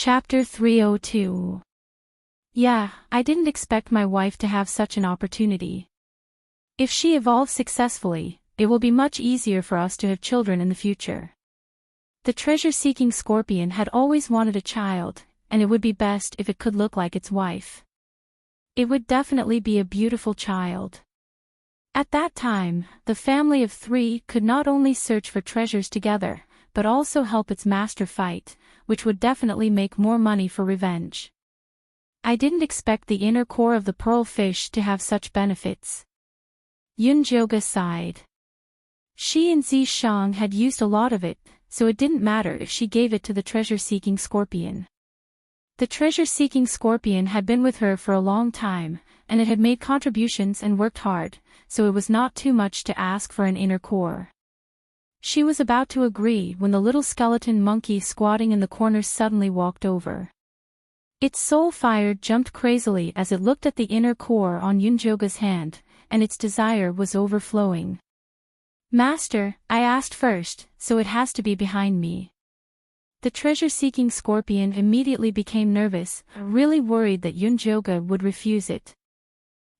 Chapter 302. Yeah, I didn't expect my wife to have such an opportunity. If she evolves successfully, it will be much easier for us to have children in the future. The treasure-seeking scorpion had always wanted a child, and it would be best if it could look like its wife. It would definitely be a beautiful child. At that time, the family of 3 could not only search for treasures together, but also help its master fight, which would definitely make more money for revenge. I didn't expect the inner core of the pearl fish to have such benefits. Yunjoga sighed. She and Zishang had used a lot of it, so it didn't matter if she gave it to the treasure-seeking scorpion. The treasure-seeking scorpion had been with her for a long time, and it had made contributions and worked hard, so it was not too much to ask for an inner core. She was about to agree when the little skeleton monkey squatting in the corner suddenly walked over. Its soul fire jumped crazily as it looked at the inner core on Yunjoga's hand, and its desire was overflowing. Master, I asked first, so it has to be behind me. The treasure-seeking scorpion immediately became nervous, really worried that Yunjoga would refuse it.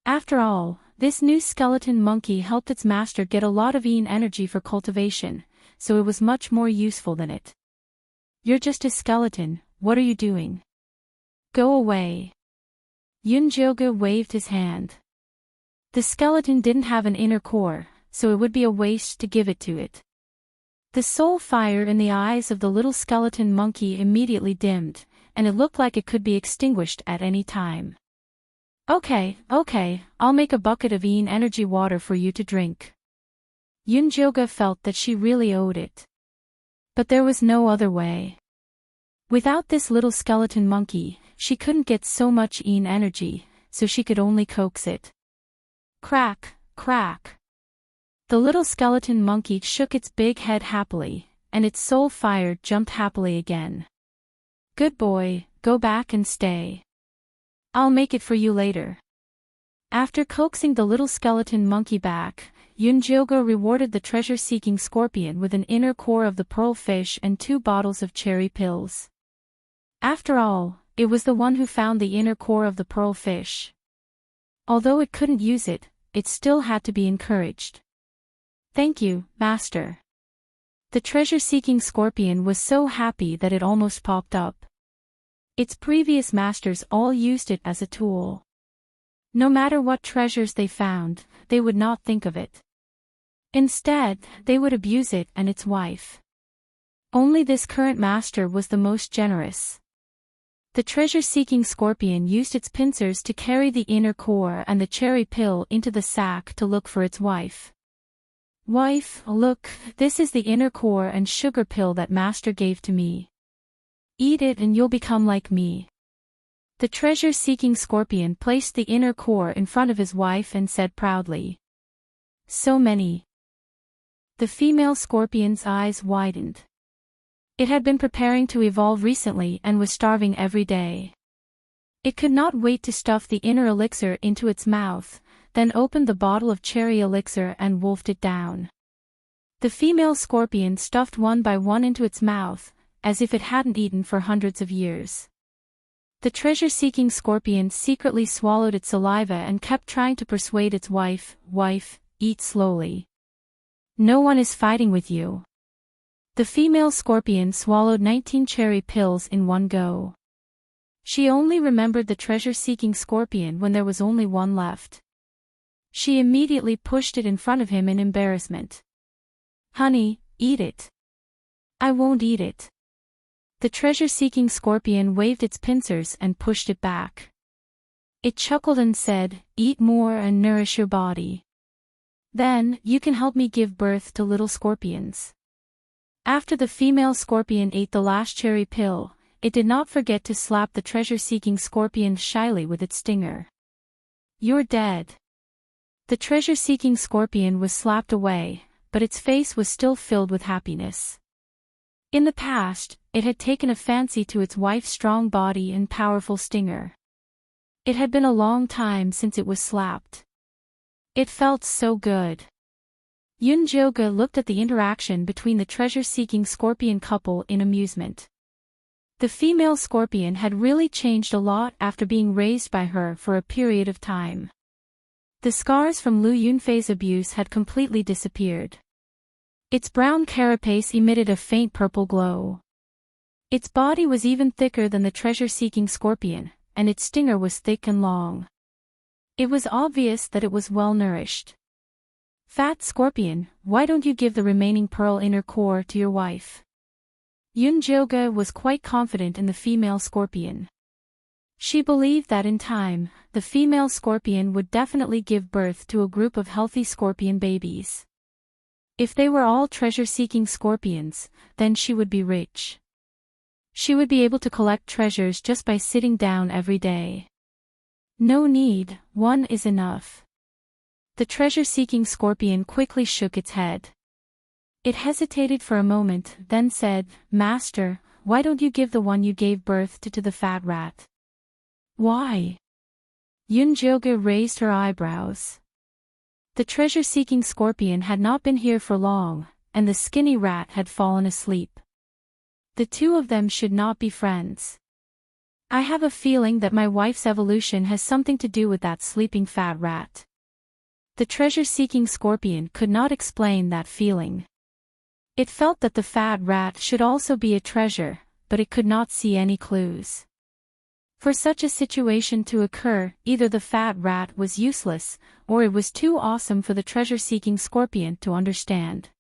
After all, this new skeleton monkey helped its master get a lot of energy for cultivation, so it was much more useful than it. You're just a skeleton, what are you doing? Go away. Yunjoga waved his hand. The skeleton didn't have an inner core, so it would be a waste to give it to it. The soul fire in the eyes of the little skeleton monkey immediately dimmed, and it looked like it could be extinguished at any time. Okay, I'll make a bucket of energy water for you to drink. Yunjoga felt that she really owed it. But there was no other way. Without this little skeleton monkey, she couldn't get so much energy, so she could only coax it. Crack, crack. The little skeleton monkey shook its big head happily, and its soul fire jumped happily again. Good boy, go back and stay. I'll make it for you later. After coaxing the little skeleton monkey back, Yunjoga rewarded the treasure-seeking scorpion with an inner core of the pearl fish and 2 bottles of cherry pills. After all, it was the one who found the inner core of the pearl fish. Although it couldn't use it, it still had to be encouraged. Thank you, Master. The treasure-seeking scorpion was so happy that it almost popped up. Its previous masters all used it as a tool. No matter what treasures they found, they would not think of it. Instead, they would abuse it and its wife. Only this current master was the most generous. The treasure-seeking scorpion used its pincers to carry the inner core and the cherry pill into the sack to look for its wife. Wife, look, this is the inner core and sugar pill that master gave to me. Eat it and you'll become like me. The treasure-seeking scorpion placed the inner core in front of his wife and said proudly. So many. The female scorpion's eyes widened. It had been preparing to evolve recently and was starving every day. It could not wait to stuff the inner elixir into its mouth, then opened the bottle of cherry elixir and wolfed it down. The female scorpion stuffed one by one into its mouth, as if it hadn't eaten for hundreds of years. The treasure-seeking scorpion secretly swallowed its saliva and kept trying to persuade its wife, eat slowly. No one is fighting with you. The female scorpion swallowed 19 cherry pills in one go. She only remembered the treasure-seeking scorpion when there was only one left. She immediately pushed it in front of him in embarrassment. Honey, eat it. I won't eat it. The treasure-seeking scorpion waved its pincers and pushed it back. It chuckled and said, eat more and nourish your body. Then, you can help me give birth to little scorpions. After the female scorpion ate the last cherry pill, it did not forget to slap the treasure-seeking scorpion shyly with its stinger. You're dead. The treasure-seeking scorpion was slapped away, but its face was still filled with happiness. In the past, it had taken a fancy to its wife's strong body and powerful stinger. It had been a long time since it was slapped. It felt so good. Yunjoga looked at the interaction between the treasure-seeking scorpion couple in amusement. The female scorpion had really changed a lot after being raised by her for a period of time. The scars from Lu Yunfei's abuse had completely disappeared. Its brown carapace emitted a faint purple glow. Its body was even thicker than the treasure-seeking scorpion, and its stinger was thick and long. It was obvious that it was well-nourished. Fat scorpion, why don't you give the remaining pearl inner core to your wife? Yun Jioge was quite confident in the female scorpion. She believed that in time, the female scorpion would definitely give birth to a group of healthy scorpion babies. If they were all treasure-seeking scorpions, then she would be rich. She would be able to collect treasures just by sitting down every day. No need, one is enough. The treasure-seeking scorpion quickly shook its head. It hesitated for a moment, then said, "Master, why don't you give the one you gave birth to the fat rat?" "Why?" Yun Jioge raised her eyebrows. The treasure-seeking scorpion had not been here for long, and the skinny rat had fallen asleep. The two of them should not be friends. I have a feeling that my wife's evolution has something to do with that sleeping fat rat. The treasure-seeking scorpion could not explain that feeling. It felt that the fat rat should also be a treasure, but it could not see any clues. For such a situation to occur, either the fat rat was useless, or it was too awesome for the treasure-seeking scorpion to understand.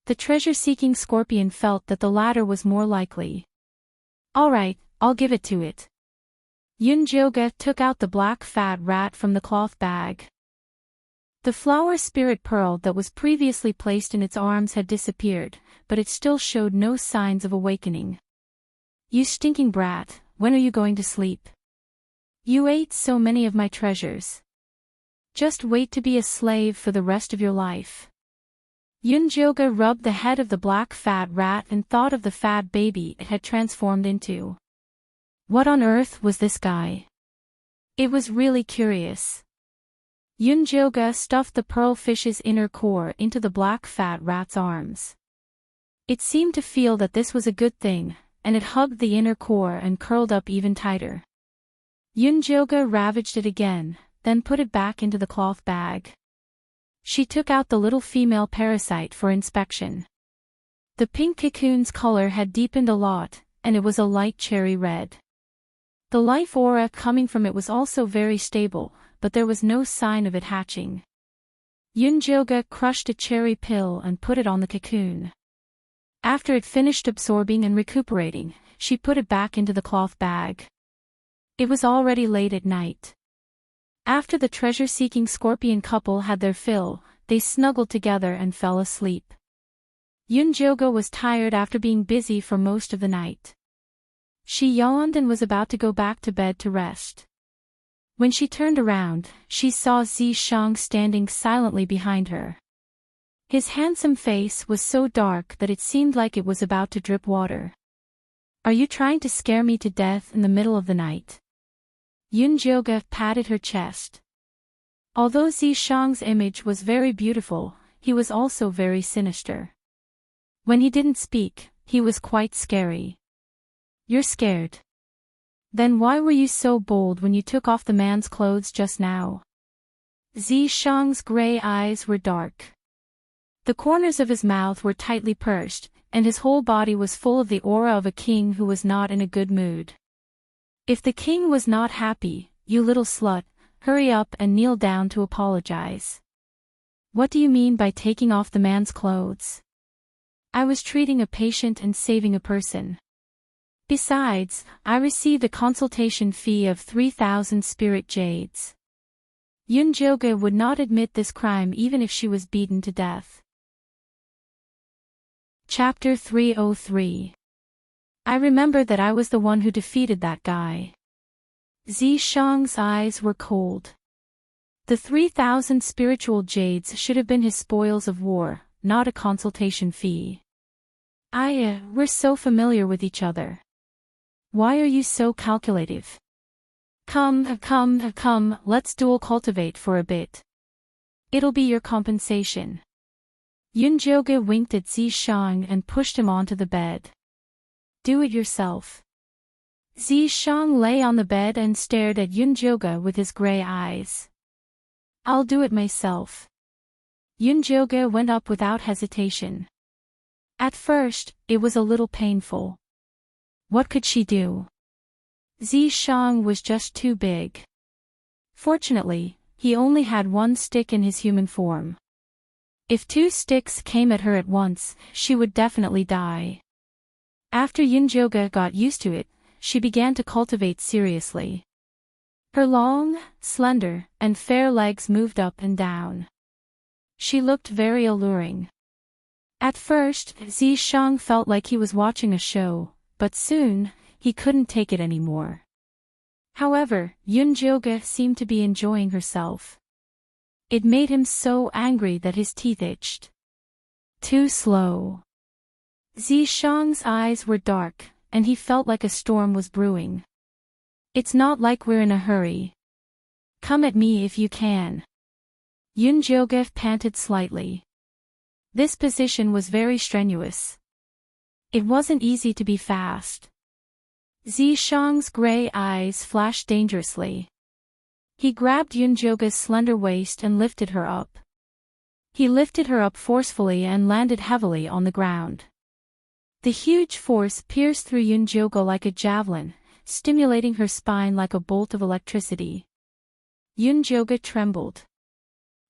The treasure-seeking scorpion felt that the latter was more likely. "All right, I'll give it to it." Yun Jioge took out the black fat rat from the cloth bag. The flower spirit pearl that was previously placed in its arms had disappeared, but it still showed no signs of awakening. "You stinking brat, when are you going to sleep? You ate so many of my treasures. Just wait to be a slave for the rest of your life." Yun Jioge rubbed the head of the black fat rat and thought of the fat baby it had transformed into. What on earth was this guy? It was really curious. Yun Jioge stuffed the pearl fish's inner core into the black fat rat's arms. It seemed to feel that this was a good thing, and it hugged the inner core and curled up even tighter. Yun Jioge ravaged it again, then put it back into the cloth bag. She took out the little female parasite for inspection. The pink cocoon's color had deepened a lot, and it was a light cherry red. The life aura coming from it was also very stable, but there was no sign of it hatching. Yun Jioge crushed a cherry pill and put it on the cocoon. After it finished absorbing and recuperating, she put it back into the cloth bag. It was already late at night. After the treasure-seeking scorpion couple had their fill, they snuggled together and fell asleep. Yun Jioge was tired after being busy for most of the night. She yawned and was about to go back to bed to rest. When she turned around, she saw Zishang standing silently behind her. His handsome face was so dark that it seemed like it was about to drip water. "Are you trying to scare me to death in the middle of the night?" Yun Jioge patted her chest. Although Zishang's image was very beautiful, he was also very sinister. When he didn't speak, he was quite scary. "You're scared? Then why were you so bold when you took off the man's clothes just now?" Zishang's gray eyes were dark. The corners of his mouth were tightly pursed, and his whole body was full of the aura of a king who was not in a good mood. "If the king was not happy, you little slut, hurry up and kneel down to apologize." "What do you mean by taking off the man's clothes?" "I was treating a patient and saving a person. Besides, I received a consultation fee of 3,000 spirit jades." Yun Jioge would not admit this crime even if she was beaten to death. Chapter 303. I remember that I was the one who defeated that guy. Zishang's eyes were cold. The 3,000 spiritual jades should have been his spoils of war, not a consultation fee. We're so familiar with each other. Why are you so calculative? Come, let's dual cultivate for a bit. It'll be your compensation. Yun Jioge winked at Zishang and pushed him onto the bed. "Do it yourself." Zishang lay on the bed and stared at Yunjoga with his gray eyes. I'll do it myself. Yunjoga went up without hesitation. At first, it was a little painful. What could she do? Zishang was just too big. Fortunately, he only had one stick in his human form. If 2 sticks came at her at once, she would definitely die. After Yunjoga got used to it, she began to cultivate seriously. Her long, slender, and fair legs moved up and down. She looked very alluring. At first, Zishang felt like he was watching a show, but soon, he couldn't take it anymore. However, Yunjoga seemed to be enjoying herself. It made him so angry that his teeth itched. Too slow. Zishang's eyes were dark, and he felt like a storm was brewing. It's not like we're in a hurry. Come at me if you can. Yunjoga panted slightly. This position was very strenuous. It wasn't easy to be fast. Zishang's gray eyes flashed dangerously. He grabbed Yunjoga's slender waist and lifted her up. He lifted her up forcefully and landed heavily on the ground. The huge force pierced through Yunjoga like a javelin, stimulating her spine like a bolt of electricity. Yunjoga trembled.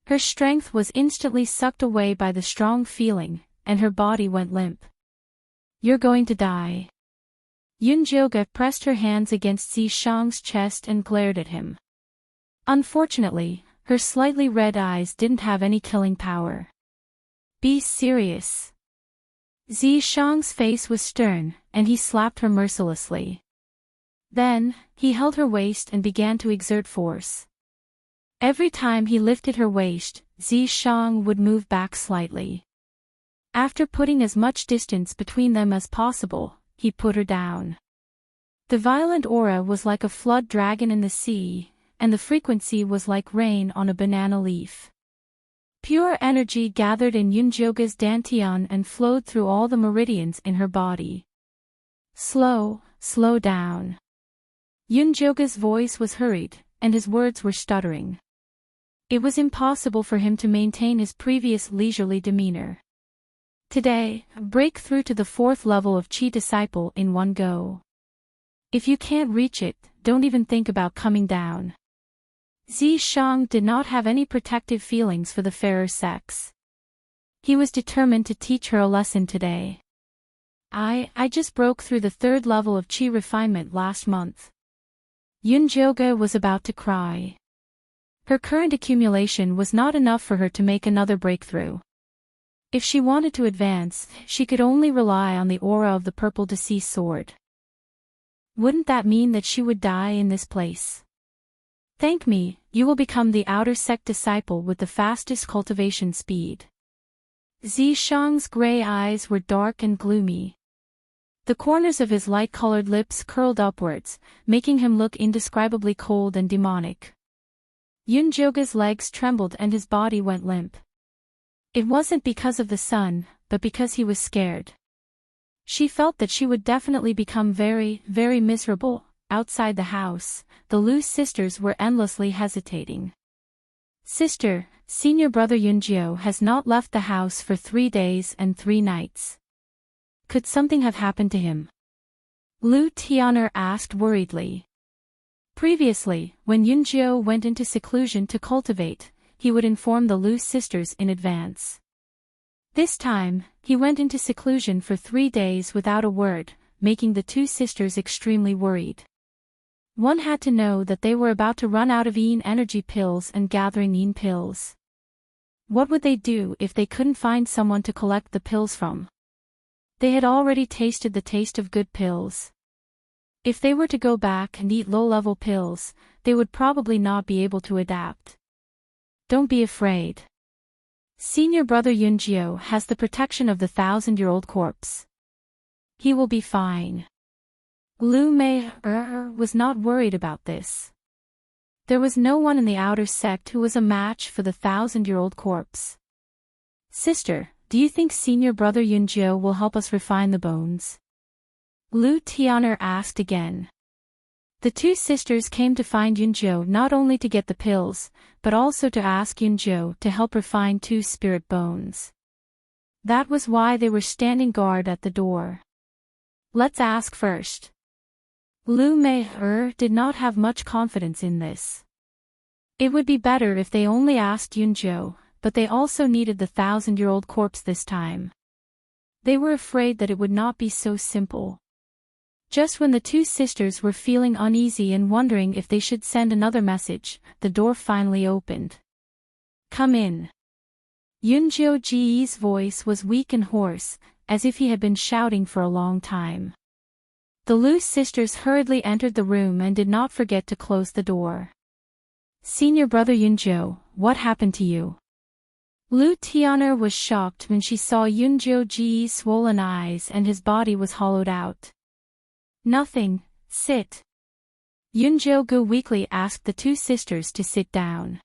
Her strength was instantly sucked away by the strong feeling, and her body went limp. You're going to die. Yunjoga pressed her hands against Zishang's chest and glared at him. Unfortunately, her slightly red eyes didn't have any killing power. Be serious. Zishang's face was stern, and he slapped her mercilessly. Then, he held her waist and began to exert force. Every time he lifted her waist, Zishang would move back slightly. After putting as much distance between them as possible, he put her down. The violent aura was like a flood dragon in the sea, and the frequency was like rain on a banana leaf. Pure energy gathered in Yunjoga's dantian and flowed through all the meridians in her body. Slow down. Yunjoga's voice was hurried, and his words were stuttering. It was impossible for him to maintain his previous leisurely demeanor. Today, break through to the 4th level of Chi Disciple in one go. If you can't reach it, don't even think about coming down. Zishang did not have any protective feelings for the fairer sex. He was determined to teach her a lesson today. I just broke through the 3rd level of Chi refinement last month. Yunjoga was about to cry. Her current accumulation was not enough for her to make another breakthrough. If she wanted to advance, she could only rely on the aura of the purple deceased sword. Wouldn't that mean that she would die in this place? Thank me, you will become the outer sect disciple with the fastest cultivation speed. Zishang's gray eyes were dark and gloomy. The corners of his light-colored lips curled upwards, making him look indescribably cold and demonic. Yunjoga's legs trembled and his body went limp. It wasn't because of the sun, but because he was scared. She felt that she would definitely become very, very miserable. Outside the house, the Lu sisters were endlessly hesitating. Sister, senior brother Yunjio has not left the house for 3 days and 3 nights. Could something have happened to him? Lu Tianer asked worriedly. Previously, when Yunjio went into seclusion to cultivate, he would inform the Lu sisters in advance. This time, he went into seclusion for 3 days without a word, making the 2 sisters extremely worried. One had to know that they were about to run out of Yin energy pills and gathering Yin pills. What would they do if they couldn't find someone to collect the pills from? They had already tasted the taste of good pills. If they were to go back and eat low-level pills, they would probably not be able to adapt. Don't be afraid. Senior brother Yunjio has the protection of the 1,000-year-old corpse. He will be fine. Lu Mei was not worried about this. There was no one in the outer sect who was a match for the 1,000-year-old corpse. Sister, do you think senior brother Yunjio will help us refine the bones? Lu Tianer asked again. The two sisters came to find Yunjo not only to get the pills, but also to ask Yunjo to help refine two spirit bones. That was why they were standing guard at the door. Let's ask first. Lu Mei did not have much confidence in this. It would be better if they only asked Yunjo, but they also needed the 1,000-year-old corpse this time. They were afraid that it would not be so simple. Just when the two sisters were feeling uneasy and wondering if they should send another message, the door finally opened. Come in. Yunjo Ji's voice was weak and hoarse, as if he had been shouting for a long time. The Lu sisters hurriedly entered the room and did not forget to close the door. Senior brother Yunjo, what happened to you? Lu Tian'er was shocked when she saw Yunjo Ji's swollen eyes and his body was hollowed out. Nothing, sit. Yunjo Gu weakly asked the two sisters to sit down.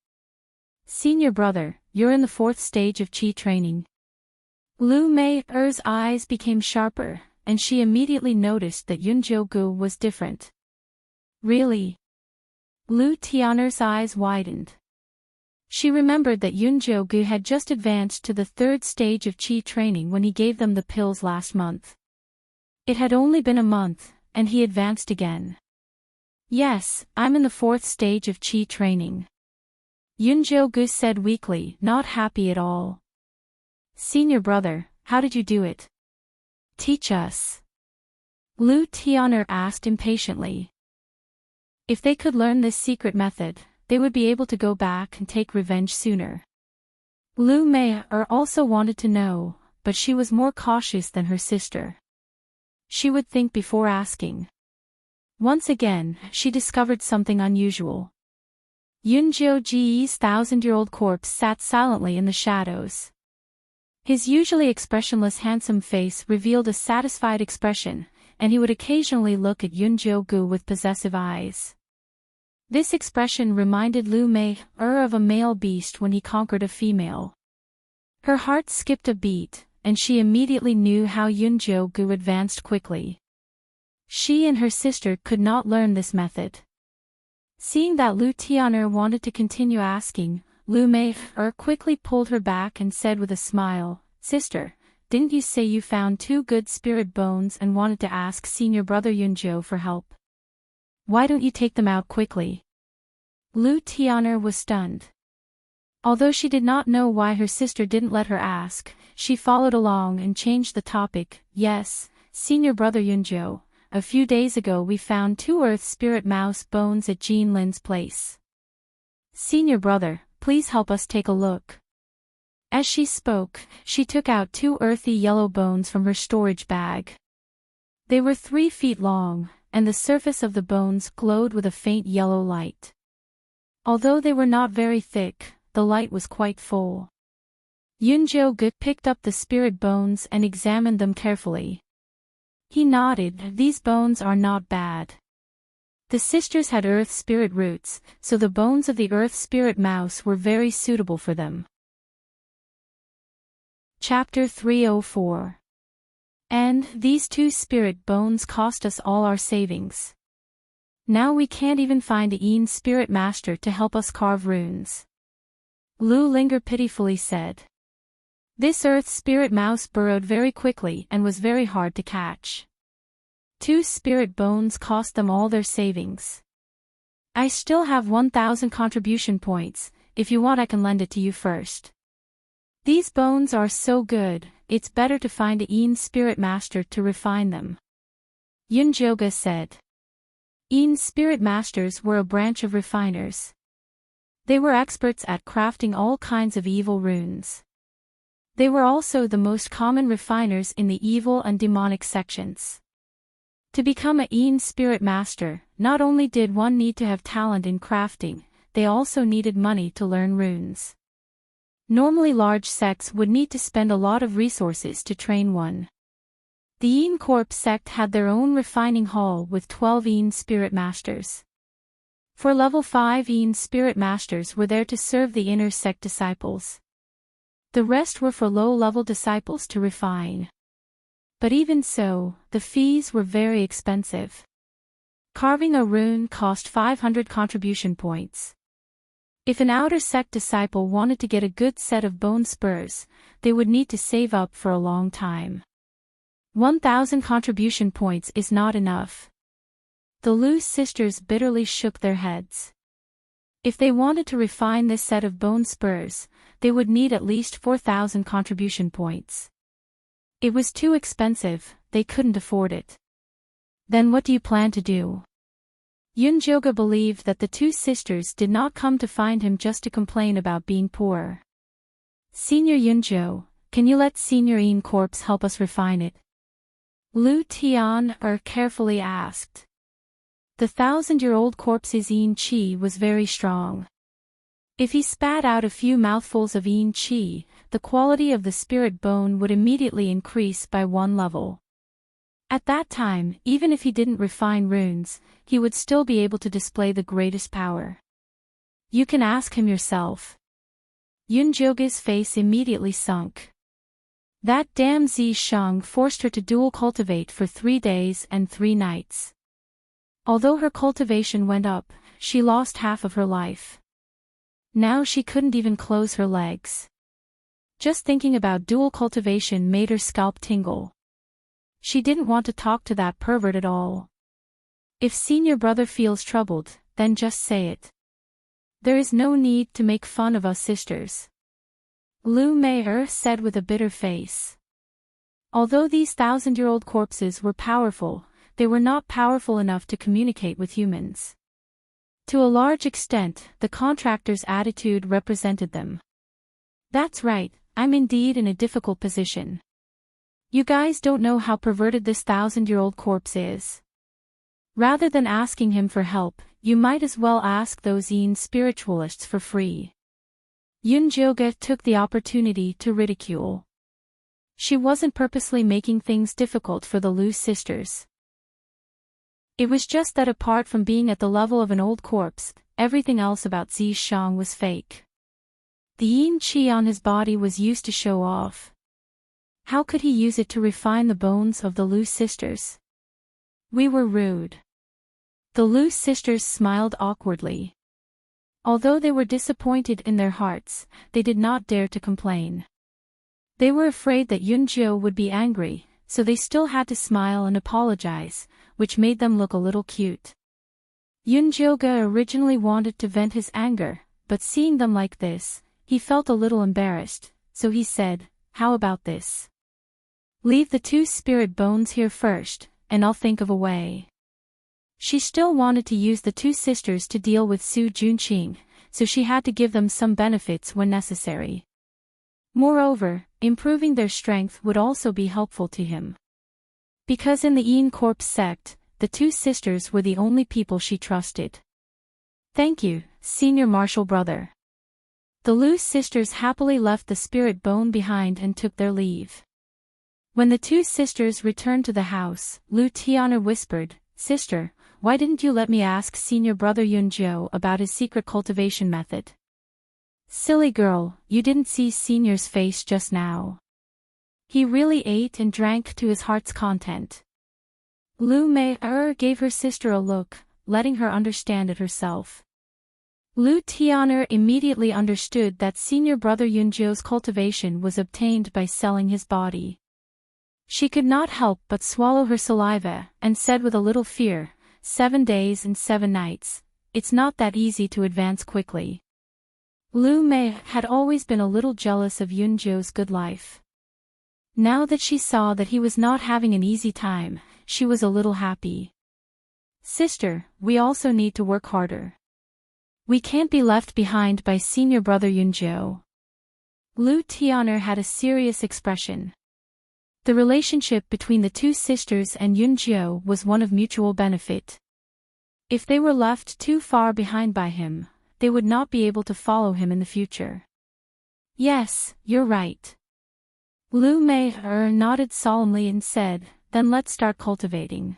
Senior brother, you're in the 4th stage of Qi training. Lu Mei's eyes became sharper, and she immediately noticed that Yunjo Gu was different. Really? Lu Tian'er's eyes widened. She remembered that Yunjo Gu had just advanced to the 3rd stage of Qi training when he gave them the pills last month. It had only been a month, and he advanced again. Yes, I'm in the 4th stage of Qi training. Yunjo Gu said weakly, not happy at all. Senior brother, how did you do it? Teach us. Lu Tian'er asked impatiently. If they could learn this secret method, they would be able to go back and take revenge sooner. Lu Mei also wanted to know, but she was more cautious than her sister. She would think before asking. Once again, she discovered something unusual. Yunjo Ji's 1,000-year-old corpse sat silently in the shadows. His usually expressionless handsome face revealed a satisfied expression, and he would occasionally look at Yunjo Gu with possessive eyes. This expression reminded Lu Mei of a male beast when he conquered a female. Her heart skipped a beat, and she immediately knew how Yunjo Gu advanced quickly. She and her sister could not learn this method. Seeing that Lu Tian'er wanted to continue asking, Lu Mei quickly pulled her back and said with a smile, Sister, didn't you say you found 2 good spirit bones and wanted to ask senior brother Yunjo for help? Why don't you take them out quickly? Lu Tian'er was stunned. Although she did not know why her sister didn't let her ask, she followed along and changed the topic. Yes, senior brother Yunjo, a few days ago we found 2 earth spirit mouse bones at Jean Lin's place. Senior brother, please help us take a look. As she spoke, she took out 2 earthy yellow bones from her storage bag. They were 3 feet long, and the surface of the bones glowed with a faint yellow light. Although they were not very thick, the light was quite full. Yunjo Gu picked up the spirit bones and examined them carefully. He nodded, these bones are not bad. The sisters had earth spirit roots, so the bones of the earth spirit mouse were very suitable for them. Chapter 304. And these 2 spirit bones cost us all our savings. Now we can't even find a Yin spirit master to help us carve runes. Lu Linger pitifully said. This earth spirit mouse burrowed very quickly and was very hard to catch. 2 spirit bones cost them all their savings. I still have 1,000 contribution points, if you want I can lend it to you first. These bones are so good, it's better to find a Yin spirit master to refine them. Yunjo Gu said. Yin spirit masters were a branch of refiners. They were experts at crafting all kinds of evil runes. They were also the most common refiners in the evil and demonic sections. To become a Yin spirit master, not only did one need to have talent in crafting, they also needed money to learn runes. Normally large sects would need to spend a lot of resources to train one. The Yin Corp sect had their own refining hall with 12 Yin spirit masters. For level 5 Yin spirit masters were there to serve the inner sect disciples. The rest were for low-level disciples to refine. But even so, the fees were very expensive. Carving a rune cost 500 contribution points. If an outer sect disciple wanted to get a good set of bone spurs, they would need to save up for a long time. 1,000 contribution points is not enough. The Lu sisters bitterly shook their heads. If they wanted to refine this set of bone spurs, they would need at least 4,000 contribution points. It was too expensive, they couldn't afford it. Then what do you plan to do? Yunjoga believed that the two sisters did not come to find him just to complain about being poor. Senior Yunjo, can you let Senior Yin Corpse help us refine it? Lu Tian carefully asked. The 1,000-year-old corpse's Yin Qi was very strong. If he spat out a few mouthfuls of Yin Qi, the quality of the spirit bone would immediately increase by 1 level. At that time, even if he didn't refine runes, he would still be able to display the greatest power. You can ask him yourself. Yunjoga's face immediately sunk. That damn Zi Sheng forced her to dual cultivate for 3 days and 3 nights. Although her cultivation went up, she lost half of her life. Now she couldn't even close her legs. Just thinking about dual cultivation made her scalp tingle. She didn't want to talk to that pervert at all. If senior brother feels troubled, then just say it. There is no need to make fun of us sisters. Lu Mei said with a bitter face. Although these 1,000-year-old corpses were powerful, they were not powerful enough to communicate with humans. To a large extent, the contractor's attitude represented them. That's right, I'm indeed in a difficult position. You guys don't know how perverted this 1,000-year-old corpse is. Rather than asking him for help, you might as well ask those Yin spiritualists for free. Yunjoga took the opportunity to ridicule. She wasn't purposely making things difficult for the Lu sisters. It was just that apart from being at the level of an old corpse, everything else about Zi Shang was fake. The Yin Qi on his body was used to show off. How could he use it to refine the bones of the Lu sisters? We were rude. The Lu sisters smiled awkwardly. Although they were disappointed in their hearts, they did not dare to complain. They were afraid that Yunjo would be angry, so they still had to smile and apologize, which made them look a little cute. Yunjoga originally wanted to vent his anger, but seeing them like this, he felt a little embarrassed, so he said, "How about this? Leave the 2 spirit bones here first, and I'll think of a way." She still wanted to use the 2 sisters to deal with Su Junqing, so she had to give them some benefits when necessary. Moreover, improving their strength would also be helpful to him. Because in the Yin Corpse sect, the 2 sisters were the only people she trusted. Thank you, senior martial brother. The Lu sisters happily left the spirit bone behind and took their leave. When the 2 sisters returned to the house, Lu Tiana whispered, "Sister, why didn't you let me ask senior brother Yunjo about his secret cultivation method?" Silly girl, you didn't see senior's face just now. He really ate and drank to his heart's content. Lu Mei gave her sister a look, letting her understand it herself. Lu Tianer immediately understood that senior brother Yunjo's cultivation was obtained by selling his body. She could not help but swallow her saliva, and said with a little fear, 7 days and 7 nights, it's not that easy to advance quickly. Lu Mei had always been a little jealous of Yunjo's good life. Now that she saw that he was not having an easy time, she was a little happy. Sister, we also need to work harder. We can't be left behind by senior brother Yunjo. Lu Tianer had a serious expression. The relationship between the 2 sisters and Yunjo was one of mutual benefit. If they were left too far behind by him, they would not be able to follow him in the future. Yes, you're right. Lu Mei nodded solemnly and said, then let's start cultivating.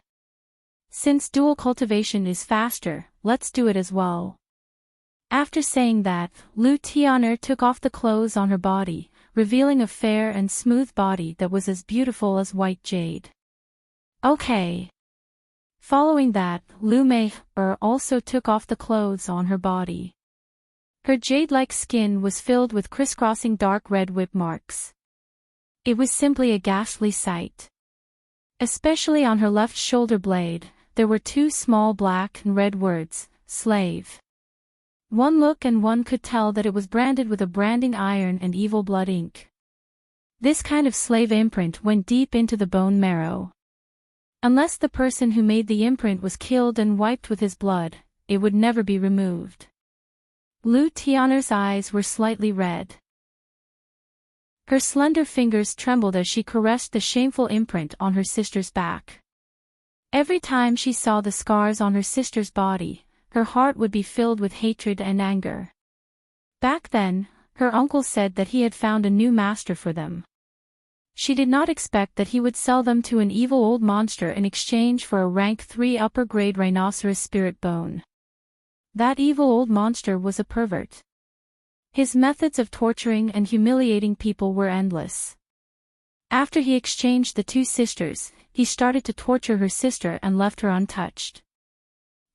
Since dual cultivation is faster, let's do it as well. After saying that, Lu Tianer took off the clothes on her body, revealing a fair and smooth body that was as beautiful as white jade. Okay. Following that, Lu Mei also took off the clothes on her body. Her jade-like skin was filled with crisscrossing dark red whip marks. It was simply a ghastly sight. Especially on her left shoulder blade, there were two small black and red words, slave. One look and one could tell that it was branded with a branding iron and evil blood ink. This kind of slave imprint went deep into the bone marrow. Unless the person who made the imprint was killed and wiped with his blood, it would never be removed. Lu Tianer's eyes were slightly red. Her slender fingers trembled as she caressed the shameful imprint on her sister's back. Every time she saw the scars on her sister's body, her heart would be filled with hatred and anger. Back then, her uncle said that he had found a new master for them. She did not expect that he would sell them to an evil old monster in exchange for a rank 3 upper-grade rhinoceros spirit bone. That evil old monster was a pervert. His methods of torturing and humiliating people were endless. After he exchanged the two sisters, he started to torture her sister and left her untouched.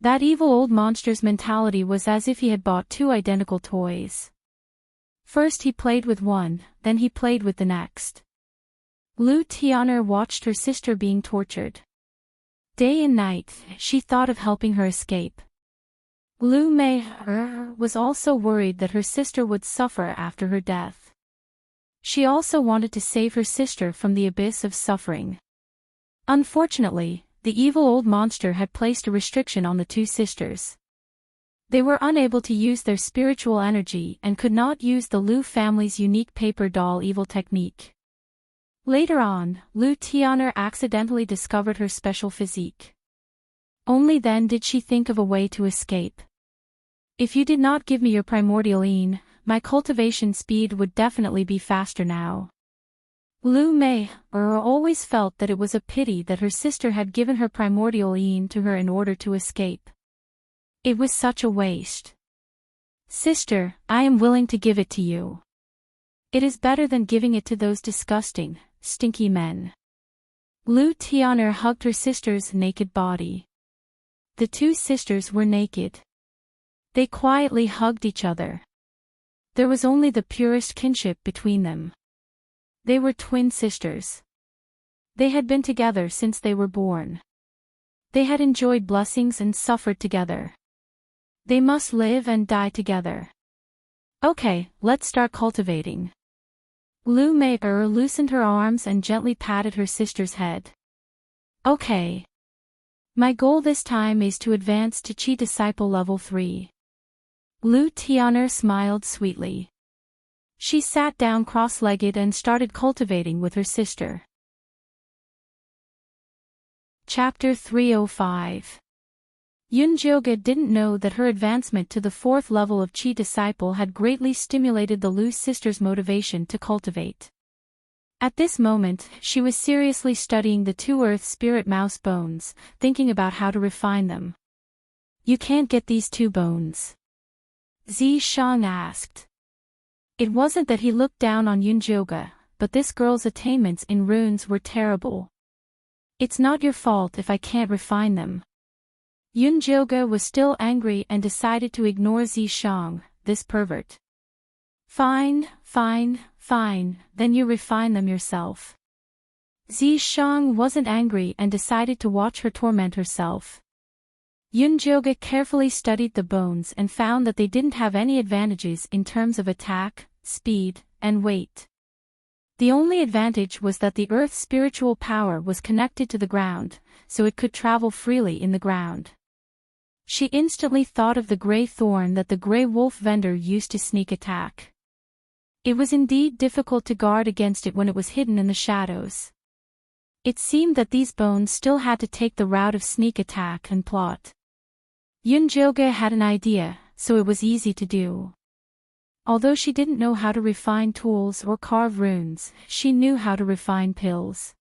That evil old monster's mentality was as if he had bought two identical toys. First he played with one, then he played with the next. Lu Tianer watched her sister being tortured. Day and night, she thought of helping her escape. Lu Mei was also worried that her sister would suffer after her death. She also wanted to save her sister from the abyss of suffering. Unfortunately, the evil old monster had placed a restriction on the two sisters. They were unable to use their spiritual energy and could not use the Lu family's unique paper doll evil technique. Later on, Lu Tianer accidentally discovered her special physique. Only then did she think of a way to escape. If you did not give me your primordial yin, my cultivation speed would definitely be faster now. Lu Mei always felt that it was a pity that her sister had given her primordial yin to her in order to escape. It was such a waste. Sister, I am willing to give it to you. It is better than giving it to those disgusting, stinky men. Lu Tianer hugged her sister's naked body. The two sisters were naked. They quietly hugged each other. There was only the purest kinship between them. They were twin sisters. They had been together since they were born. They had enjoyed blessings and suffered together. They must live and die together. Okay, let's start cultivating. Lu Mei loosened her arms and gently patted her sister's head. Okay. My goal this time is to advance to Chi Disciple level 3. Lu Tianer smiled sweetly. She sat down cross-legged and started cultivating with her sister. Chapter 305. Yunjioga didn't know that her advancement to the 4th level of Chi Disciple had greatly stimulated the Lu sisters' motivation to cultivate. At this moment, she was seriously studying the two Earth Spirit Mouse bones, thinking about how to refine them. You can't get these two bones? Zi Shang asked. It wasn't that he looked down on Yunjioga, but this girl's attainments in runes were terrible. It's not your fault if I can't refine them. Yunjioga was still angry and decided to ignore Zi Shang, this pervert. Fine, then you refine them yourself. Zi Shang wasn't angry and decided to watch her torment herself. Yunjioga carefully studied the bones and found that they didn't have any advantages in terms of attack, speed, and weight. The only advantage was that the Earth's spiritual power was connected to the ground, so it could travel freely in the ground. She instantly thought of the grey thorn that the grey wolf vendor used to sneak attack. It was indeed difficult to guard against it when it was hidden in the shadows. It seemed that these bones still had to take the route of sneak attack and plot. Yunjioga had an idea, so it was easy to do. Although she didn't know how to refine tools or carve runes, she knew how to refine pills.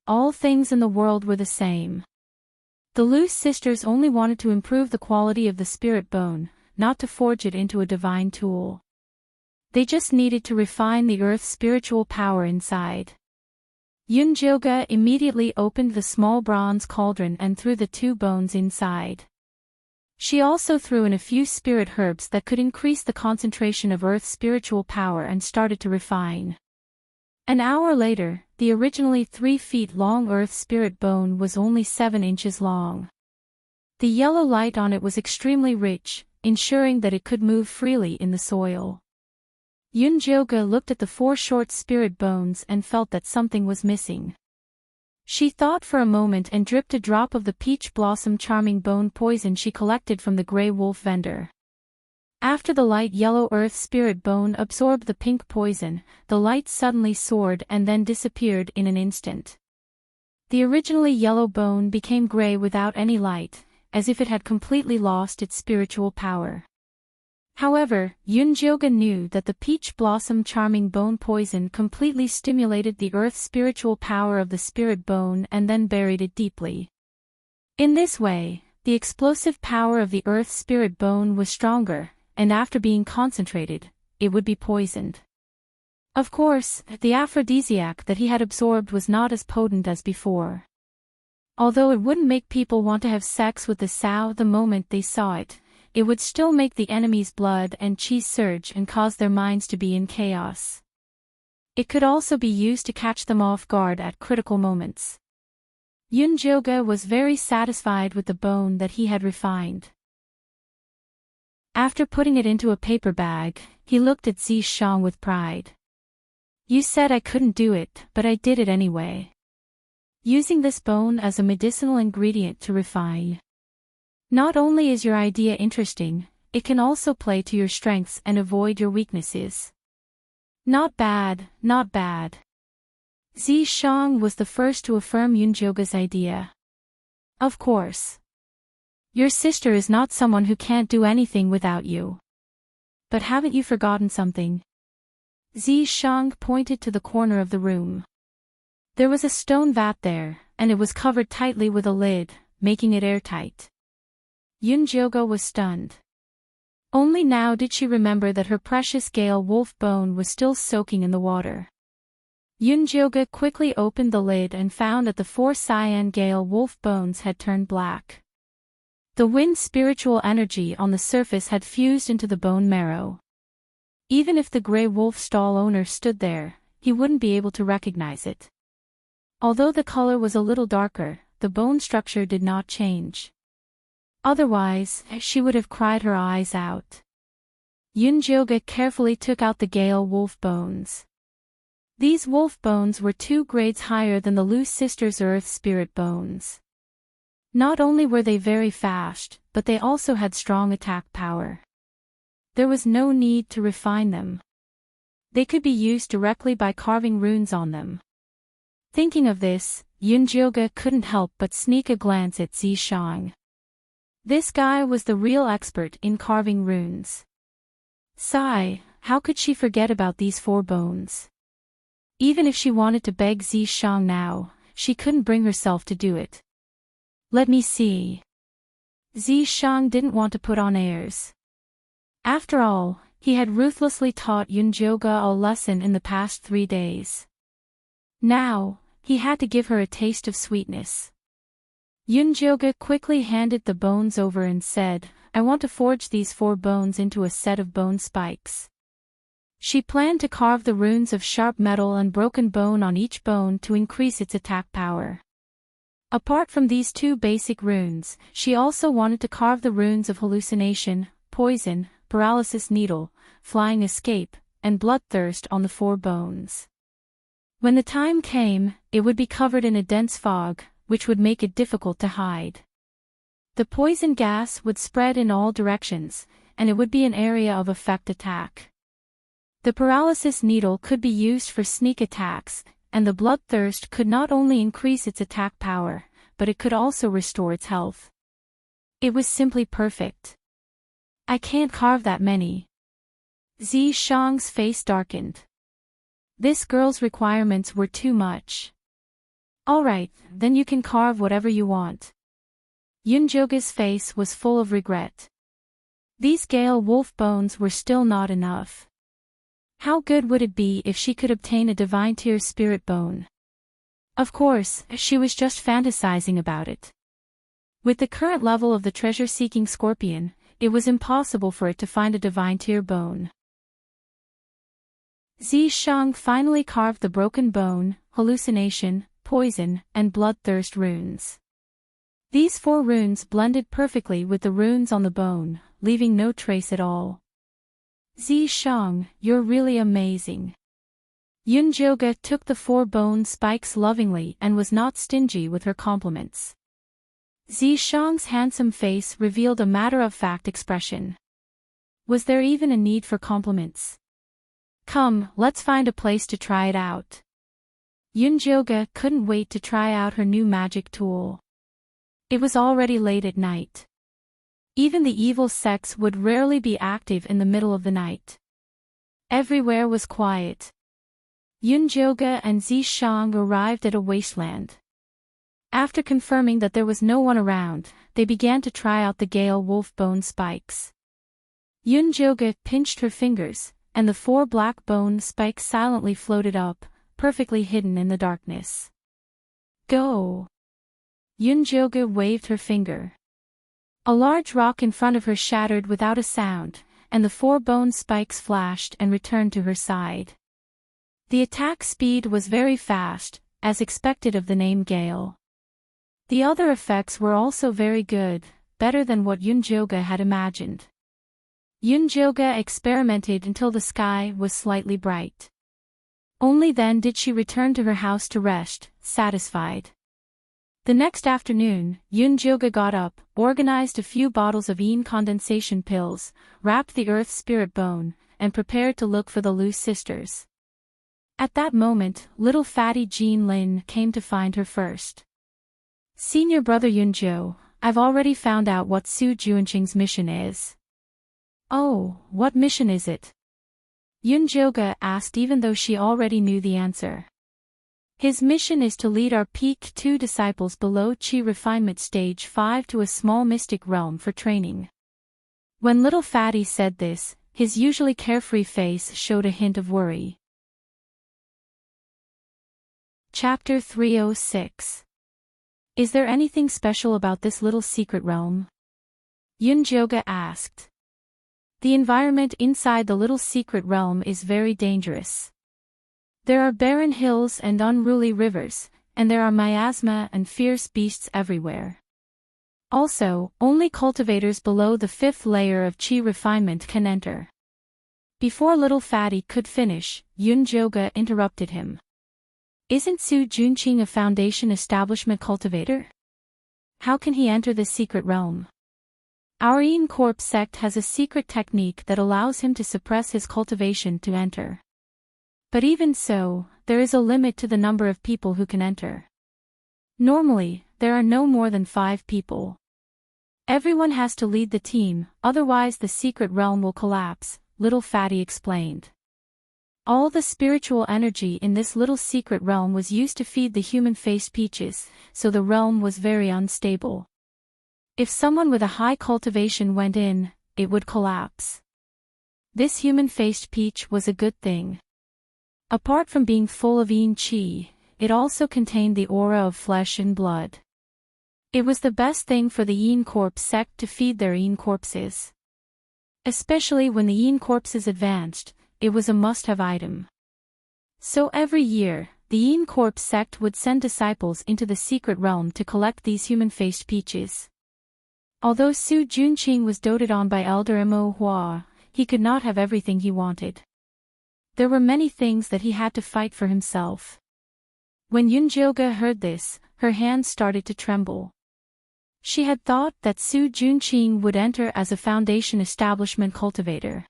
All things in the world were the same. The Lu sisters only wanted to improve the quality of the spirit bone, not to forge it into a divine tool. They just needed to refine the Earth's spiritual power inside. Yunjoga immediately opened the small bronze cauldron and threw the 2 bones inside. She also threw in a few spirit herbs that could increase the concentration of Earth's spiritual power and started to refine. An hour later, the originally 3 feet long Earth spirit bone was only 7 inches long. The yellow light on it was extremely rich, ensuring that it could move freely in the soil. Yunjoga looked at the 4 short spirit bones and felt that something was missing. She thought for a moment and dripped a drop of the peach blossom charming bone poison she collected from the gray wolf vendor. After the light yellow earth spirit bone absorbed the pink poison, the light suddenly soared and then disappeared in an instant. The originally yellow bone became gray without any light, as if it had completely lost its spiritual power. However, Yunjoga knew that the peach blossom charming bone poison completely stimulated the earth's spiritual power of the spirit bone and then buried it deeply. In this way, the explosive power of the earth's spirit bone was stronger, and after being concentrated, it would be poisoned. Of course, the aphrodisiac that he had absorbed was not as potent as before. Although it wouldn't make people want to have sex with the sow the moment they saw it, it would still make the enemy's blood and chi surge and cause their minds to be in chaos. It could also be used to catch them off guard at critical moments. Yunjoga was very satisfied with the bone that he had refined. After putting it into a paper bag, he looked at Zishang with pride. "You said I couldn't do it, but I did it anyway. Using this bone as a medicinal ingredient to refine. Not only is your idea interesting, it can also play to your strengths and avoid your weaknesses. Not bad, not bad." Zishang was the first to affirm Yunjoga's idea. "Of course. Your sister is not someone who can't do anything without you. But haven't you forgotten something?" Zishang pointed to the corner of the room. There was a stone vat there, and it was covered tightly with a lid, making it airtight. Yunjoga was stunned. Only now did she remember that her precious gale wolf bone was still soaking in the water. Yunjoga quickly opened the lid and found that the 4 cyan gale wolf bones had turned black. The wind's spiritual energy on the surface had fused into the bone marrow. Even if the gray wolf stall owner stood there, he wouldn't be able to recognize it. Although the color was a little darker, the bone structure did not change. Otherwise, she would have cried her eyes out. Yunjoga carefully took out the gale wolf bones. These wolf bones were 2 grades higher than the loose sisters' earth spirit bones. Not only were they very fast, but they also had strong attack power. There was no need to refine them. They could be used directly by carving runes on them. Thinking of this, Yunjoga couldn't help but sneak a glance at Zishang. This guy was the real expert in carving runes. Sigh, how could she forget about these 4 bones? Even if she wanted to beg Zishang now, she couldn't bring herself to do it. "Let me see." Zishang didn't want to put on airs. After all, he had ruthlessly taught Yunjoga a lesson in the past 3 days. Now, he had to give her a taste of sweetness. Yunjoga quickly handed the bones over and said, "I want to forge these 4 bones into a set of bone spikes." She planned to carve the runes of sharp metal and broken bone on each bone to increase its attack power. Apart from these 2 basic runes, she also wanted to carve the runes of hallucination, poison, paralysis needle, flying escape, and bloodthirst on the 4 bones. When the time came, it would be covered in a dense fog, which would make it difficult to hide. The poison gas would spread in all directions, and it would be an area of effect attack. The paralysis needle could be used for sneak attacks, and the bloodthirst could not only increase its attack power, but it could also restore its health. It was simply perfect. "I can't carve that many." Zishang's face darkened. This girl's requirements were too much. "Alright, then you can carve whatever you want." Yunjoga's face was full of regret. These gale wolf bones were still not enough. How good would it be if she could obtain a divine tier spirit bone? Of course, she was just fantasizing about it. With the current level of the treasure-seeking scorpion, it was impossible for it to find a divine tier bone. Zishang finally carved the broken bone, hallucination, poison, and bloodthirst runes. These 4 runes blended perfectly with the runes on the bone, leaving no trace at all. Zishang, you're really amazing. Yunjoga took the 4 bone spikes lovingly and was not stingy with her compliments. Zishang's handsome face revealed a matter-of-fact expression. Was there even a need for compliments? Come, let's find a place to try it out. Yunjoga couldn't wait to try out her new magic tool. It was already late at night. Even the evil sex would rarely be active in the middle of the night. Everywhere was quiet. Yunjoga and Zishang arrived at a wasteland. After confirming that there was no one around, they began to try out the Gale wolf bone spikes. Yunjoga pinched her fingers, and the 4 black bone spikes silently floated up, perfectly hidden in the darkness. Go! Yunjoga waved her finger. A large rock in front of her shattered without a sound, and the 4 bone spikes flashed and returned to her side. The attack speed was very fast, as expected of the name Gale. The other effects were also very good, better than what Yunjoga had imagined. Yunjoga experimented until the sky was slightly bright. Only then did she return to her house to rest, satisfied. The next afternoon, Yunjoga got up, organized a few bottles of condensation pills, wrapped the earth spirit bone, and prepared to look for the Lu sisters. At that moment, little fatty Jean Lin came to find her first. Senior brother Yunjo, I've already found out what Su Juanqing's mission is. Oh, what mission is it? Yunjoga asked even though she already knew the answer. His mission is to lead our Peak 2 disciples below Qi Refinement Stage 5 to a small mystic realm for training. When little fatty said this, his usually carefree face showed a hint of worry. Chapter 306. Is there anything special about this little secret realm? Yunjoga asked. The environment inside the little secret realm is very dangerous. There are barren hills and unruly rivers, and there are miasma and fierce beasts everywhere. Also, only cultivators below the 5th layer of Qi refinement can enter. Before little fatty could finish, Yunjoga interrupted him. Isn't Su Juanqing a foundation establishment cultivator? How can he enter this secret realm? Our Corp sect has a secret technique that allows him to suppress his cultivation to enter. But even so, there is a limit to the number of people who can enter. Normally, there are no more than 5 people. Everyone has to lead the team, otherwise the secret realm will collapse, little fatty explained. All the spiritual energy in this little secret realm was used to feed the human-faced peaches, so the realm was very unstable. If someone with a high cultivation went in, it would collapse. This human-faced peach was a good thing. Apart from being full of Qi, it also contained the aura of flesh and blood. It was the best thing for the Corp sect to feed their corpses. Especially when the corpses advanced, it was a must-have item. So every year, the Corp sect would send disciples into the secret realm to collect these human-faced peaches. Although Su Juanqing was doted on by Elder Mo Hua, he could not have everything he wanted. There were many things that he had to fight for himself. When Yunjoga heard this, her hands started to tremble. She had thought that Su Juanqing would enter as a foundation establishment cultivator.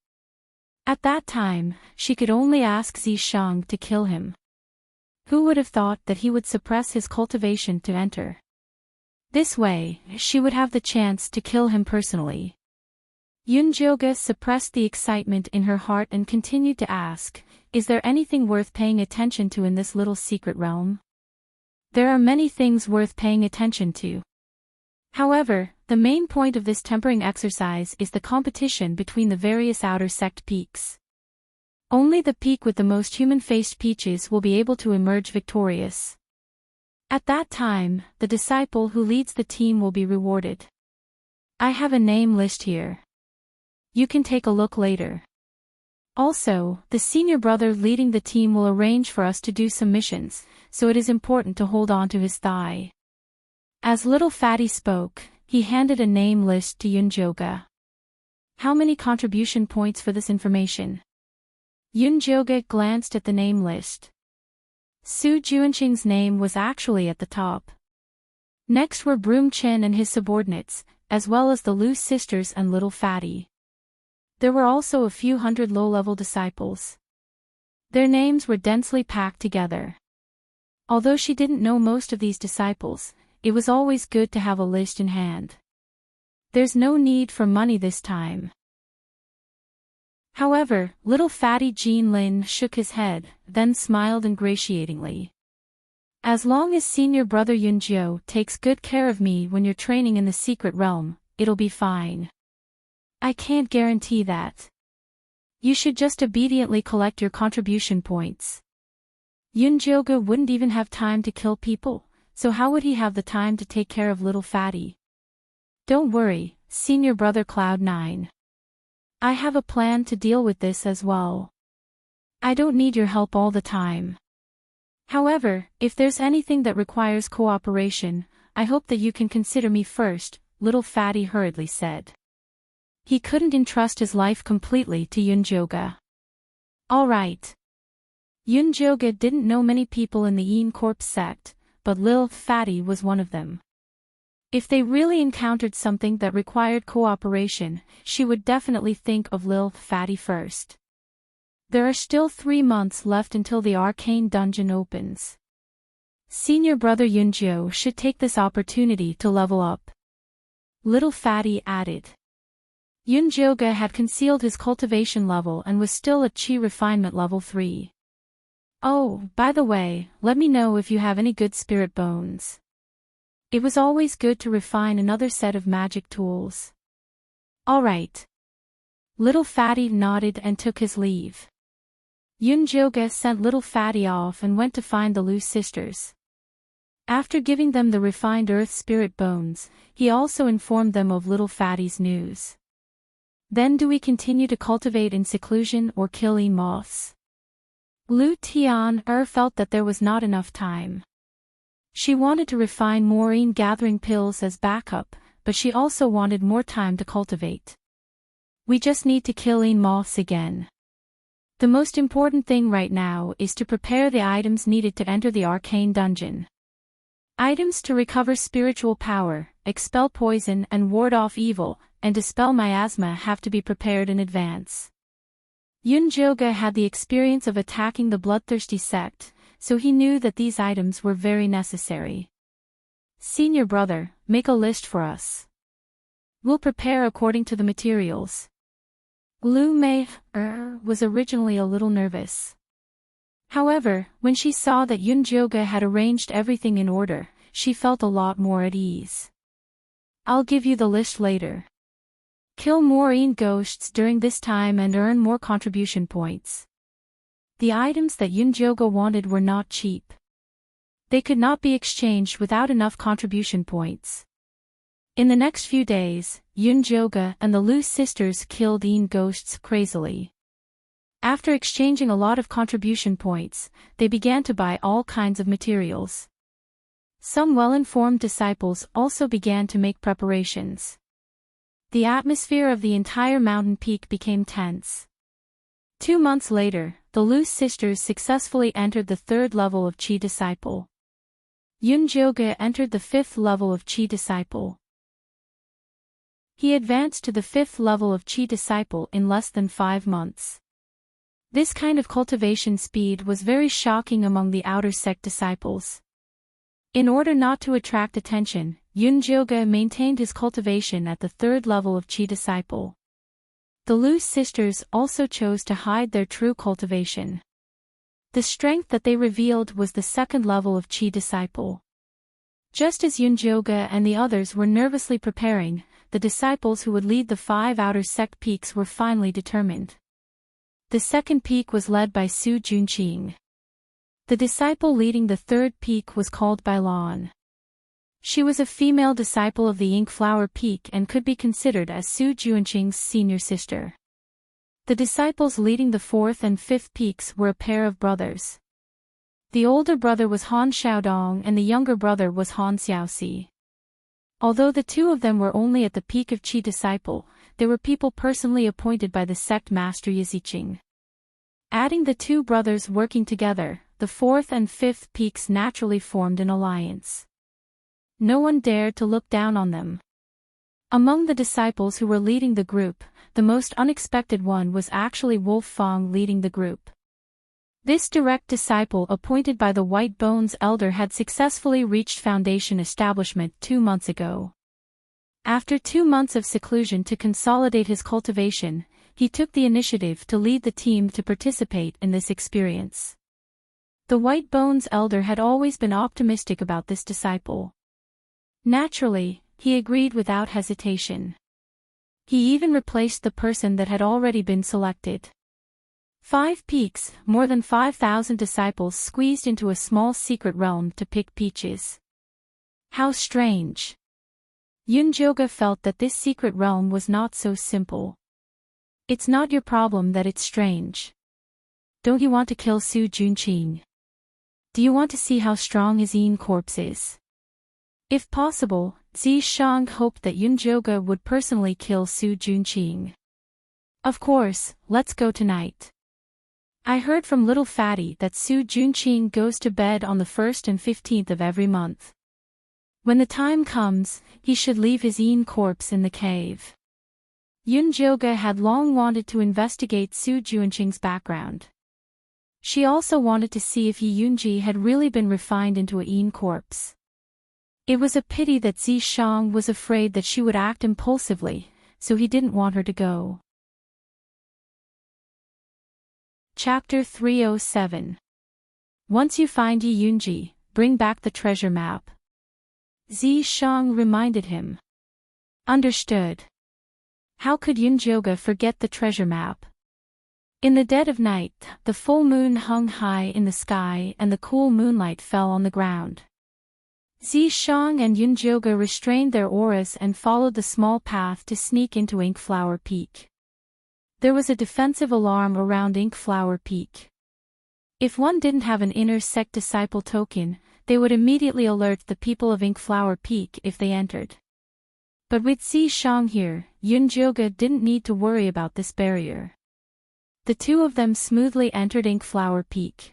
At that time, she could only ask Zishang to kill him. Who would have thought that he would suppress his cultivation to enter? This way, she would have the chance to kill him personally. Yunjoga suppressed the excitement in her heart and continued to ask, is there anything worth paying attention to in this little secret realm? There are many things worth paying attention to. However, the main point of this tempering exercise is the competition between the various outer sect peaks. Only the peak with the most human-faced peaches will be able to emerge victorious. At that time, the disciple who leads the team will be rewarded. I have a name list here. You can take a look later. Also, the senior brother leading the team will arrange for us to do some missions, so it is important to hold on to his thigh. As little fatty spoke, he handed a name list to Yunjoga. How many contribution points for this information? Yunjoga glanced at the name list. Su Juanqing's name was actually at the top. Next were Broom Chen and his subordinates, as well as the Lu sisters and Little Fatty. There were also a few hundred low-level disciples. Their names were densely packed together. Although she didn't know most of these disciples, it was always good to have a list in hand. There's no need for money this time. However, Little Fatty Jean Lin shook his head, then smiled ingratiatingly. As long as senior brother Yunjiu takes good care of me when you're training in the secret realm, it'll be fine. I can't guarantee that. You should just obediently collect your contribution points. Yunjioga wouldn't even have time to kill people, so how would he have the time to take care of Little Fatty? Don't worry, senior brother Cloud9. I have a plan to deal with this as well. I don't need your help all the time. However, if there's anything that requires cooperation, I hope that you can consider me first, Little Fatty hurriedly said. He couldn't entrust his life completely to Yunjoga. All right. Yunjoga didn't know many people in the Yin Corp sect, but Lil Fatty was one of them. If they really encountered something that required cooperation, she would definitely think of Lil Fatty first. There are still 3 months left until the arcane dungeon opens. Senior brother Yunjiu should take this opportunity to level up. Little Fatty added. Yunjoga had concealed his cultivation level and was still at Qi refinement level 3. Oh, by the way, let me know if you have any good spirit bones. It was always good to refine another set of magic tools. All right. Little Fatty nodded and took his leave. Yunjoga sent Little Fatty off and went to find the Lu sisters. After giving them the refined earth spirit bones, he also informed them of Little Fatty's news. Then do we continue to cultivate in seclusion or kill moths? Lu Tian felt that there was not enough time. She wanted to refine Maureen gathering pills as backup, but she also wanted more time to cultivate. We just need to kill moths again. The most important thing right now is to prepare the items needed to enter the arcane dungeon. Items to recover spiritual power, expel poison and ward off evil, and dispel miasma have to be prepared in advance. Yunjoga had the experience of attacking the bloodthirsty sect, so he knew that these items were very necessary. Senior brother, make a list for us. We'll prepare according to the materials. Lu Mei was originally a little nervous. However, when she saw that Yunjoga had arranged everything in order, she felt a lot more at ease. I'll give you the list later. Kill more ghosts during this time and earn more contribution points. The items that Yunjoga wanted were not cheap. They could not be exchanged without enough contribution points. In the next few days, Yunjoga and the Lu sisters killed ghosts crazily. After exchanging a lot of contribution points, they began to buy all kinds of materials. Some well-informed disciples also began to make preparations. The atmosphere of the entire mountain peak became tense. 2 months later, the Lu sisters successfully entered the 3rd level of Qi Disciple. Yunjoga entered the 5th level of Qi Disciple. He advanced to the 5th level of Qi Disciple in less than 5 months. This kind of cultivation speed was very shocking among the outer sect disciples. In order not to attract attention, Yunjoga maintained his cultivation at the 3rd level of Qi Disciple. The Lu sisters also chose to hide their true cultivation. The strength that they revealed was the 2nd level of Qi Disciple. Just as Yunjoga and the others were nervously preparing, the disciples who would lead the 5 outer sect peaks were finally determined. The 2nd peak was led by Su Junqing. The disciple leading the third peak was called Bailan. She was a female disciple of the Ink Flower Peak and could be considered as Su Juanqing's senior sister. The disciples leading the fourth and fifth peaks were a pair of brothers. The older brother was Han Xiaodong and the younger brother was Han Xiaoxi. Although the two of them were only at the peak of Qi disciple, they were people personally appointed by the sect master Yiziqing. Adding the two brothers working together, the fourth and fifth peaks naturally formed an alliance. No one dared to look down on them. Among the disciples who were leading the group, the most unexpected one was actually Wolf Fang leading the group. This direct disciple appointed by the White Bones elder had successfully reached foundation establishment 2 months ago. After 2 months of seclusion to consolidate his cultivation, he took the initiative to lead the team to participate in this experience. The White Bones elder had always been optimistic about this disciple. Naturally, he agreed without hesitation. He even replaced the person that had already been selected. 5 peaks, more than 5,000 disciples squeezed into a small secret realm to pick peaches. How strange. Yunjoga felt that this secret realm was not so simple. It's not your problem that it's strange. Don't you want to kill Su Juanqing? Do you want to see how strong his Yin corpse is? If possible, Zi Shang hoped that Yunjoga would personally kill Su Juanqing. Of course, let's go tonight. I heard from Little Fatty that Su Juanqing goes to bed on the 1st and 15th of every month. When the time comes, he should leave his Yin corpse in the cave. Yunjoga had long wanted to investigate Su Juanqing's background. She also wanted to see if Yi Yunji had really been refined into a Yin corpse. It was a pity that Zi Shang was afraid that she would act impulsively, so he didn't want her to go. Chapter 307. Once you find Yi Yunji, bring back the treasure map. Zi Shang reminded him. Understood. How could Yunjoga forget the treasure map? In the dead of night, the full moon hung high in the sky and the cool moonlight fell on the ground. Zi Shang and Yunjoga restrained their auras and followed the small path to sneak into Ink Flower Peak. There was a defensive alarm around Ink Flower Peak. If one didn't have an inner sect disciple token, they would immediately alert the people of Ink Flower Peak if they entered. But with Zi Shang here, Yunjoga didn't need to worry about this barrier. The two of them smoothly entered Ink Flower Peak.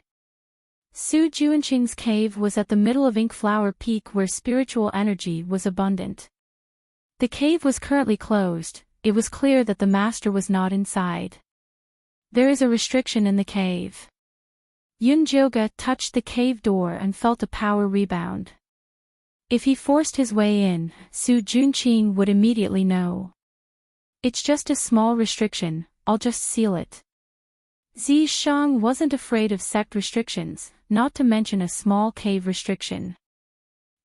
Su Juanqing's cave was at the middle of Ink Flower Peak where spiritual energy was abundant. The cave was currently closed. It was clear that the master was not inside. There is a restriction in the cave. Yunjoga touched the cave door and felt a power rebound. If he forced his way in, Su Juanqing would immediately know. It's just a small restriction, I'll just seal it. Zi Shang wasn't afraid of sect restrictions, not to mention a small cave restriction.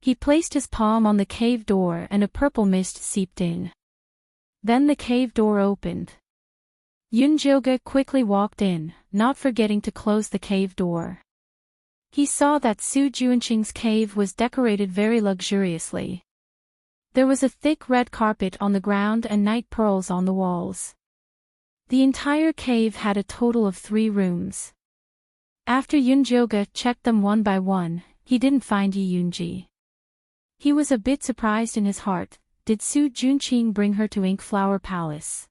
He placed his palm on the cave door and a purple mist seeped in. Then the cave door opened. Yunjoga quickly walked in, not forgetting to close the cave door. He saw that Su Juanqing's cave was decorated very luxuriously. There was a thick red carpet on the ground and night pearls on the walls. The entire cave had a total of 3 rooms. After Yunjoga checked them one by one, he didn't find Yi Yunji. He was a bit surprised in his heart. Did Su Juanqing bring her to Ink Flower Palace?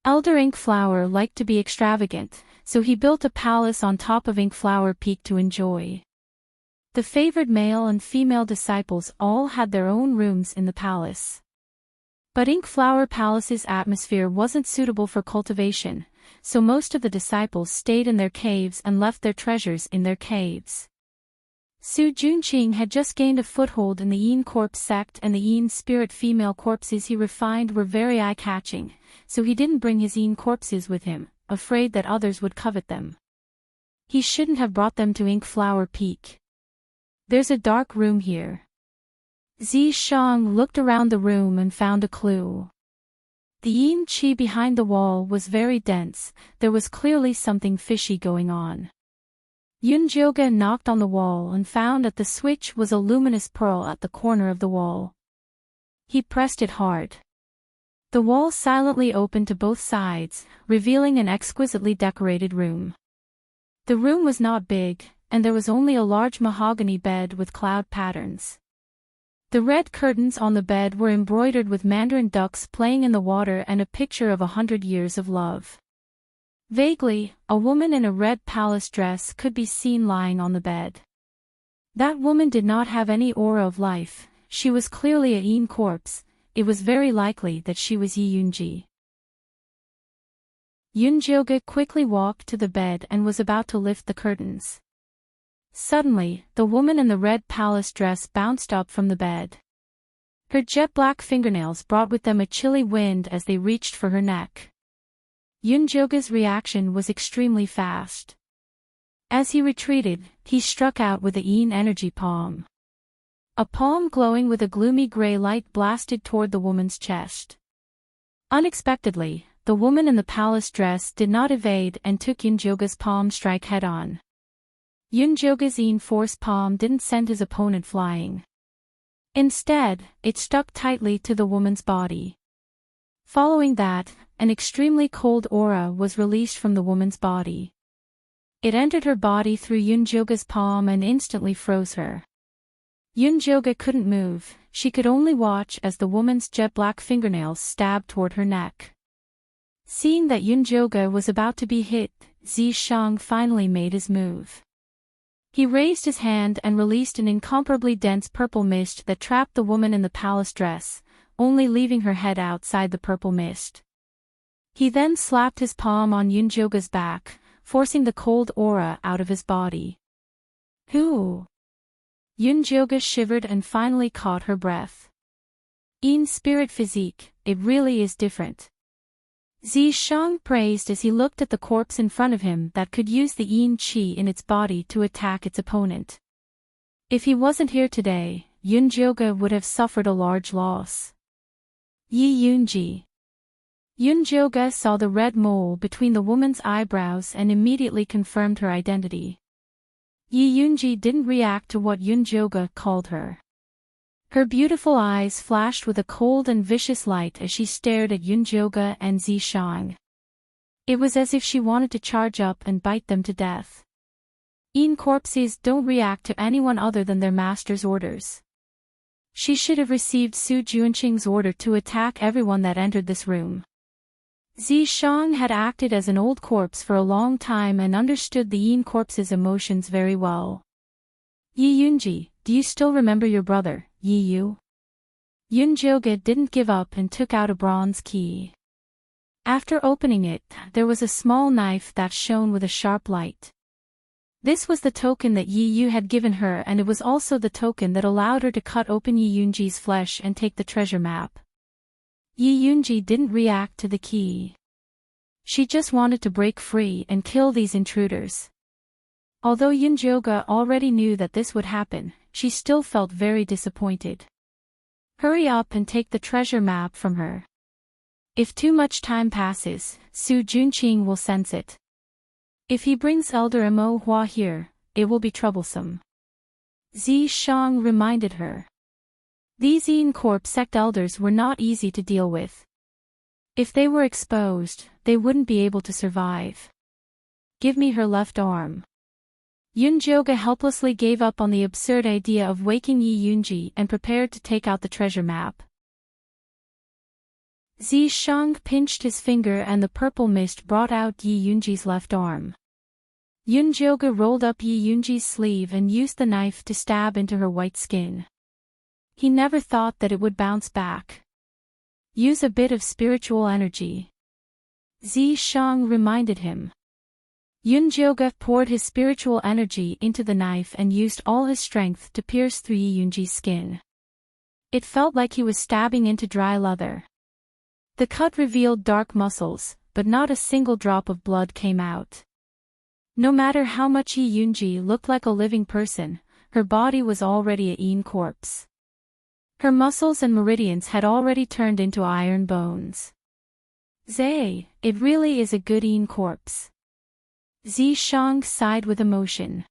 Elder Ink Flower liked to be extravagant, so he built a palace on top of Ink Flower Peak to enjoy. The favored male and female disciples all had their own rooms in the palace. But Ink Flower Palace's atmosphere wasn't suitable for cultivation, so most of the disciples stayed in their caves and left their treasures in their caves. Su Juanqing had just gained a foothold in the Yin Corpse sect and the Yin spirit female corpses he refined were very eye-catching, so he didn't bring his Yin corpses with him, afraid that others would covet them. He shouldn't have brought them to Ink Flower Peak. There's a dark room here. Zi Shang looked around the room and found a clue. The yin qi behind the wall was very dense, there was clearly something fishy going on. Yunjoga knocked on the wall and found that the switch was a luminous pearl at the corner of the wall. He pressed it hard. The wall silently opened to both sides, revealing an exquisitely decorated room. The room was not big, and there was only a large mahogany bed with cloud patterns. The red curtains on the bed were embroidered with mandarin ducks playing in the water and a picture of 100 years of love. Vaguely, a woman in a red palace dress could be seen lying on the bed. That woman did not have any aura of life, she was clearly a Yin corpse. It was very likely that she was Yi Yunji. Yunjoga quickly walked to the bed and was about to lift the curtains. Suddenly, the woman in the red palace dress bounced up from the bed. Her jet-black fingernails brought with them a chilly wind as they reached for her neck. Yunjoga's reaction was extremely fast. As he retreated, he struck out with a Yin energy palm. A palm glowing with a gloomy gray light blasted toward the woman's chest. Unexpectedly, the woman in the palace dress did not evade and took Yunjoga's palm strike head-on. Yunjoga's Yin force palm didn't send his opponent flying. Instead, it stuck tightly to the woman's body. Following that, an extremely cold aura was released from the woman's body. It entered her body through Yunjoga's palm and instantly froze her. Yunjoga couldn't move, she could only watch as the woman's jet-black fingernails stabbed toward her neck. Seeing that Yunjoga was about to be hit, Zishang finally made his move. He raised his hand and released an incomparably dense purple mist that trapped the woman in the palace dress, only leaving her head outside the purple mist. He then slapped his palm on Yunjoga's back, forcing the cold aura out of his body. Who? Yunjoga shivered and finally caught her breath. Yin spirit physique, it really is different. Zishang praised as he looked at the corpse in front of him that could use the Yin Qi in its body to attack its opponent. If he wasn't here today, Yunjoga would have suffered a large loss. Yi Yunji. Yunjoga saw the red mole between the woman's eyebrows and immediately confirmed her identity. Yi Yunji didn't react to what Yunjoga called her. Her beautiful eyes flashed with a cold and vicious light as she stared at Yunjoga and Zishang. It was as if she wanted to charge up and bite them to death. Yin corpses don't react to anyone other than their master's orders. She should have received Su Juanqing's order to attack everyone that entered this room. Zishang had acted as an old corpse for a long time and understood the Yin corpse's emotions very well. Yi Yunji, do you still remember your brother, Yi Yu? Yunjoga didn't give up and took out a bronze key. After opening it, there was a small knife that shone with a sharp light. This was the token that Yi Yu had given her, and it was also the token that allowed her to cut open Yi Yunji's flesh and take the treasure map. Yi Yunji didn't react to the key. She just wanted to break free and kill these intruders. Although Yunjoga already knew that this would happen, she still felt very disappointed. Hurry up and take the treasure map from her. If too much time passes, Su Juanqing will sense it. If he brings Elder Mo Hua here, it will be troublesome. Zishang reminded her. These Yin Corp sect elders were not easy to deal with. If they were exposed, they wouldn't be able to survive. Give me her left arm. Yunjoga helplessly gave up on the absurd idea of waking Yi Yunji and prepared to take out the treasure map. Zishang pinched his finger and the purple mist brought out Yi Yunji's left arm. Yunjoga rolled up Yi Yunji's sleeve and used the knife to stab into her white skin. He never thought that it would bounce back. Use a bit of spiritual energy. Zishang reminded him. Yunjoga poured his spiritual energy into the knife and used all his strength to pierce through Yi Yunji's skin. It felt like he was stabbing into dry leather. The cut revealed dark muscles, but not a single drop of blood came out. No matter how much Yi Yunji looked like a living person, her body was already a Yin corpse. Her muscles and meridians had already turned into iron bones. Zay, it really is a good Yin corpse. Zishang sighed with emotion.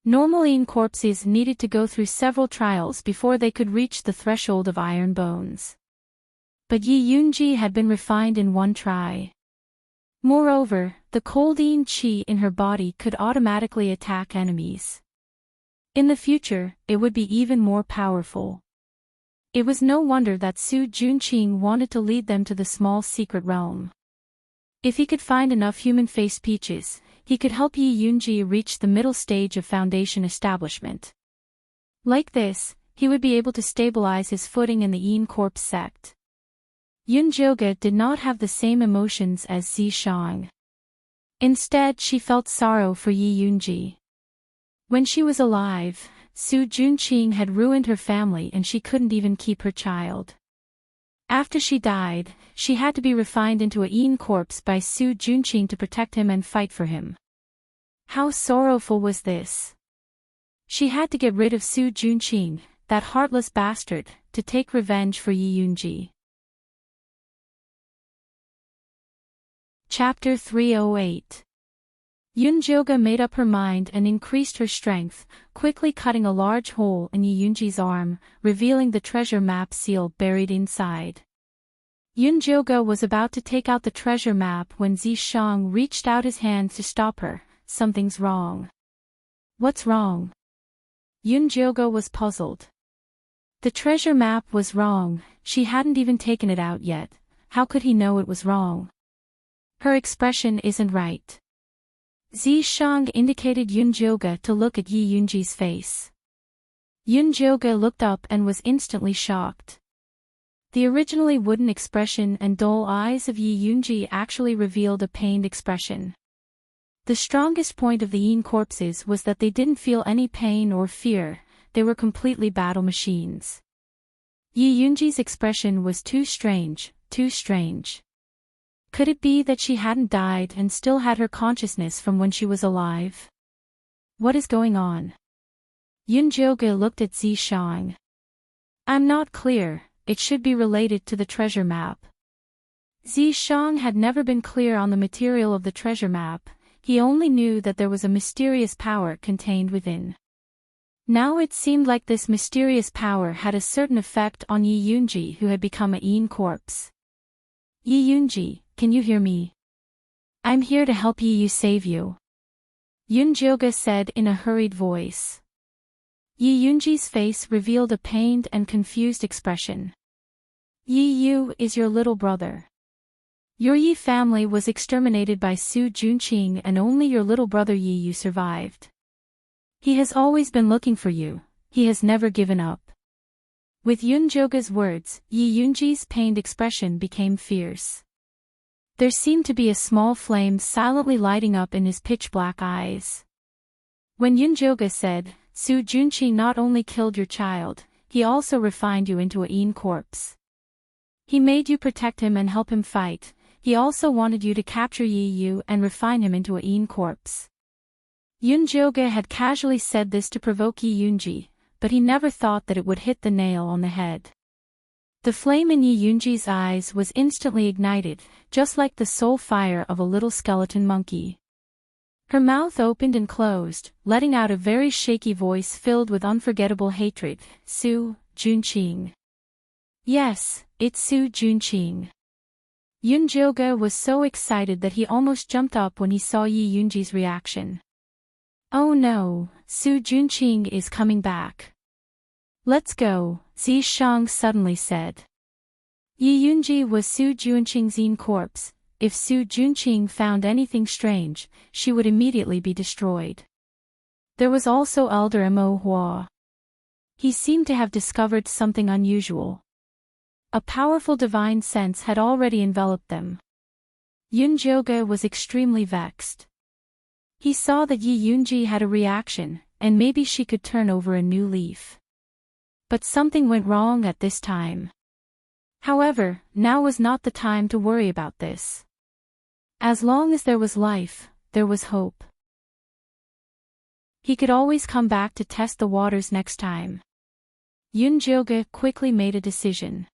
Normal corpses needed to go through several trials before they could reach the threshold of iron bones. But Yi Yunji had been refined in one try. Moreover, the cold qi in her body could automatically attack enemies. In the future, it would be even more powerful. It was no wonder that Su Junqing wanted to lead them to the small secret realm. If he could find enough human-faced peaches, he could help Yi Yunji reach the middle stage of foundation establishment. Like this, he would be able to stabilize his footing in the Yin Corpse sect. Yunjoga did not have the same emotions as Zishang. Instead, she felt sorrow for Yi Yunji. When she was alive, Su Junqing had ruined her family and she couldn't even keep her child. After she died, she had to be refined into a Yin corpse by Su Junqing to protect him and fight for him. How sorrowful was this? She had to get rid of Su Junqing, that heartless bastard, to take revenge for Yi Yunji. Chapter 308. Yunjoga made up her mind and increased her strength, quickly cutting a large hole in Yi Yunji's arm, revealing the treasure map seal buried inside. Yunjoga was about to take out the treasure map when Zishang reached out his hand to stop her. Something's wrong. What's wrong? Yunjoga was puzzled. The treasure map was wrong, she hadn't even taken it out yet. How could he know it was wrong? Her expression isn't right. Zishang indicated Yunjoga to look at Yi Yunji's face. Yunjoga looked up and was instantly shocked. The originally wooden expression and dull eyes of Yi Yunji actually revealed a pained expression. The strongest point of the Yin corpses was that they didn't feel any pain or fear, they were completely battle machines. Yi Yunji's expression was too strange, too strange. Could it be that she hadn't died and still had her consciousness from when she was alive? What is going on? Yunjoga looked at Zishang. I'm not clear, it should be related to the treasure map. Zishang had never been clear on the material of the treasure map, he only knew that there was a mysterious power contained within. Now it seemed like this mysterious power had a certain effect on Yi Yunji, who had become a Yin corpse. Yi Yunji, can you hear me? I'm here to help you save you. Yunjoga said in a hurried voice. Yi Yunji's face revealed a pained and confused expression. Yi Yu is your little brother. Your Yi family was exterminated by Su Junqing and only your little brother Yi Yu survived. He has always been looking for you, he has never given up. With Yunjoga's words, Yi Yunji's pained expression became fierce. There seemed to be a small flame silently lighting up in his pitch-black eyes. When Yunjoga said, Su Junqing not only killed your child, he also refined you into a Yin corpse. He made you protect him and help him fight, he also wanted you to capture Yi Yu and refine him into a Yin corpse. Yunjoga had casually said this to provoke Yi Yunji, but he never thought that it would hit the nail on the head. The flame in Yi Yunji's eyes was instantly ignited, just like the soul fire of a little skeleton monkey. Her mouth opened and closed, letting out a very shaky voice filled with unforgettable hatred. Su Junqing. Yes, it's Su Junqing. Yunjoga was so excited that he almost jumped up when he saw Yi Yunji's reaction. Oh no, Su Junqing is coming back. Let's go, Zishang suddenly said. Yi Yunji was Su Junqing's Yin corpse. If Su Junqing found anything strange, she would immediately be destroyed. There was also Elder Mo Hua. He seemed to have discovered something unusual. A powerful divine sense had already enveloped them. Yunjoga was extremely vexed. He saw that Yi Yunji had a reaction, and maybe she could turn over a new leaf. But something went wrong at this time. However, now was not the time to worry about this. As long as there was life, there was hope. He could always come back to test the waters next time. Yunjoga quickly made a decision.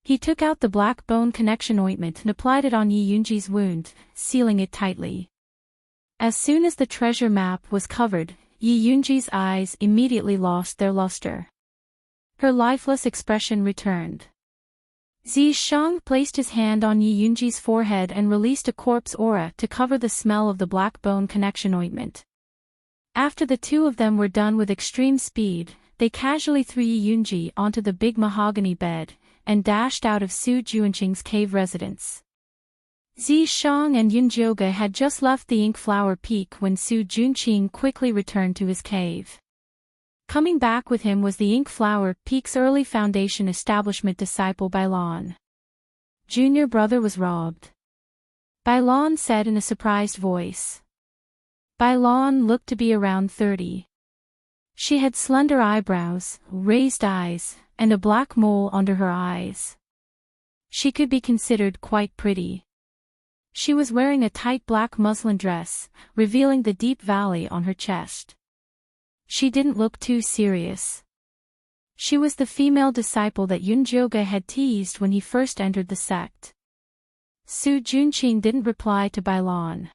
He took out the black bone connection ointment and applied it on Yi Yunji's wound, sealing it tightly. As soon as the treasure map was covered, Yi Yunji's eyes immediately lost their luster. Her lifeless expression returned. Zishang placed his hand on Yi Yunji's forehead and released a corpse aura to cover the smell of the black bone connection ointment. After the two of them were done with extreme speed, they casually threw Yi Yunji onto the big mahogany bed, and dashed out of Su Juanqing's cave residence. Zishang and Yunjioge had just left the Ink Flower Peak when Su Junqing quickly returned to his cave. Coming back with him was the Ink Flower Peak's early Foundation establishment disciple Bailan. Junior brother was robbed. Bailan said in a surprised voice. Bailan looked to be around 30. She had slender eyebrows, raised eyes, and a black mole under her eyes. She could be considered quite pretty. She was wearing a tight black muslin dress, revealing the deep valley on her chest. She didn't look too serious. She was the female disciple that Yunjioge had teased when he first entered the sect. Su Junqing didn't reply to Bailan.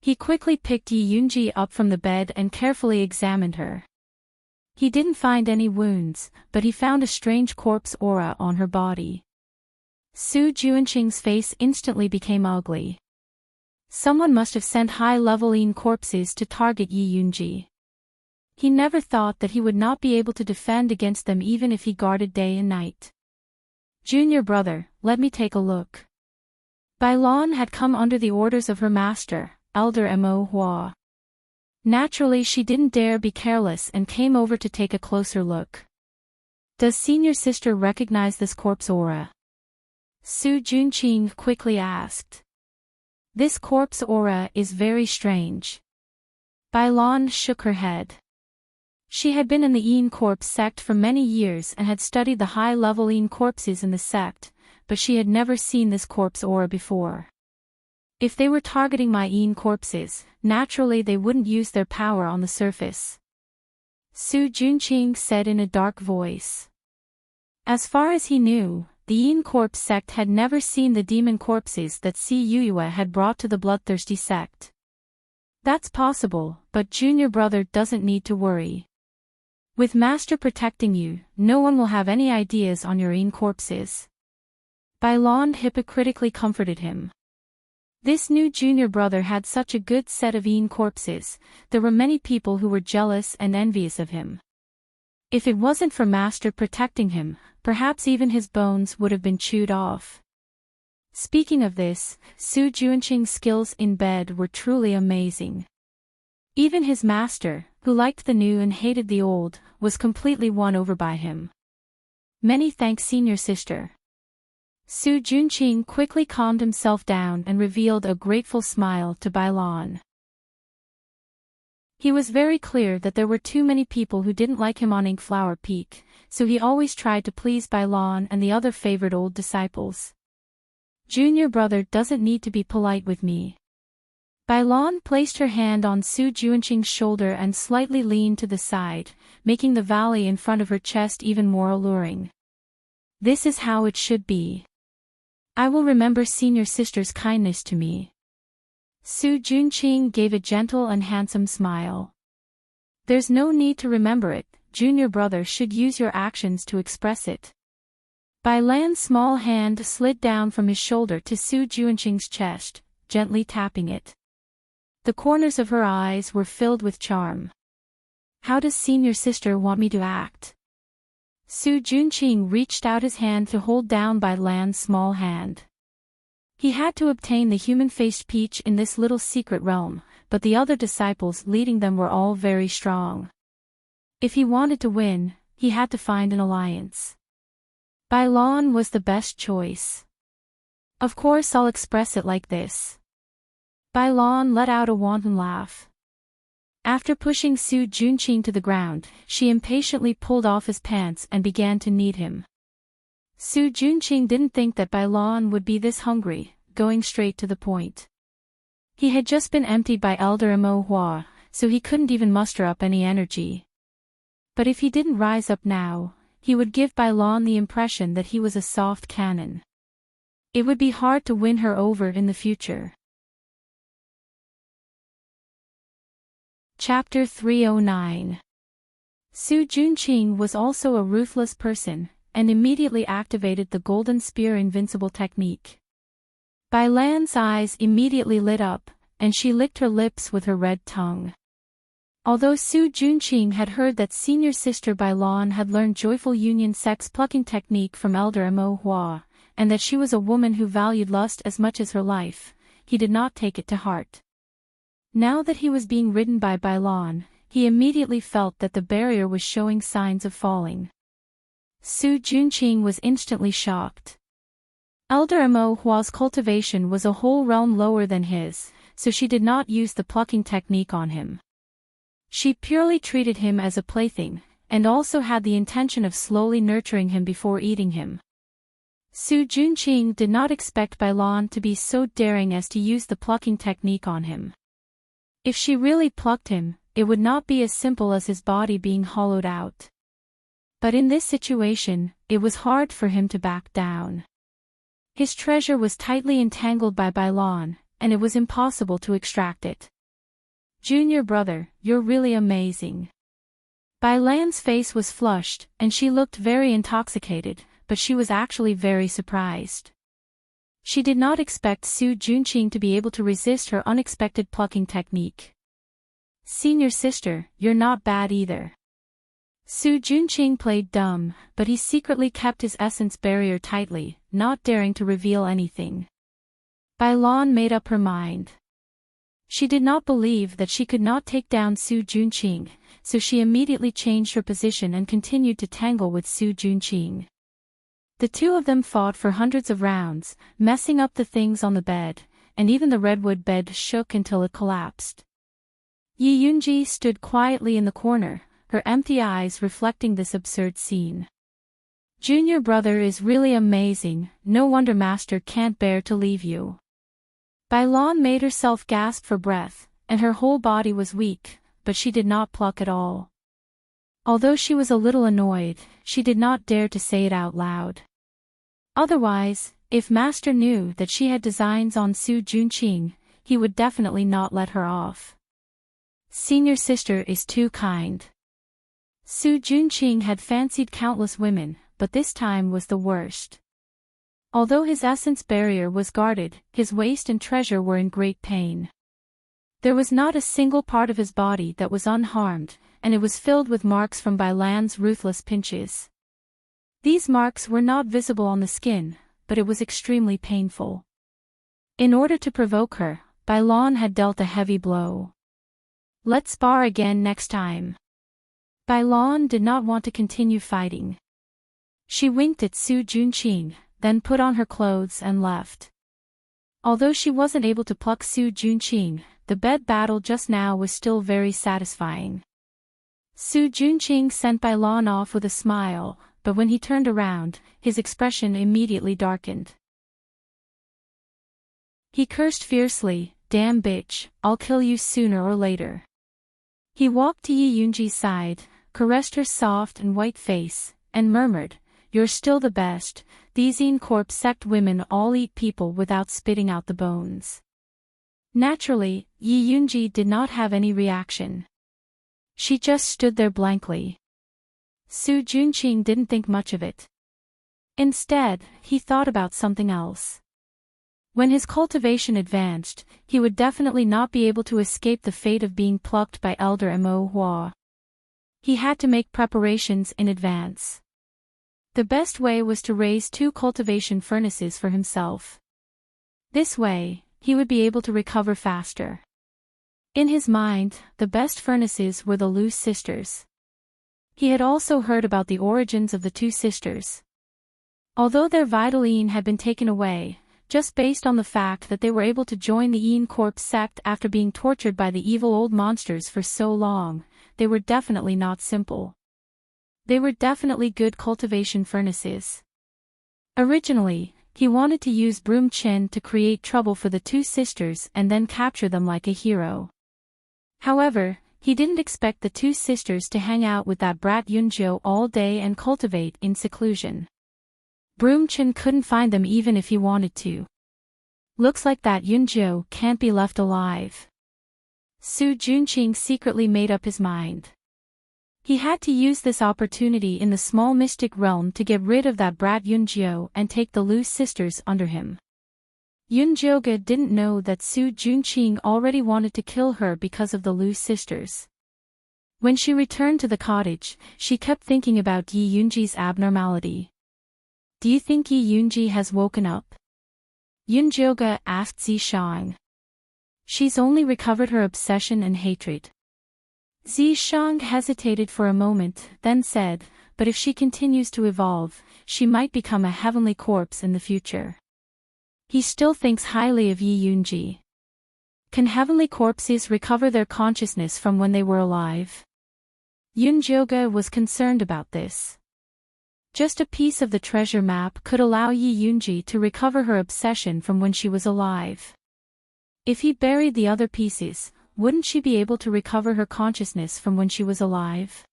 He quickly picked Yi Yunji up from the bed and carefully examined her. He didn't find any wounds, but he found a strange corpse aura on her body. Su Juanqing's face instantly became ugly. Someone must have sent high-level Yin corpses to target Yi Yunji. He never thought that he would not be able to defend against them even if he guarded day and night. Junior brother, let me take a look. Bailan had come under the orders of her master, Elder Mo Hua. Naturally she didn't dare be careless and came over to take a closer look. Does senior sister recognize this corpse aura? Su Junqing quickly asked. This corpse aura is very strange. Bailan shook her head. She had been in the Yin Corpse sect for many years and had studied the high-level Yin corpses in the sect, but she had never seen this corpse aura before. If they were targeting my Yin corpses, naturally they wouldn't use their power on the surface. Su Junqing said in a dark voice. As far as he knew, the Yin Corpse sect had never seen the demon corpses that Si Yuyue had brought to the bloodthirsty sect. That's possible, but junior brother doesn't need to worry. With Master protecting you, no one will have any ideas on your Yin corpses. Bailan hypocritically comforted him. This new junior brother had such a good set of Yin corpses, there were many people who were jealous and envious of him. If it wasn't for Master protecting him, perhaps even his bones would have been chewed off. Speaking of this, Su Juanqing's skills in bed were truly amazing. Even his master, who liked the new and hated the old, was completely won over by him. Many thanks senior sister. Su Junqing quickly calmed himself down and revealed a grateful smile to Bailan. He was very clear that there were too many people who didn't like him on Ink Flower Peak, so he always tried to please Bailan and the other favored old disciples. Junior brother doesn't need to be polite with me. Bailan placed her hand on Su Juanqing's shoulder and slightly leaned to the side, making the valley in front of her chest even more alluring. This is how it should be. I will remember senior sister's kindness to me. Su Junqing gave a gentle and handsome smile. There's no need to remember it, junior brother should use your actions to express it. Bailan's small hand slid down from his shoulder to Su Juanqing's chest, gently tapping it. The corners of her eyes were filled with charm. How does senior sister want me to act? Su Junqing reached out his hand to hold down Bailan's small hand. He had to obtain the human-faced peach in this little secret realm, but the other disciples leading them were all very strong. If he wanted to win, he had to find an alliance. Bailan was the best choice. Of course I'll express it like this. Bailan let out a wanton laugh. After pushing Su Junqing to the ground, she impatiently pulled off his pants and began to knead him. Su Junqing didn't think that Bailan would be this hungry, going straight to the point. He had just been emptied by Elder Mo Hua, so he couldn't even muster up any energy. But if he didn't rise up now, he would give Bailan the impression that he was a soft cannon. It would be hard to win her over in the future. Chapter 309. Su Junqing was also a ruthless person, and immediately activated the Golden Spear Invincible technique. Bai Lan's eyes immediately lit up, and she licked her lips with her red tongue. Although Su Junqing had heard that senior sister Bai Lan had learned joyful union sex plucking technique from elder Mo Hua, and that she was a woman who valued lust as much as her life, he did not take it to heart. Now that he was being ridden by Bai Lan, he immediately felt that the barrier was showing signs of falling. Su Junqing was instantly shocked. Elder Mo Hua's cultivation was a whole realm lower than his, so she did not use the plucking technique on him. She purely treated him as a plaything, and also had the intention of slowly nurturing him before eating him. Su Junqing did not expect Bai Lan to be so daring as to use the plucking technique on him. If she really plucked him, it would not be as simple as his body being hollowed out. But in this situation, it was hard for him to back down. His treasure was tightly entangled by Bai Lan, and it was impossible to extract it. "Junior brother, you're really amazing." Bai Lan's face was flushed, and she looked very intoxicated, but she was actually very surprised. She did not expect Su Junqing to be able to resist her unexpected plucking technique. "Senior sister, you're not bad either." Su Junqing played dumb, but he secretly kept his essence barrier tightly, not daring to reveal anything. Bai Lan made up her mind. She did not believe that she could not take down Su Junqing, so she immediately changed her position and continued to tangle with Su Junqing. The two of them fought for hundreds of rounds, messing up the things on the bed, and even the redwood bed shook until it collapsed. Yi Yunji stood quietly in the corner, her empty eyes reflecting this absurd scene. "Junior brother is really amazing, no wonder master can't bear to leave you." Bai Lan made herself gasp for breath, and her whole body was weak, but she did not pluck at all. Although she was a little annoyed, she did not dare to say it out loud. Otherwise, if master knew that she had designs on Su Junqing, he would definitely not let her off. "Senior sister is too kind." Su Junqing had fancied countless women, but this time was the worst. Although his essence barrier was guarded, his waist and treasure were in great pain. There was not a single part of his body that was unharmed, and it was filled with marks from Bai Lan's ruthless pinches. These marks were not visible on the skin, but it was extremely painful. In order to provoke her, Bai Lan had dealt a heavy blow. "Let's spar again next time." Bai Lan did not want to continue fighting. She winked at Su Junqing, then put on her clothes and left. Although she wasn't able to pluck Su Junqing, the bed battle just now was still very satisfying. Su Junqing sent Bai Lan off with a smile, but when he turned around, his expression immediately darkened. He cursed fiercely, "Damn bitch, I'll kill you sooner or later." He walked to Yi Yunji's side, caressed her soft and white face, and murmured, "You're still the best, these Corp sect women all eat people without spitting out the bones." Naturally, Yi Yunji did not have any reaction. She just stood there blankly. Su Junqing didn't think much of it. Instead, he thought about something else. When his cultivation advanced, he would definitely not be able to escape the fate of being plucked by Elder Mo Hua. He had to make preparations in advance. The best way was to raise 2 cultivation furnaces for himself. This way, he would be able to recover faster. In his mind, the best furnaces were the Lu sisters. He had also heard about the origins of the 2 sisters. Although their Vitaline had been taken away, just based on the fact that they were able to join the Corp sect after being tortured by the evil old monsters for so long, they were definitely not simple. They were definitely good cultivation furnaces. Originally, he wanted to use Broom Chin to create trouble for the 2 sisters and then capture them like a hero. However, he didn't expect the 2 sisters to hang out with that brat Yunjiu all day and cultivate in seclusion. Broom Chin couldn't find them even if he wanted to. Looks like that Yunjiu can't be left alive. Su Junqing secretly made up his mind. He had to use this opportunity in the small mystic realm to get rid of that brat Yunjiu and take the Lu sisters under him. Yunjioga didn't know that Su Junqing already wanted to kill her because of the Lu sisters. When she returned to the cottage, she kept thinking about Yi Yunji's abnormality. "Do you think Yi Yunji has woken up?" Yunjioga asked Zishang. "She's only recovered her obsession and hatred." Zishang hesitated for a moment, then said, "But if she continues to evolve, she might become a heavenly corpse in the future." He still thinks highly of Yi Yunji. Can heavenly corpses recover their consciousness from when they were alive? Yunjioga was concerned about this. Just a piece of the treasure map could allow Yi Yunji to recover her obsession from when she was alive. If he buried the other pieces, wouldn't she be able to recover her consciousness from when she was alive?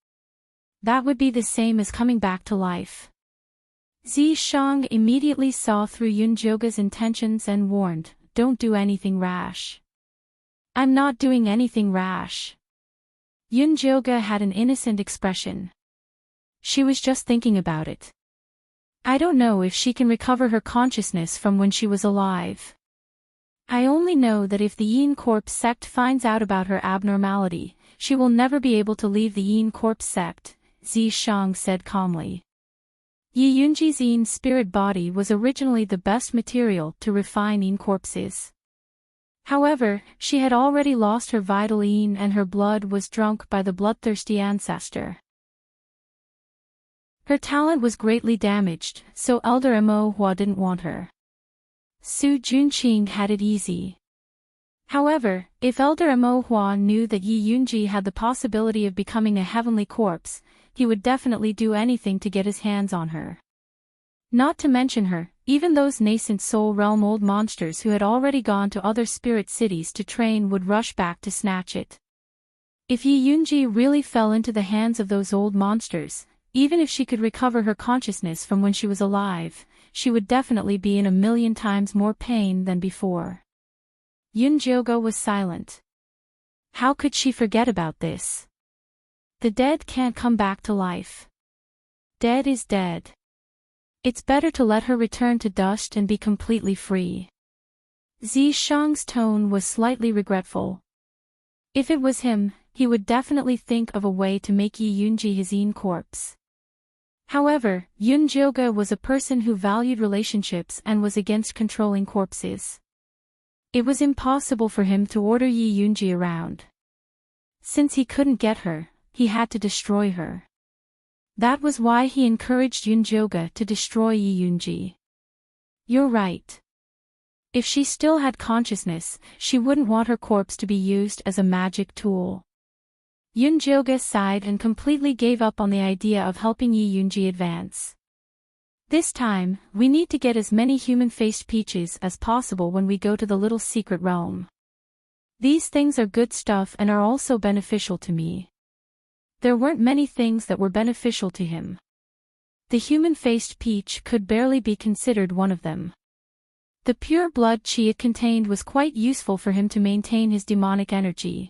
That would be the same as coming back to life. Zishang immediately saw through Yunjioga's intentions and warned, "Don't do anything rash." "I'm not doing anything rash." Yunjioga had an innocent expression. She was just thinking about it. "I don't know if she can recover her consciousness from when she was alive. I only know that if the Yin Corpse sect finds out about her abnormality, she will never be able to leave the Yin Corpse sect," Zishang said calmly. Yi Yunji's Yin spirit body was originally the best material to refine Yin corpses. However, she had already lost her vital Yin and her blood was drunk by the bloodthirsty ancestor. Her talent was greatly damaged, so Elder Mo Hua didn't want her. Su Junqing had it easy. However, if Elder Mo Hua knew that Yi Yunji had the possibility of becoming a heavenly corpse, he would definitely do anything to get his hands on her. Not to mention her, even those nascent soul realm old monsters who had already gone to other spirit cities to train would rush back to snatch it. If Yi Yunji really fell into the hands of those old monsters, even if she could recover her consciousness from when she was alive, she would definitely be in 1,000,000 times more pain than before. Yunjioga was silent. How could she forget about this? The dead can't come back to life. Dead is dead. It's better to let her return to dust and be completely free. Zishang's tone was slightly regretful. If it was him, he would definitely think of a way to make Yi Yunji his Yin corpse. However, Yunjioga was a person who valued relationships and was against controlling corpses. It was impossible for him to order Yi Yunji around. Since he couldn't get her, he had to destroy her. That was why he encouraged Yunjioga to destroy Yi Yunji. You're right. If she still had consciousness, she wouldn't want her corpse to be used as a magic tool. Yunjioga sighed and completely gave up on the idea of helping Yi Yunji advance. This time, we need to get as many human-faced peaches as possible when we go to the little secret realm. These things are good stuff and are also beneficial to me. There weren't many things that were beneficial to him. The human-faced peach could barely be considered one of them. The pure blood chi it contained was quite useful for him to maintain his demonic energy.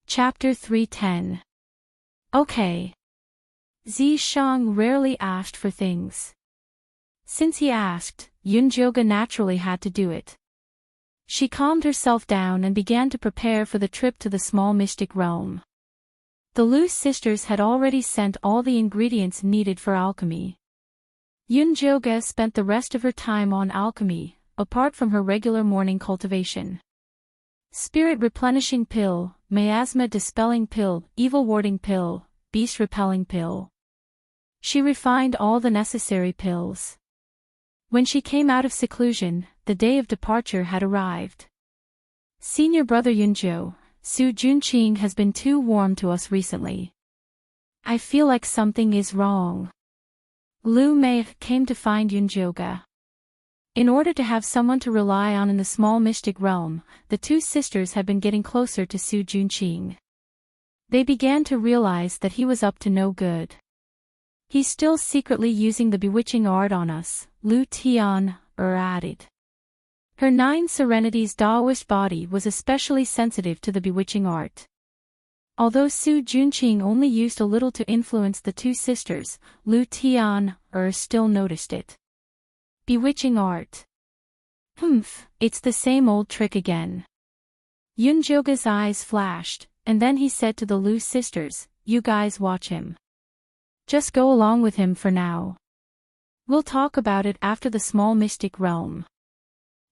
Chapter 310. Okay. Zishang rarely asked for things. Since he asked, Yunjioga naturally had to do it. She calmed herself down and began to prepare for the trip to the small mystic realm. The Lu sisters had already sent all the ingredients needed for alchemy. Yunjioga spent the rest of her time on alchemy, apart from her regular morning cultivation. Spirit replenishing pill, miasma dispelling pill, evil warding pill, beast repelling pill. She refined all the necessary pills. When she came out of seclusion, the day of departure had arrived. Senior brother Yunjiu, Su Junqing has been too warm to us recently. I feel like something is wrong. Lu Mei came to find Yunjioga. In order to have someone to rely on in the small mystic realm, the two sisters had been getting closer to Su Junqing. They began to realize that he was up to no good. He's still secretly using the bewitching art on us, Lu Tian, added. Her 9 Serenities Daoist body was especially sensitive to the bewitching art. Although Su Junqing only used a little to influence the two sisters, Lu Tian still noticed it. Bewitching art. It's the same old trick again. Yunjoga's eyes flashed, and then he said to the Lu sisters, "You guys watch him. Just go along with him for now. We'll talk about it after the small mystic realm.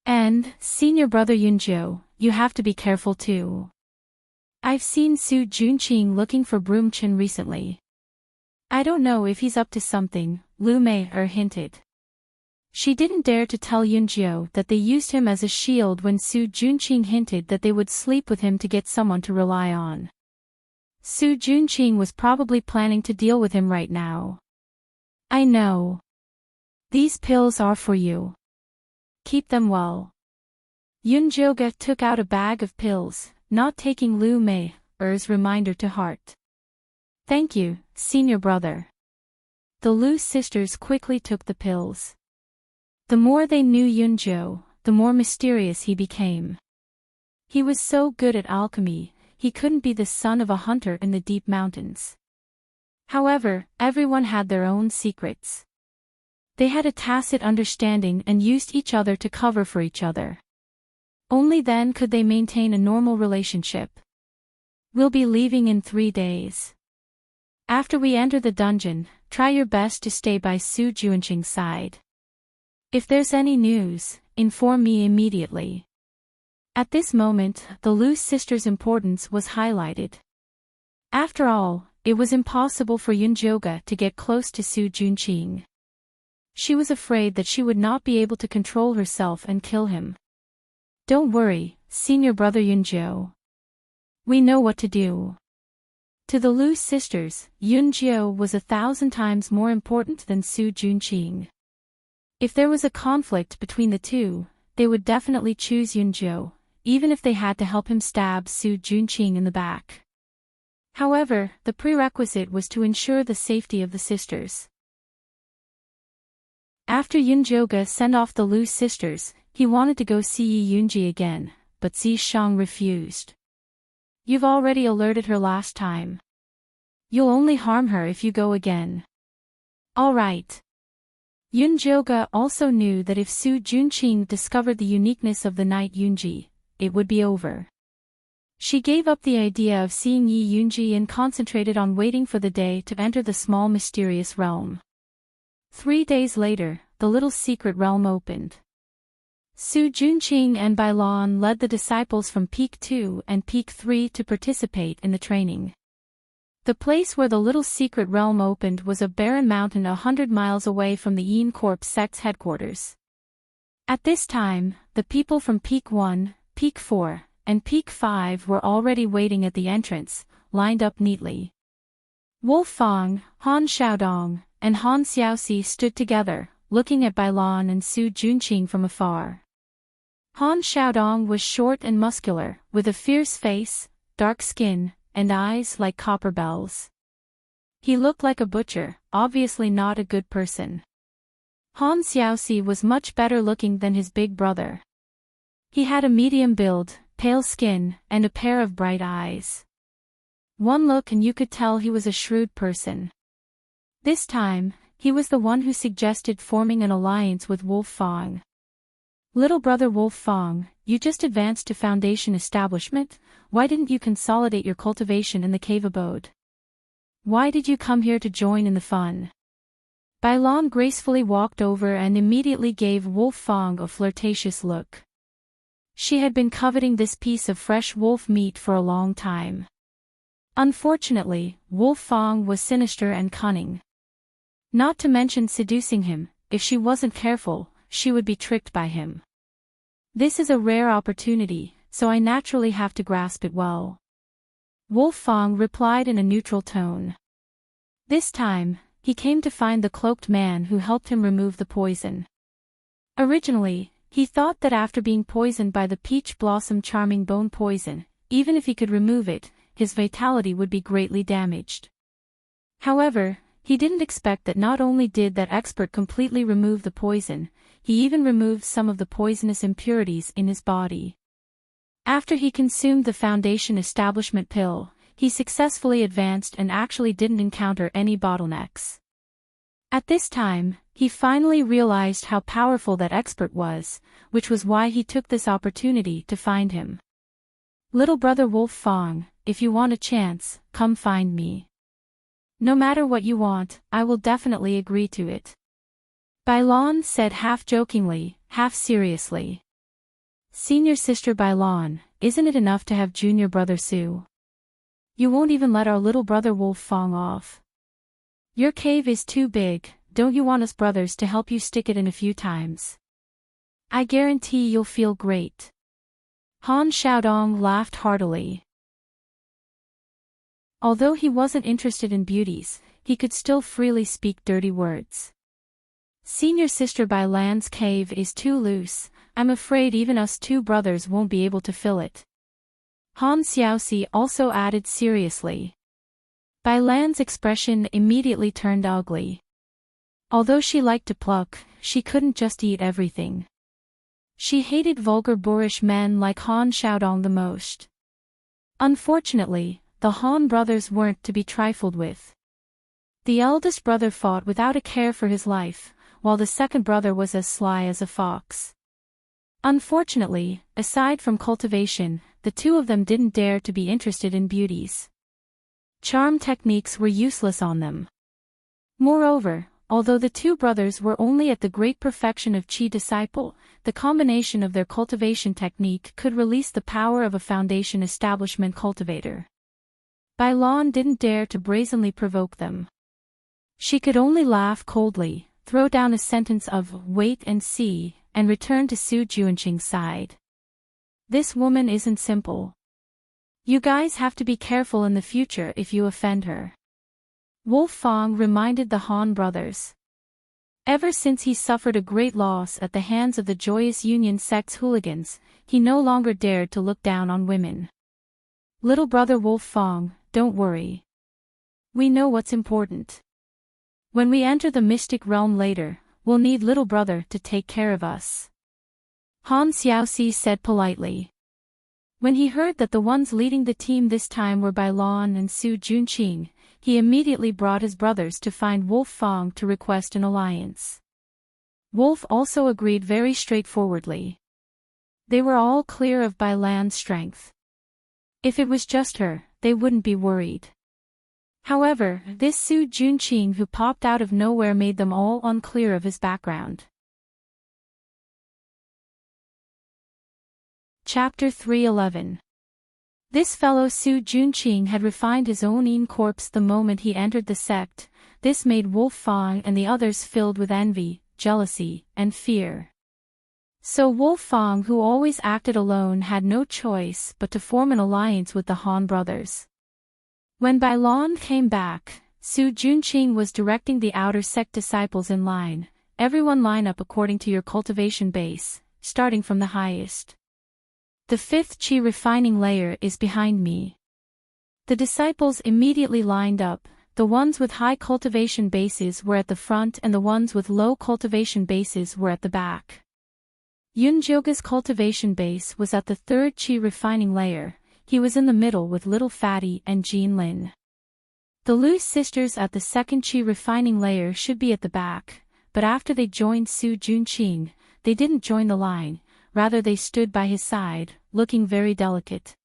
And, senior brother Yunjo, you have to be careful too. I've seen Su Junqing looking for Broomchin recently. I don't know if he's up to something," Lu Mei hinted. She didn't dare to tell Yunjo that they used him as a shield when Su Junqing hinted that they would sleep with him to get someone to rely on. Su Junqing was probably planning to deal with him right now. "I know. These pills are for you. Keep them well." Yunjoga took out a bag of pills, not taking Lu Mei's reminder to heart. "Thank you, senior brother." The Lu sisters quickly took the pills. The more they knew Yunjo, the more mysterious he became. He was so good at alchemy, he couldn't be the son of a hunter in the deep mountains. However, everyone had their own secrets. They had a tacit understanding and used each other to cover for each other. Only then could they maintain a normal relationship. "We'll be leaving in 3 days. After we enter the dungeon, try your best to stay by Su Junqing's side. If there's any news, inform me immediately." At this moment, the Lu sisters' importance was highlighted. After all, it was impossible for Yunjoga to get close to Su Junqing. She was afraid that she would not be able to control herself and kill him. "Don't worry, senior brother Yunjo. We know what to do." To the Lu sisters, Yunjo was 1,000 times more important than Su Junqing. If there was a conflict between the two, they would definitely choose Yunjo, even if they had to help him stab Su Junqing in the back. However, the prerequisite was to ensure the safety of the sisters. After Yunjoga sent off the Lu sisters, he wanted to go see Yi Yunji again, but Zishang refused. "You've already alerted her last time. You'll only harm her if you go again." "All right." Yunjoga also knew that if Su Junqing discovered the uniqueness of the Night Yunji, it would be over. She gave up the idea of seeing Yi Yunji and concentrated on waiting for the day to enter the small mysterious realm. 3 days later, the little secret realm opened. Su Junqing and Bailan led the disciples from Peak 2 and Peak 3 to participate in the training. The place where the little secret realm opened was a barren mountain 100 miles away from the Yin Corp sect's headquarters. At this time, the people from Peak 1, Peak 4, and Peak 5 were already waiting at the entrance, lined up neatly. Wolf Fang, Han Xiaodong, and Han Xiaoxi stood together, looking at Bailan and Su Junqing from afar. Han Xiaodong was short and muscular, with a fierce face, dark skin, and eyes like copper bells. He looked like a butcher, obviously not a good person. Han Xiaoxi was much better looking than his big brother. He had a medium build, pale skin, and a pair of bright eyes. One look and you could tell he was a shrewd person. This time, he was the one who suggested forming an alliance with Wolf Fang. "Little brother Wolf Fang, you just advanced to foundation establishment, why didn't you consolidate your cultivation in the cave abode? Why did you come here to join in the fun?" Bailan gracefully walked over and immediately gave Wolf Fang a flirtatious look. She had been coveting this piece of fresh wolf meat for a long time. Unfortunately, Wolf Fang was sinister and cunning. Not to mention seducing him, if she wasn't careful, she would be tricked by him. "This is a rare opportunity, so I naturally have to grasp it well." Wolf Fang replied in a neutral tone. This time, he came to find the cloaked man who helped him remove the poison. Originally, he thought that after being poisoned by the peach blossom charming bone poison, even if he could remove it, his vitality would be greatly damaged. However, he didn't expect that not only did that expert completely remove the poison, he even removed some of the poisonous impurities in his body. After he consumed the Foundation Establishment pill, he successfully advanced and actually didn't encounter any bottlenecks. At this time, he finally realized how powerful that expert was, which was why he took this opportunity to find him. Little brother Wolf Fong, if you want a chance, come find me. No matter what you want, I will definitely agree to it. Bailon said half jokingly, half seriously. Senior sister Bailon, isn't it enough to have junior brother Su? You won't even let our little brother Wolf Fong off. Your cave is too big, don't you want us brothers to help you stick it in a few times? I guarantee you'll feel great. Han Xiaodong laughed heartily. Although he wasn't interested in beauties, he could still freely speak dirty words. Senior sister Bailan's cave is too loose, I'm afraid even us two brothers won't be able to fill it. Han Xiaoxi also added seriously. Bailan's expression immediately turned ugly. Although she liked to pluck, she couldn't just eat everything. She hated vulgar boorish men like Han Xiaodong the most. Unfortunately, the Han brothers weren't to be trifled with. The eldest brother fought without a care for his life, while the second brother was as sly as a fox. Unfortunately, aside from cultivation, the two of them didn't dare to be interested in beauties. Charm techniques were useless on them. Moreover, although the two brothers were only at the great perfection of Qi disciple, the combination of their cultivation technique could release the power of a Foundation Establishment cultivator. Bailon didn't dare to brazenly provoke them. She could only laugh coldly, throw down a sentence of "wait and see," and return to Su Juanqing's side. This woman isn't simple. You guys have to be careful in the future if you offend her. Wolf Fong reminded the Han brothers. Ever since he suffered a great loss at the hands of the Joyous Union sect's hooligans, he no longer dared to look down on women. Little brother Wolf Fong, don't worry. We know what's important. When we enter the mystic realm later, we'll need little brother to take care of us. Han Xiaoxi said politely. When he heard that the ones leading the team this time were Bailon and Su Junqing, he immediately brought his brothers to find Wolf Fong to request an alliance. Wolf also agreed very straightforwardly. They were all clear of Bailan's strength. If it was just her, they wouldn't be worried. However, this Su Junqing who popped out of nowhere made them all unclear of his background. Chapter 311. This fellow Su Junqing had refined his own corpse the moment he entered the sect. This made Wolf Fong and the others filled with envy, jealousy, and fear. So Wolf Fong, who always acted alone, had no choice but to form an alliance with the Han brothers. When Bailon came back, Su Junqing was directing the outer sect disciples in line. Everyone line up according to your cultivation base, starting from the highest. The fifth Qi refining layer is behind me. The disciples immediately lined up. The ones with high cultivation bases were at the front and the ones with low cultivation bases were at the back. Yunjioga's cultivation base was at the third Qi refining layer. He was in the middle with Little Fatty and Jean Lin. The Lu sisters at the second Qi refining layer should be at the back, but after they joined Su Junqing, they didn't join the line, rather they stood by his side, looking very delicate.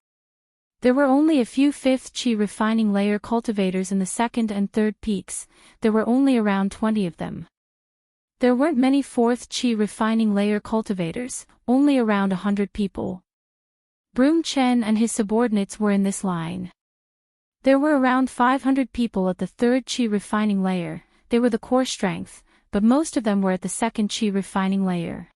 There were only a few fifth Qi refining layer cultivators in the second and third peaks. There were only around 20 of them. There weren't many fourth Qi refining layer cultivators, only around 100 people. Broom Chen and his subordinates were in this line. There were around 500 people at the third Qi refining layer. They were the core strength, but most of them were at the second Qi refining layer.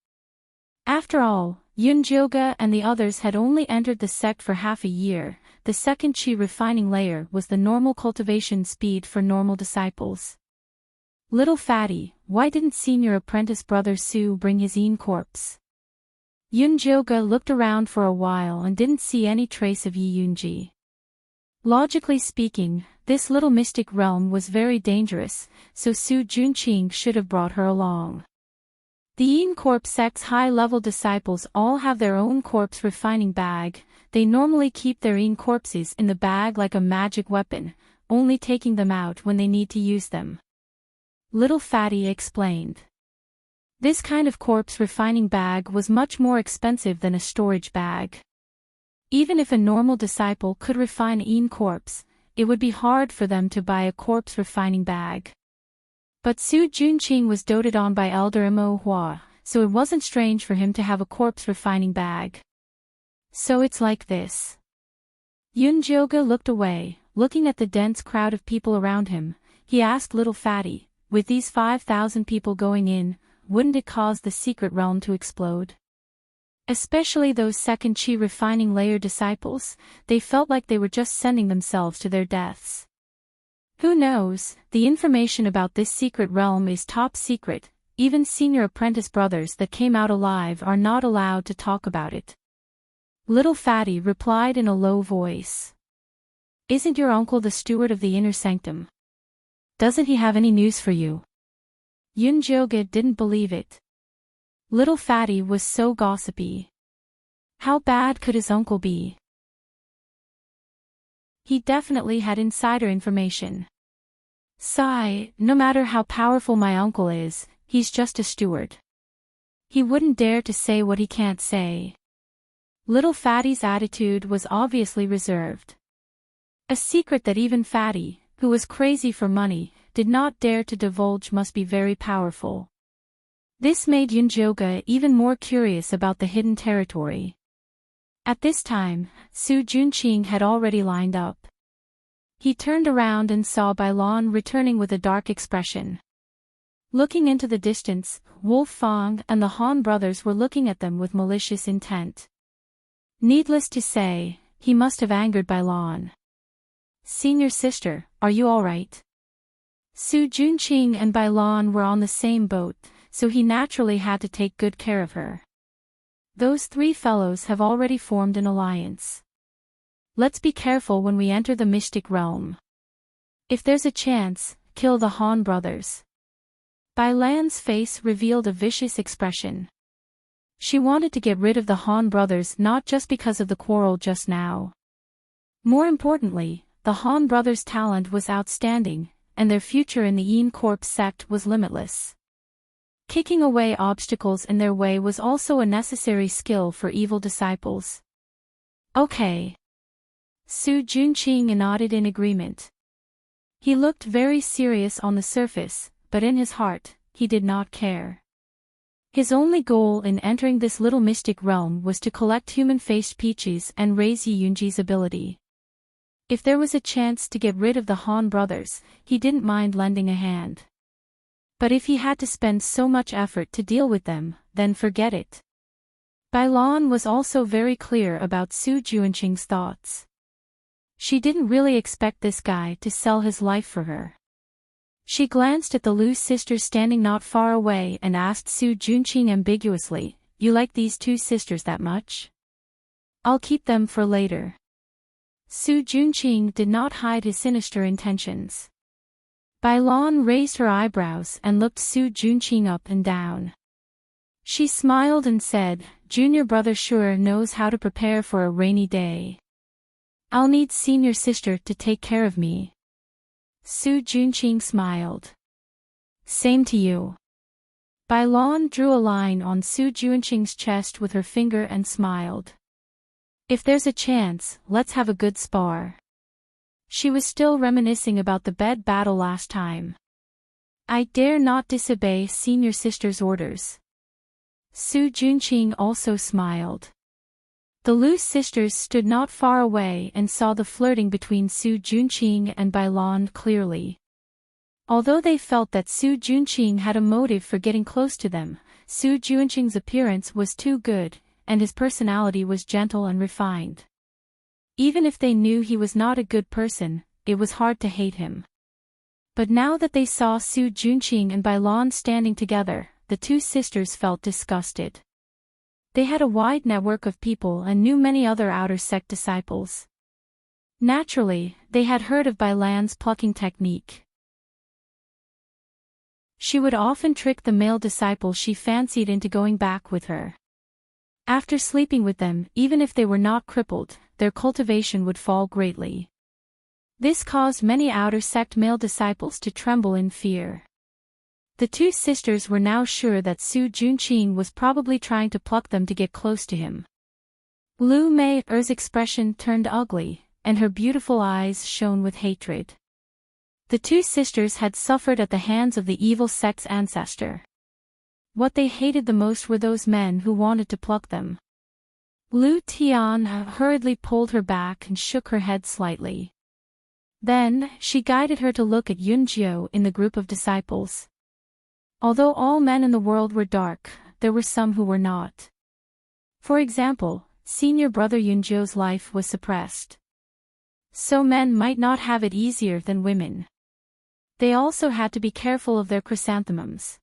After all, Yunjioga and the others had only entered the sect for half a year. The second Qi refining layer was the normal cultivation speed for normal disciples. Little Fatty, why didn't senior apprentice brother Su bring his corpse? Yunjioga looked around for a while and didn't see any trace of Yi Yunji. Logically speaking, this little mystic realm was very dangerous, so Su Junqing should have brought her along. The Corp sect's high-level disciples all have their own corpse refining bag. They normally keep their corpses in the bag like a magic weapon, only taking them out when they need to use them. Little Fatty explained. This kind of corpse refining bag was much more expensive than a storage bag. Even if a normal disciple could refine corpse, it would be hard for them to buy a corpse refining bag. But Su Junqing was doted on by Elder Mo Hua, so it wasn't strange for him to have a corpse refining bag. So it's like this. Yun Jioga looked away, looking at the dense crowd of people around him. He asked Little Fatty, with these 5,000 people going in, wouldn't it cause the secret realm to explode? Especially those second chi refining layer disciples, they felt like they were just sending themselves to their deaths. Who knows, the information about this secret realm is top secret, even senior apprentice brothers that came out alive are not allowed to talk about it. Little Fatty replied in a low voice. Isn't your uncle the steward of the inner sanctum? Doesn't he have any news for you? Yun Jioga didn't believe it. Little Fatty was so gossipy. How bad could his uncle be? He definitely had insider information. Sigh, no matter how powerful my uncle is, he's just a steward. He wouldn't dare to say what he can't say. Little Fatty's attitude was obviously reserved. A secret that even Fatty, who was crazy for money, did not dare to divulge must be very powerful. This made Yun Jioga even more curious about the hidden territory. At this time, Su Junqing had already lined up. He turned around and saw Bailan returning with a dark expression. Looking into the distance, Wolf Fang and the Han brothers were looking at them with malicious intent. Needless to say, he must have angered Bailan. Senior sister, are you alright? Su Junqing and Bailan were on the same boat, so he naturally had to take good care of her. Those three fellows have already formed an alliance. Let's be careful when we enter the mystic realm. If there's a chance, kill the Han brothers. Bailan's face revealed a vicious expression. She wanted to get rid of the Han brothers not just because of the quarrel just now. More importantly, the Han brothers' talent was outstanding, and their future in the Corp sect was limitless. Kicking away obstacles in their way was also a necessary skill for evil disciples. Okay. Su Junqing nodded in agreement. He looked very serious on the surface, but in his heart, he did not care. His only goal in entering this little mystic realm was to collect human-faced peaches and raise Yi Yunji's ability. If there was a chance to get rid of the Han brothers, he didn't mind lending a hand. But if he had to spend so much effort to deal with them, then forget it. Bailan was also very clear about Su Junqing's thoughts. She didn't really expect this guy to sell his life for her. She glanced at the Lu sisters standing not far away and asked Su Junqing ambiguously, "You like these two sisters that much? I'll keep them for later." Su Junqing did not hide his sinister intentions. Bailan raised her eyebrows and looked Su Junqing up and down. She smiled and said, "Junior brother sure knows how to prepare for a rainy day. I'll need senior sister to take care of me." Su Junqing smiled. "Same to you." Bailan drew a line on Su Junqing's chest with her finger and smiled. "If there's a chance, let's have a good spar." She was still reminiscing about the bed battle last time. "I dare not disobey senior sister's orders." Su Junqing also smiled. The Lu sisters stood not far away and saw the flirting between Su Junqing and Bailan clearly. Although they felt that Su Junqing had a motive for getting close to them, Su Junqing's appearance was too good, and his personality was gentle and refined. Even if they knew he was not a good person, it was hard to hate him. But now that they saw Su Junqing and Bailan standing together, the two sisters felt disgusted. They had a wide network of people and knew many other outer sect disciples. Naturally, they had heard of Bailan's plucking technique. She would often trick the male disciples she fancied into going back with her. After sleeping with them, even if they were not crippled, their cultivation would fall greatly. This caused many outer sect male disciples to tremble in fear. The two sisters were now sure that Su Junqing was probably trying to pluck them to get close to him. Lu Mei's expression turned ugly, and her beautiful eyes shone with hatred. The two sisters had suffered at the hands of the evil sect's ancestor. What they hated the most were those men who wanted to pluck them. Lu Tian hurriedly pulled her back and shook her head slightly. Then, she guided her to look at Yunjiu in the group of disciples. Although all men in the world were dark, there were some who were not. For example, senior brother Yunjiu's life was suppressed. So men might not have it easier than women. They also had to be careful of their chrysanthemums.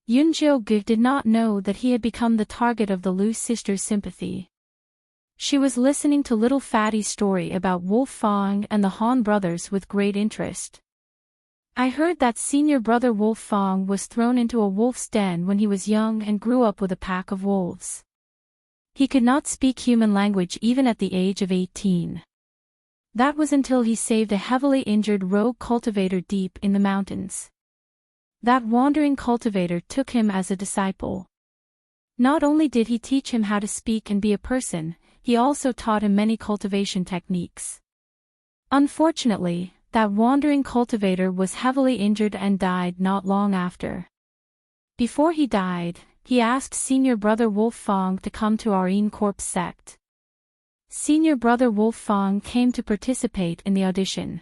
Yunjiu did not know that he had become the target of the Lu sisters' sympathy. She was listening to little Fatty's story about Wolf Fang and the Han brothers with great interest. I heard that senior brother Wolf Fang was thrown into a wolf's den when he was young and grew up with a pack of wolves. He could not speak human language even at the age of 18. That was until he saved a heavily injured rogue cultivator deep in the mountains. That wandering cultivator took him as a disciple. Not only did he teach him how to speak and be a person, he also taught him many cultivation techniques. Unfortunately, that wandering cultivator was heavily injured and died not long after. Before he died, he asked senior brother Wolf Fang to come to our Corpse sect. Senior brother Wolf Fang came to participate in the audition.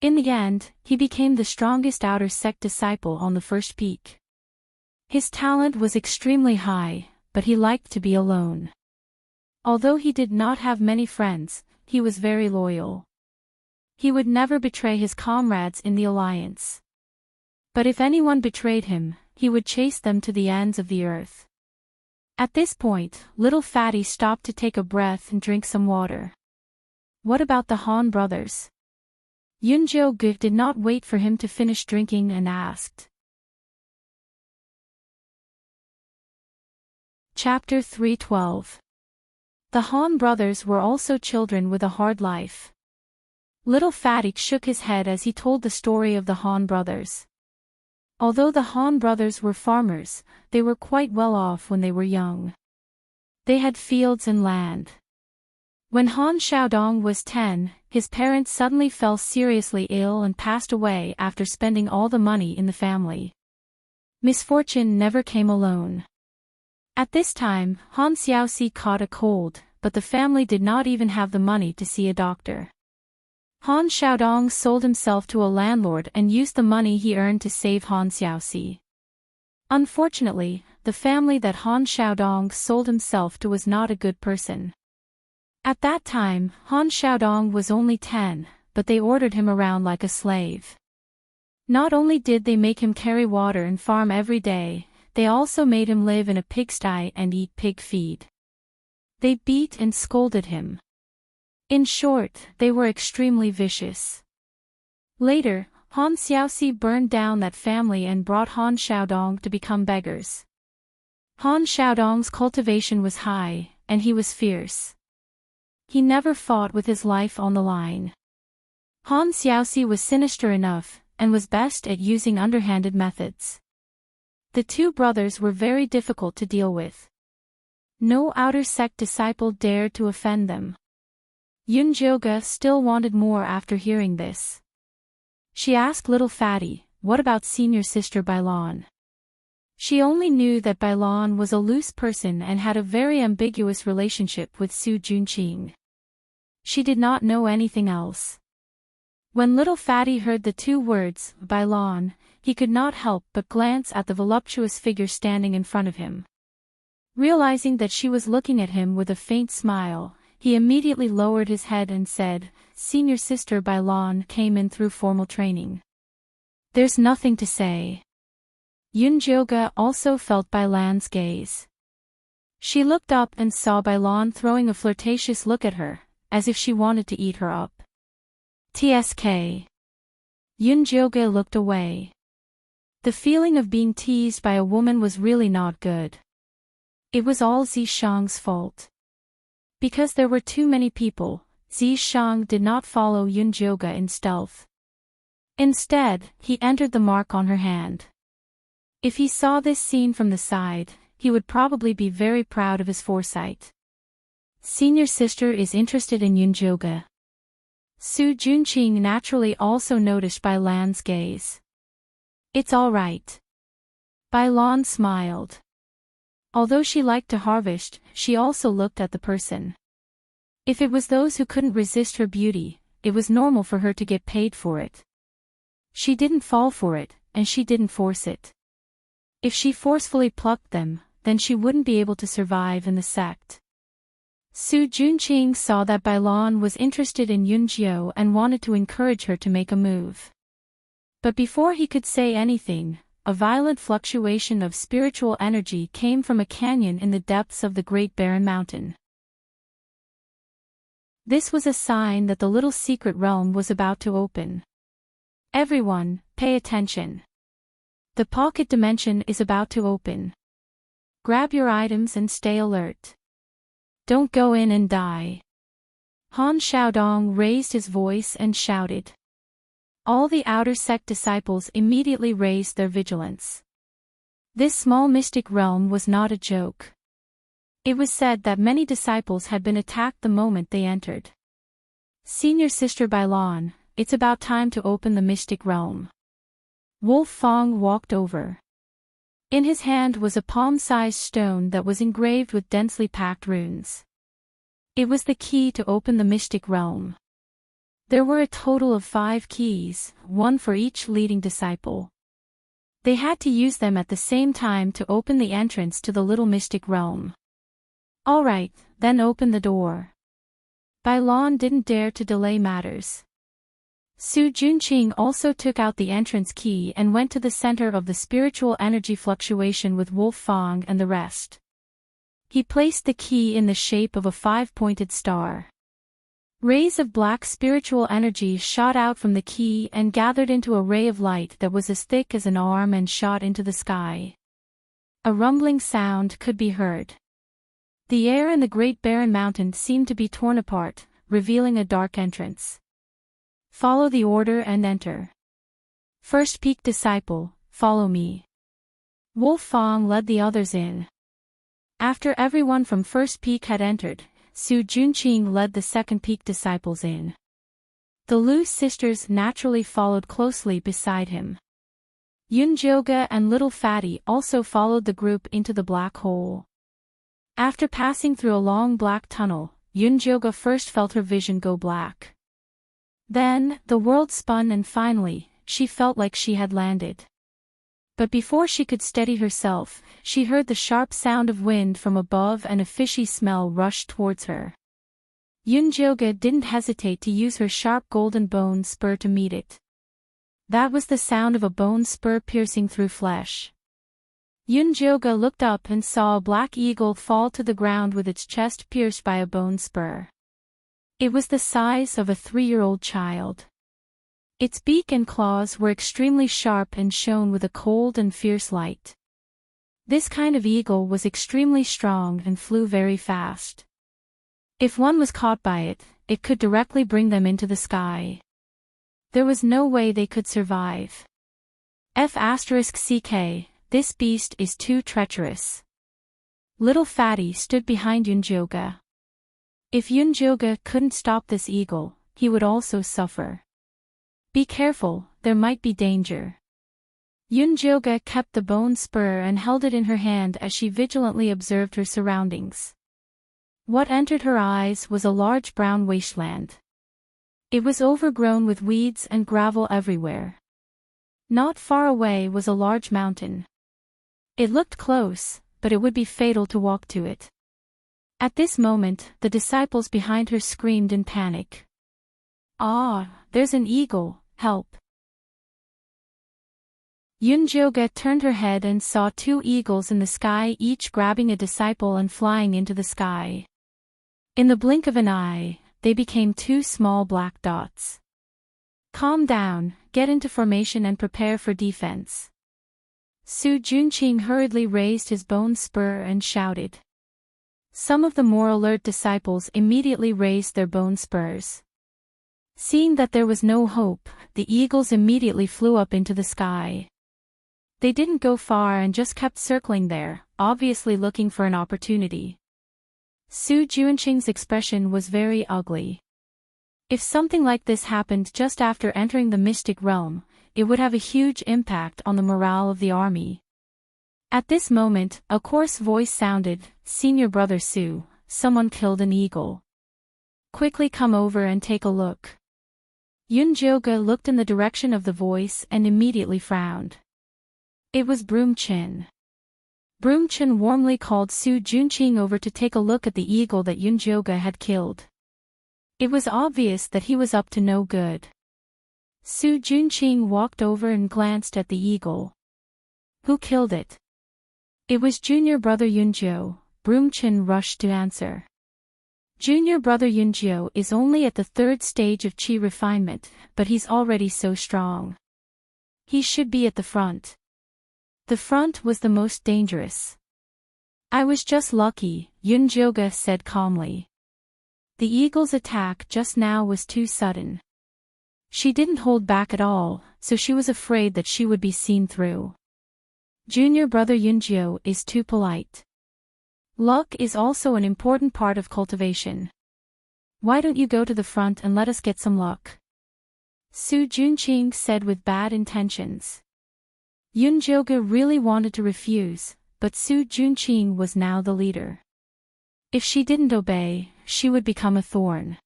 In the end, he became the strongest outer sect disciple on the first peak. His talent was extremely high, but he liked to be alone. Although he did not have many friends, he was very loyal. He would never betray his comrades in the alliance. But if anyone betrayed him, he would chase them to the ends of the earth. At this point, little Fatty stopped to take a breath and drink some water. What about the Han brothers? Yunjiu did not wait for him to finish drinking and asked. Chapter 3:12. The Han brothers were also children with a hard life. Little Fatty shook his head as he told the story of the Han brothers. Although the Han brothers were farmers, they were quite well off when they were young. They had fields and land. When Han Xiaodong was 10, his parents suddenly fell seriously ill and passed away after spending all the money in the family. Misfortune never came alone. At this time, Han Xiaoxi caught a cold, but the family did not even have the money to see a doctor. Han Xiaodong sold himself to a landlord and used the money he earned to save Han Xiaoxi. Unfortunately, the family that Han Xiaodong sold himself to was not a good person. At that time, Han Xiaodong was only 10, but they ordered him around like a slave. Not only did they make him carry water and farm every day, they also made him live in a pigsty and eat pig feed. They beat and scolded him. In short, they were extremely vicious. Later, Han Xiaoxi burned down that family and brought Han Xiaodong to become beggars. Han Xiaodong's cultivation was high, and he was fierce. He never fought with his life on the line. Han Xiaoxi was sinister enough, and was best at using underhanded methods. The two brothers were very difficult to deal with. No outer sect disciple dared to offend them. Yunjiu still wanted more after hearing this. She asked little Fatty, what about senior sister Bailan? She only knew that Bailan was a loose person and had a very ambiguous relationship with Su Junqing. She did not know anything else. When little Fatty heard the two words, Bailan, he could not help but glance at the voluptuous figure standing in front of him. Realizing that she was looking at him with a faint smile, he immediately lowered his head and said, Senior sister Bailan came in through formal training. There's nothing to say. Yunjiu also felt Bailan's gaze. She looked up and saw Bailan throwing a flirtatious look at her, as if she wanted to eat her up. Tsk. Yunjiu looked away. The feeling of being teased by a woman was really not good. It was all Zishang's fault. Because there were too many people, Zishang did not follow Yunjioga in stealth. Instead, he entered the mark on her hand. If he saw this scene from the side, he would probably be very proud of his foresight. Senior sister is interested in Yunjioga. Su Junqing naturally also noticed Bai Lan's gaze. It's all right. Bai Lan smiled. Although she liked to harvest, she also looked at the person. If it was those who couldn't resist her beauty, it was normal for her to get paid for it. She didn't fall for it, and she didn't force it. If she forcefully plucked them, then she wouldn't be able to survive in the sect. Su Junqing saw that Bai Lan was interested in Yunjio and wanted to encourage her to make a move. But before he could say anything, a violent fluctuation of spiritual energy came from a canyon in the depths of the Great Barren Mountain. This was a sign that the little secret realm was about to open. Everyone, pay attention. The pocket dimension is about to open. Grab your items and stay alert. Don't go in and die. Han Xiaodong raised his voice and shouted. All the outer sect disciples immediately raised their vigilance. This small mystic realm was not a joke. It was said that many disciples had been attacked the moment they entered. Senior Sister Bai Lan, it's about time to open the mystic realm. Wolf Fong walked over. In his hand was a palm-sized stone that was engraved with densely packed runes. It was the key to open the mystic realm. There were a total of 5 keys, one for each leading disciple. They had to use them at the same time to open the entrance to the little mystic realm. All right, then open the door. Bai Lan didn't dare to delay matters. Su Junqing also took out the entrance key and went to the center of the spiritual energy fluctuation with Wolf Fong and the rest. He placed the key in the shape of a 5-pointed star. Rays of black spiritual energy shot out from the key and gathered into a ray of light that was as thick as an arm and shot into the sky. A rumbling sound could be heard. The air in the Great Barren Mountain seemed to be torn apart, revealing a dark entrance. Follow the order and enter. First peak disciple, follow me. Wolf Fong led the others in. After everyone from first peak had entered, Su Junqing led the second peak disciples in. The Lu sisters naturally followed closely beside him. Yunjioga and Little Fatty also followed the group into the black hole. After passing through a long black tunnel, Yunjioga first felt her vision go black. Then, the world spun and finally, she felt like she had landed. But before she could steady herself, she heard the sharp sound of wind from above and a fishy smell rushed towards her. Yunjioga didn't hesitate to use her sharp golden bone spur to meet it. That was the sound of a bone spur piercing through flesh. Yunjioga looked up and saw a black eagle fall to the ground with its chest pierced by a bone spur. It was the size of a 3-year-old child. Its beak and claws were extremely sharp and shone with a cold and fierce light. This kind of eagle was extremely strong and flew very fast. If one was caught by it, it could directly bring them into the sky. There was no way they could survive. F***ck, this beast is too treacherous. Little Fatty stood behind Yunjioga. If Yunjioga couldn't stop this eagle, he would also suffer. Be careful, there might be danger. Yunjioga kept the bone spur and held it in her hand as she vigilantly observed her surroundings. What entered her eyes was a large brown wasteland. It was overgrown with weeds and gravel everywhere. Not far away was a large mountain. It looked close, but it would be fatal to walk to it. At this moment, the disciples behind her screamed in panic. Ah, there's an eagle, help! Yunjioga turned her head and saw 2 eagles in the sky, each grabbing a disciple and flying into the sky. In the blink of an eye, they became 2 small black dots. Calm down, get into formation and prepare for defense. Su Junqing hurriedly raised his bone spur and shouted. Some of the more alert disciples immediately raised their bone spurs. Seeing that there was no hope, the eagles immediately flew up into the sky. They didn't go far and just kept circling there, obviously looking for an opportunity. Su Junqing's expression was very ugly. If something like this happened just after entering the mystic realm, it would have a huge impact on the morale of the army. At this moment, a coarse voice sounded, "Senior Brother Su, someone killed an eagle. Quickly come over and take a look." Yunjoga looked in the direction of the voice and immediately frowned. It was Broomchin. Broomchin warmly called Su Junqing over to take a look at the eagle that Yunjoga had killed. It was obvious that he was up to no good. Su Junqing walked over and glanced at the eagle. Who killed it? It was junior brother Yunjo, Broomchin rushed to answer. Junior brother Yunjo is only at the 3rd stage of chi refinement, but he's already so strong. He should be at the front. The front was the most dangerous. I was just lucky, Yunjoga said calmly. The eagle's attack just now was too sudden. She didn't hold back at all, so she was afraid that she would be seen through. Junior brother Yunjo is too polite. Luck is also an important part of cultivation. Why don't you go to the front and let us get some luck? Su Junqing said with bad intentions. Yunjoga really wanted to refuse, but Su Junqing was now the leader. If she didn't obey, she would become a thorn.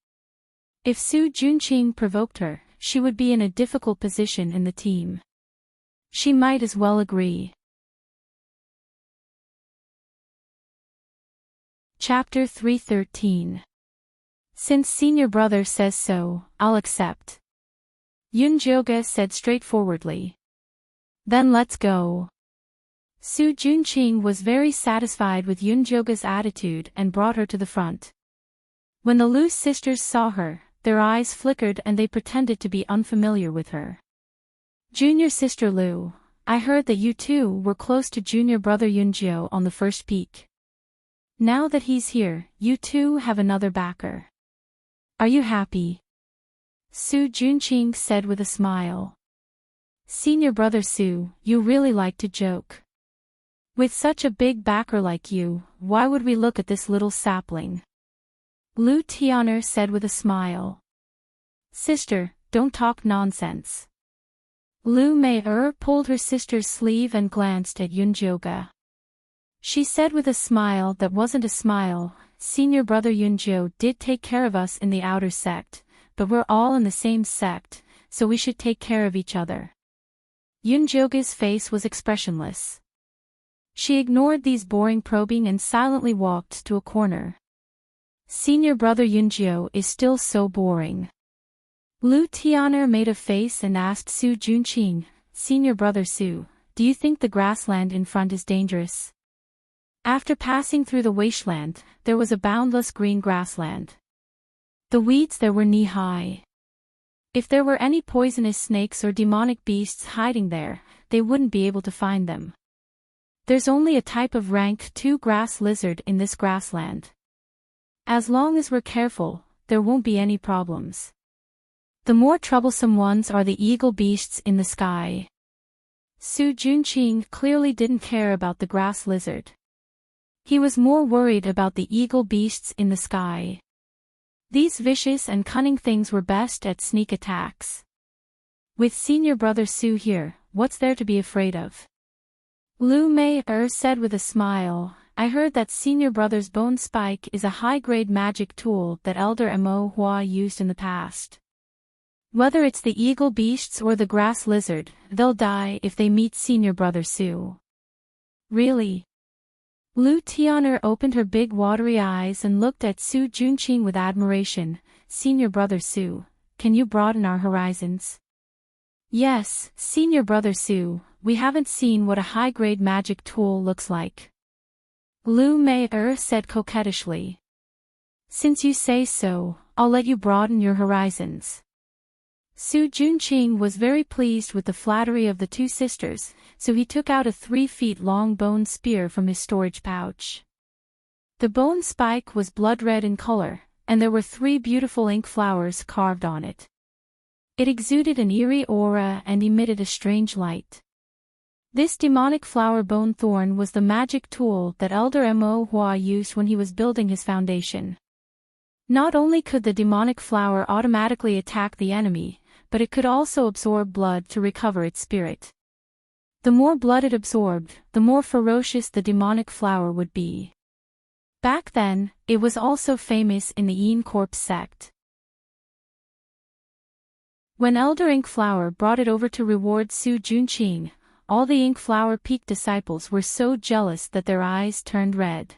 If Su Junqing provoked her, she would be in a difficult position in the team. She might as well agree. Chapter 313. Since senior brother says so, I'll accept. Yunjoga said straightforwardly. Then let's go. Su Junqing was very satisfied with Yunjoga's attitude and brought her to the front. When the Lu sisters saw her, their eyes flickered and they pretended to be unfamiliar with her. Junior sister Lu, I heard that you two were close to junior brother Yunjo on the first peak. Now that he's here, you two have another backer. Are you happy? Su Junqing said with a smile. Senior brother Su, you really like to joke. With such a big backer like you, why would we look at this little sapling? Lu Tian'er said with a smile. Sister, don't talk nonsense. Lu Mei pulled her sister's sleeve and glanced at Yunjoga. She said with a smile that wasn't a smile, Senior brother Yunjo did take care of us in the outer sect, but we're all in the same sect, so we should take care of each other. Yunjoga's face was expressionless. She ignored these boring probing and silently walked to a corner. Senior brother Yunjo is still so boring. Lu Tian'er made a face and asked Su Junqing, Senior brother Su, do you think the grassland in front is dangerous? After passing through the wasteland, there was a boundless green grassland. The weeds there were knee-high. If there were any poisonous snakes or demonic beasts hiding there, they wouldn't be able to find them. There's only a type of rank 2 grass lizard in this grassland. As long as we're careful, there won't be any problems. The more troublesome ones are the eagle beasts in the sky. Su Junqing clearly didn't care about the grass lizard. He was more worried about the eagle beasts in the sky. These vicious and cunning things were best at sneak attacks. With senior brother Su here, what's there to be afraid of? Lu Mei said with a smile, I heard that senior brother's bone spike is a high-grade magic tool that Elder Mo Hua used in the past. Whether it's the eagle beasts or the grass lizard, they'll die if they meet senior brother Su. Really? Lu Tian'er opened her big watery eyes and looked at Su Junqing with admiration. Senior brother Su, can you broaden our horizons? Yes, senior brother Su, we haven't seen what a high-grade magic tool looks like. Lu Mei said coquettishly. Since you say so, I'll let you broaden your horizons. Su Junqing was very pleased with the flattery of the two sisters, so he took out a 3-feet-long bone spear from his storage pouch. The bone spike was blood-red in color, and there were 3 beautiful ink flowers carved on it. It exuded an eerie aura and emitted a strange light. This demonic flower bone thorn was the magic tool that Elder Mo Hua used when he was building his foundation. Not only could the demonic flower automatically attack the enemy, but it could also absorb blood to recover its spirit. The more blood it absorbed, the more ferocious the demonic flower would be. Back then, it was also famous in the Yin Corpse sect. When Elder Ink Flower brought it over to reward Su Junqing, all the Ink Flower Peak disciples were so jealous that their eyes turned red.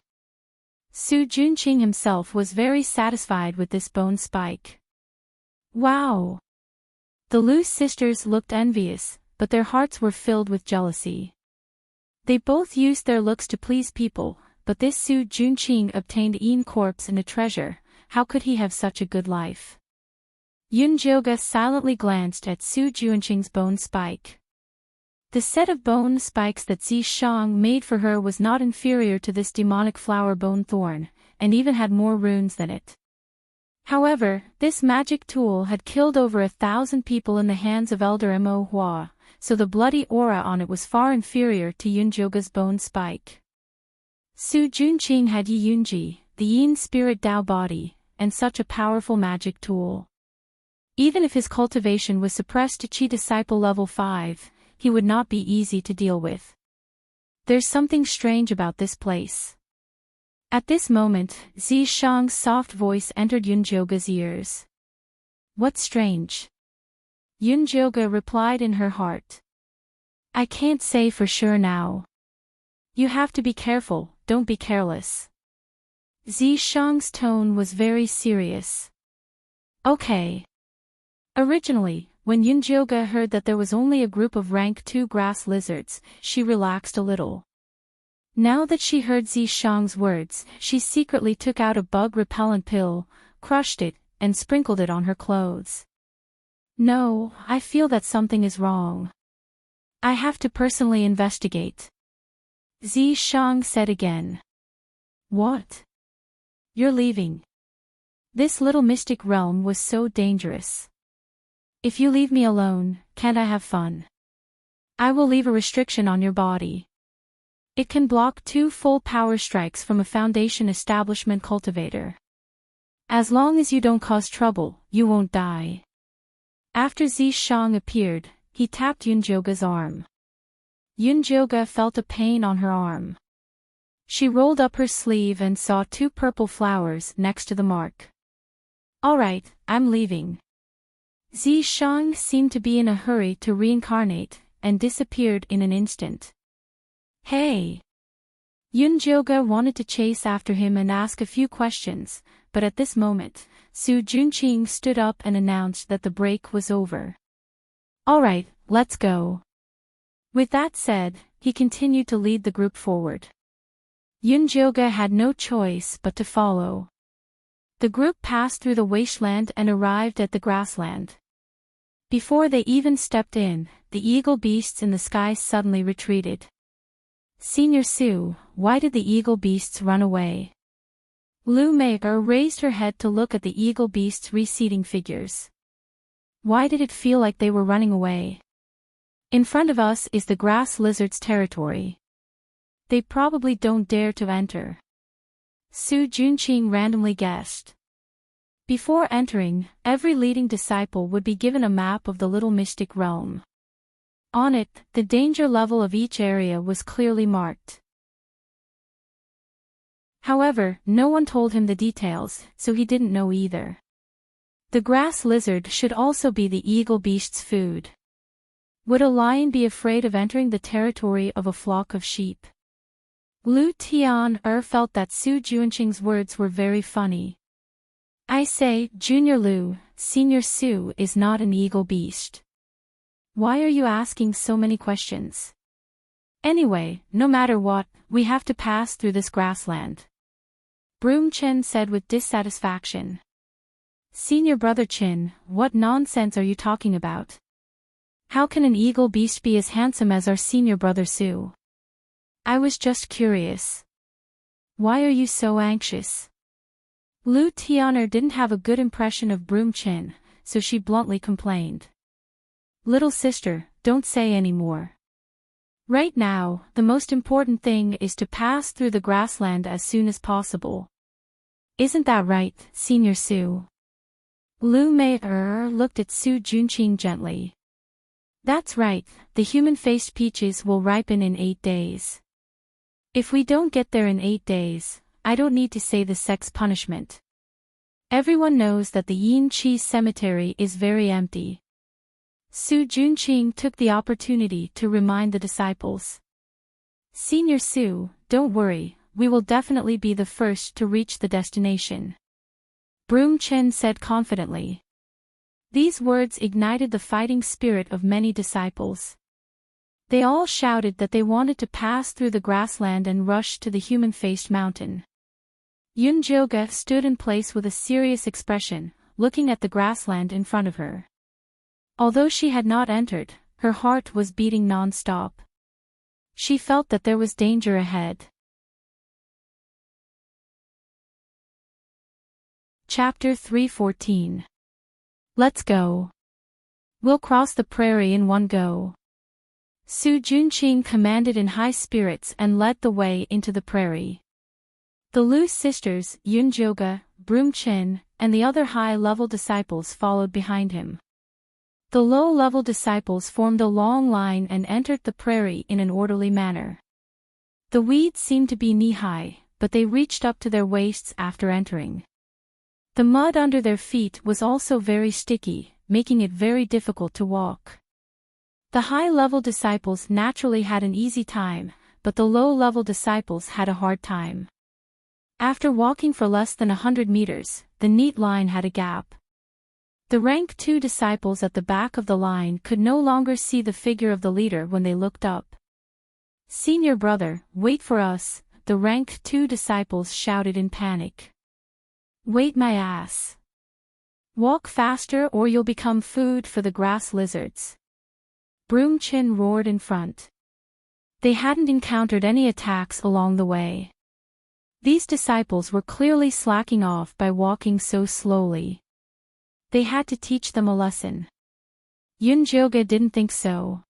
Su Junqing himself was very satisfied with this bone spike. Wow! The Lu sisters looked envious, but their hearts were filled with jealousy. They both used their looks to please people, but this Su Junqing obtained Yin Corpse and a treasure. How could he have such a good life? Yunjioga silently glanced at Su Junqing's bone spike. The set of bone spikes that Zishang made for her was not inferior to this demonic flower bone thorn, and even had more runes than it. However, this magic tool had killed over 1,000 people in the hands of Elder Mo Hua, so the bloody aura on it was far inferior to Yunjioga's bone spike. Su Junqing had Yi Yunji, the Yin Spirit Tao body, and such a powerful magic tool. Even if his cultivation was suppressed to Qi Disciple level 5, he would not be easy to deal with. There's something strange about this place. At this moment, Zishang's soft voice entered Yunjioga's ears. What's strange? Yunjioga replied in her heart. I can't say for sure now. You have to be careful, don't be careless. Zishang's tone was very serious. Okay. Originally, when Yunjioga heard that there was only a group of rank 2 grass lizards, she relaxed a little. Now that she heard Zishang's words, she secretly took out a bug-repellent pill, crushed it, and sprinkled it on her clothes. No, I feel that something is wrong. I have to personally investigate. Zishang said again. What? You're leaving. This little mystic realm was so dangerous. If you leave me alone, can't I have fun? I will leave a restriction on your body. It can block 2 full power strikes from a Foundation establishment cultivator. As long as you don't cause trouble, you won't die. After Zishang appeared, he tapped Yunjioga's arm. Yunjioga felt a pain on her arm. She rolled up her sleeve and saw 2 purple flowers next to the mark. Alright, I'm leaving. Zishang seemed to be in a hurry to reincarnate, and disappeared in an instant. Hey! Yunjioga wanted to chase after him and ask a few questions, but at this moment, Su Junqing stood up and announced that the break was over. Alright, let's go. With that said, he continued to lead the group forward. Yunjioga had no choice but to follow. The group passed through the wasteland and arrived at the grassland. Before they even stepped in, the eagle beasts in the sky suddenly retreated. Senior Su, why did the eagle beasts run away? Lu Mei'er raised her head to look at the eagle beasts' receding figures. Why did it feel like they were running away? In front of us is the grass lizard's territory. They probably don't dare to enter. Su Junqing randomly guessed. Before entering, every leading disciple would be given a map of the little mystic realm. On it, the danger level of each area was clearly marked. However, no one told him the details, so he didn't know either. The grass lizard should also be the eagle beast's food. Would a lion be afraid of entering the territory of a flock of sheep? Lu Tian felt that Su Junqing's words were very funny. I say, Junior Lu, Senior Su is not an eagle beast. Why are you asking so many questions? Anyway, no matter what, we have to pass through this grassland. Broom Chen said with dissatisfaction. Senior brother Chin, what nonsense are you talking about? How can an eagle beast be as handsome as our senior brother Su? I was just curious. Why are you so anxious? Lu Tianer didn't have a good impression of Broom Chin, so she bluntly complained. Little sister, don't say any more. Right now, the most important thing is to pass through the grassland as soon as possible. Isn't that right, Senior Su? Lu Mei looked at Su Junqing gently. That's right, the human-faced peaches will ripen in 8 days. If we don't get there in 8 days, I don't need to say the sex punishment. Everyone knows that the Yin Chi cemetery is very empty. Su Junqing took the opportunity to remind the disciples. Senior Su, don't worry, we will definitely be the first to reach the destination. Broom Chen said confidently. These words ignited the fighting spirit of many disciples. They all shouted that they wanted to pass through the grassland and rush to the human-faced mountain. Yun Joga stood in place with a serious expression, looking at the grassland in front of her. Although she had not entered, her heart was beating non-stop. She felt that there was danger ahead. Chapter 3:14. Let's go. We'll cross the prairie in one go. Su Junqing commanded in high spirits and led the way into the prairie. The Lu sisters, Yun Joga, Broom Chin, and the other high-level disciples followed behind him. The low-level disciples formed a long line and entered the prairie in an orderly manner. The weeds seemed to be knee-high, but they reached up to their waists after entering. The mud under their feet was also very sticky, making it very difficult to walk. The high-level disciples naturally had an easy time, but the low-level disciples had a hard time. After walking for less than 100 meters, the neat line had a gap. The rank 2 disciples at the back of the line could no longer see the figure of the leader when they looked up. Senior brother, wait for us, the rank 2 disciples shouted in panic. Wait my ass. Walk faster or you'll become food for the grass lizards. Broom Chin roared in front. They hadn't encountered any attacks along the way. These disciples were clearly slacking off by walking so slowly. They had to teach them a lesson. Yun Joga didn't think so.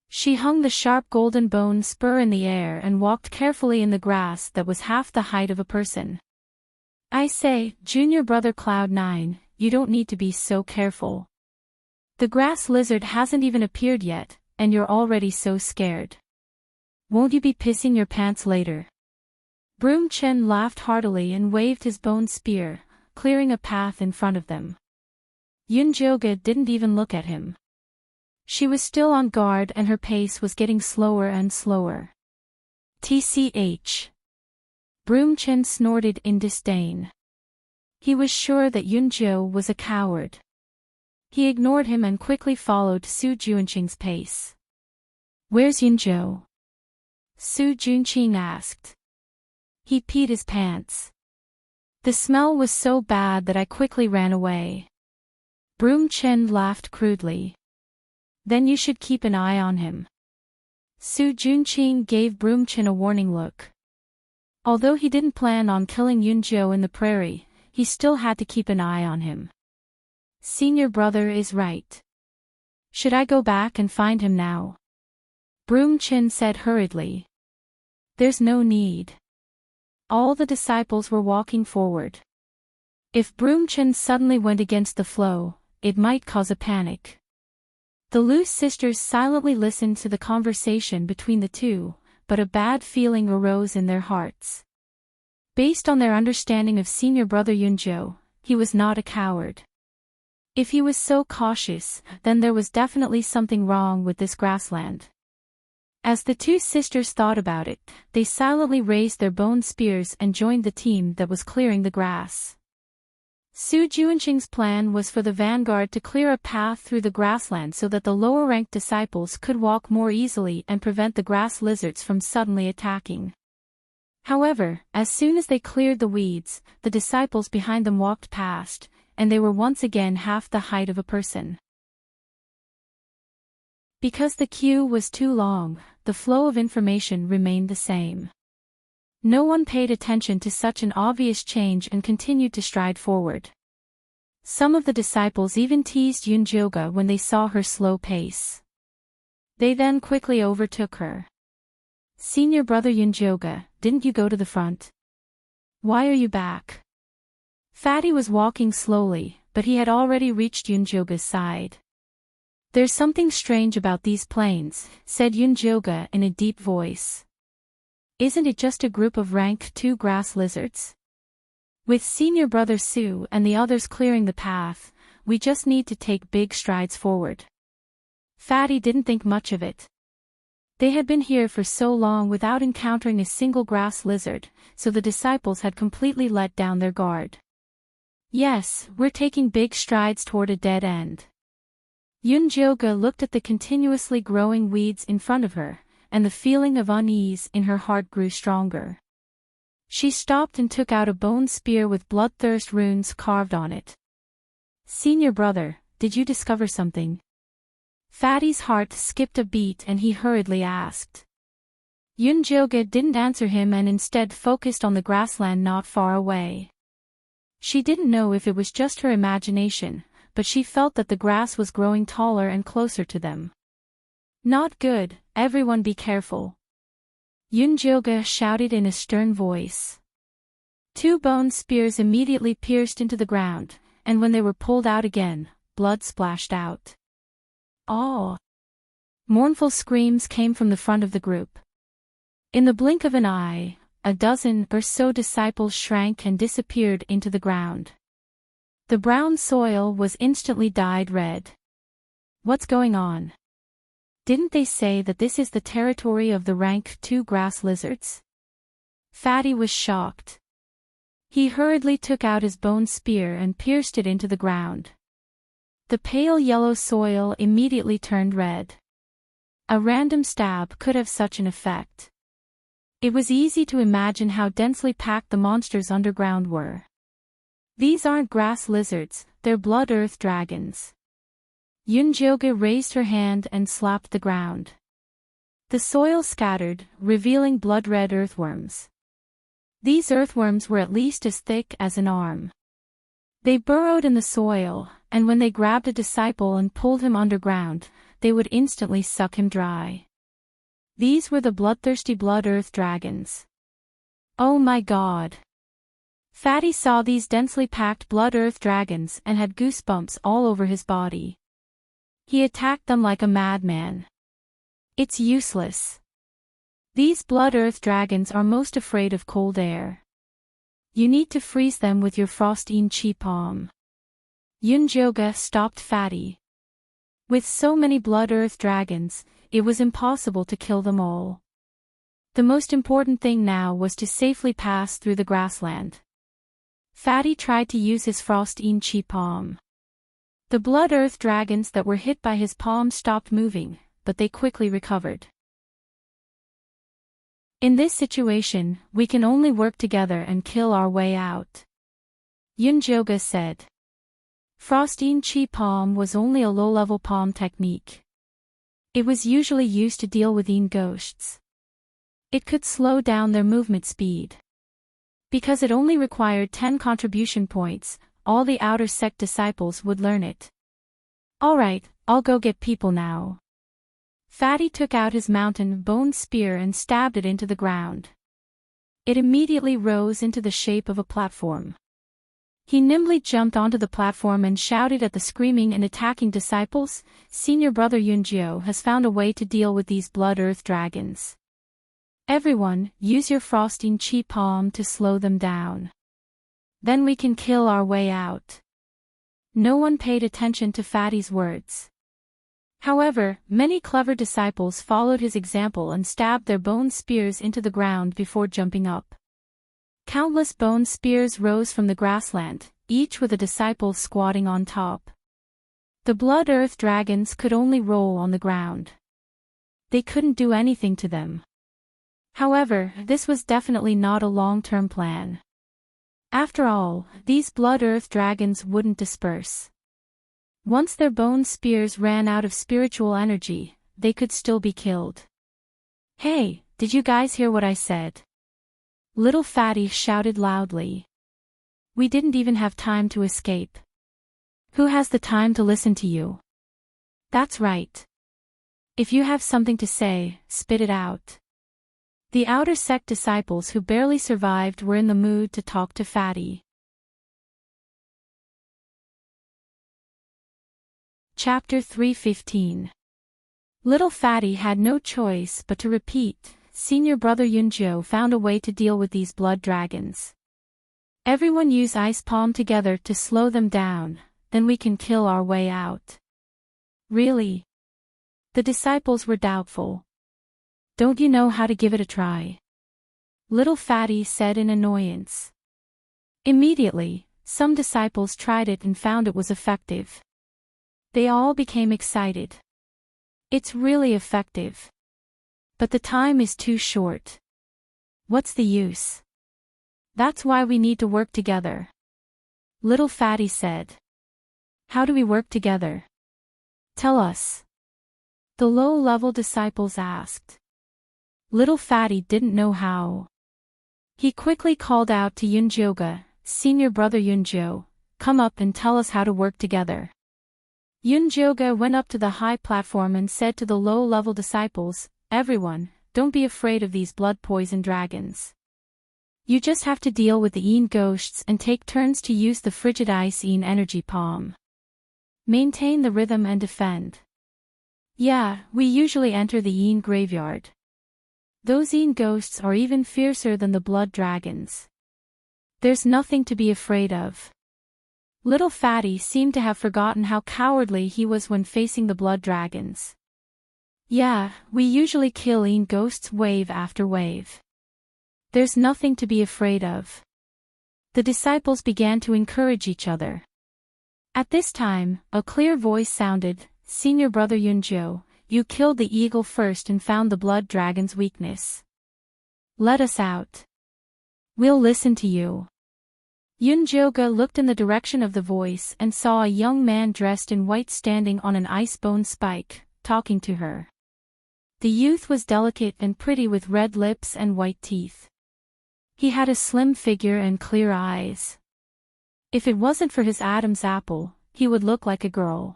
She hung the sharp golden bone spur in the air and walked carefully in the grass that was half the height of a person. I say, Junior Brother Cloud9, you don't need to be so careful. The grass lizard hasn't even appeared yet, and you're already so scared. Won't you be pissing your pants later? Broom Chen laughed heartily and waved his bone spear, clearing a path in front of them. Yun Joga didn't even look at him. She was still on guard and her pace was getting slower and slower. TCH. Broom Chen snorted in disdain. He was sure that Yun Jo was a coward. He ignored him and quickly followed Su Junqing's pace. Where's Yun Jo? Su Junqing asked. He peed his pants. The smell was so bad that I quickly ran away. Broom Chen laughed crudely. Then you should keep an eye on him. Su Junqing gave Broom Chen a warning look. Although he didn't plan on killing Yun Jo in the prairie, he still had to keep an eye on him. Senior brother is right. Should I go back and find him now? Broom Chen said hurriedly. There's no need. All the disciples were walking forward. If Broom Chen suddenly went against the flow, it might cause a panic. The Lu sisters silently listened to the conversation between the two, but a bad feeling arose in their hearts. Based on their understanding of senior brother Yun Jo, he was not a coward. If he was so cautious, then there was definitely something wrong with this grassland. As the two sisters thought about it, they silently raised their bone spears and joined the team that was clearing the grass. Su Junqing's plan was for the vanguard to clear a path through the grassland so that the lower-ranked disciples could walk more easily and prevent the grass lizards from suddenly attacking. However, as soon as they cleared the weeds, the disciples behind them walked past, and they were once again half the height of a person. Because the queue was too long, the flow of information remained the same. No one paid attention to such an obvious change and continued to stride forward. Some of the disciples even teased Yoonjoga when they saw her slow pace. They then quickly overtook her. "Senior brother Yoonjoga, didn't you go to the front? Why are you back?" Fatty was walking slowly, but he had already reached Yoonjoga's side. "There's something strange about these planes," said Yoonjoga in a deep voice. "Isn't it just a group of rank 2 grass lizards? With senior brother Sue and the others clearing the path, we just need to take big strides forward." Fatty didn't think much of it. They had been here for so long without encountering a single grass lizard, so the disciples had completely let down their guard. "Yes, we're taking big strides toward a dead end." Yoonjoga looked at the continuously growing weeds in front of her, and the feeling of unease in her heart grew stronger. She stopped and took out a bone spear with bloodthirst runes carved on it. "Senior brother, did you discover something?" Fatty's heart skipped a beat and he hurriedly asked. Yoonjoga didn't answer him and instead focused on the grassland not far away. She didn't know if it was just her imagination, but she felt that the grass was growing taller and closer to them. "Not good, everyone be careful," Yoonjoga shouted in a stern voice. 2 bone spears immediately pierced into the ground, and when they were pulled out again, blood splashed out. "Oh!" Mournful screams came from the front of the group. In the blink of an eye, a dozen or so disciples shrank and disappeared into the ground. The brown soil was instantly dyed red. "What's going on? Didn't they say that this is the territory of the rank 2 grass lizards?" Fatty was shocked. He hurriedly took out his bone spear and pierced it into the ground. The pale yellow soil immediately turned red. A random stab could have such an effect. It was easy to imagine how densely packed the monsters underground were. "These aren't grass lizards, they're blood earth dragons." Yoonjoga raised her hand and slapped the ground. The soil scattered, revealing blood-red earthworms. These earthworms were at least as thick as an arm. They burrowed in the soil, and when they grabbed a disciple and pulled him underground, they would instantly suck him dry. These were the bloodthirsty blood earth dragons. Oh my god! Fatty saw these densely packed blood earth dragons and had goosebumps all over his body. He attacked them like a madman. "It's useless. These blood earth dragons are most afraid of cold air. You need to freeze them with your frosting chi palm." Yoonjoga stopped Fatty. With so many blood earth dragons, it was impossible to kill them all. The most important thing now was to safely pass through the grassland. Fatty tried to use his frosting chi palm. The blood earth dragons that were hit by his palm stopped moving, but they quickly recovered. "In this situation, we can only work together and kill our way out," Yoonjoga said. Frosting chi palm was only a low-level palm technique. It was usually used to deal with ghosts. It could slow down their movement speed. Because it only required 10 contribution points, all the outer sect disciples would learn it. "Alright, I'll go get people now." Fatty took out his mountain bone spear and stabbed it into the ground. It immediately rose into the shape of a platform. He nimbly jumped onto the platform and shouted at the screaming and attacking disciples, "Senior brother Yoonjo has found a way to deal with these blood earth dragons. Everyone, use your frosting chi palm to slow them down. Then we can kill our way out." No one paid attention to Fatty's words. However, many clever disciples followed his example and stabbed their bone spears into the ground before jumping up. Countless bone spears rose from the grassland, each with a disciple squatting on top. The blood earth dragons could only roll on the ground. They couldn't do anything to them. However, this was definitely not a long-term plan. After all, these blood earth dragons wouldn't disperse. Once their bone spears ran out of spiritual energy, they could still be killed. Hey, did you guys hear what I said? Little Fatty shouted loudly. We didn't even have time to escape. Who has the time to listen to you? That's right. If you have something to say, spit it out. The outer sect disciples who barely survived were in the mood to talk to Fatty. Chapter 3:15. Little Fatty had no choice but to repeat. Senior brother Yunjo found a way to deal with these blood dragons. Everyone use ice palm together to slow them down, then we can kill our way out. Really? The disciples were doubtful. Don't you know how to give it a try? Little Fatty said in annoyance. Immediately, some disciples tried it and found it was effective. They all became excited. It's really effective. But the time is too short. What's the use? That's why we need to work together. Little Fatty said. How do we work together? Tell us. The low-level disciples asked. Little Fatty didn't know how. He quickly called out to Yunjoga, Senior brother Yunjo, come up and tell us how to work together. Yunjoga went up to the high platform and said to the low-level disciples, everyone, don't be afraid of these blood-poison dragons. You just have to deal with the Een ghosts and take turns to use the frigid ice Een energy palm. Maintain the rhythm and defend. Yeah, we usually enter the Een graveyard. Those Een ghosts are even fiercer than the blood dragons. There's nothing to be afraid of. Little Fatty seemed to have forgotten how cowardly he was when facing the blood dragons. Yeah, we usually kill Een ghosts wave after wave. There's nothing to be afraid of. The disciples began to encourage each other. At this time, a clear voice sounded, Senior brother Yunjo, you killed the eagle first and found the blood dragon's weakness. Let us out. We'll listen to you. Yunjoga looked in the direction of the voice and saw a young man dressed in white standing on an ice bone spike, talking to her. The youth was delicate and pretty with red lips and white teeth. He had a slim figure and clear eyes. If it wasn't for his Adam's apple, he would look like a girl.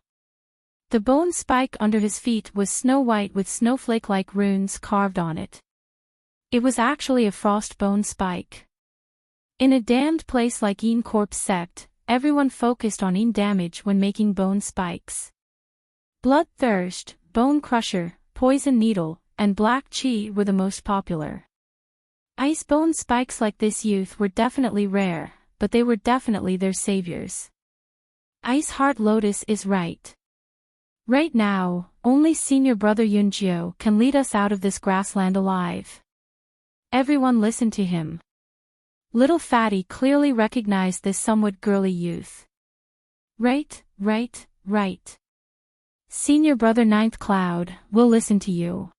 The bone spike under his feet was snow white with snowflake-like runes carved on it. It was actually a frost bone spike. In a damned place like Een Corpse Sect, everyone focused on Een damage when making bone spikes. Bloodthirst, Bone Crusher, Poison Needle, and Black Chi were the most popular. Ice bone spikes like this youth were definitely rare, but they were definitely their saviors. Ice Heart Lotus is right. Right now, only Senior brother Yunjio can lead us out of this grassland alive. Everyone listened to him. Little Fatty clearly recognized this somewhat girly youth. Right. Senior brother Ninth Cloud, we'll listen to you.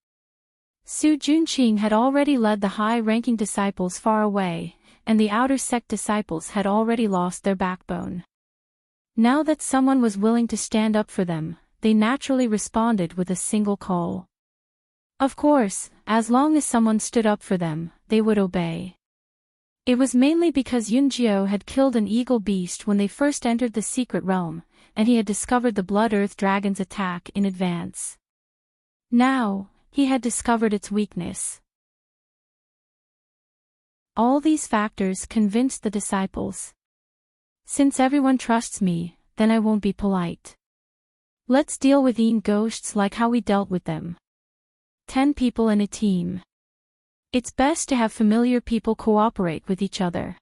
Su Junqing had already led the high-ranking disciples far away, and the outer sect disciples had already lost their backbone. Now that someone was willing to stand up for them, they naturally responded with a single call. Of course, as long as someone stood up for them, they would obey. It was mainly because Yunjio had killed an eagle beast when they first entered the secret realm, and he had discovered the Blood Earth Dragon's attack in advance. Now, he had discovered its weakness. All these factors convinced the disciples. Since everyone trusts me, then I won't be polite. Let's deal with Een ghosts like how we dealt with them. 10 people in a team. It's best to have familiar people cooperate with each other.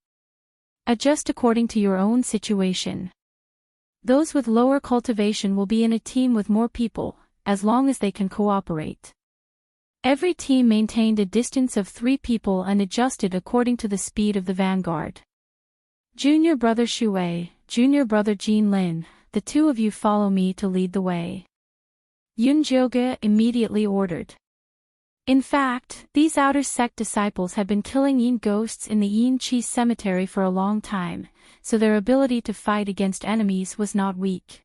Adjust according to your own situation. Those with lower cultivation will be in a team with more people, as long as they can cooperate. Every team maintained a distance of 3 people and adjusted according to the speed of the vanguard. Junior brother Shuei, junior brother Jin Lin, the 2 of you follow me to lead the way. Yunjoga immediately ordered. In fact, these outer sect disciples had been killing Yin ghosts in the Yin Chi cemetery for a long time, so their ability to fight against enemies was not weak.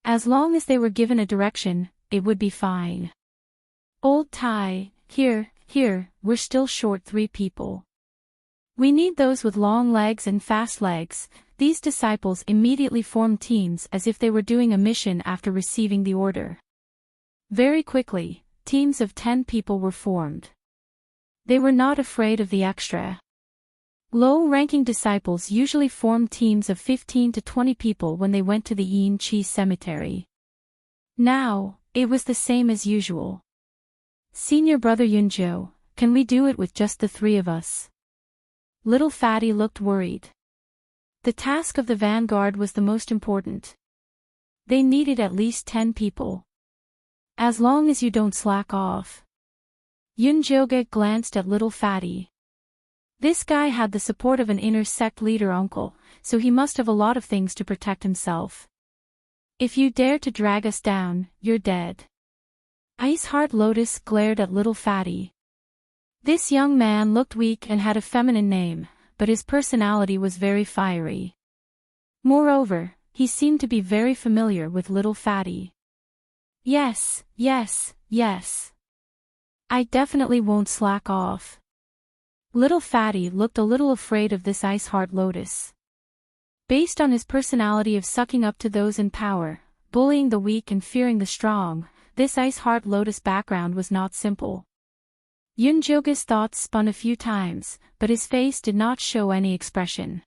As long as they were given a direction, it would be fine. Old Tai, here, we're still short 3 people. We need those with long legs and fast legs. These disciples immediately formed teams as if they were doing a mission after receiving the order. Very quickly, teams of 10 people were formed. They were not afraid of the extra. Low-ranking disciples usually formed teams of 15 to 20 people when they went to the Yin Chi cemetery. Now, it was the same as usual. Senior brother Yunjo, can we do it with just the 3 of us? Little Fatty looked worried. The task of the vanguard was the most important. They needed at least 10 people. As long as you don't slack off. Yunjoga glanced at Little Fatty. This guy had the support of an inner sect leader uncle, so he must have a lot of things to protect himself. If you dare to drag us down, you're dead. Ice Heart Lotus glared at Little Fatty. This young man looked weak and had a feminine name, but his personality was very fiery. Moreover, he seemed to be very familiar with Little Fatty. Yes. I definitely won't slack off. Little Fatty looked a little afraid of this Ice Heart Lotus. Based on his personality of sucking up to those in power, bullying the weak and fearing the strong, this Ice Heart Lotus background was not simple. Yunjoga's thoughts spun a few times, but his face did not show any expression.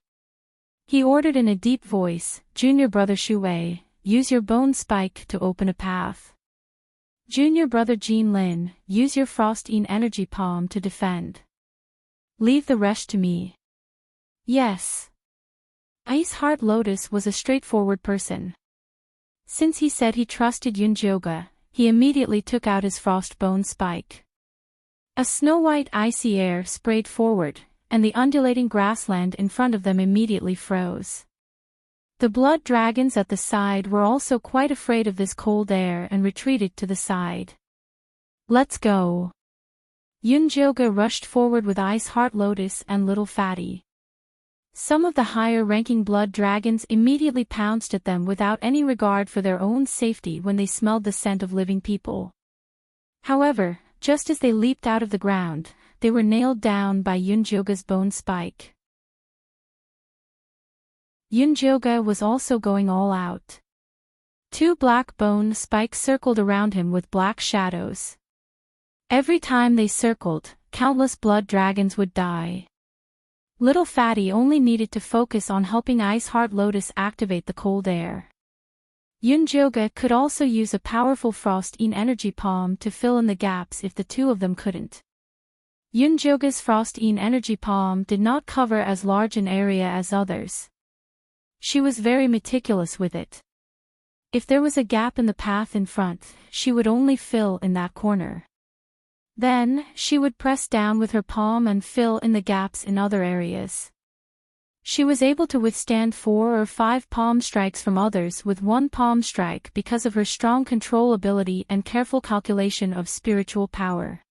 He ordered in a deep voice, Junior Brother Shuwei, use your bone spike to open a path. Junior Brother Jean Lin, use your Frost Een energy palm to defend. Leave the rest to me. Yes. Ice Heart Lotus was a straightforward person. Since he said he trusted Yunjoga, he immediately took out his frost bone spike. A snow-white icy air sprayed forward, and the undulating grassland in front of them immediately froze. The blood dragons at the side were also quite afraid of this cold air and retreated to the side. Let's go. Yunjoga rushed forward with Ice Heart Lotus and Little Fatty. Some of the higher-ranking blood dragons immediately pounced at them without any regard for their own safety when they smelled the scent of living people. However, just as they leaped out of the ground, they were nailed down by Yunjoga's bone spike. Yunjoga was also going all out. 2 black bone spikes circled around him with black shadows. Every time they circled, countless blood dragons would die. Little Fatty only needed to focus on helping Ice Heart Lotus activate the cold air. Yunjoga could also use a powerful Frost Een energy palm to fill in the gaps if the 2 of them couldn't. Yunjoga's Frost Een energy palm did not cover as large an area as others. She was very meticulous with it. If there was a gap in the path in front, she would only fill in that corner. Then, she would press down with her palm and fill in the gaps in other areas. She was able to withstand 4 or 5 palm strikes from others with 1 palm strike because of her strong control ability and careful calculation of spiritual power.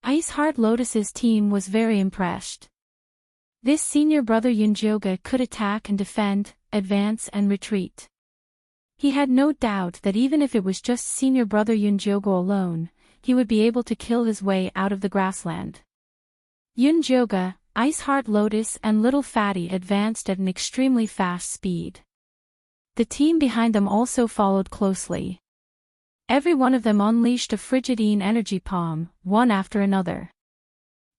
Ice Heart Lotus's team was very impressed. This senior brother Yunjoga could attack and defend, advance and retreat. He had no doubt that even if it was just senior brother Yunjoga alone, he would be able to kill his way out of the grassland. Yunjoga, Ice Heart Lotus and Little Fatty advanced at an extremely fast speed. The team behind them also followed closely. Every one of them unleashed a Frigid Een energy palm, one after another.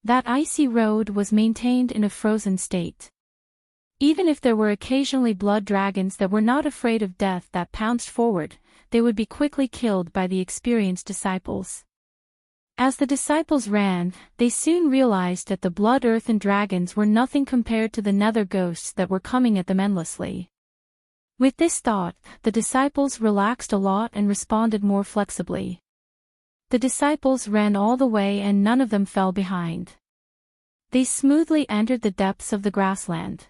That icy road was maintained in a frozen state. Even if there were occasionally blood dragons that were not afraid of death that pounced forward, they would be quickly killed by the experienced disciples. As the disciples ran, they soon realized that the blood earthen dragons were nothing compared to the nether ghosts that were coming at them endlessly. With this thought, the disciples relaxed a lot and responded more flexibly. The disciples ran all the way and none of them fell behind. They smoothly entered the depths of the grassland.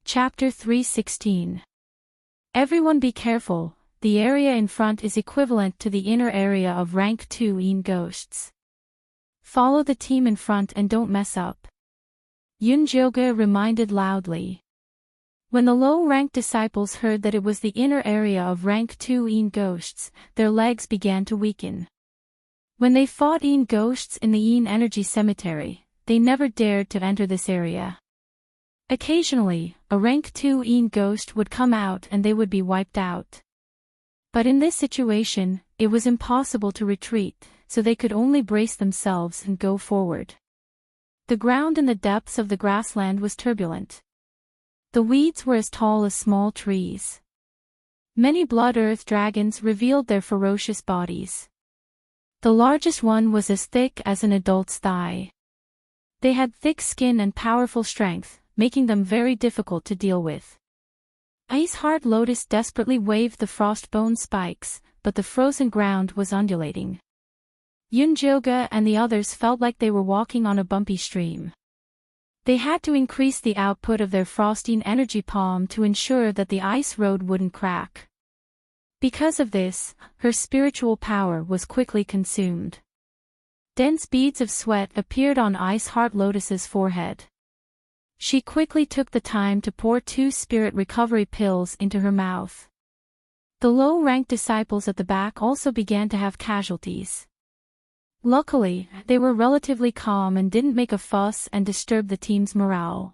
Chapter 3:16. Everyone be careful, the area in front is equivalent to the inner area of rank 2 in ghosts. Follow the team in front and don't mess up. Yunjoga reminded loudly. When the low-ranked disciples heard that it was the inner area of rank 2 in ghosts, their legs began to weaken. When they fought in ghosts in the in energy cemetery, they never dared to enter this area. Occasionally, a rank 2 in ghost would come out and they would be wiped out. But in this situation, it was impossible to retreat, so they could only brace themselves and go forward. The ground in the depths of the grassland was turbulent. The weeds were as tall as small trees. Many blood earth dragons revealed their ferocious bodies. The largest one was as thick as an adult's thigh. They had thick skin and powerful strength, making them very difficult to deal with. Ice Heart Lotus desperately waved the frostbone spikes, but the frozen ground was undulating. Yunjoga and the others felt like they were walking on a bumpy stream. They had to increase the output of their frosting energy palm to ensure that the ice road wouldn't crack. Because of this, her spiritual power was quickly consumed. Dense beads of sweat appeared on Ice Heart Lotus's forehead. She quickly took the time to pour 2 spirit recovery pills into her mouth. The low-ranked disciples at the back also began to have casualties. Luckily, they were relatively calm and didn't make a fuss and disturb the team's morale.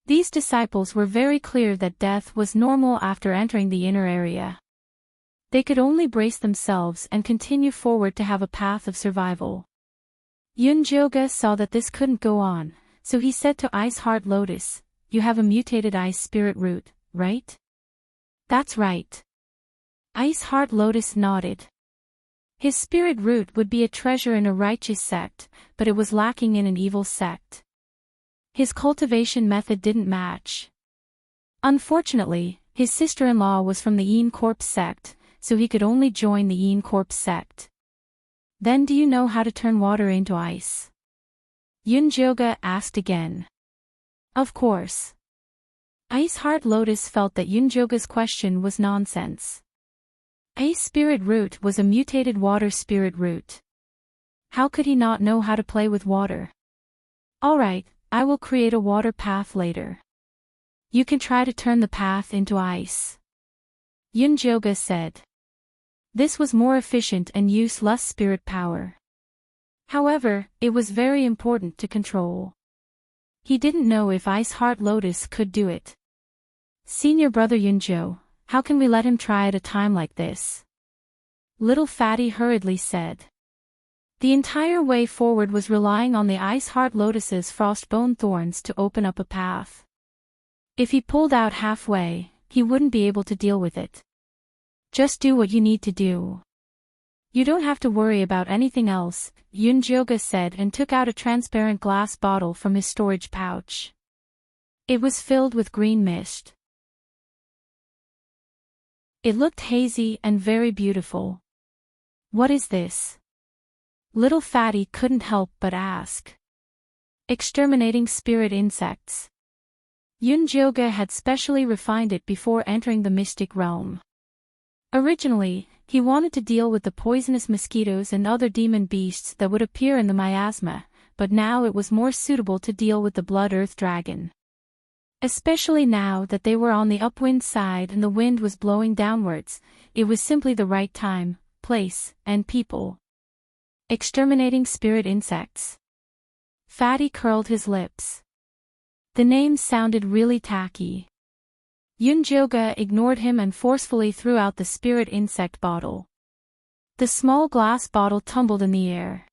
These disciples were very clear that death was normal after entering the inner area. They could only brace themselves and continue forward to have a path of survival. Yunjoga saw that this couldn't go on, so he said to Ice Heart Lotus, "You have a mutated ice spirit root, right?" "That's right." Ice Heart Lotus nodded. His spirit root would be a treasure in a righteous sect, but it was lacking in an evil sect. His cultivation method didn't match. Unfortunately, his sister-in-law was from the Een Corpse sect, so he could only join the Een Corpse sect. "Then do you know how to turn water into ice?" Yunjoga asked again. Of course. Ice Heart Lotus felt that Yunjoga's question was nonsense. Ice Spirit Root was a mutated water spirit root. How could he not know how to play with water? "Alright, I will create a water path later. You can try to turn the path into ice," Yunjoga said. This was more efficient and used less spirit power. However, it was very important to control. He didn't know if Ice Heart Lotus could do it. "Senior brother Yunjo, how can we let him try at a time like this?" Little Fatty hurriedly said. The entire way forward was relying on the Ice Heart Lotus's frostbone thorns to open up a path. If he pulled out halfway, he wouldn't be able to deal with it. "Just do what you need to do. You don't have to worry about anything else," Yunjoga said and took out a transparent glass bottle from his storage pouch. It was filled with green mist. It looked hazy and very beautiful. "What is this?" Little Fatty couldn't help but ask. "Exterminating spirit insects." Yunjoga had specially refined it before entering the mystic realm. Originally, he wanted to deal with the poisonous mosquitoes and other demon beasts that would appear in the miasma, but now it was more suitable to deal with the blood earth dragon. Especially now that they were on the upwind side and the wind was blowing downwards, it was simply the right time, place, and people. Exterminating spirit insects. Fatty curled his lips. The name sounded really tacky. Yunjoga ignored him and forcefully threw out the spirit insect bottle. The small glass bottle tumbled in the air.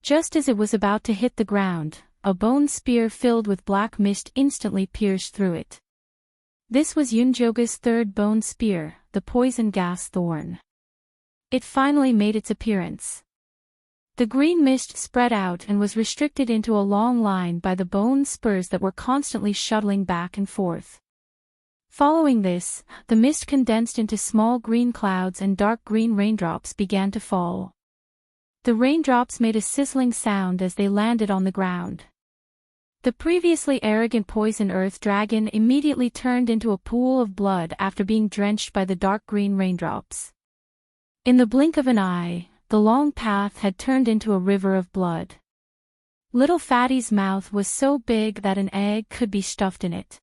Just as it was about to hit the ground, a bone spear filled with black mist instantly pierced through it. This was Yunjoga's third bone spear, the poison gas thorn. It finally made its appearance. The green mist spread out and was restricted into a long line by the bone spurs that were constantly shuttling back and forth. Following this, the mist condensed into small green clouds and dark green raindrops began to fall. The raindrops made a sizzling sound as they landed on the ground. The previously arrogant poison earth dragon immediately turned into a pool of blood after being drenched by the dark green raindrops. In the blink of an eye, the long path had turned into a river of blood. Little Fatty's mouth was so big that an egg could be stuffed in it.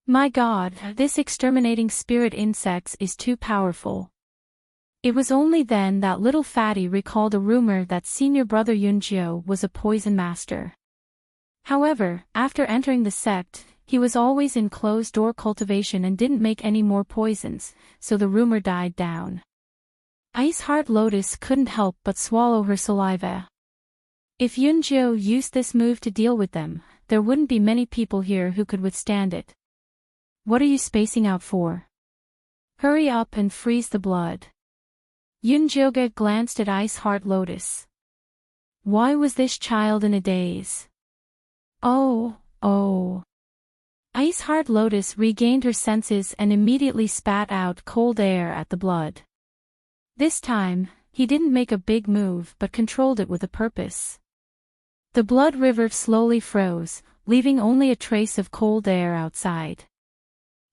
My God, this exterminating spirit insects is too powerful. It was only then that little Fatty recalled a rumor that senior brother Yunjio was a poison master. However, after entering the sect, he was always in closed-door cultivation and didn't make any more poisons, so the rumor died down. Ice Heart Lotus couldn't help but swallow her saliva. If Yunjio used this move to deal with them, there wouldn't be many people here who could withstand it. What are you spacing out for? Hurry up and freeze the blood. Yunjioga glanced at Ice Heart Lotus. Why was this child in a daze? Oh. Ice Heart Lotus regained her senses and immediately spat out cold air at the blood. This time, he didn't make a big move but controlled it with a purpose. The blood river slowly froze, leaving only a trace of cold air outside.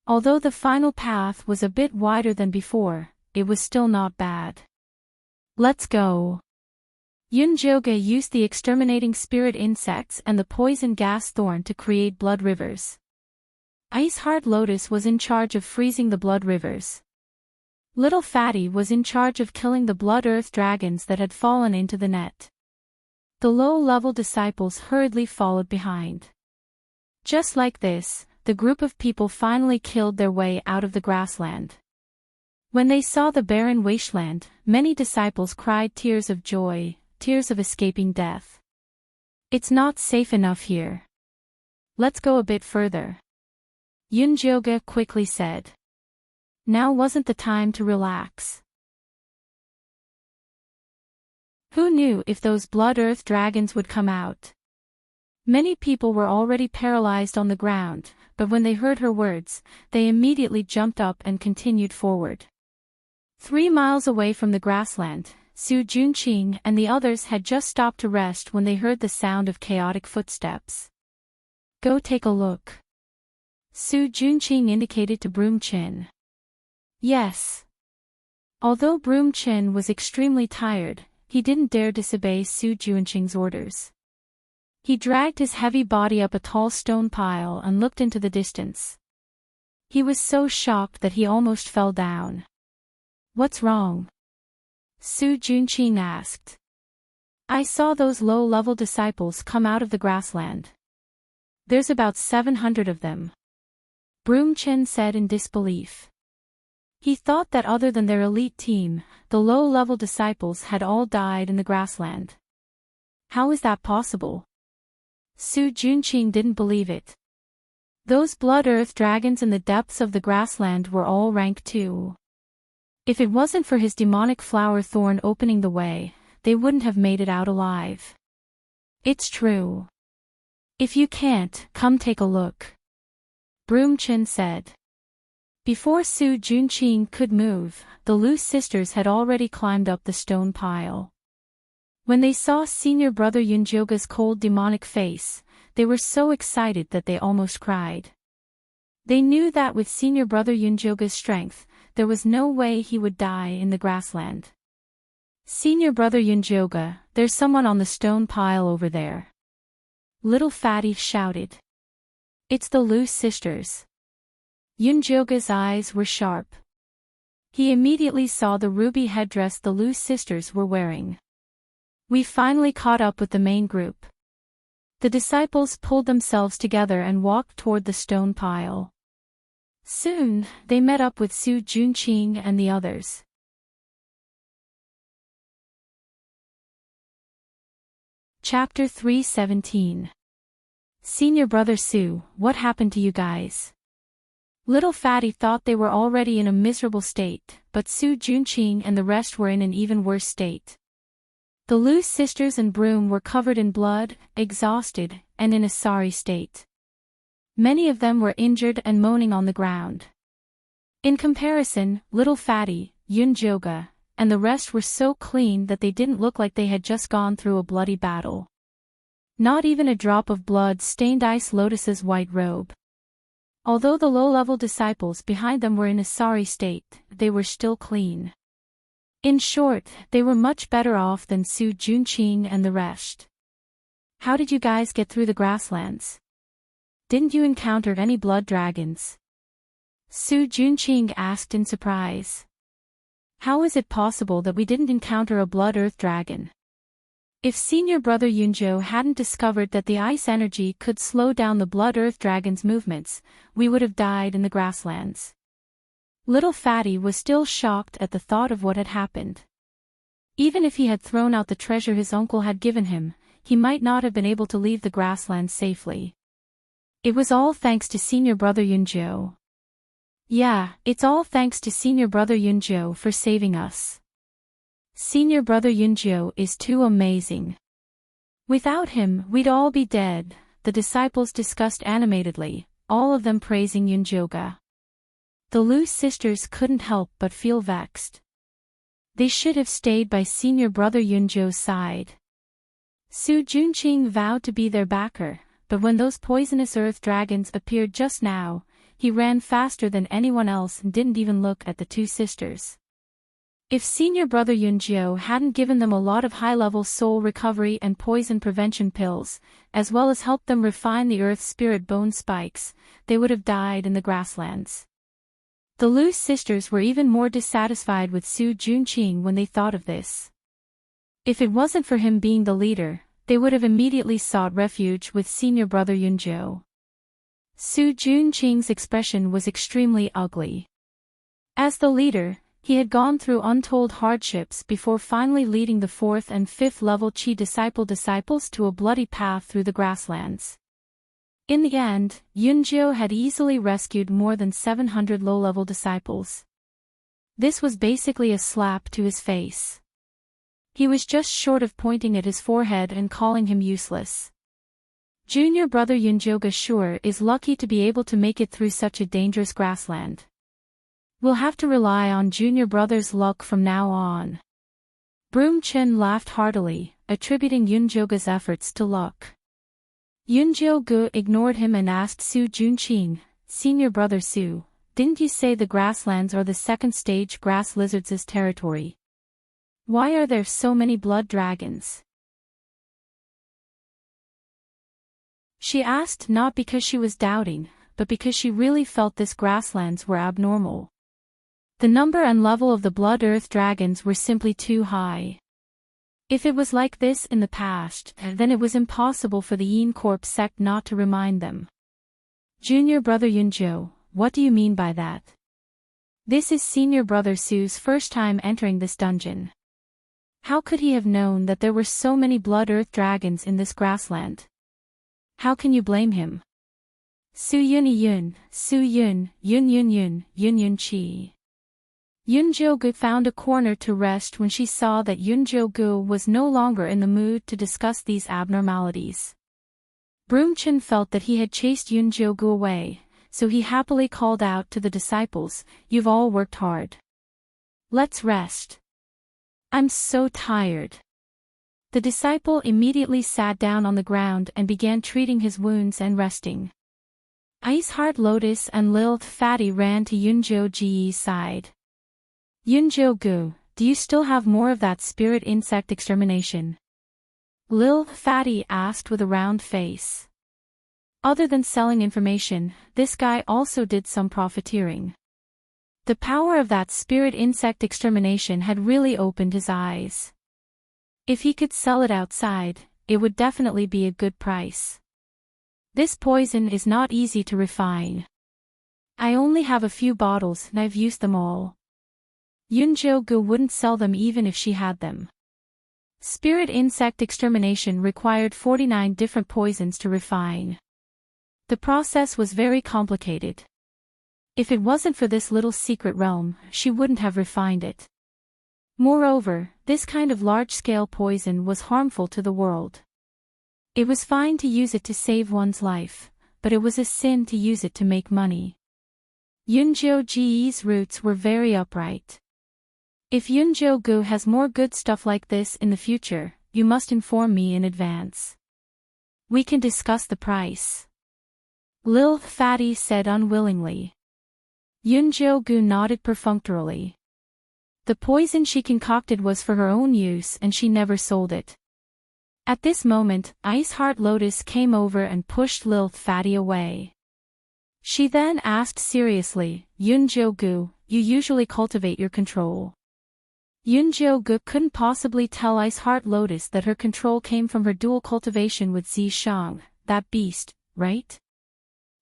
Although the final path was a bit wider than before, it was still not bad. Let's go. Yunjioga used the exterminating spirit insects and the poison gas thorn to create blood rivers. Ice Heart Lotus was in charge of freezing the blood rivers. Little Fatty was in charge of killing the blood earth dragons that had fallen into the net. The low-level disciples hurriedly followed behind. Just like this, the group of people finally killed their way out of the grassland. When they saw the barren wasteland, many disciples cried tears of joy, tears of escaping death. It's not safe enough here. Let's go a bit further. Yunjioga quickly said. Now wasn't the time to relax. Who knew if those blood earth dragons would come out? Many people were already paralyzed on the ground, but when they heard her words, they immediately jumped up and continued forward. 3 miles away from the grassland, Su Junqing and the others had just stopped to rest when they heard the sound of chaotic footsteps. Go take a look. Su Junqing indicated to Broom Chin. Yes. Although Broom Chin was extremely tired, he didn't dare disobey Su Junqing's orders. He dragged his heavy body up a tall stone pile and looked into the distance. He was so shocked that he almost fell down. What's wrong? Su Junqing asked. I saw those low-level disciples come out of the grassland. There's about 700 of them. Broom Chin said in disbelief. He thought that other than their elite team, the low-level disciples had all died in the grassland. How is that possible? Su Junqing didn't believe it. Those blood earth dragons in the depths of the grassland were all rank 2. If it wasn't for his demonic flower thorn opening the way, they wouldn't have made it out alive. It's true. If you can't, come take a look. Broom Chin said. Before Su Junqing could move, the Loose sisters had already climbed up the stone pile. When they saw senior brother Yunjioga's cold demonic face, they were so excited that they almost cried. They knew that with senior brother Yunjioga's strength, there was no way he would die in the grassland. Senior brother Yunjioga, there's someone on the stone pile over there. Little Fatty shouted. It's the Loose sisters. Yunjioga's eyes were sharp. He immediately saw the ruby headdress the Loose sisters were wearing. We finally caught up with the main group. The disciples pulled themselves together and walked toward the stone pile. Soon, they met up with Su Junqing and the others. Chapter 317. Senior brother Su, what happened to you guys? Little Fatty thought they were already in a miserable state, but Su Junqing and the rest were in an even worse state. The Loose sisters and Broom were covered in blood, exhausted, and in a sorry state. Many of them were injured and moaning on the ground. In comparison, Little Fatty, Yunjioga, and the rest were so clean that they didn't look like they had just gone through a bloody battle. Not even a drop of blood stained Ice Lotus's white robe. Although the low-level disciples behind them were in a sorry state, they were still clean. In short, they were much better off than Su Junqing and the rest. How did you guys get through the grasslands? Didn't you encounter any blood dragons? Su Junqing asked in surprise. How is it possible that we didn't encounter a blood earth dragon? If senior brother Yunzhou hadn't discovered that the ice energy could slow down the blood earth dragon's movements, we would have died in the grasslands. Little Fatty was still shocked at the thought of what had happened. Even if he had thrown out the treasure his uncle had given him, he might not have been able to leave the grasslands safely. It was all thanks to senior brother Yunzhou. Yeah, it's all thanks to senior brother Yunzhou for saving us. Senior brother Yunzhou is too amazing. Without him, we'd all be dead, the disciples discussed animatedly, all of them praising Yunzhouga. The Lu sisters couldn't help but feel vexed. They should have stayed by senior brother Yunzhou's side. Su Junqing vowed to be their backer, but when those poisonous earth dragons appeared just now, he ran faster than anyone else and didn't even look at the two sisters. If senior brother Yunzhou hadn't given them a lot of high-level soul recovery and poison prevention pills, as well as helped them refine the earth spirit bone spikes, they would have died in the grasslands. The Lu sisters were even more dissatisfied with Su Junqing when they thought of this. If it wasn't for him being the leader, they would have immediately sought refuge with senior brother Yunzhou. Su Junqing's expression was extremely ugly. As the leader, he had gone through untold hardships before finally leading the 4th and 5th level Qi disciples to a bloody path through the grasslands. In the end, Yunzhou had easily rescued more than 700 low-level disciples. This was basically a slap to his face. He was just short of pointing at his forehead and calling him useless. Junior brother Yunzhouga sure is lucky to be able to make it through such a dangerous grassland. We'll have to rely on junior brother's luck from now on. Broom Chen laughed heartily, attributing Yunzhouga's efforts to luck. Yunzhouga ignored him and asked Su Junqing, "Senior brother Su, didn't you say the grasslands are the second stage grass lizards' territory? Why are there so many blood dragons?" She asked not because she was doubting, but because she really felt this grasslands were abnormal. The number and level of the blood earth dragons were simply too high. If it was like this in the past, then it was impossible for the Yin Corp sect not to remind them. Junior brother Yunzhou, what do you mean by that? This is senior brother Su's first time entering this dungeon. How could he have known that there were so many blood earth dragons in this grassland? How can you blame him? Su Yun Yun, Su Yun, Yun Yun Yun, Yun Yun Qi. Yunzhouga found a corner to rest when she saw that Yunzhouga was no longer in the mood to discuss these abnormalities. Broomchen felt that he had chased Yunzhouga away, so he happily called out to the disciples, "You've all worked hard. Let's rest. I'm so tired." The disciple immediately sat down on the ground and began treating his wounds and resting. Ice Heart Lotus and Lil Fatty ran to Yunzhou's side. "Yunzhougu, do you still have more of that spirit insect extermination?" Lil Fatty asked with a round face. Other than selling information, this guy also did some profiteering. The power of that spirit insect extermination had really opened his eyes. If he could sell it outside, it would definitely be a good price. This poison is not easy to refine. I only have a few bottles and I've used them all. Yunzhougu wouldn't sell them even if she had them. Spirit insect extermination required 49 different poisons to refine. The process was very complicated. If it wasn't for this little secret realm, she wouldn't have refined it. Moreover, this kind of large-scale poison was harmful to the world. It was fine to use it to save one's life, but it was a sin to use it to make money. Yunzhou's roots were very upright. If Yunzhougu has more good stuff like this in the future, you must inform me in advance. We can discuss the price. Lil Fatty said unwillingly. Yunjo-gu nodded perfunctorily. The poison she concocted was for her own use and she never sold it. At this moment, Ice Heart Lotus came over and pushed Lil Fatty away. She then asked seriously, Yunjo-gu, you usually cultivate your control. Yunjo-gu couldn't possibly tell Ice Heart Lotus that her control came from her dual cultivation with Zishang, that beast, right?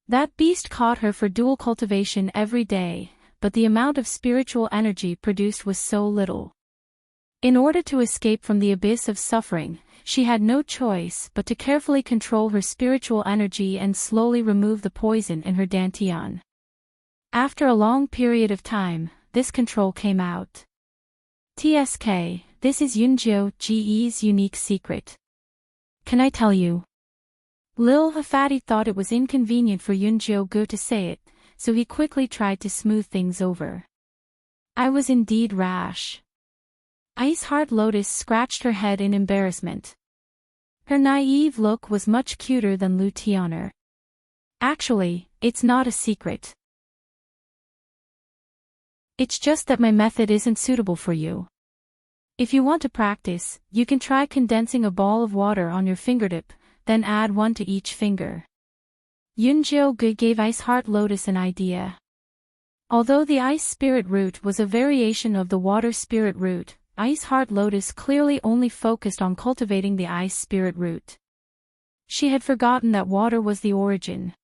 That beast caught her for dual cultivation every day, but the amount of spiritual energy produced was so little. In order to escape from the abyss of suffering, she had no choice but to carefully control her spiritual energy and slowly remove the poison in her dantian. After a long period of time, this control came out. TSK, this is Yunjo-ge's unique secret. Can I tell you? Lil Fatty thought it was inconvenient for Yunjo-gu to say it, so he quickly tried to smooth things over. I was indeed rash. Ice Heart Lotus scratched her head in embarrassment. Her naive look was much cuter than Lu Tianer. Actually, it's not a secret. It's just that my method isn't suitable for you. If you want to practice, you can try condensing a ball of water on your fingertip, then add one to each finger. Yunjo-gu gave Ice Heart Lotus an idea. Although the Ice Spirit Root was a variation of the Water Spirit Root, Ice Heart Lotus clearly only focused on cultivating the Ice Spirit Root. She had forgotten that water was the origin.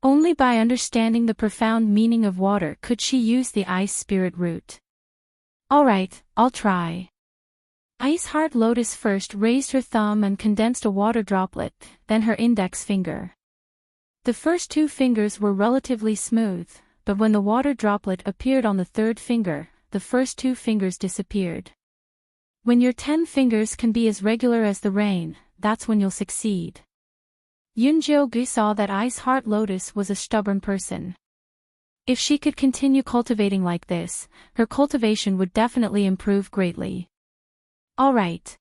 Only by understanding the profound meaning of water could she use the Ice Spirit Root. Alright, I'll try. Ice Heart Lotus first raised her thumb and condensed a water droplet, then her index finger. The first two fingers were relatively smooth, but when the water droplet appeared on the third finger, the first two fingers disappeared. When your 10 fingers can be as regular as the rain, that's when you'll succeed. Yunjo-gu saw that Ice Heart Lotus was a stubborn person. If she could continue cultivating like this, her cultivation would definitely improve greatly. Alright.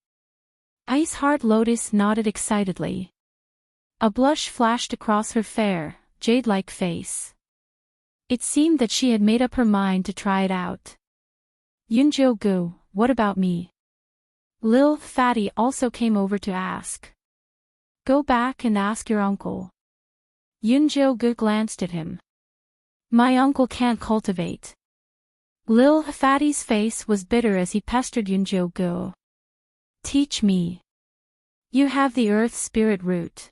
Ice Heart Lotus nodded excitedly. A blush flashed across her fair, jade-like face. It seemed that she had made up her mind to try it out. Yunjo-gu, what about me? Lil Fatty also came over to ask. Go back and ask your uncle. Yunjo-gu glanced at him. My uncle can't cultivate. Lil Fatty's face was bitter as he pestered Yunjo-gu. Teach me. You have the Earth Spirit Root.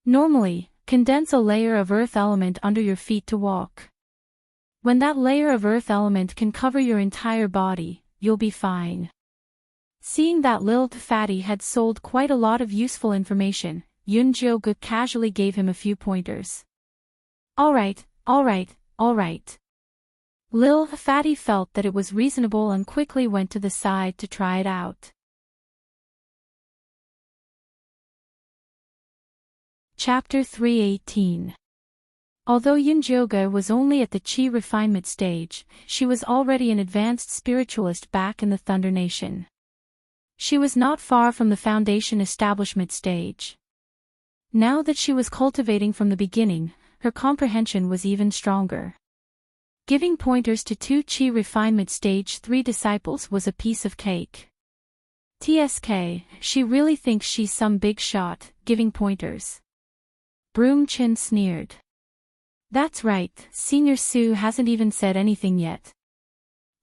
Normally, condense a layer of Earth element under your feet to walk. When that layer of Earth element can cover your entire body, you'll be fine. Seeing that Lil Fatty had sold quite a lot of useful information, Yunjo-gu casually gave him a few pointers. Alright. Lil Fatty felt that it was reasonable and quickly went to the side to try it out. Chapter 318. Although Yunjo-gu was only at the Qi refinement stage, she was already an advanced spiritualist back in the Thunder Nation. She was not far from the foundation establishment stage. Now that she was cultivating from the beginning, her comprehension was even stronger. Giving pointers to 2 Qi refinement stage 3 disciples was a piece of cake. TSK, she really thinks she's some big shot, giving pointers. Broom-chin sneered. That's right, Senior Su hasn't even said anything yet.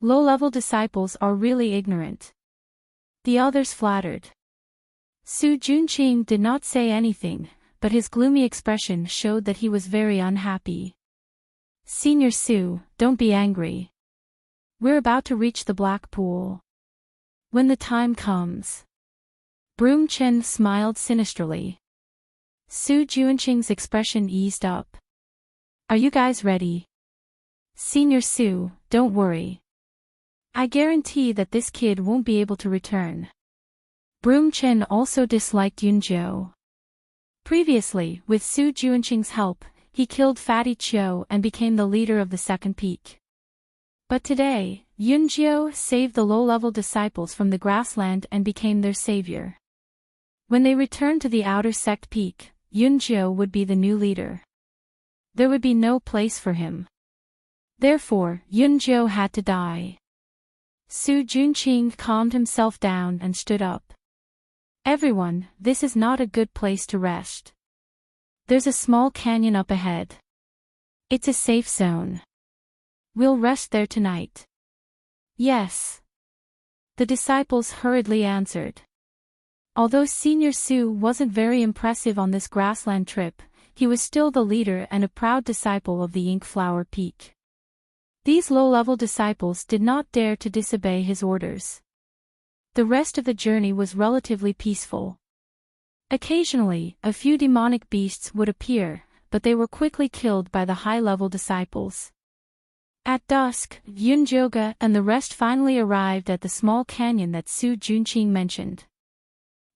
Low-level disciples are really ignorant. The others flattered. Su Junqing did not say anything, but his gloomy expression showed that he was very unhappy. Senior Su, don't be angry. We're about to reach the black pool. When the time comes. Broom-chen smiled sinisterly. Su Junqing's expression eased up. Are you guys ready? Senior Su, don't worry. I guarantee that this kid won't be able to return. Broom-chen also disliked Yunjo. Previously, with Su Junqing's help, he killed Fatty Chiu and became the leader of the second peak. But today, Yunjo saved the low-level disciples from the grassland and became their savior. When they returned to the outer sect peak, Yunjiu would be the new leader. There would be no place for him. Therefore, Yunjiu had to die. Su Junqing calmed himself down and stood up. Everyone, this is not a good place to rest. There's a small canyon up ahead. It's a safe zone. We'll rest there tonight. Yes. The disciples hurriedly answered. Although Senior Su wasn't very impressive on this grassland trip, he was still the leader and a proud disciple of the Inkflower Peak. These low-level disciples did not dare to disobey his orders. The rest of the journey was relatively peaceful. Occasionally, a few demonic beasts would appear, but they were quickly killed by the high-level disciples. At dusk, Yunjoga and the rest finally arrived at the small canyon that Su Junqing mentioned.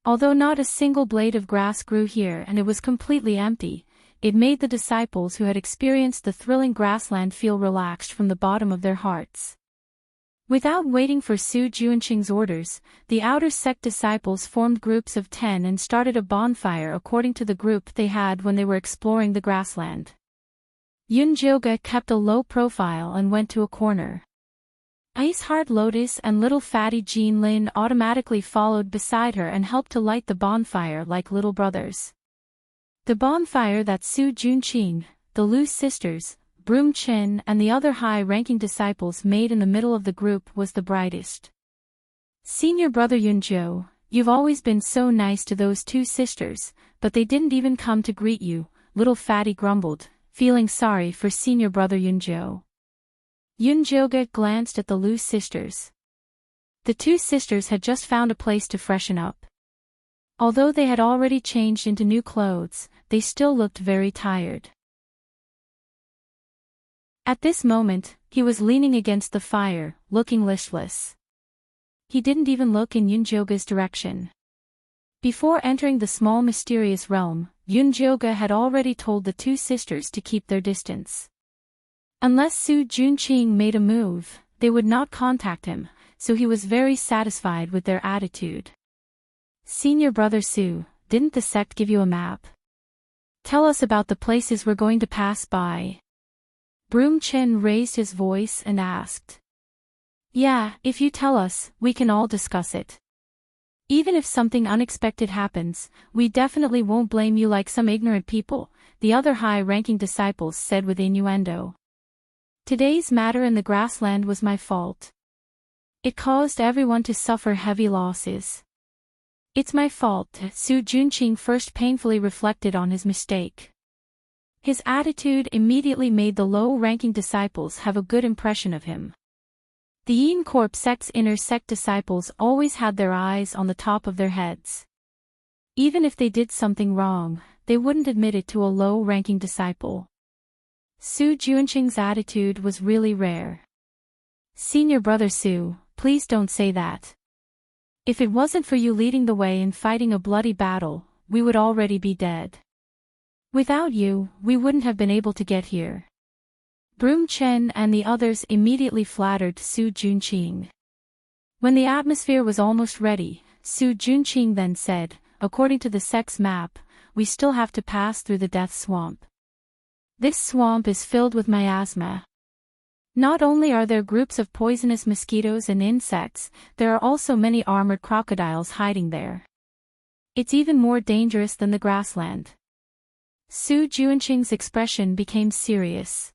Although not a single blade of grass grew here and it was completely empty, it made the disciples who had experienced the thrilling grassland feel relaxed from the bottom of their hearts. Without waiting for Su Junqing's orders, the outer sect disciples formed groups of 10 and started a bonfire according to the group they had when they were exploring the grassland. Yunjoga kept a low profile and went to a corner. Ice Heart Lotus and little fatty Jean Lin automatically followed beside her and helped to light the bonfire like little brothers. The bonfire that Su Junqing, the Lu sisters, Broom Chin and the other high-ranking disciples made in the middle of the group was the brightest. Senior brother Yunjiu, you've always been so nice to those two sisters, but they didn't even come to greet you, little fatty grumbled, feeling sorry for senior brother Yunjiu. Yunjoga glanced at the Lu sisters. The two sisters had just found a place to freshen up. Although they had already changed into new clothes, they still looked very tired. At this moment, he was leaning against the fire, looking listless. He didn't even look in Yunjoga's direction. Before entering the small mysterious realm, Yunjoga had already told the two sisters to keep their distance. Unless Su Junqing made a move, they would not contact him, so he was very satisfied with their attitude. Senior brother Su, didn't the sect give you a map? Tell us about the places we're going to pass by. Broom Chin raised his voice and asked. Yeah, if you tell us, we can all discuss it. Even if something unexpected happens, we definitely won't blame you like some ignorant people, the other high-ranking disciples said with innuendo. Today's matter in the grassland was my fault. It caused everyone to suffer heavy losses. It's my fault, Su Junqing first painfully reflected on his mistake. His attitude immediately made the low-ranking disciples have a good impression of him. The Yin Corp sect's inner sect disciples always had their eyes on the top of their heads. Even if they did something wrong, they wouldn't admit it to a low-ranking disciple. Su Junqing's attitude was really rare. Senior brother Su, please don't say that. If it wasn't for you leading the way in fighting a bloody battle, we would already be dead. Without you, we wouldn't have been able to get here. Broom Chen and the others immediately flattered Su Junqing. When the atmosphere was almost ready, Su Junqing then said, according to the sect's map, we still have to pass through the Death Swamp. This swamp is filled with miasma. Not only are there groups of poisonous mosquitoes and insects, there are also many armored crocodiles hiding there. It's even more dangerous than the grassland. Su Junqing's expression became serious.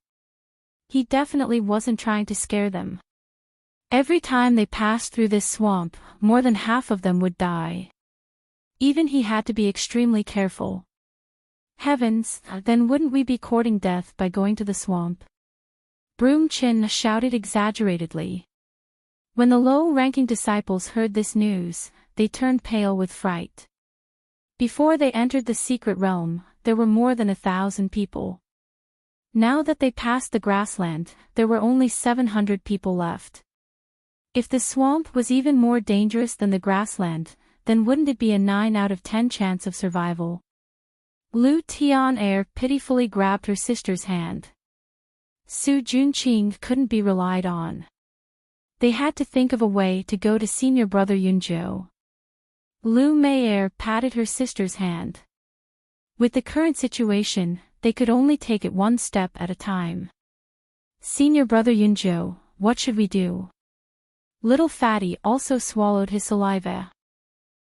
He definitely wasn't trying to scare them. Every time they passed through this swamp, more than half of them would die. Even he had to be extremely careful. Heavens, then wouldn't we be courting death by going to the swamp? Broom Chin shouted exaggeratedly. When the low-ranking disciples heard this news, they turned pale with fright. Before they entered the secret realm, there were more than 1,000 people. Now that they passed the grassland, there were only 700 people left. If the swamp was even more dangerous than the grassland, then wouldn't it be a 9 out of 10 chance of survival? Lu Tian pitifully grabbed her sister's hand. Su Junqing couldn't be relied on. They had to think of a way to go to senior brother Yunjiu. Lu Meier patted her sister's hand. With the current situation, they could only take it one step at a time. Senior brother Yunjo, what should we do? Little Fatty also swallowed his saliva.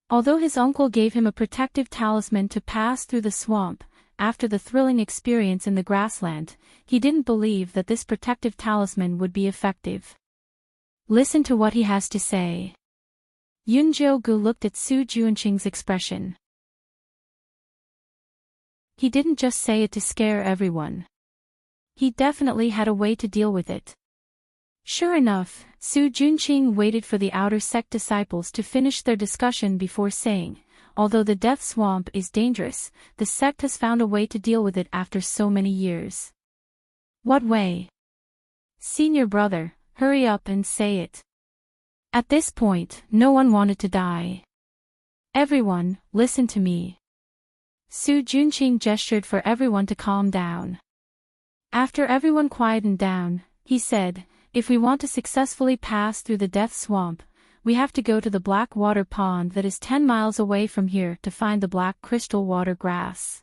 Although his uncle gave him a protective talisman to pass through the swamp, after the thrilling experience in the grassland, he didn't believe that this protective talisman would be effective. Listen to what he has to say. Yunjo-gu looked at Su Juanqing's expression. He didn't just say it to scare everyone. He definitely had a way to deal with it. Sure enough, Su Juanqing waited for the outer sect disciples to finish their discussion before saying, although the death swamp is dangerous, the sect has found a way to deal with it after so many years. What way? Senior brother, hurry up and say it. At this point, no one wanted to die. Everyone, listen to me. Su Juanqing gestured for everyone to calm down. After everyone quietened down, he said, if we want to successfully pass through the death swamp, we have to go to the black water pond that is 10 miles away from here to find the black crystal water grass.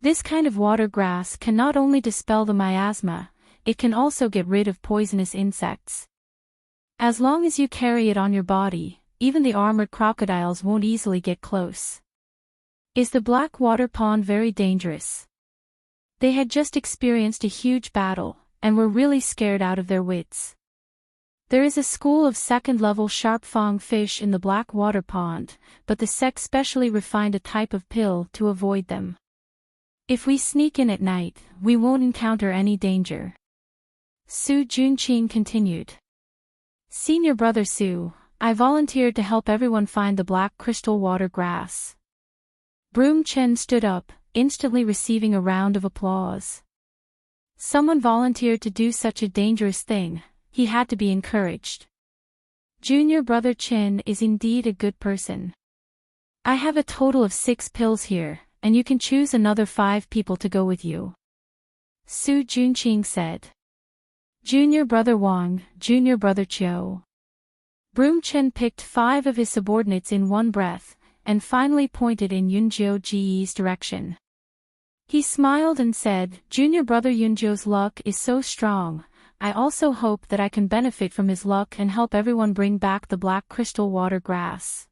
This kind of water grass can not only dispel the miasma, it can also get rid of poisonous insects. As long as you carry it on your body, even the armored crocodiles won't easily get close. Is the black water pond very dangerous? They had just experienced a huge battle, and were really scared out of their wits. There is a school of second-level sharp-fang fish in the black water pond, but the sect specially refined a type of pill to avoid them. If we sneak in at night, we won't encounter any danger. Su Juanqing continued. Senior brother Su, I volunteered to help everyone find the black crystal water grass. Broom Chen stood up, instantly receiving a round of applause. Someone volunteered to do such a dangerous thing, he had to be encouraged. Junior brother Chin is indeed a good person. I have a total of 6 pills here, and you can choose another 5 people to go with you. Su Juanqing said. Junior brother Wang, junior brother Chiu. Broom Chen picked 5 of his subordinates in one breath, and finally pointed in Yunjo Ji's direction. He smiled and said, Junior brother Yunjo's luck is so strong, I also hope that I can benefit from his luck and help everyone bring back the black crystal water grass.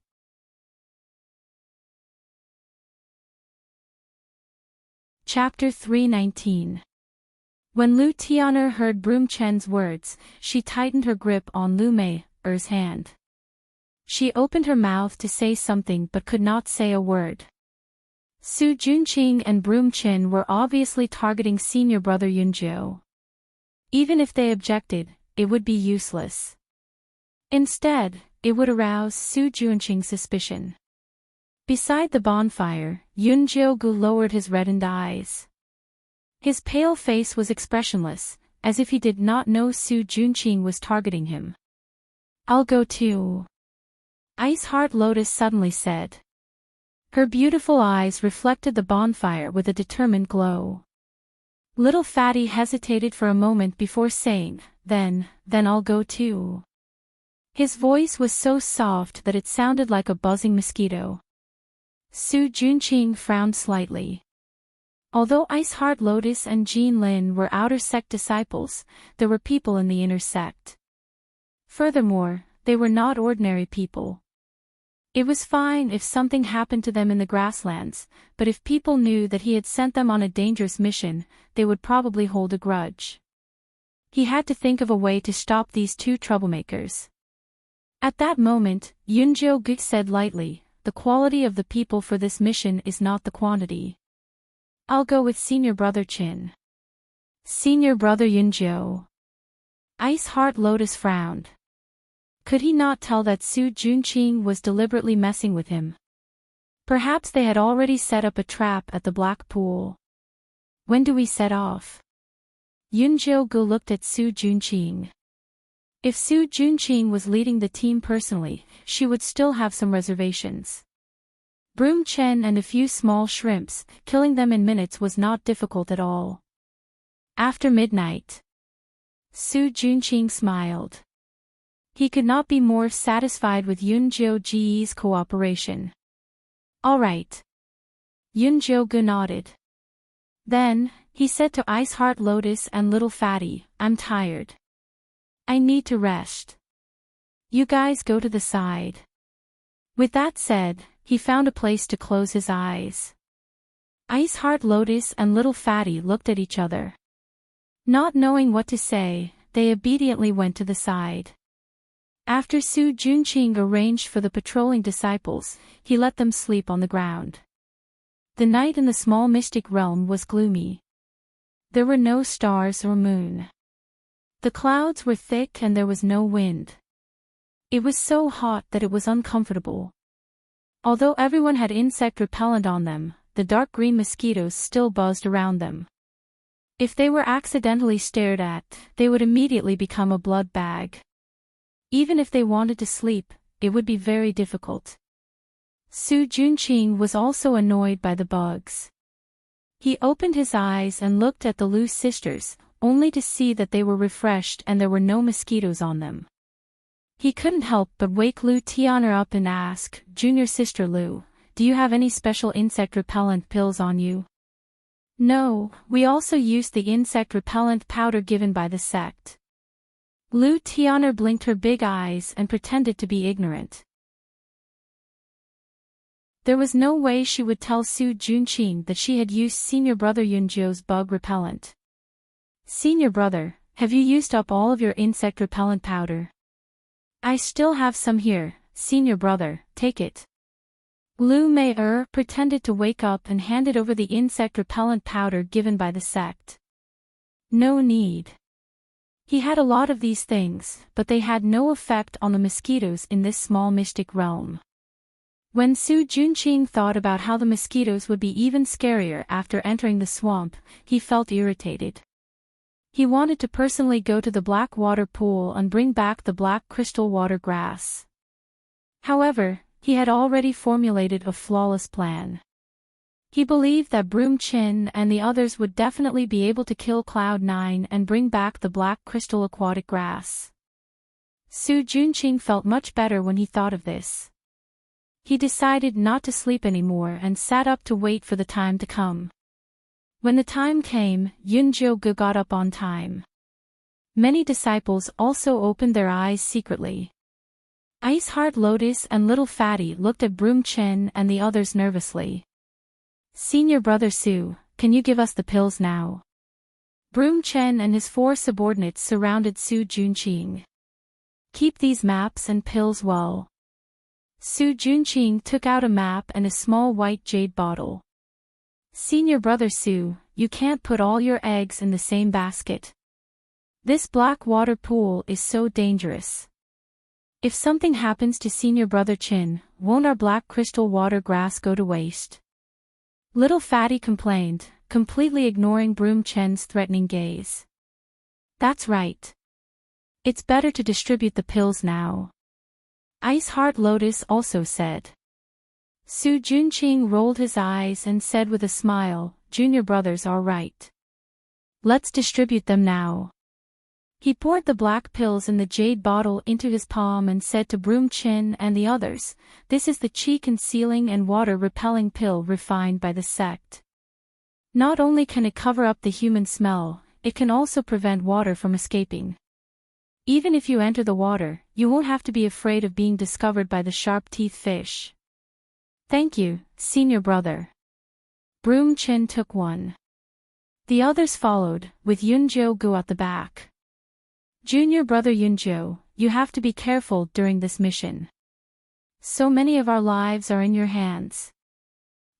Chapter 319. When Lu Tianer heard Broom Chen's words, she tightened her grip on Lu Meier's hand. She opened her mouth to say something but could not say a word. Su Juanqing and Broom Chen were obviously targeting senior brother Yunjo. Even if they objected, it would be useless. Instead, it would arouse Su Juanqing's suspicion. Beside the bonfire, Yunjo-gu lowered his reddened eyes. His pale face was expressionless, as if he did not know Su Juanqing was targeting him. I'll go too. Ice Heart Lotus suddenly said. Her beautiful eyes reflected the bonfire with a determined glow. Little Fatty hesitated for a moment before saying, then I'll go too. His voice was so soft that it sounded like a buzzing mosquito. Su Juanqing frowned slightly. Although Ice Heart Lotus and Jean Lin were outer sect disciples, there were people in the inner sect. Furthermore, they were not ordinary people. It was fine if something happened to them in the grasslands, but if people knew that he had sent them on a dangerous mission, they would probably hold a grudge. He had to think of a way to stop these 2 troublemakers. At that moment, Yunjo-gu said lightly, the quality of the people for this mission is not the quantity. I'll go with senior brother Chin. Senior brother Yunjo. Ice Heart Lotus frowned. Could he not tell that Su Juanqing was deliberately messing with him? Perhaps they had already set up a trap at the black pool. When do we set off? Yunjo-gu looked at Su Juanqing. If Su Juanqing was leading the team personally, she would still have some reservations. Broom Chen and a few small shrimps, killing them in minutes was not difficult at all. After midnight. Su Juanqing smiled. He could not be more satisfied with Yoonjo-gee's cooperation. All right. Yoonjo-gu nodded. Then, he said to Ice Heart Lotus and Little Fatty, I'm tired. I need to rest. You guys go to the side. With that said, he found a place to close his eyes. Ice Heart Lotus and Little Fatty looked at each other. Not knowing what to say, they obediently went to the side. After Su Junqing arranged for the patrolling disciples, he let them sleep on the ground. The night in the small mystic realm was gloomy. There were no stars or moon. The clouds were thick and there was no wind. It was so hot that it was uncomfortable. Although everyone had insect repellent on them, the dark green mosquitoes still buzzed around them. If they were accidentally stared at, they would immediately become a blood bag. Even if they wanted to sleep, it would be very difficult. Su Junqing was also annoyed by the bugs. He opened his eyes and looked at the Lu sisters, only to see that they were refreshed and there were no mosquitoes on them. He couldn't help but wake Lu Tian'er up and ask, Junior Sister Lu, do you have any special insect repellent pills on you? No, we also used the insect repellent powder given by the sect. Lu Tian'er blinked her big eyes and pretended to be ignorant. There was no way she would tell Su Junqing that she had used Senior Brother Yunjo's bug repellent. Senior Brother, have you used up all of your insect repellent powder? I still have some here, Senior Brother, take it. Lu Mei pretended to wake up and handed over the insect repellent powder given by the sect. No need. He had a lot of these things, but they had no effect on the mosquitoes in this small mystic realm. When Su Junqing thought about how the mosquitoes would be even scarier after entering the swamp, he felt irritated. He wanted to personally go to the black water pool and bring back the black crystal water grass. However, he had already formulated a flawless plan. He believed that Broom Chin and the others would definitely be able to kill Cloud9 and bring back the black crystal aquatic grass. Su Junqing felt much better when he thought of this. He decided not to sleep anymore and sat up to wait for the time to come. When the time came, Yoonjo-gu got up on time. Many disciples also opened their eyes secretly. Ice Heart Lotus and Little Fatty looked at Broom Chin and the others nervously. Senior Brother Su, can you give us the pills now? Broom Chin and his 4 subordinates surrounded Su Junqing. Keep these maps and pills well. Su Junqing took out a map and a small white jade bottle. Senior Brother Su, you can't put all your eggs in the same basket. This black water pool is so dangerous. If something happens to Senior Brother Chin, won't our black crystal water grass go to waste? Little Fatty complained, completely ignoring Broom Chen's threatening gaze. That's right. It's better to distribute the pills now. Ice Heart Lotus also said. Su Junqing rolled his eyes and said with a smile, Junior brothers are right. Let's distribute them now. He poured the black pills in the jade bottle into his palm and said to Broom Chin and the others, this is the chi concealing and water repelling pill refined by the sect. Not only can it cover up the human smell, it can also prevent water from escaping. Even if you enter the water, you won't have to be afraid of being discovered by the sharp-teethed fish. Thank you, Senior Brother. Broom Chin took one. The others followed, with Yoonjo-gu at the back. Junior Brother Yoonjo, you have to be careful during this mission. So many of our lives are in your hands.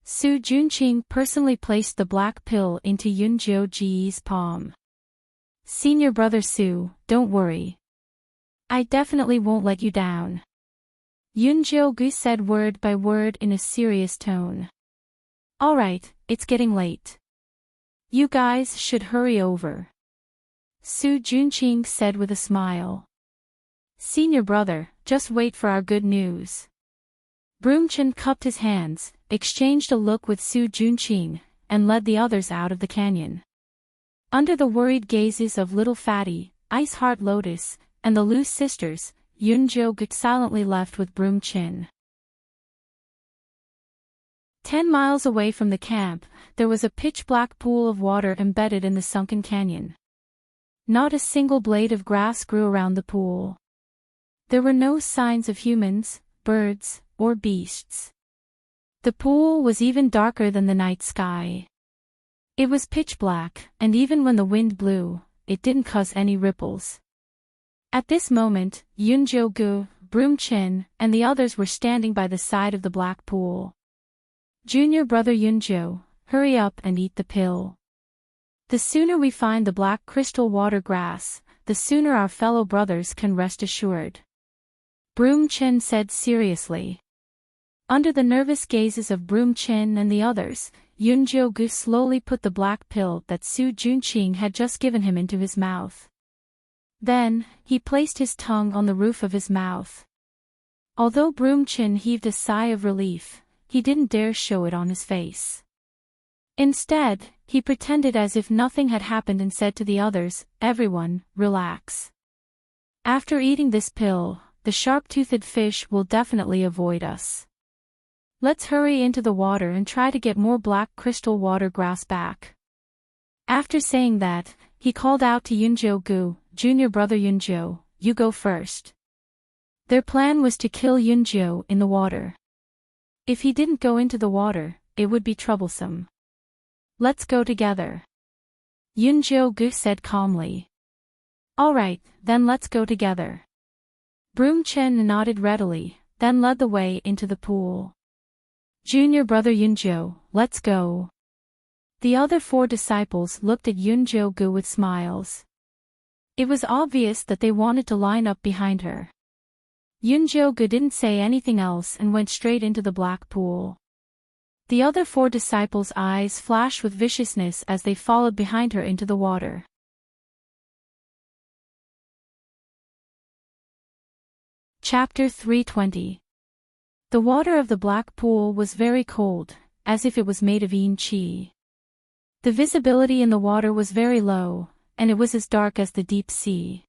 Su Junqing personally placed the black pill into Yoonjo-ji's palm. Senior Brother Su, don't worry. I definitely won't let you down. Yoonjo-gu said word by word in a serious tone. Alright, it's getting late. You guys should hurry over. Su Junqing said with a smile. Senior Brother, just wait for our good news. Broom Chin cupped his hands, exchanged a look with Su Junqing, and led the others out of the canyon. Under the worried gazes of Little Fatty, Ice Heart Lotus, and the Lu sisters, Yunjo silently left with Broom Chin. 10 miles away from the camp, there was a pitch-black pool of water embedded in the sunken canyon. Not a single blade of grass grew around the pool. There were no signs of humans, birds, or beasts. The pool was even darker than the night sky. It was pitch black, and even when the wind blew, it didn't cause any ripples. At this moment, Yunjo, Broom Chin, and the others were standing by the side of the black pool. Junior brother Yunjo, hurry up and eat the pill. The sooner we find the black crystal water grass, the sooner our fellow brothers can rest assured. Broom Chin said seriously. Under the nervous gazes of Broom Chin and the others, Yunjo slowly put the black pill that Su Junqing had just given him into his mouth. Then, he placed his tongue on the roof of his mouth. Although Broom Chin heaved a sigh of relief, he didn't dare show it on his face. Instead, he pretended as if nothing had happened and said to the others, "Everyone, relax. After eating this pill, the sharp-toothed fish will definitely avoid us. Let's hurry into the water and try to get more black crystal water grass back." After saying that, he called out to Yunjo, "Junior brother Yunjo, you go first." Their plan was to kill Yunjo in the water. If he didn't go into the water, it would be troublesome. "Let's go together," Yunjo said calmly. "All right, then let's go together." Broom Chin nodded readily, then led the way into the pool. "Junior brother Yunjo, let's go." The other 4 disciples looked at Yunjo with smiles. It was obvious that they wanted to line up behind her. Yunjo didn't say anything else and went straight into the black pool. The other 4 disciples' eyes flashed with viciousness as they followed behind her into the water. Chapter 320. The water of the black pool was very cold, as if it was made of yin qi. The visibility in the water was very low, and it was as dark as the deep sea.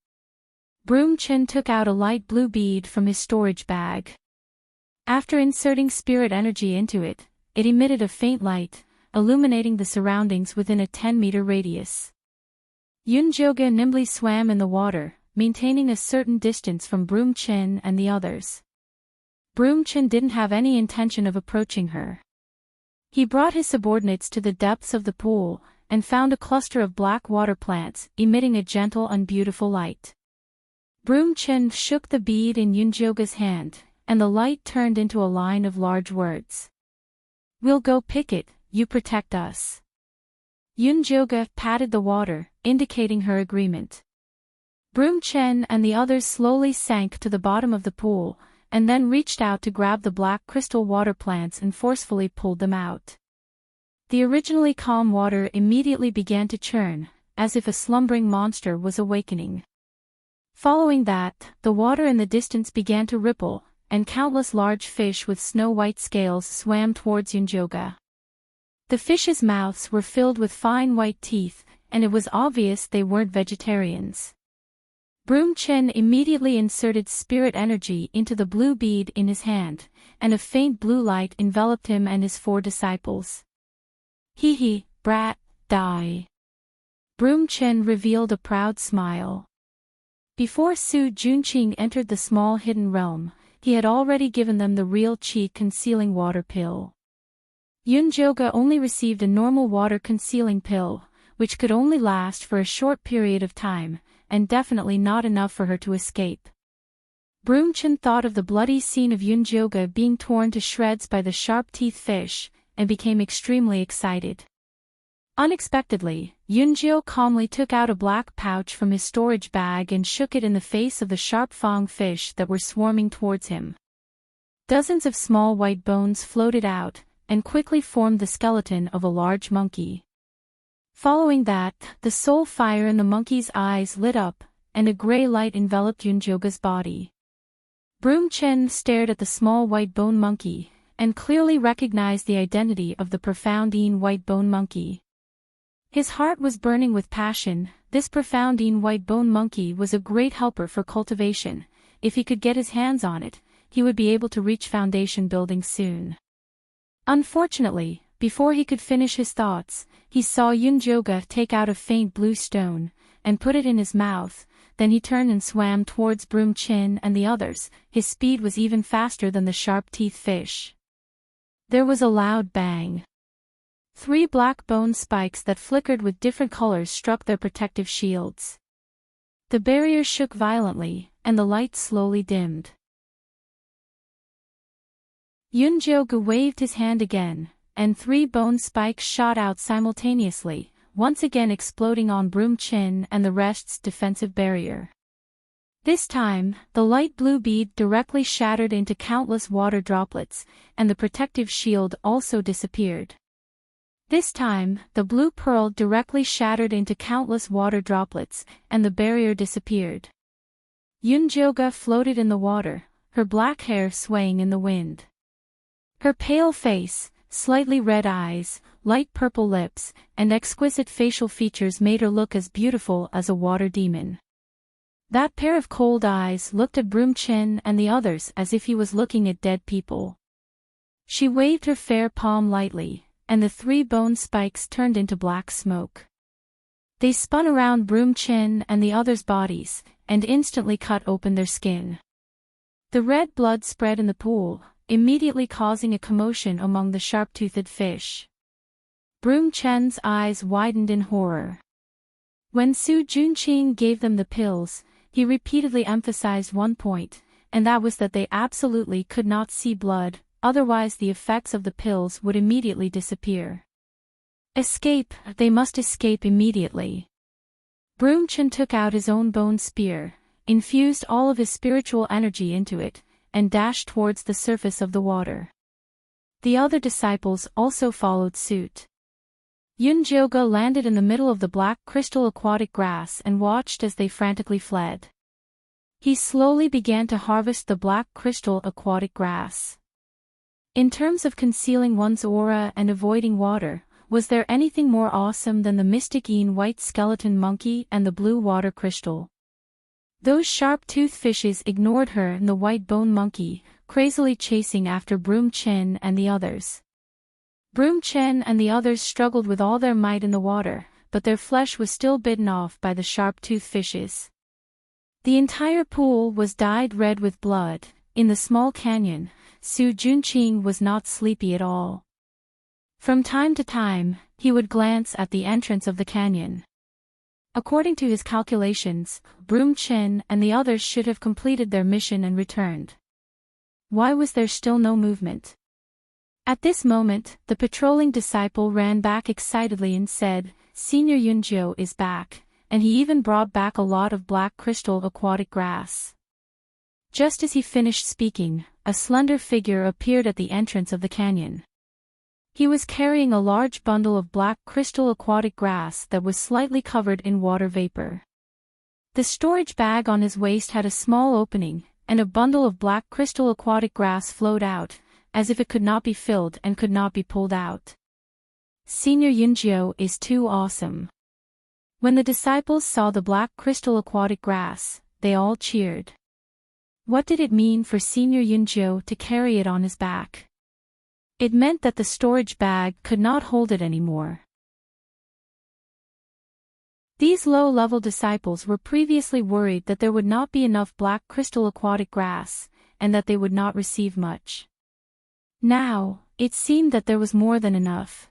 Broom Chin took out a light blue bead from his storage bag. After inserting spirit energy into it, it emitted a faint light, illuminating the surroundings within a 10-meter radius. Yunjo nimbly swam in the water, maintaining a certain distance from Broom Chin and the others. Broom Chin didn't have any intention of approaching her. He brought his subordinates to the depths of the pool, and found a cluster of black water plants, emitting a gentle and beautiful light. Broom Chin shook the bead in Yunjo's hand, and the light turned into a line of large words. "We'll go pick it, you protect us." Yunjo patted the water, indicating her agreement. Broom Chin and the others slowly sank to the bottom of the pool, and then reached out to grab the black crystal water plants and forcefully pulled them out. The originally calm water immediately began to churn, as if a slumbering monster was awakening. Following that, the water in the distance began to ripple, and countless large fish with snow-white scales swam towards Yunjo. The fish's mouths were filled with fine white teeth, and it was obvious they weren't vegetarians. Broom Chin immediately inserted spirit energy into the blue bead in his hand, and a faint blue light enveloped him and his 4 disciples. "Hee, brat, die." Broom Chin revealed a proud smile. Before Su Junqing entered the small hidden realm, he had already given them the real qi-concealing water pill. Yunjo only received a normal water-concealing pill, which could only last for a short period of time, and definitely not enough for her to escape. Broom Chin thought of the bloody scene of Yunjo being torn to shreds by the sharp-teethed fish, and became extremely excited. Unexpectedly, Yunjo calmly took out a black pouch from his storage bag and shook it in the face of the sharp-fanged fish that were swarming towards him. Dozens of small white bones floated out, and quickly formed the skeleton of a large monkey. Following that, the soul fire in the monkey's eyes lit up, and a gray light enveloped Yunjo's body. Broom Chin stared at the small white bone monkey, and clearly recognized the identity of the profound white bone monkey. His heart was burning with passion. This profound white bone monkey was a great helper for cultivation, if he could get his hands on it, he would be able to reach foundation building soon. Unfortunately, before he could finish his thoughts, he saw Yunjoga take out a faint blue stone, and put it in his mouth. Then he turned and swam towards Broom Chin and the others. His speed was even faster than the sharp-teeth fish. There was a loud bang. 3 black bone spikes that flickered with different colors struck their protective shields. The barrier shook violently, and the light slowly dimmed. Yunjogu waved his hand again, and 3 bone spikes shot out simultaneously, once again exploding on Broom Chin and the rest's defensive barrier. This time, the light blue bead directly shattered into countless water droplets, and the protective shield also disappeared. This time, the blue pearl directly shattered into countless water droplets, and the barrier disappeared. Yunjoga floated in the water, her black hair swaying in the wind. Her pale face, slightly red eyes, light purple lips, and exquisite facial features made her look as beautiful as a water demon. That pair of cold eyes looked at Broom Chin and the others as if he was looking at dead people. She waved her fair palm lightly, and the 3 bone spikes turned into black smoke. They spun around Broom Chin and the others' bodies, and instantly cut open their skin. The red blood spread in the pool, immediately causing a commotion among the sharp-toothed fish. Broom Chen's eyes widened in horror. When Su Junqing gave them the pills, he repeatedly emphasized one point, and that was that they absolutely could not see blood, otherwise the effects of the pills would immediately disappear. Escape, they must escape immediately. Broom Chen took out his own bone spear, infused all of his spiritual energy into it, and dashed towards the surface of the water. The other disciples also followed suit. Yunjoga landed in the middle of the black crystal aquatic grass and watched as they frantically fled. He slowly began to harvest the black crystal aquatic grass. In terms of concealing one's aura and avoiding water, was there anything more awesome than the mystic-ine white skeleton monkey and the blue water crystal? Those sharp-toothed fishes ignored her and the white bone monkey, crazily chasing after Broom Chen and the others. Broom Chen and the others struggled with all their might in the water, but their flesh was still bitten off by the sharp-toothed fishes. The entire pool was dyed red with blood. In the small canyon, Su Junqing was not sleepy at all. From time to time, he would glance at the entrance of the canyon. According to his calculations, Broom Chen and the others should have completed their mission and returned. Why was there still no movement? At this moment, the patrolling disciple ran back excitedly and said, "Senior Yunjiu is back," and he even brought back a lot of black crystal aquatic grass. Just as he finished speaking, a slender figure appeared at the entrance of the canyon. He was carrying a large bundle of black crystal aquatic grass that was slightly covered in water vapor. The storage bag on his waist had a small opening, and a bundle of black crystal aquatic grass flowed out, as if it could not be filled and could not be pulled out. Senior Yunjiu is too awesome. When the disciples saw the black crystal aquatic grass, they all cheered. What did it mean for Senior Yunjiu to carry it on his back? It meant that the storage bag could not hold it anymore. These low-level disciples were previously worried that there would not be enough black crystal aquatic grass, and that they would not receive much. Now, it seemed that there was more than enough.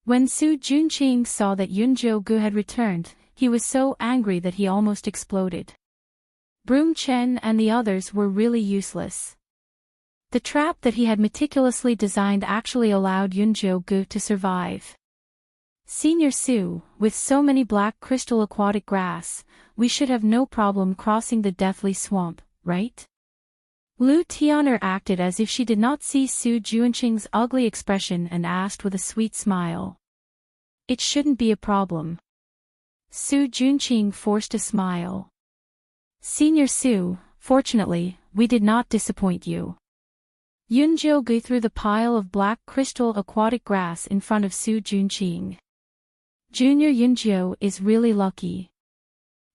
When Su Junqing saw that Yunjiu had returned, he was so angry that he almost exploded. Broom Chen and the others were really useless. The trap that he had meticulously designed actually allowed Yunjiu to survive. Senior Su, with so many black crystal aquatic grass, we should have no problem crossing the deathly swamp, right? Lu Tian'er acted as if she did not see Su Junqing's ugly expression and asked with a sweet smile. It shouldn't be a problem. Su Junqing forced a smile. Senior Su, fortunately, we did not disappoint you. Yunjiu threw the pile of black crystal aquatic grass in front of Su Junqing. Junior Yunjiu is really lucky.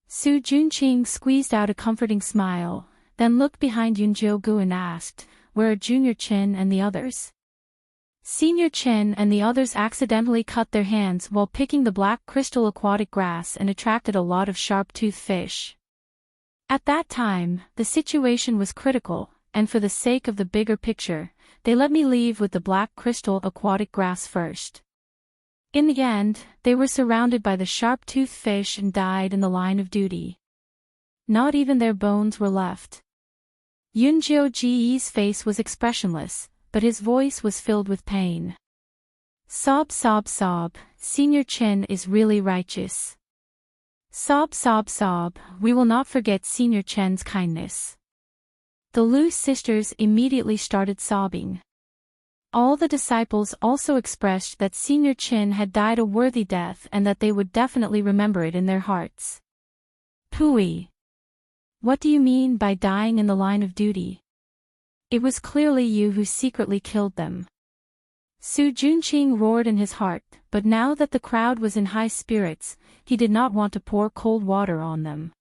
Su Junqing squeezed out a comforting smile, then looked behind Yunjogu and asked, "Where are Junior Chin and the others?" Senior Chin and the others accidentally cut their hands while picking the black crystal aquatic grass and attracted a lot of sharp-toothed fish. At that time, the situation was critical, and for the sake of the bigger picture, they let me leave with the black crystal aquatic grass first. In the end, they were surrounded by the sharp-toothed fish and died in the line of duty. Not even their bones were left. Yunjogi's face was expressionless, but his voice was filled with pain. Sob, sob, sob, Senior Chin is really righteous. Sob, sob, sob, we will not forget Senior Chen's kindness. The Lu sisters immediately started sobbing. All the disciples also expressed that Senior Chin had died a worthy death and that they would definitely remember it in their hearts. Pooey. What do you mean by dying in the line of duty? It was clearly you who secretly killed them. Su Junqing roared in his heart, but now that the crowd was in high spirits, he did not want to pour cold water on them.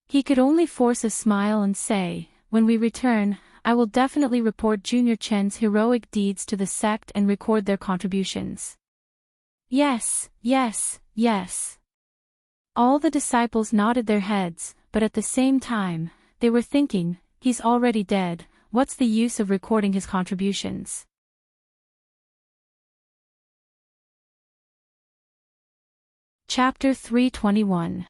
He could only force a smile and say, "When we return, I will definitely report Junior Chen's heroic deeds to the sect and record their contributions." Yes, yes, yes. All the disciples nodded their heads, but at the same time, they were thinking, he's already dead, what's the use of recording his contributions? Chapter 321.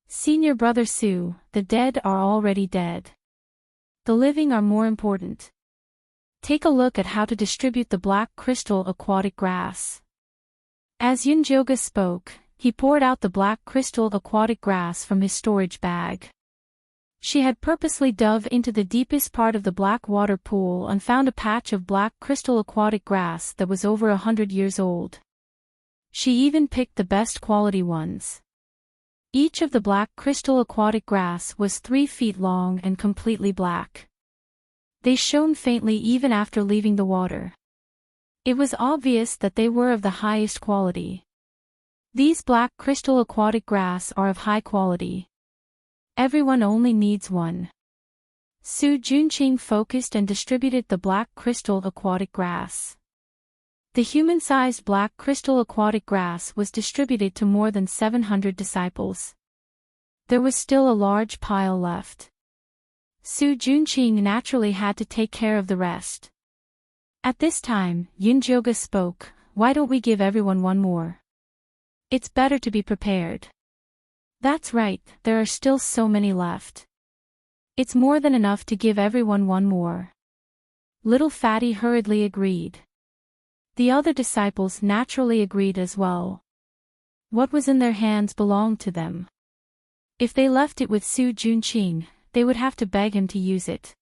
Senior Brother Su, the dead are already dead. The living are more important. Take a look at how to distribute the black crystal aquatic grass. As Yunjoga spoke, he poured out the black crystal aquatic grass from his storage bag. She had purposely dove into the deepest part of the black water pool and found a patch of black crystal aquatic grass that was over 100 years old. She even picked the best quality ones. Each of the black crystal aquatic grass was 3 feet long and completely black. They shone faintly even after leaving the water. It was obvious that they were of the highest quality. These black crystal aquatic grass are of high quality. Everyone only needs one. Su Junqing focused and distributed the black crystal aquatic grass. The human-sized black crystal aquatic grass was distributed to more than 700 disciples. There was still a large pile left. Su Junqing naturally had to take care of the rest. At this time, Yunjoga spoke, "Why don't we give everyone one more? It's better to be prepared." "That's right, there are still so many left. It's more than enough to give everyone one more." Little Fatty hurriedly agreed. The other disciples naturally agreed as well. What was in their hands belonged to them. If they left it with Su Junqing, they would have to beg him to use it.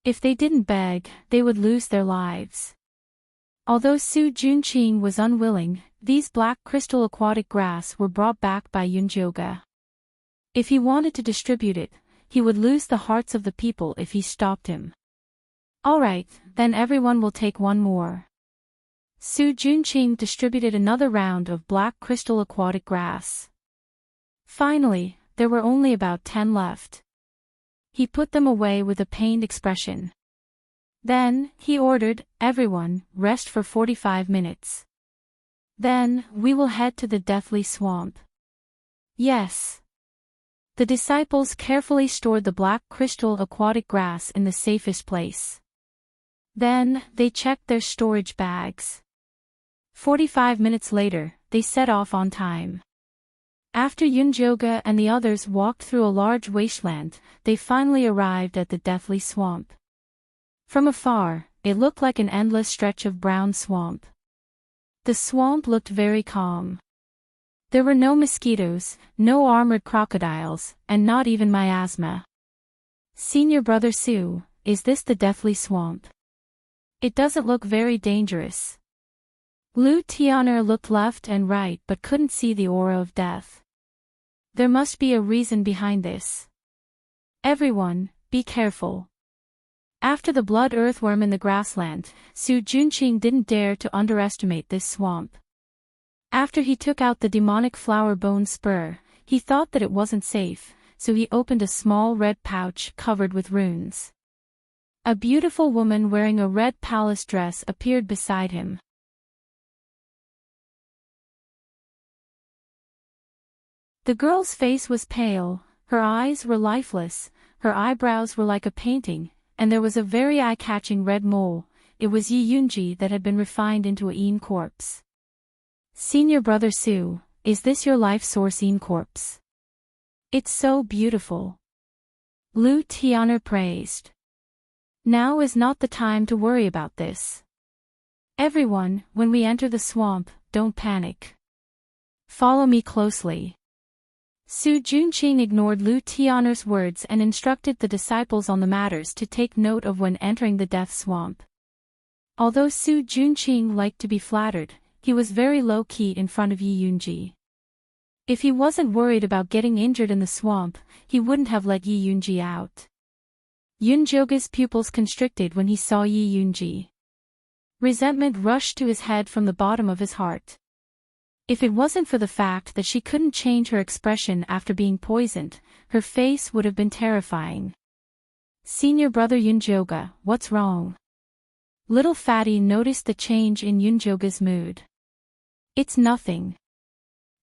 If they didn't beg, they would lose their lives. Although Su Junqing was unwilling, these black crystal aquatic grass were brought back by Yunjoga. If he wanted to distribute it, he would lose the hearts of the people if he stopped him. "Alright, then everyone will take one more." Su Junqing distributed another round of black crystal aquatic grass. Finally, there were only about 10 left. He put them away with a pained expression. Then, he ordered, "Everyone, rest for 45 minutes. Then, we will head to the Deathly Swamp." Yes. The disciples carefully stored the black crystal aquatic grass in the safest place. Then, they checked their storage bags. 45 minutes later, they set off on time. After Yunjoga and the others walked through a large wasteland, they finally arrived at the Deathly Swamp. From afar, it looked like an endless stretch of brown swamp. The swamp looked very calm. There were no mosquitoes, no armored crocodiles, and not even miasma. "Senior Brother Su, is this the Deathly Swamp? It doesn't look very dangerous." Lu Tian'er looked left and right but couldn't see the aura of death. There must be a reason behind this. "Everyone, be careful." After the blood earthworm in the grassland, Su Junqing didn't dare to underestimate this swamp. After he took out the demonic flower bone spur, he thought that it wasn't safe, so he opened a small red pouch covered with runes. A beautiful woman wearing a red palace dress appeared beside him. The girl's face was pale, her eyes were lifeless, her eyebrows were like a painting, and there was a very eye-catching red mole. It was Yi Yunji that had been refined into a Yin corpse. Senior brother Su, is this your life source Yin corpse? It's so beautiful. Lu Tian'er praised. Now is not the time to worry about this. Everyone, when we enter the swamp, don't panic. Follow me closely. Su Junqing ignored Lu Tian'er's words and instructed the disciples on the matters to take note of when entering the death swamp. Although Su Junqing liked to be flattered, he was very low-key in front of Yi Yunji. If he wasn't worried about getting injured in the swamp, he wouldn't have let Yi Yunji out. Yunjoga's pupils constricted when he saw Yi Yunji. Resentment rushed to his head from the bottom of his heart. If it wasn't for the fact that she couldn't change her expression after being poisoned, her face would have been terrifying. Senior brother Yunjoga, what's wrong? Little Fatty noticed the change in Yunjoga's mood. It's nothing.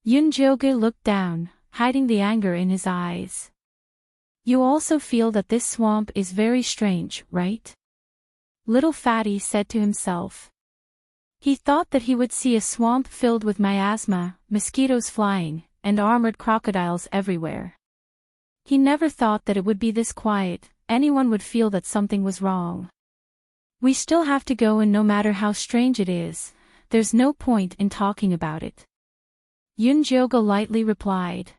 Yunjoga looked down, hiding the anger in his eyes. You also feel that this swamp is very strange, right? Little Fatty said to himself. He thought that he would see a swamp filled with miasma, mosquitoes flying, and armored crocodiles everywhere. He never thought that it would be this quiet, anyone would feel that something was wrong. We still have to go, and no matter how strange it is, there's no point in talking about it. Yunjoga lightly replied.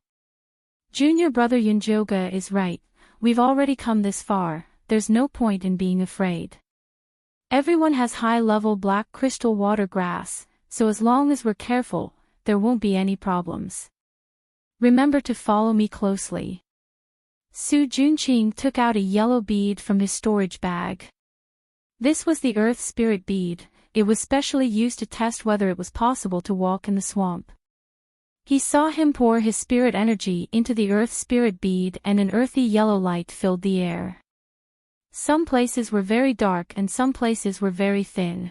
Junior brother Yunjoga is right, we've already come this far, there's no point in being afraid. Everyone has high-level black crystal water grass, so as long as we're careful, there won't be any problems. Remember to follow me closely. Su Junqing took out a yellow bead from his storage bag. This was the Earth Spirit bead. It was specially used to test whether it was possible to walk in the swamp. He saw him pour his spirit energy into the Earth Spirit bead, and an earthy yellow light filled the air. Some places were very dark and some places were very thin.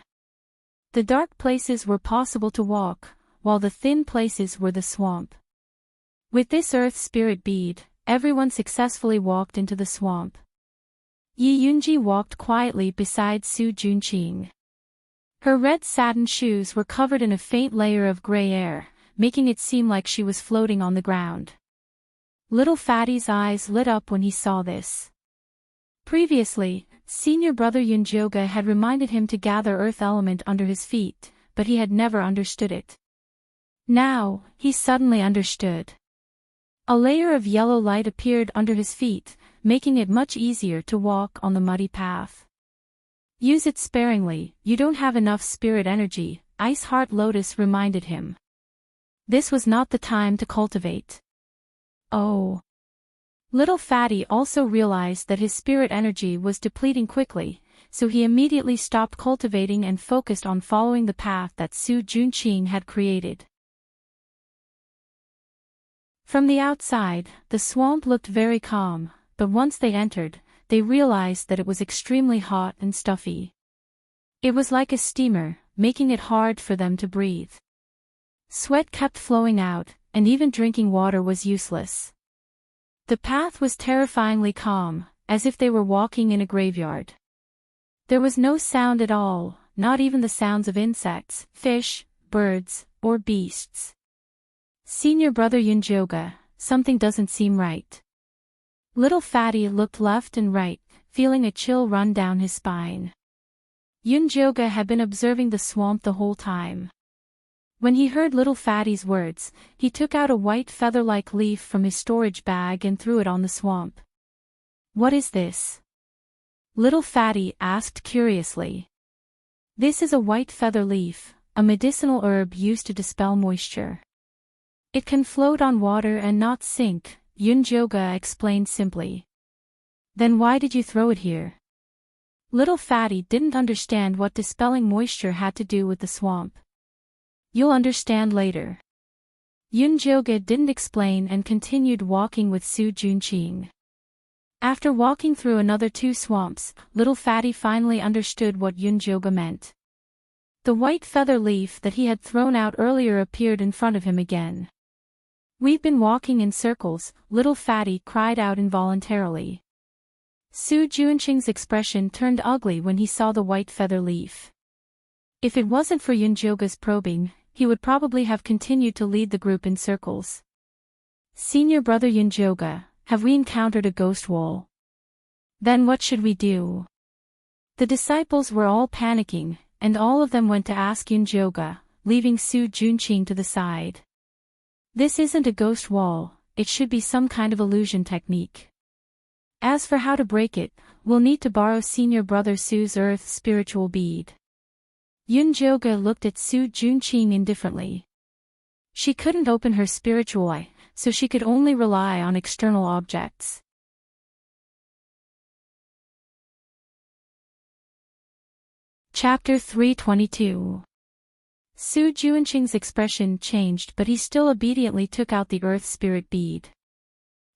The dark places were possible to walk, while the thin places were the swamp. With this Earth Spirit bead, everyone successfully walked into the swamp. Yi Yunji walked quietly beside Su Junqing. Her red satin shoes were covered in a faint layer of gray air, making it seem like she was floating on the ground. Little Fatty's eyes lit up when he saw this. Previously, senior brother Yunjoga had reminded him to gather earth element under his feet, but he had never understood it. Now, he suddenly understood. A layer of yellow light appeared under his feet, making it much easier to walk on the muddy path. Use it sparingly, you don't have enough spirit energy, Ice Heart Lotus reminded him. This was not the time to cultivate. Oh. Little Fatty also realized that his spirit energy was depleting quickly, so he immediately stopped cultivating and focused on following the path that Su Junqing had created. From the outside, the swamp looked very calm, but once they entered, they realized that it was extremely hot and stuffy. It was like a steamer, making it hard for them to breathe. Sweat kept flowing out, and even drinking water was useless. The path was terrifyingly calm, as if they were walking in a graveyard. There was no sound at all, not even the sounds of insects, fish, birds, or beasts. Senior brother Yunjoga, something doesn't seem right. Little Fatty looked left and right, feeling a chill run down his spine. Yunjoga had been observing the swamp the whole time. When he heard Little Fatty's words, he took out a white feather-like leaf from his storage bag and threw it on the swamp. What is this? Little Fatty asked curiously. This is a white feather leaf, a medicinal herb used to dispel moisture. It can float on water and not sink, Yunjoga explained simply. Then why did you throw it here? Little Fatty didn't understand what dispelling moisture had to do with the swamp. You'll understand later. Yunjoga didn't explain and continued walking with Su Junqing. After walking through another 2 swamps, little Fatty finally understood what Yunjoga meant. The white feather leaf that he had thrown out earlier appeared in front of him again. "We've been walking in circles," little Fatty cried out involuntarily. Su Junqing's expression turned ugly when he saw the white feather leaf. If it wasn't for Yunjoga's probing, he would probably have continued to lead the group in circles. "Senior brother Yunjoga, have we encountered a ghost wall? Then what should we do?" The disciples were all panicking, and all of them went to ask Yunjoga, leaving Su Junqing to the side. "This isn't a ghost wall, it should be some kind of illusion technique. As for how to break it, we'll need to borrow senior brother Su's earth spiritual bead." Yunjoga looked at Su Junqing indifferently. She couldn't open her spiritual eye, so she could only rely on external objects. Chapter 322. Su Junqing's expression changed, but he still obediently took out the earth spirit bead.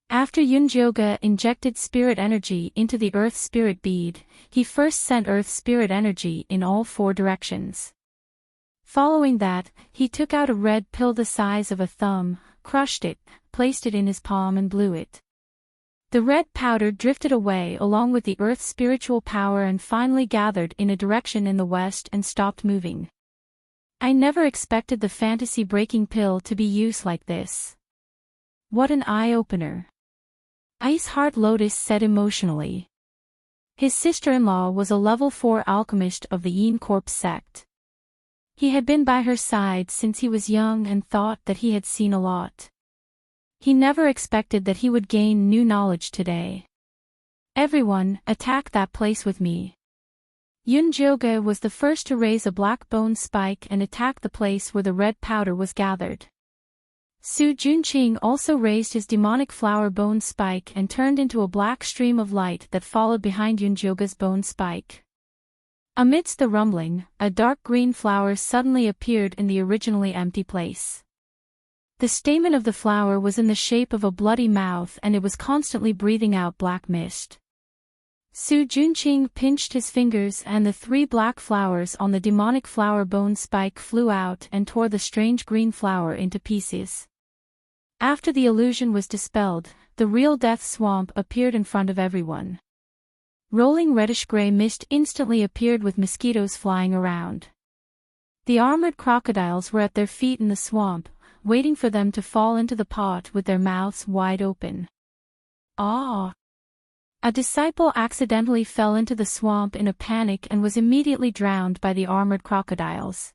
After Yunjoga injected spirit energy into the earth spirit bead, he first sent earth spirit energy in all 4 directions. Following that, he took out a red pill the size of a thumb, crushed it, placed it in his palm and blew it. The red powder drifted away along with the earth's spiritual power and finally gathered in a direction in the west and stopped moving. "I never expected the fantasy-breaking pill to be used like this. What an eye-opener," Ice Heart Lotus said emotionally. His sister-in-law was a level 4 alchemist of the Yin Corp sect. He had been by her side since he was young and thought that he had seen a lot. He never expected that he would gain new knowledge today. "Everyone, attack that place with me." Yunjoga was the first to raise a black bone spike and attack the place where the red powder was gathered. Su Junqing also raised his demonic flower bone spike and turned into a black stream of light that followed behind Yunjoga's bone spike. Amidst the rumbling, a dark green flower suddenly appeared in the originally empty place. The stamen of the flower was in the shape of a bloody mouth and it was constantly breathing out black mist. Su Junqing pinched his fingers and the 3 black flowers on the demonic flower bone spike flew out and tore the strange green flower into pieces. After the illusion was dispelled, the real death swamp appeared in front of everyone. Rolling reddish-gray mist instantly appeared with mosquitoes flying around. The armored crocodiles were at their feet in the swamp, waiting for them to fall into the pot with their mouths wide open. "Ah!" A disciple accidentally fell into the swamp in a panic and was immediately drowned by the armored crocodiles.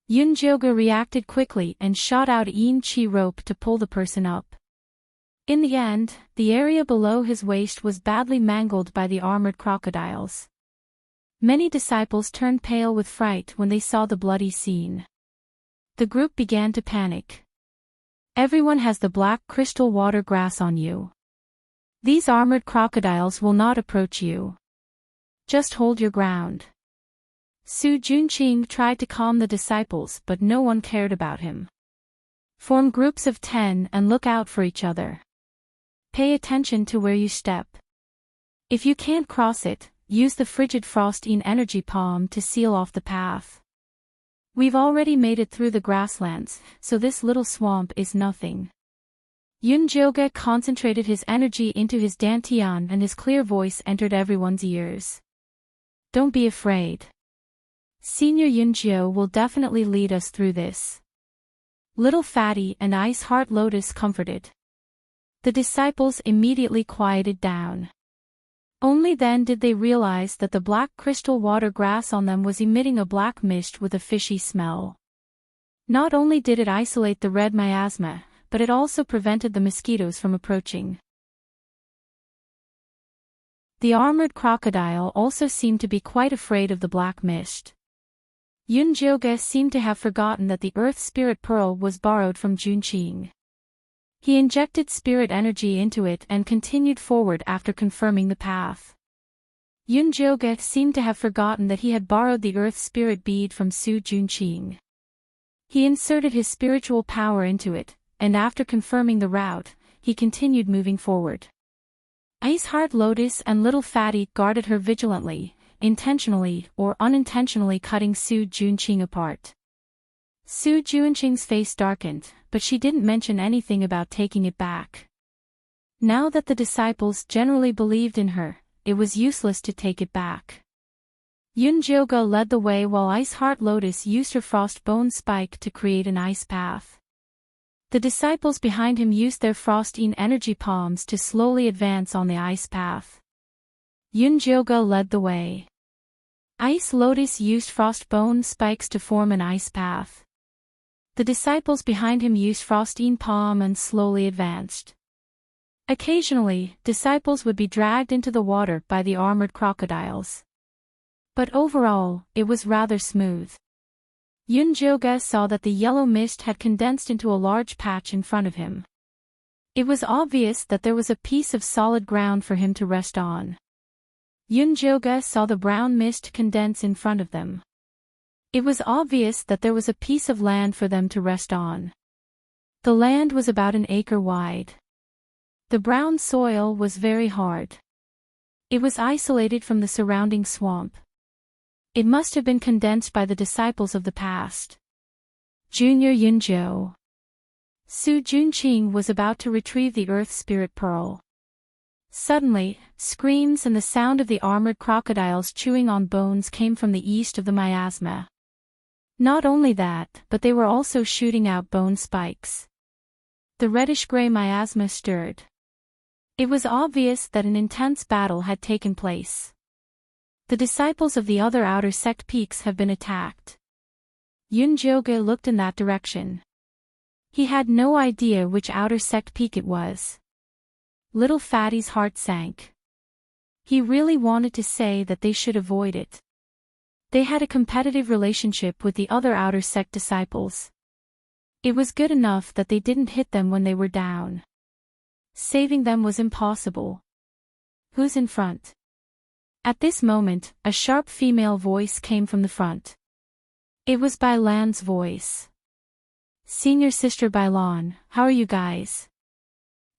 Yunjoga reacted quickly and shot out a yin chi rope to pull the person up. In the end, the area below his waist was badly mangled by the armored crocodiles. Many disciples turned pale with fright when they saw the bloody scene. The group began to panic. "Everyone has the black crystal water grass on you. These armored crocodiles will not approach you. Just hold your ground." Su Junqing tried to calm the disciples but no one cared about him. "Form groups of 10 and look out for each other. Pay attention to where you step. If you can't cross it, use the frigid frostine energy palm to seal off the path. We've already made it through the grasslands, so this little swamp is nothing." Yunjoga concentrated his energy into his dantian and his clear voice entered everyone's ears. "Don't be afraid. Senior Yunjio will definitely lead us through this." Little Fatty and Ice Heart Lotus comforted. The disciples immediately quieted down. Only then did they realize that the black crystal water grass on them was emitting a black mist with a fishy smell. Not only did it isolate the red miasma, but it also prevented the mosquitoes from approaching. The armored crocodile also seemed to be quite afraid of the black mist. Yunjoga seemed to have forgotten that the earth spirit pearl was borrowed from Junqing. He injected spirit energy into it and continued forward after confirming the path. Yunjoga seemed to have forgotten that he had borrowed the earth spirit bead from Su Junqing. He inserted his spiritual power into it, and after confirming the route, he continued moving forward. Ice Heart Lotus and Little Fatty guarded her vigilantly, intentionally or unintentionally cutting Su Junqing apart. Su Junqing's face darkened, but she didn't mention anything about taking it back. Now that the disciples generally believed in her, it was useless to take it back. Yunjioge led the way while Ice Heart Lotus used her frost bone spike to create an ice path. The disciples behind him used their frostine energy palms to slowly advance on the ice path. Yunjioge led the way. Ice Lotus used frost bone spikes to form an ice path. The disciples behind him used frostine palm and slowly advanced. Occasionally, disciples would be dragged into the water by the armored crocodiles. But overall, it was rather smooth. Yunjioge saw that the yellow mist had condensed into a large patch in front of him. It was obvious that there was a piece of solid ground for him to rest on. Yunjioge saw the brown mist condense in front of them. It was obvious that there was a piece of land for them to rest on. The land was about an acre wide. The brown soil was very hard. It was isolated from the surrounding swamp. It must have been condensed by the disciples of the past. Junior Yunzhou. Su Junqing was about to retrieve the Earth Spirit Pearl. Suddenly, screams and the sound of the armored crocodiles chewing on bones came from the east of the miasma. Not only that, but they were also shooting out bone spikes. The reddish-gray miasma stirred. It was obvious that an intense battle had taken place. The disciples of the other outer sect peaks have been attacked. Yunjioge looked in that direction. He had no idea which outer sect peak it was. Little Fatty's heart sank. He really wanted to say that they should avoid it. They had a competitive relationship with the other outer sect disciples. It was good enough that they didn't hit them when they were down. Saving them was impossible. Who's in front? At this moment, a sharp female voice came from the front. It was Bailan's voice. Senior Sister Bailan, how are you guys?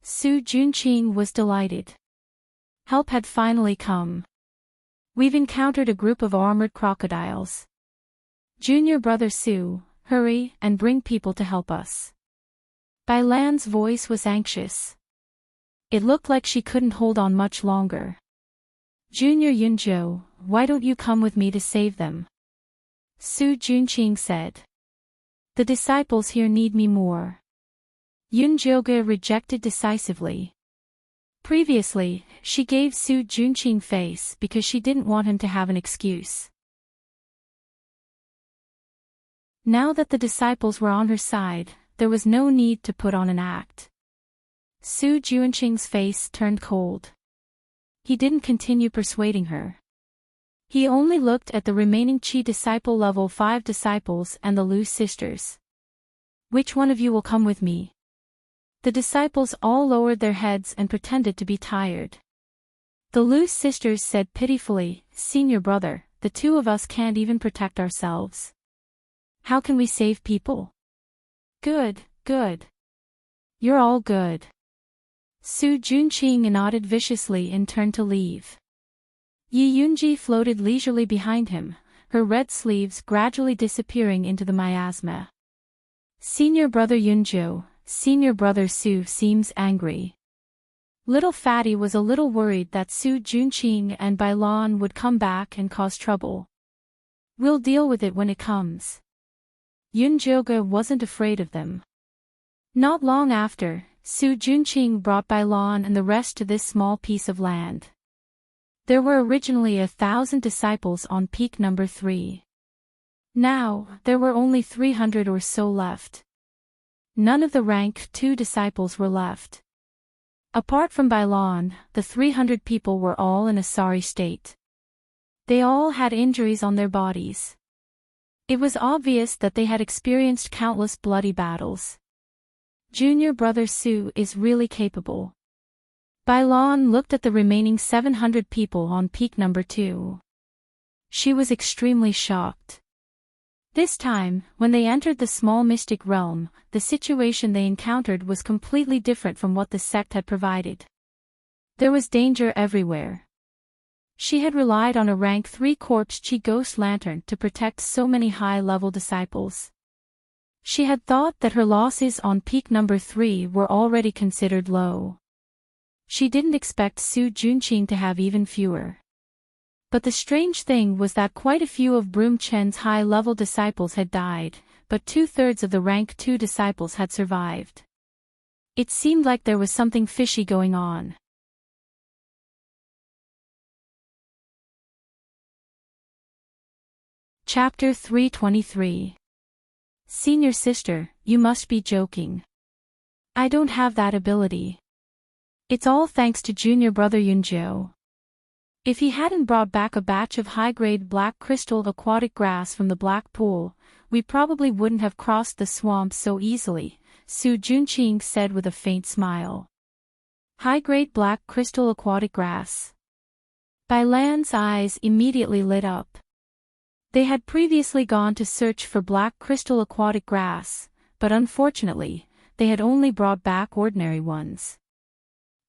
Su Junqing was delighted. Help had finally come. We've encountered a group of armored crocodiles. Junior brother Su, hurry and bring people to help us. Bailan's voice was anxious. It looked like she couldn't hold on much longer. Junior Yunzhou, why don't you come with me to save them? Su Junqing said. The disciples here need me more. Yunjioge rejected decisively. Previously, she gave Su Junqing face because she didn't want him to have an excuse. Now that the disciples were on her side, there was no need to put on an act. Su Junqing's face turned cold. He didn't continue persuading her. He only looked at the remaining Qi disciple level 5 disciples and the Lu sisters. Which one of you will come with me? The disciples all lowered their heads and pretended to be tired. The Lu sisters said pitifully, Senior brother, the two of us can't even protect ourselves. How can we save people? Good, good. You're all good. Su Junqing nodded viciously and turned to leave. Yi Yunji floated leisurely behind him, her red sleeves gradually disappearing into the miasma. Senior brother Yunzhou, Senior brother Su seems angry. Little Fatty was a little worried that Su Junqing and Bailan would come back and cause trouble. We'll deal with it when it comes. Yunjioge wasn't afraid of them. Not long after, Su Junqing brought Bailan and the rest to this small piece of land. There were originally 1,000 disciples on peak number 3. Now, there were only 300 or so left. None of the rank 2 disciples were left. Apart from Bailan, the 300 people were all in a sorry state. They all had injuries on their bodies. It was obvious that they had experienced countless bloody battles. Junior brother Su is really capable. Bailan looked at the remaining 700 people on peak number 2. She was extremely shocked. This time, when they entered the small mystic realm, the situation they encountered was completely different from what the sect had provided. There was danger everywhere. She had relied on a rank 3 corpse chi ghost lantern to protect so many high-level disciples. She had thought that her losses on peak number 3 were already considered low. She didn't expect Su Junqing to have even fewer. But the strange thing was that quite a few of Broom Chen's high-level disciples had died, but 2/3 of the rank 2 disciples had survived. It seemed like there was something fishy going on. Chapter 323. Senior sister, you must be joking. I don't have that ability. It's all thanks to junior brother Yunjiu. If he hadn't brought back a batch of high-grade black crystal aquatic grass from the black pool, we probably wouldn't have crossed the swamp so easily, Su Junqing said with a faint smile. High-grade black crystal aquatic grass. Bai Lan's eyes immediately lit up. They had previously gone to search for black crystal aquatic grass, but unfortunately, they had only brought back ordinary ones.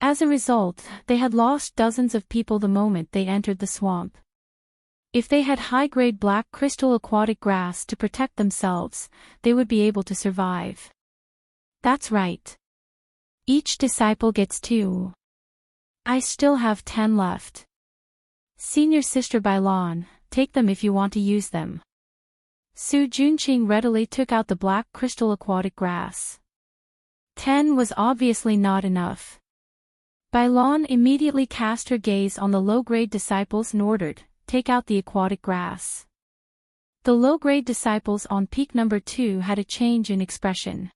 As a result, they had lost dozens of people the moment they entered the swamp. If they had high-grade black crystal aquatic grass to protect themselves, they would be able to survive. That's right. Each disciple gets 2. I still have 10 left. Senior sister Bai Lan, take them if you want to use them. Su Junqing readily took out the black crystal aquatic grass. 10 was obviously not enough. Bai Lan immediately cast her gaze on the low-grade disciples and ordered, take out the aquatic grass. The low-grade disciples on peak number 2 had a change in expression.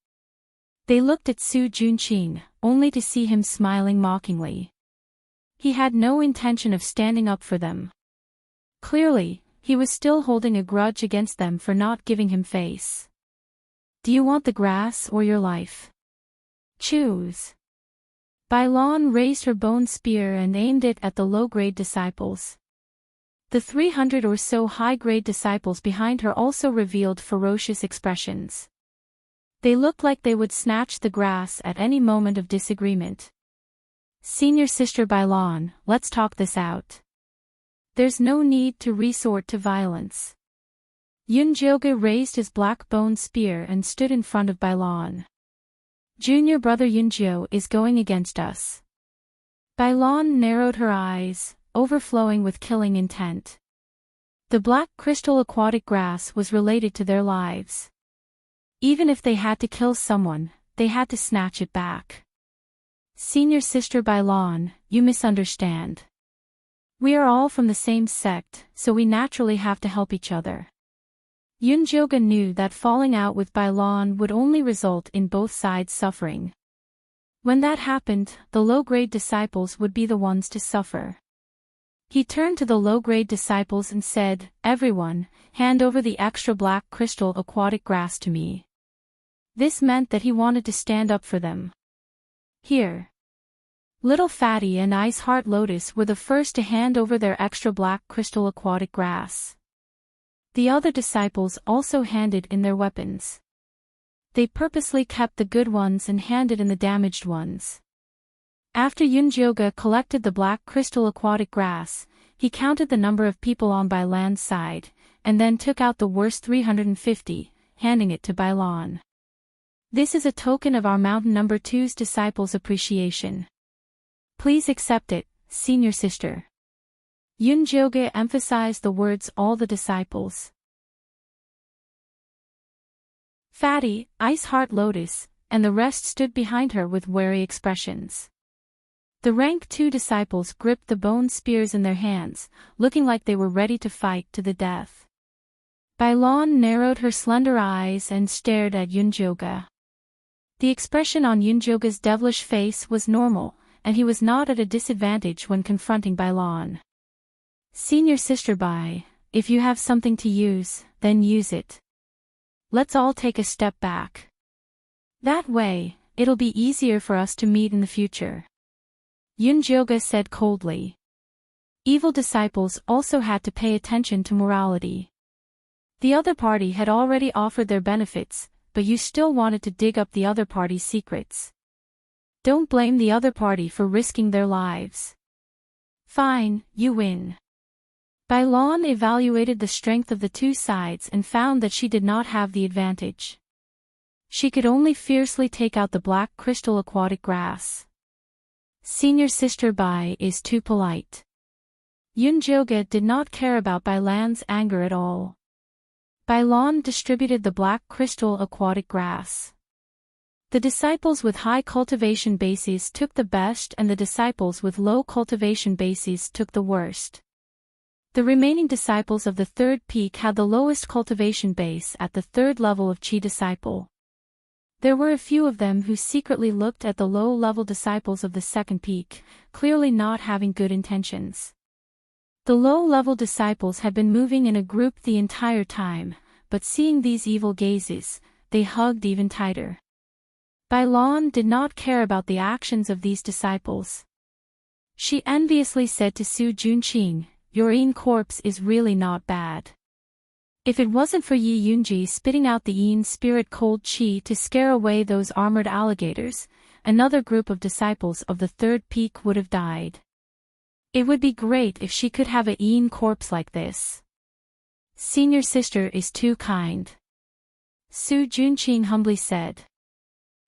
They looked at Su Junqing, only to see him smiling mockingly. He had no intention of standing up for them. Clearly, he was still holding a grudge against them for not giving him face. Do you want the grass or your life? Choose. Bai Lan raised her bone spear and aimed it at the low-grade disciples. The 300 or so high-grade disciples behind her also revealed ferocious expressions. They looked like they would snatch the grass at any moment of disagreement. Senior sister Bai Lan, let's talk this out. There's no need to resort to violence. Yunjioge raised his black bone spear and stood in front of Bai Lan. Junior brother Yunjiu is going against us. Bai Lan narrowed her eyes, overflowing with killing intent. The black crystal aquatic grass was related to their lives. Even if they had to kill someone, they had to snatch it back. Senior sister Bai Lan, you misunderstand. We are all from the same sect, so we naturally have to help each other. Yunjioge knew that falling out with Bai Lan would only result in both sides suffering. When that happened, the low-grade disciples would be the ones to suffer. He turned to the low-grade disciples and said, everyone, hand over the extra black crystal aquatic grass to me. This meant that he wanted to stand up for them. Here. Little Fatty and Ice Heart Lotus were the first to hand over their extra black crystal aquatic grass. The other disciples also handed in their weapons. They purposely kept the good ones and handed in the damaged ones. After Yunjioge collected the black crystal aquatic grass, he counted the number of people on Bai Lan's side, and then took out the worst 350, handing it to Bai Lan. This is a token of our mountain number 2's disciples' appreciation. Please accept it, senior sister. Yunjioge emphasized the words all the disciples. Fatty, Ice Heart Lotus, and the rest stood behind her with wary expressions. The rank 2 disciples gripped the bone spears in their hands, looking like they were ready to fight to the death. Bai Lan narrowed her slender eyes and stared at Yunjioge. The expression on Yunjioge's devilish face was normal, and he was not at a disadvantage when confronting Bai Lan. Senior sister Bai, if you have something to use, then use it. Let's all take a step back. That way, it'll be easier for us to meet in the future. Yunjioge said coldly. Evil disciples also had to pay attention to morality. The other party had already offered their benefits, but you still wanted to dig up the other party's secrets. Don't blame the other party for risking their lives. Fine, you win. Bailon evaluated the strength of the two sides and found that she did not have the advantage. She could only fiercely take out the black crystal aquatic grass. Senior sister Bai is too polite. Yunjoga did not care about Bailon's anger at all. Bailon distributed the black crystal aquatic grass. The disciples with high cultivation bases took the best and the disciples with low cultivation bases took the worst. The remaining disciples of the third peak had the lowest cultivation base at the third level of Chi disciple. There were a few of them who secretly looked at the low-level disciples of the second peak, clearly not having good intentions. The low-level disciples had been moving in a group the entire time, but seeing these evil gazes, they hugged even tighter. Bailon did not care about the actions of these disciples. She enviously said to Su Junqing, "Your Yin corpse is really not bad. If it wasn't for Yi Yunji spitting out the Yin spirit cold chi to scare away those armored alligators, another group of disciples of the third peak would have died. It would be great if she could have a Yin corpse like this. Senior sister is too kind." Su Junqing humbly said.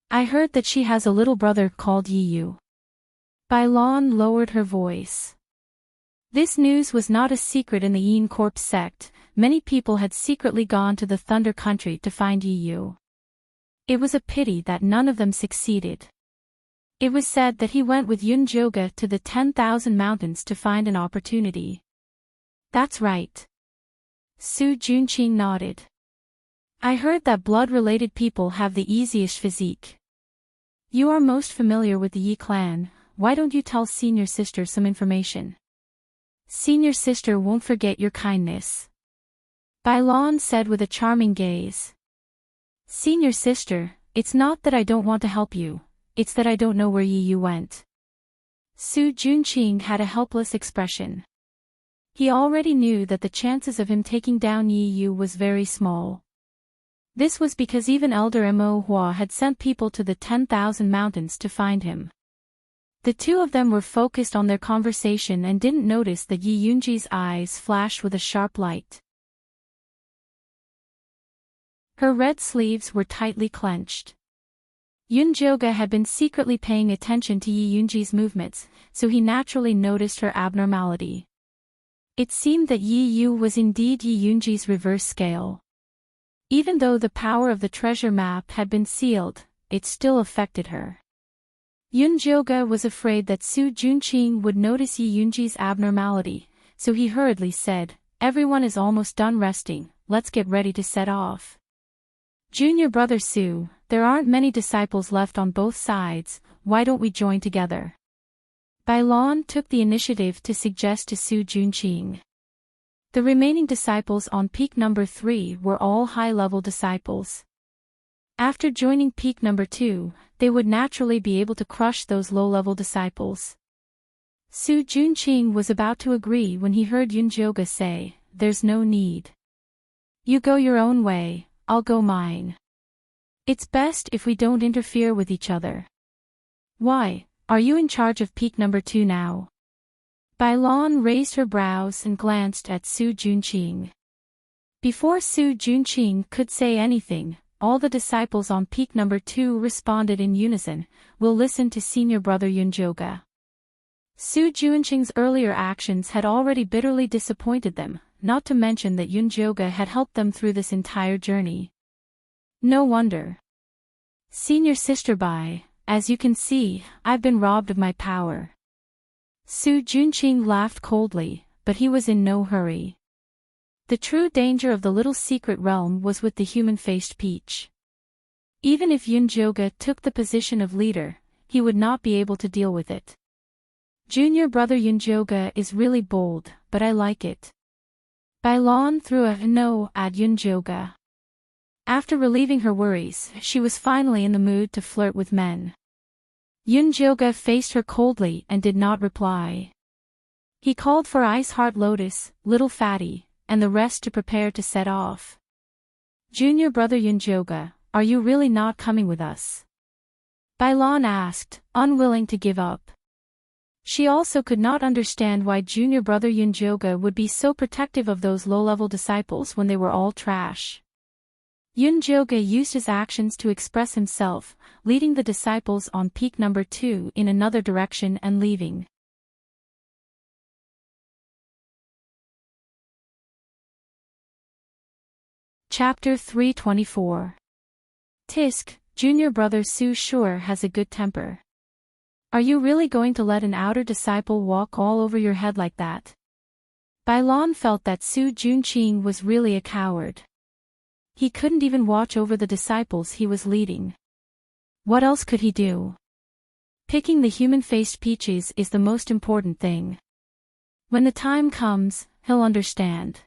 "I heard that she has a little brother called Yi Yu." Bailon lowered her voice. This news was not a secret in the Yin Corpse sect. Many people had secretly gone to the Thunder Country to find Yi Yu. It was a pity that none of them succeeded. It was said that he went with Yunjoga to the 10,000 mountains to find an opportunity. That's right. Su Junqing nodded. I heard that blood-related people have the easiest physique. You are most familiar with the Yi clan, why don't you tell senior sister some information? Senior sister won't forget your kindness. Bailon said with a charming gaze. Senior sister, it's not that I don't want to help you, it's that I don't know where Yi Yu went. Su Junqing had a helpless expression. He already knew that the chances of him taking down Yi Yu was very small. This was because even Elder Mo Hua had sent people to the 10,000 mountains to find him. The two of them were focused on their conversation and didn't notice that Yi Yunji's eyes flashed with a sharp light. Her red sleeves were tightly clenched. Yunjoga had been secretly paying attention to Yi Yunji's movements, so he naturally noticed her abnormality. It seemed that Yi Yu was indeed Yi Yunji's reverse scale. Even though the power of the treasure map had been sealed, it still affected her. Yunjoga was afraid that Su Junqing would notice Yi Yunji's abnormality, so he hurriedly said, "Everyone is almost done resting, let's get ready to set off." Junior brother Su, there aren't many disciples left on both sides, why don't we join together? Bailon took the initiative to suggest to Su Junqing. The remaining disciples on peak number 3 were all high-level disciples. After joining peak number 2, they would naturally be able to crush those low-level disciples. Su Junqing was about to agree when he heard Yunjoga say, "There's no need. You go your own way, I'll go mine. It's best if we don't interfere with each other." "Why, are you in charge of peak number 2 now?" Bailon raised her brows and glanced at Su Junqing. Before Su Junqing could say anything, all the disciples on peak number 2 responded in unison, "We'll listen to senior brother Yunjoga." Su Junqing's earlier actions had already bitterly disappointed them, not to mention that Yunjoga had helped them through this entire journey. No wonder. Senior sister Bai, as you can see, I've been robbed of my power. Su Junqing laughed coldly, but he was in no hurry. The true danger of the little secret realm was with the human-faced peach. Even if Yunjoga took the position of leader, he would not be able to deal with it. Junior brother Yunjoga is really bold, but I like it. Bailon threw a no at Yunjoga. After relieving her worries, she was finally in the mood to flirt with men. Yunjoga faced her coldly and did not reply. He called for Ice Heart Lotus, Little Fatty, and the rest to prepare to set off. Junior brother Yunjoga, are you really not coming with us? Bailon asked, unwilling to give up. She also could not understand why junior brother Yunjoga would be so protective of those low-level disciples when they were all trash. Yunjoga used his actions to express himself, leading the disciples on peak number 2 in another direction and leaving. Chapter 324. Tisk, junior brother Su sure has a good temper. Are you really going to let an outer disciple walk all over your head like that? Bailon felt that Su Junqing was really a coward. He couldn't even watch over the disciples he was leading. What else could he do? Picking the human-faced peaches is the most important thing. When the time comes, he'll understand.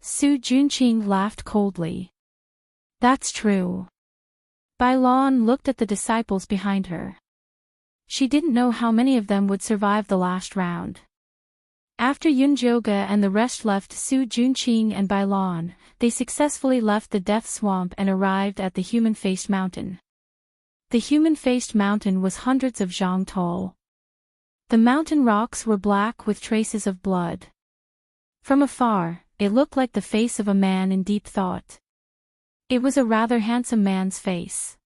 Su Junqing laughed coldly. That's true. Bailon looked at the disciples behind her. She didn't know how many of them would survive the last round. After Yunjoga and the rest left Su Junqing and Bailon, they successfully left the Death Swamp and arrived at the human-faced mountain. The human-faced mountain was hundreds of zhang tall. The mountain rocks were black with traces of blood. From afar, it looked like the face of a man in deep thought. It was a rather handsome man's face.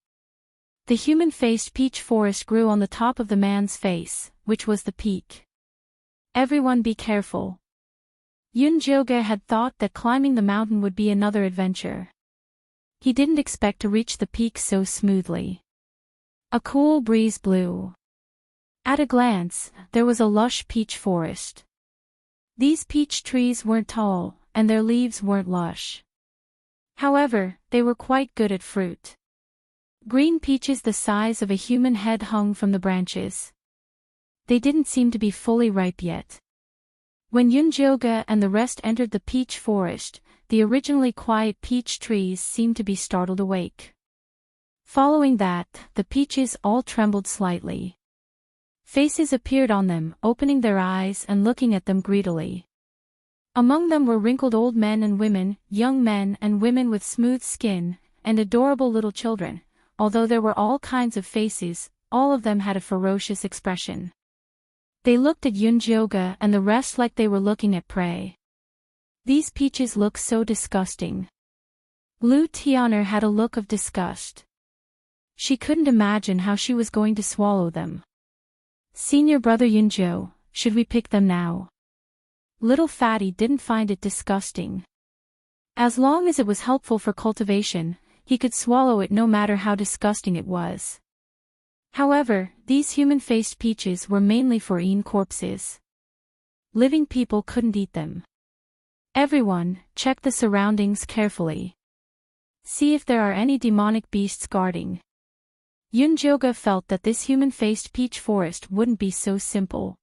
The human-faced peach forest grew on the top of the man's face, which was the peak. Everyone be careful. Yunjoga had thought that climbing the mountain would be another adventure. He didn't expect to reach the peak so smoothly. A cool breeze blew. At a glance, there was a lush peach forest. These peach trees weren't tall, and their leaves weren't lush. However, they were quite good at fruit. Green peaches the size of a human head hung from the branches. They didn't seem to be fully ripe yet. When Yunjoga and the rest entered the peach forest, the originally quiet peach trees seemed to be startled awake. Following that, the peaches all trembled slightly. Faces appeared on them, opening their eyes and looking at them greedily. Among them were wrinkled old men and women, young men and women with smooth skin, and adorable little children. Although there were all kinds of faces, all of them had a ferocious expression. They looked at Yunjoga and the rest like they were looking at prey. These peaches look so disgusting. Lu Tianer had a look of disgust. She couldn't imagine how she was going to swallow them. Senior brother Yunjo, should we pick them now? Little Fatty didn't find it disgusting. As long as it was helpful for cultivation, he could swallow it no matter how disgusting it was. However, these human-faced peaches were mainly for corpses. Living people couldn't eat them. Everyone, check the surroundings carefully. See if there are any demonic beasts guarding. Yunjoga felt that this human-faced peach forest wouldn't be so simple.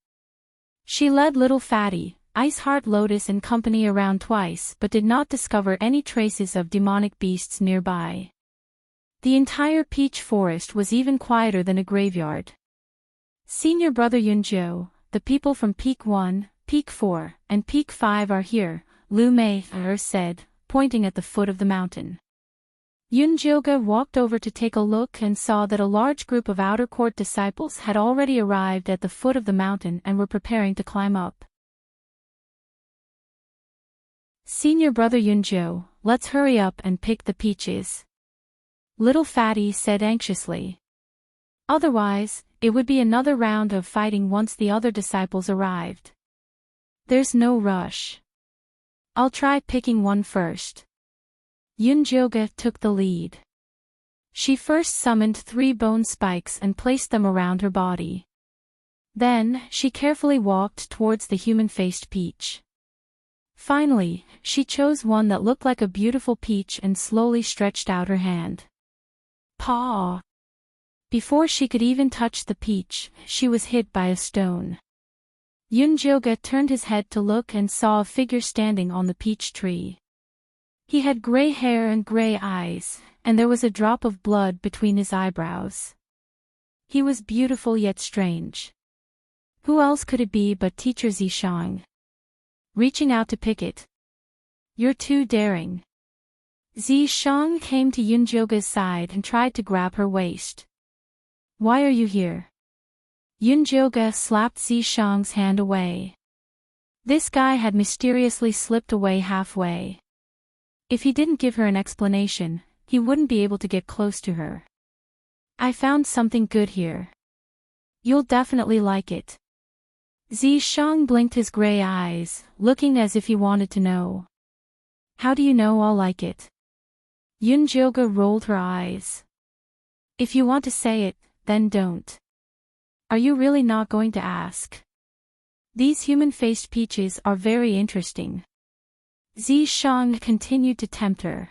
She led Little Fatty, Ice Heart Lotus and company around twice but did not discover any traces of demonic beasts nearby. The entire peach forest was even quieter than a graveyard. Senior brother Yunjo, the people from Peak 1, Peak 4, and Peak 5 are here, Lu Mei said, pointing at the foot of the mountain. Yunjoga walked over to take a look and saw that a large group of outer court disciples had already arrived at the foot of the mountain and were preparing to climb up. Senior brother Yunjo, let's hurry up and pick the peaches. Little Fatty said anxiously. Otherwise, it would be another round of fighting once the other disciples arrived. There's no rush. I'll try picking one first. Yunjoga took the lead. She first summoned 3 bone spikes and placed them around her body. Then, she carefully walked towards the human-faced peach. Finally, she chose one that looked like a beautiful peach and slowly stretched out her hand. Paw! Before she could even touch the peach, she was hit by a stone. Yunjoga turned his head to look and saw a figure standing on the peach tree. He had gray hair and gray eyes, and there was a drop of blood between his eyebrows. He was beautiful yet strange. Who else could it be but Teacher Zishang? Reaching out to pick it. You're too daring. Zishang came to Yunjoga's side and tried to grab her waist. Why are you here? Yunjoga slapped Zishang's hand away. This guy had mysteriously slipped away halfway. If he didn't give her an explanation, he wouldn't be able to get close to her. I found something good here. You'll definitely like it. Zishang blinked his gray eyes, looking as if he wanted to know. How do you know I'll like it? Yunjoga rolled her eyes. If you want to say it, then don't. Are you really not going to ask? These human-faced peaches are very interesting. Zishang continued to tempt her.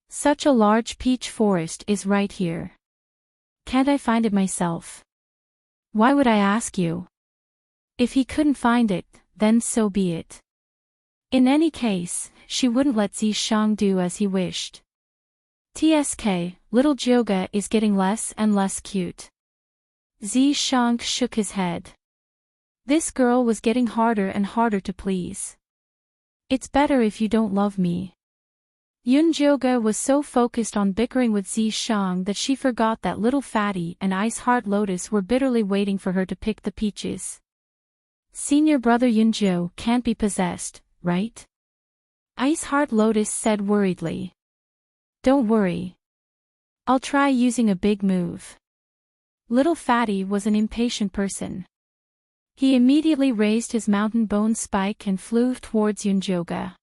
Such a large peach forest is right here. Can't I find it myself? Why would I ask you? If he couldn't find it, then so be it. In any case, she wouldn't let Zishang do as he wished. TSK, little Joga is getting less and less cute. Zishang shook his head. This girl was getting harder and harder to please. It's better if you don't love me. Yunjoga was so focused on bickering with Zishang that she forgot that little Fatty and Ice Heart Lotus were bitterly waiting for her to pick the peaches. Senior brother Yunjo can't be possessed, right? Ice Heart Lotus said worriedly. Don't worry. I'll try using a big move. Little Fatty was an impatient person. He immediately raised his mountain bone spike and flew towards Yunjoga.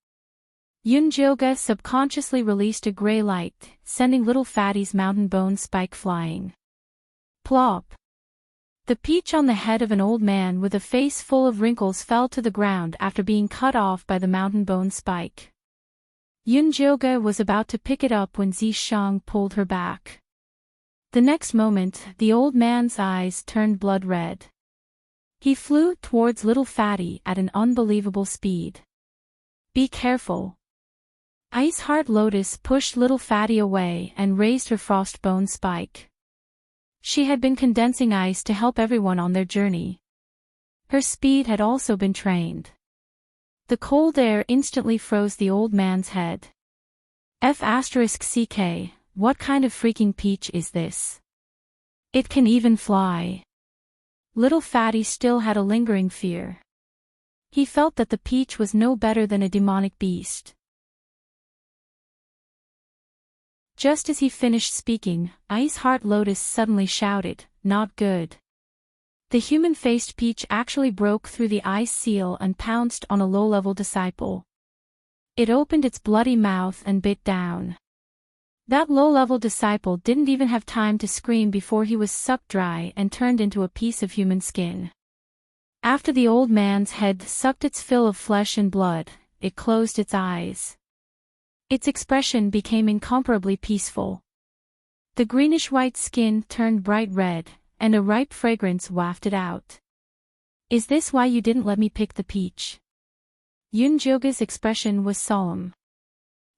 Yunjoga subconsciously released a gray light, sending little Fatty's mountain bone spike flying. Plop! The peach on the head of an old man with a face full of wrinkles fell to the ground after being cut off by the mountain bone spike. Yunjoga was about to pick it up when Zishang pulled her back. The next moment, the old man's eyes turned blood red. He flew towards little Fatty at an unbelievable speed. Be careful. Ice Heart Lotus pushed little Fatty away and raised her frostbone spike. She had been condensing ice to help everyone on their journey. Her speed had also been trained. The cold air instantly froze the old man's head. F***CK, what kind of freaking peach is this? It can even fly. Little Fatty still had a lingering fear. He felt that the peach was no better than a demonic beast. Just as he finished speaking, Ice Heart Lotus suddenly shouted, "Not good." The human-faced peach actually broke through the ice seal and pounced on a low-level disciple. It opened its bloody mouth and bit down. That low-level disciple didn't even have time to scream before he was sucked dry and turned into a piece of human skin. After the old man's head sucked its fill of flesh and blood, it closed its eyes. Its expression became incomparably peaceful. The greenish-white skin turned bright red, and a ripe fragrance wafted out. Is this why you didn't let me pick the peach? Yunjoga's expression was solemn.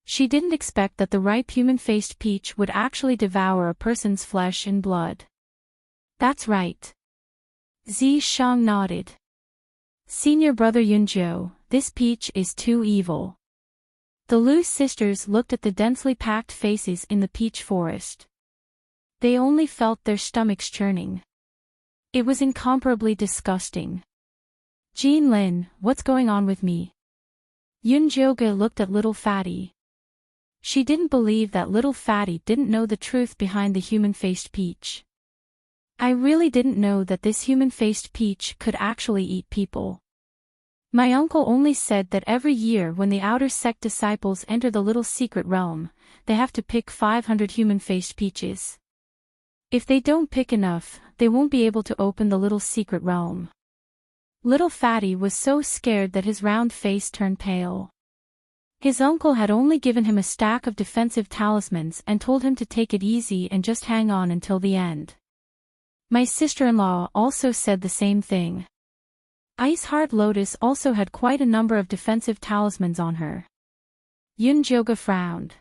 She didn't expect that the ripe human-faced peach would actually devour a person's flesh and blood. That's right. Zishang nodded. Senior brother Yunjo, this peach is too evil. The Lu sisters looked at the densely packed faces in the peach forest. They only felt their stomachs churning. It was incomparably disgusting. Jean Lin, what's going on with me? Yunjoga looked at little Fatty. She didn't believe that little Fatty didn't know the truth behind the human-faced peach. I really didn't know that this human-faced peach could actually eat people. My uncle only said that every year when the outer sect disciples enter the little secret realm, they have to pick 500 human-faced peaches. If they don't pick enough, they won't be able to open the little secret realm. Little Fatty was so scared that his round face turned pale. His uncle had only given him a stack of defensive talismans and told him to take it easy and just hang on until the end. My sister-in-law also said the same thing. Ice Heart Lotus also had quite a number of defensive talismans on her. Yunjoga frowned.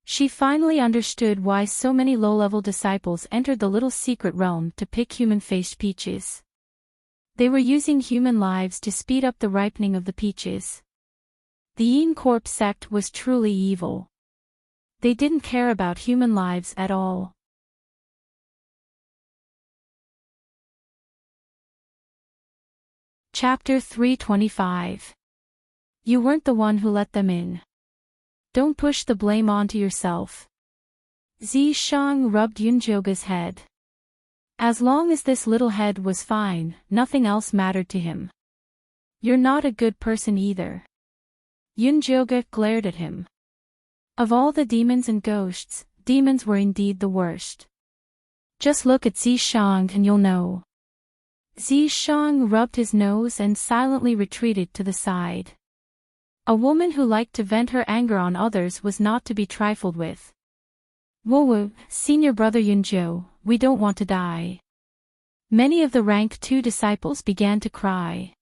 She finally understood why so many low-level disciples entered the little secret realm to pick human-faced peaches. They were using human lives to speed up the ripening of the peaches. The Yin Corp sect was truly evil. They didn't care about human lives at all. Chapter 325. You weren't the one who let them in. Don't push the blame onto yourself. Zishang rubbed Yunjoga's head. As long as this little head was fine, nothing else mattered to him. You're not a good person either. Yunjoga glared at him. Of all the demons and ghosts, demons were indeed the worst. Just look at Zishang and you'll know. Zishang rubbed his nose and silently retreated to the side. A woman who liked to vent her anger on others was not to be trifled with. Whoa, senior brother Yunjo, we don't want to die. Many of the rank 2 disciples began to cry.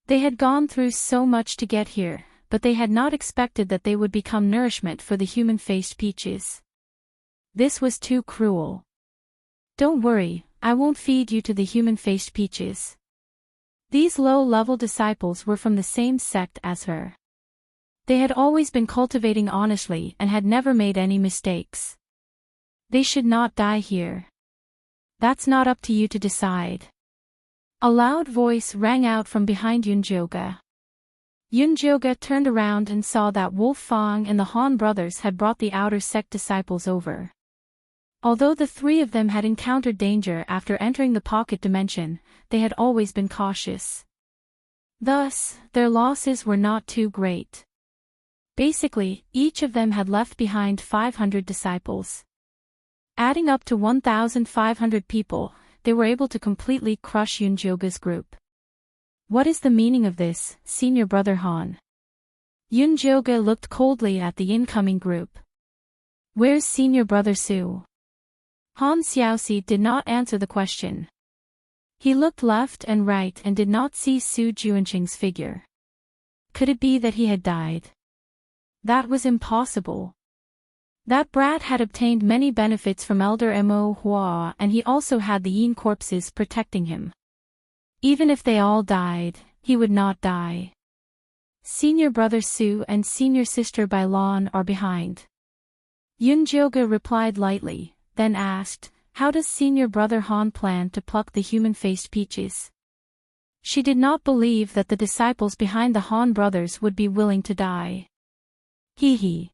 They had gone through so much to get here, but they had not expected that they would become nourishment for the human-faced peaches. This was too cruel. Don't worry, I won't feed you to the human-faced peaches. These low-level disciples were from the same sect as her. They had always been cultivating honestly and had never made any mistakes. They should not die here. That's not up to you to decide. A loud voice rang out from behind Yunjoga. Yunjoga turned around and saw that Wolf Fang and the Han brothers had brought the outer sect disciples over. Although the 3 of them had encountered danger after entering the pocket dimension, they had always been cautious. Thus, their losses were not too great. Basically, each of them had left behind 500 disciples. Adding up to 1,500 people, they were able to completely crush Yunjoga's group. What is the meaning of this, senior brother Han? Yunjoga looked coldly at the incoming group. Where's senior brother Su? Han Xiaoxi did not answer the question. He looked left and right and did not see Su Juanqing's figure. Could it be that he had died? That was impossible. That brat had obtained many benefits from Elder Mo Hua and he also had the Yin corpses protecting him. Even if they all died, he would not die. Senior brother Su and senior sister Bailan are behind. Yunjoga replied lightly, then asked, how does senior brother Han plan to pluck the human-faced peaches? She did not believe that the disciples behind the Han brothers would be willing to die. Hee hee.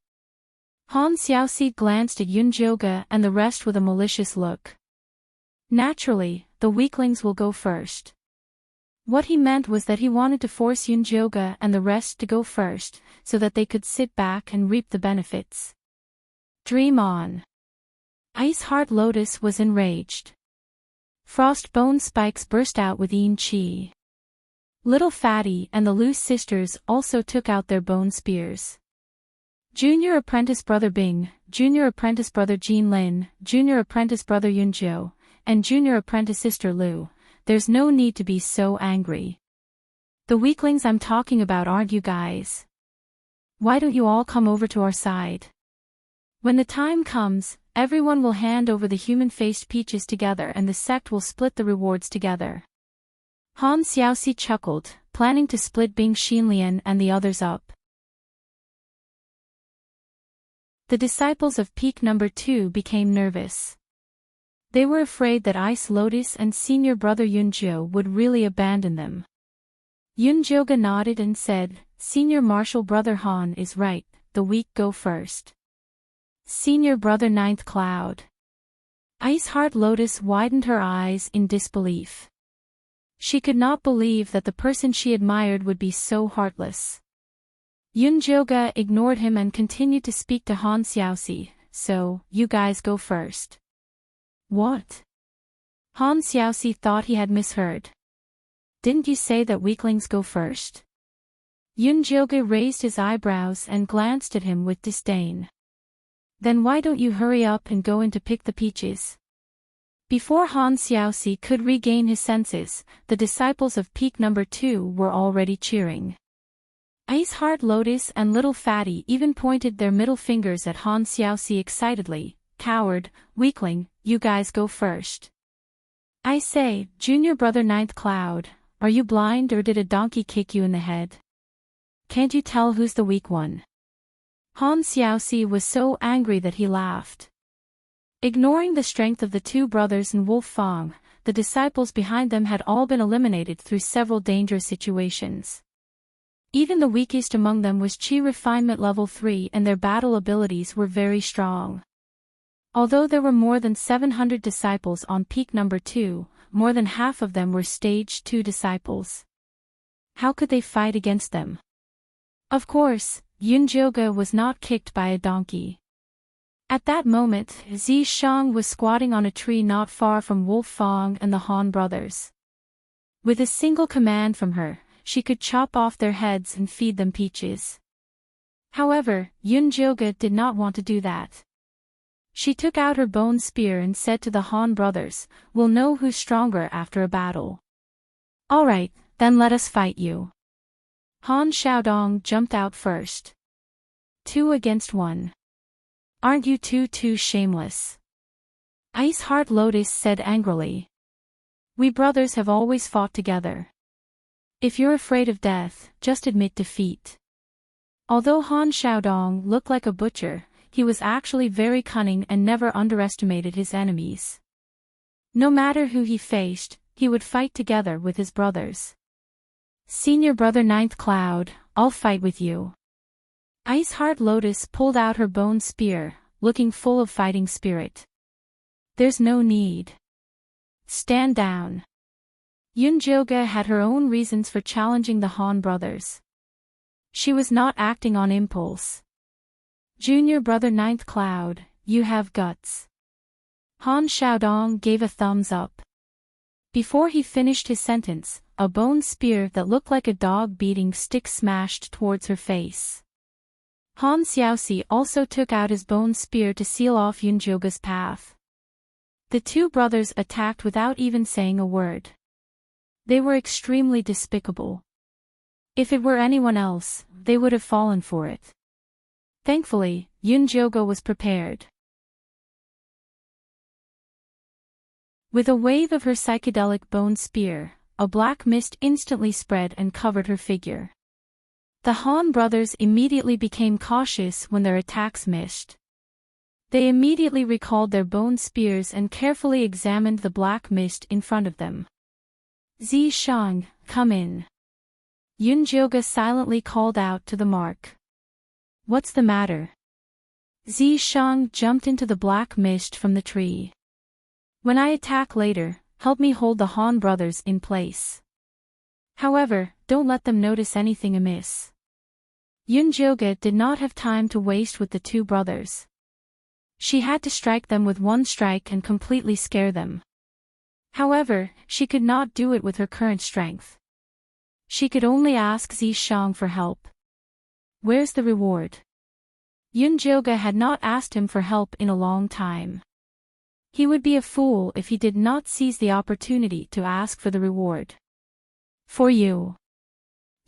Han Xiaoxi glanced at Yunjoga and the rest with a malicious look. Naturally, the weaklings will go first. What he meant was that he wanted to force Yunjoga and the rest to go first, so that they could sit back and reap the benefits. Dream on. Ice Heart Lotus was enraged. Frost Bone Spikes burst out with Yin Chi. Little Fatty and the Loose sisters also took out their bone spears. Junior Apprentice Brother Bing, Junior Apprentice Brother Jean Lin, Junior Apprentice Brother Yunjo, and Junior Apprentice Sister Lu, there's no need to be so angry. The weaklings I'm talking about aren't you guys. Why don't you all come over to our side? When the time comes, everyone will hand over the human-faced peaches together and the sect will split the rewards together. Han Xiaoxi chuckled, planning to split Bing Xinlian and the others up. The disciples of peak number 2 became nervous. They were afraid that Ice Lotus and senior brother Yunjo would really abandon them. Yunjoga nodded and said, Senior martial brother Han is right, the weak go first. Senior brother Ninth Cloud. Ice Heart Lotus widened her eyes in disbelief. She could not believe that the person she admired would be so heartless. Yunjoga ignored him and continued to speak to Han Xiaoxi, so, you guys go first. What? Han Xiaoxi thought he had misheard. Didn't you say that weaklings go first? Yunjoga raised his eyebrows and glanced at him with disdain. Then why don't you hurry up and go in to pick the peaches? Before Han Xiaoxi could regain his senses, the disciples of peak number 2 were already cheering. Ice Heart Lotus and Little Fatty even pointed their middle fingers at Han Xiaoxi excitedly. Coward, weakling, you guys go first. I say, Junior Brother Ninth Cloud, are you blind or did a donkey kick you in the head? Can't you tell who's the weak one? Han Xiaoxi was so angry that he laughed. Ignoring the strength of the two brothers and Wolf Fang, the disciples behind them had all been eliminated through several dangerous situations. Even the weakest among them was Qi Refinement Level 3, and their battle abilities were very strong. Although there were more than 700 disciples on peak number 2, more than half of them were Stage 2 disciples. How could they fight against them? Of course, Yunjioge was not kicked by a donkey. At that moment, Zi Shang was squatting on a tree not far from Wolf Fang and the Han brothers. With a single command from her, she could chop off their heads and feed them peaches. However, Yunjioge did not want to do that. She took out her bone spear and said to the Han brothers, "We'll know who's stronger after a battle." "Alright, then let us fight you." Han Xiaodong jumped out first. 2 against 1. "Aren't you too shameless?" Ice Heart Lotus said angrily. "We brothers have always fought together. If you're afraid of death, just admit defeat." Although Han Xiaodong looked like a butcher, he was actually very cunning and never underestimated his enemies. No matter who he faced, he would fight together with his brothers. "Senior brother Ninth Cloud, I'll fight with you." Ice Heart Lotus pulled out her bone spear, looking full of fighting spirit. "There's no need. Stand down." Yunjioge had her own reasons for challenging the Han brothers. She was not acting on impulse. "Junior brother Ninth Cloud, you have guts." Han Xiaodong gave a thumbs up. Before he finished his sentence, a bone spear that looked like a dog-beating stick smashed towards her face. Han Xiaoxi also took out his bone spear to seal off Yunjioge's path. The two brothers attacked without even saying a word. They were extremely despicable. If it were anyone else, they would have fallen for it. Thankfully, Yunjioge was prepared. With a wave of her psychedelic bone spear, a black mist instantly spread and covered her figure. The Han brothers immediately became cautious when their attacks missed. They immediately recalled their bone spears and carefully examined the black mist in front of them. "Zi Shang, come in." Yunjioge silently called out to the mark. "What's the matter?" Zi Shang jumped into the black mist from the tree. "When I attack later, help me hold the Han brothers in place. However, don't let them notice anything amiss." Yunjioge did not have time to waste with the two brothers. She had to strike them with one strike and completely scare them. However, she could not do it with her current strength. She could only ask Zi Shang for help. "Where's the reward?" Yunjioge had not asked him for help in a long time. He would be a fool if he did not seize the opportunity to ask for the reward. "For you."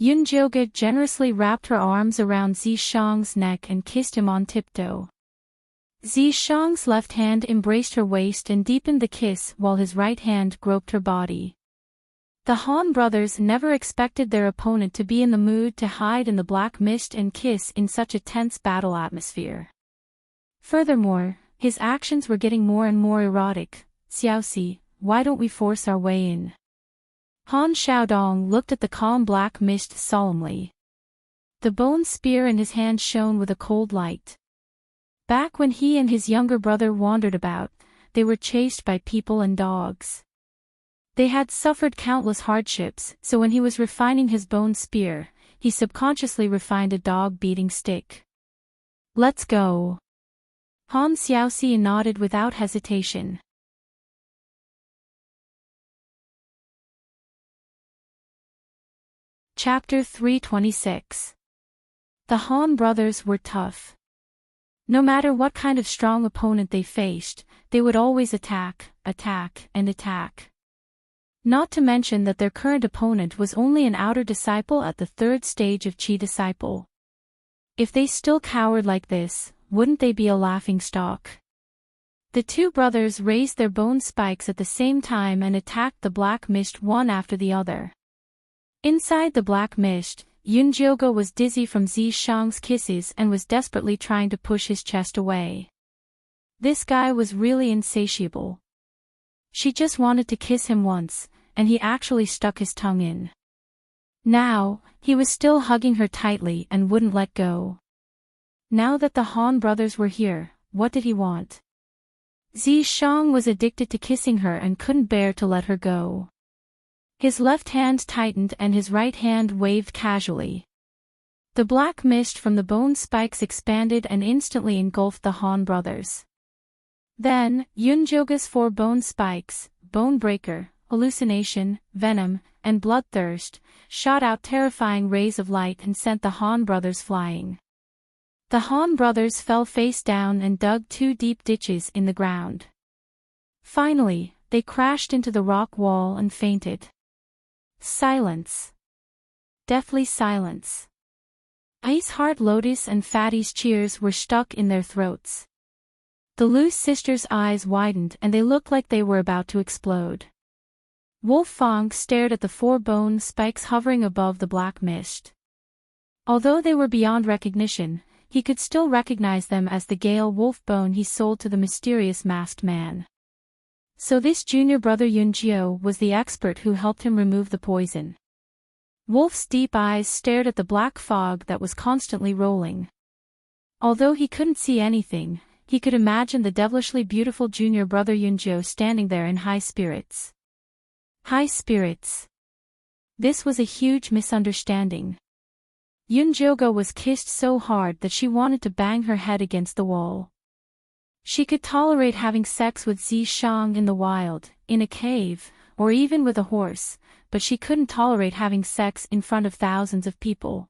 Yunjioge generously wrapped her arms around Zi Shang's neck and kissed him on tiptoe. Zi Shang's left hand embraced her waist and deepened the kiss while his right hand groped her body. The Han brothers never expected their opponent to be in the mood to hide in the black mist and kiss in such a tense battle atmosphere. Furthermore, his actions were getting more and more erotic. "Xiaoxi, why don't we force our way in?" Han Xiaodong looked at the calm black mist solemnly. The bone spear in his hand shone with a cold light. Back when he and his younger brother wandered about, they were chased by people and dogs. They had suffered countless hardships, so when he was refining his bone spear, he subconsciously refined a dog-beating stick. "Let's go." Han Xiaoxi nodded without hesitation. Chapter 326. The Han brothers were tough. No matter what kind of strong opponent they faced, they would always attack, and attack. Not to mention that their current opponent was only an outer disciple at the third stage of Qi disciple. If they still cowered like this, wouldn't they be a laughingstock? The two brothers raised their bone spikes at the same time and attacked the black mist one after the other. Inside the black mist, Yunjioge was dizzy from Zishang's kisses and was desperately trying to push his chest away. This guy was really insatiable. She just wanted to kiss him once, and he actually stuck his tongue in. Now, he was still hugging her tightly and wouldn't let go. Now that the Han brothers were here, what did he want? Zishang was addicted to kissing her and couldn't bear to let her go. His left hand tightened and his right hand waved casually. The black mist from the bone spikes expanded and instantly engulfed the Han brothers. Then, Yunjioge's 4 bone spikes, Bone Breaker, Hallucination, Venom, and Bloodthirst, shot out terrifying rays of light and sent the Han brothers flying. The Han brothers fell face down and dug 2 deep ditches in the ground. Finally, they crashed into the rock wall and fainted. Silence. Deathly silence. Ice Heart Lotus and Fatty's cheers were stuck in their throats. The Lu sisters' eyes widened and they looked like they were about to explode. Wolf Fang stared at the 4 bone spikes hovering above the black mist. Although they were beyond recognition, he could still recognize them as the Gale wolf bone he sold to the mysterious masked man. So this junior brother Yunjio was the expert who helped him remove the poison. Wolf's deep eyes stared at the black fog that was constantly rolling. Although he couldn't see anything, he could imagine the devilishly beautiful junior brother Yunjio standing there in high spirits. High spirits. This was a huge misunderstanding. Yunjioge was kissed so hard that she wanted to bang her head against the wall. She could tolerate having sex with Zishang in the wild, in a cave, or even with a horse, but she couldn't tolerate having sex in front of thousands of people.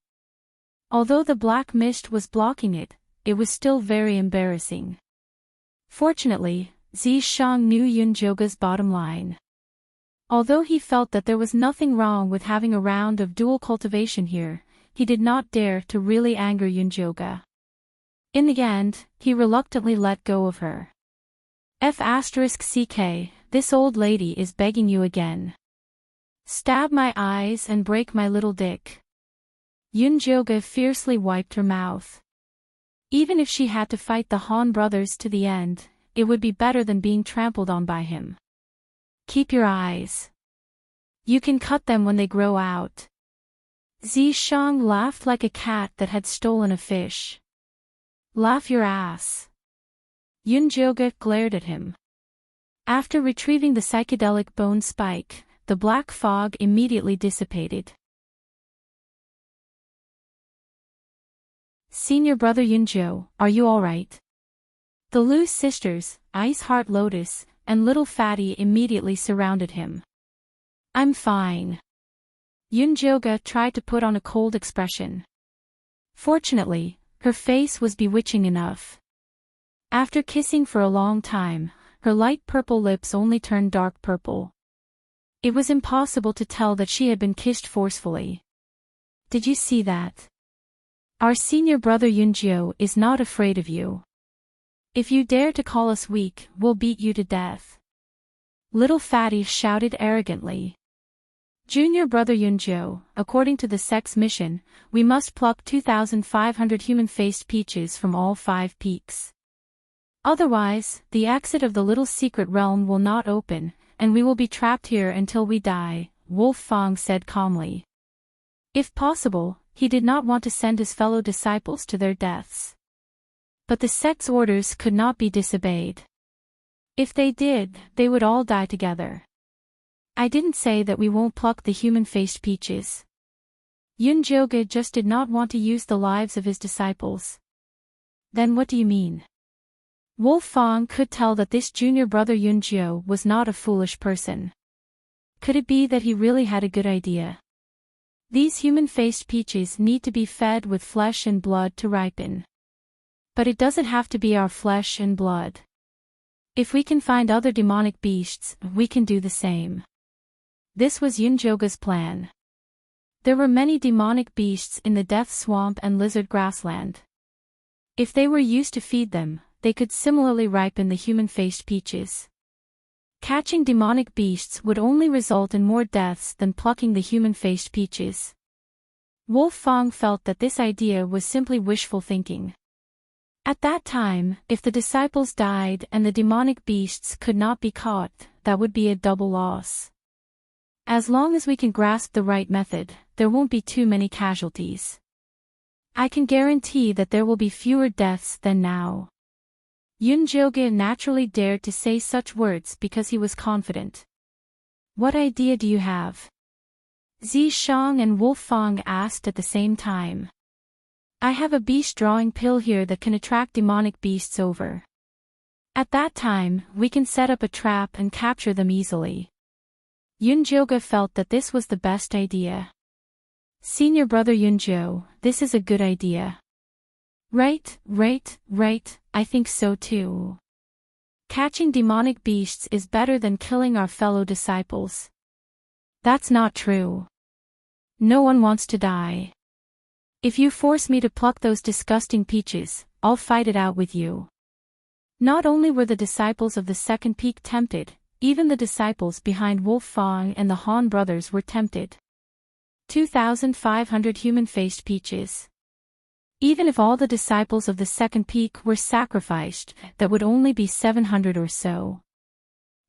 Although the black mist was blocking it, it was still very embarrassing. Fortunately, Zishang knew Yunjioge's bottom line. Although he felt that there was nothing wrong with having a round of dual cultivation here, he did not dare to really anger Yunjioge. In the end, he reluctantly let go of her. F***ck, this old lady is begging you again. Stab my eyes and break my little dick. Yunjioge fiercely wiped her mouth. Even if she had to fight the Han brothers to the end, it would be better than being trampled on by him. Keep your eyes. You can cut them when they grow out. Zishang laughed like a cat that had stolen a fish. Laugh your ass. Yunjioge glared at him. After retrieving the psychedelic bone spike, the black fog immediately dissipated. Senior brother Yunjio, are you alright? The Lu sisters, Ice Heart Lotus, and Little Fatty immediately surrounded him. I'm fine. Yunjioge tried to put on a cold expression. Fortunately, her face was bewitching enough. After kissing for a long time, her light purple lips only turned dark purple. It was impossible to tell that she had been kissed forcefully. Did you see that? Our senior brother Yunjio is not afraid of you. If you dare to call us weak, we'll beat you to death. Little Fatty shouted arrogantly. Junior brother Yunjio, according to the sex mission, we must pluck 2,500 human-faced peaches from all 5 peaks. Otherwise, the exit of the little secret realm will not open, and we will be trapped here until we die, Wolf Fang said calmly. If possible, he did not want to send his fellow disciples to their deaths. But the sect's orders could not be disobeyed. If they did, they would all die together. I didn't say that we won't pluck the human-faced peaches. Yunjioge just did not want to use the lives of his disciples. Then what do you mean? Wolf Fang could tell that this junior brother Yunjio was not a foolish person. Could it be that he really had a good idea? These human-faced peaches need to be fed with flesh and blood to ripen. But it doesn't have to be our flesh and blood. If we can find other demonic beasts, we can do the same. This was Yunjioge's plan. There were many demonic beasts in the Death Swamp and Lizard Grassland. If they were used to feed them, they could similarly ripen the human-faced peaches. Catching demonic beasts would only result in more deaths than plucking the human-faced peaches. Wolf Fang felt that this idea was simply wishful thinking. At that time, if the disciples died and the demonic beasts could not be caught, that would be a double loss. As long as we can grasp the right method, there won't be too many casualties. I can guarantee that there will be fewer deaths than now. Yun Jioge naturally dared to say such words because he was confident. What idea do you have? Zi Shang and Wolf Fang asked at the same time. I have a beast drawing pill here that can attract demonic beasts over. At that time, we can set up a trap and capture them easily. Yun Jioge felt that this was the best idea. Senior brother Yunjo, this is a good idea. Right, I think so too. Catching demonic beasts is better than killing our fellow disciples. That's not true. No one wants to die. If you force me to pluck those disgusting peaches, I'll fight it out with you. Not only were the disciples of the second peak tempted, even the disciples behind Wolf Fang and the Han brothers were tempted. 2,500 human-faced peaches. Even if all the disciples of the second peak were sacrificed, that would only be 700 or so.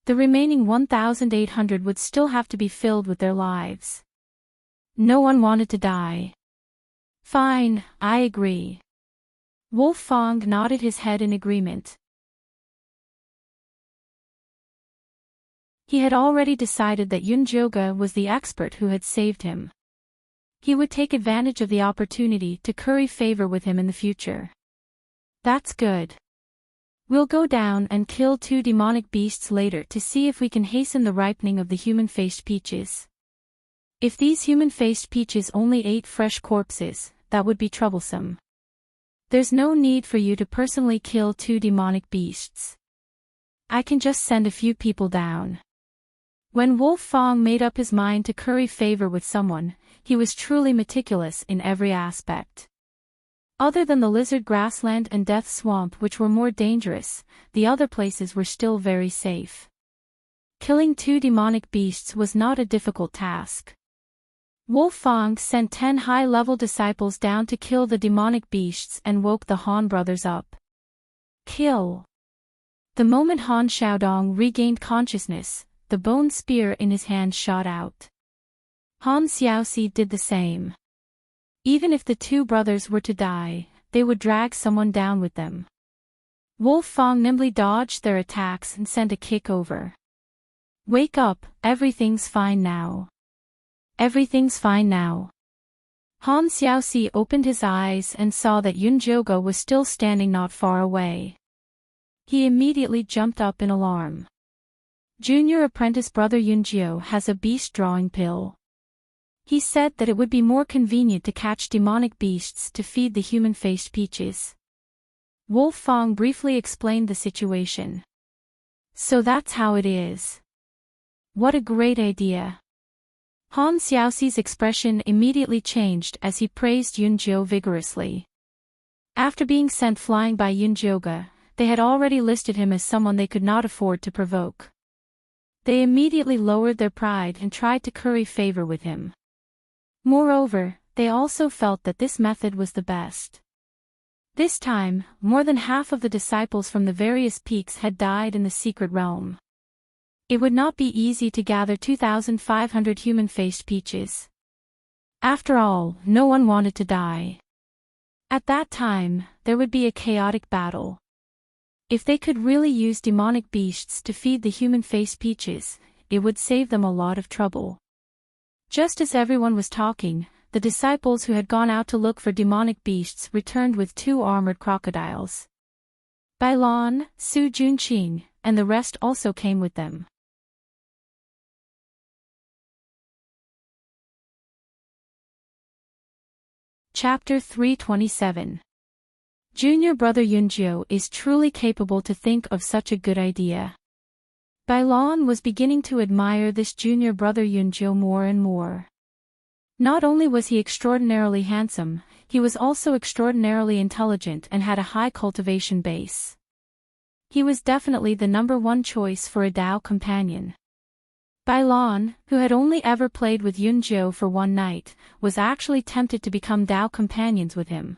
The remaining 1,800 would still have to be filled with their lives. No one wanted to die. Fine, I agree. Wolf Fang nodded his head in agreement. He had already decided that Yun Jioge was the expert who had saved him. He would take advantage of the opportunity to curry favor with him in the future. That's good. We'll go down and kill 2 demonic beasts later to see if we can hasten the ripening of the human-faced peaches. If these human-faced peaches only ate fresh corpses, that would be troublesome. There's no need for you to personally kill 2 demonic beasts. I can just send a few people down. When Wolf Fang made up his mind to curry favor with someone, he was truly meticulous in every aspect. Other than the lizard grassland and death swamp which were more dangerous, the other places were still very safe. Killing 2 demonic beasts was not a difficult task. Wolf Fang sent 10 high-level disciples down to kill the demonic beasts and woke the Han brothers up. Kill! The moment Han Xiaodong regained consciousness, the bone spear in his hand shot out. Han Xiaoxi did the same. Even if the 2 brothers were to die, they would drag someone down with them. Wolf Fang nimbly dodged their attacks and sent a kick over. Wake up, everything's fine now. Everything's fine now. Han Xiaoxi opened his eyes and saw that Yun Jioge was still standing not far away. He immediately jumped up in alarm. Junior apprentice brother Yunjio has a beast drawing pill. He said that it would be more convenient to catch demonic beasts to feed the human-faced peaches. Wolf Fang briefly explained the situation. So that's how it is. What a great idea. Han Xiaoxi's expression immediately changed as he praised Yunjio vigorously. After being sent flying by Yun Jioge, they had already listed him as someone they could not afford to provoke. They immediately lowered their pride and tried to curry favor with him. Moreover, they also felt that this method was the best. This time, more than half of the disciples from the various peaks had died in the secret realm. It would not be easy to gather 2,500 human-faced peaches. After all, no one wanted to die. At that time, there would be a chaotic battle. If they could really use demonic beasts to feed the human-faced peaches, it would save them a lot of trouble. Just as everyone was talking, the disciples who had gone out to look for demonic beasts returned with 2 armored crocodiles. Bailan, Su Junqing, and the rest also came with them. Chapter 327. Junior brother Yunjio is truly capable to think of such a good idea. Bailan was beginning to admire this junior brother Yunjio more and more. Not only was he extraordinarily handsome, he was also extraordinarily intelligent and had a high cultivation base. He was definitely the #1 choice for a Dao companion. Bailon, who had only ever played with Yunjo for one night, was actually tempted to become Dao companions with him.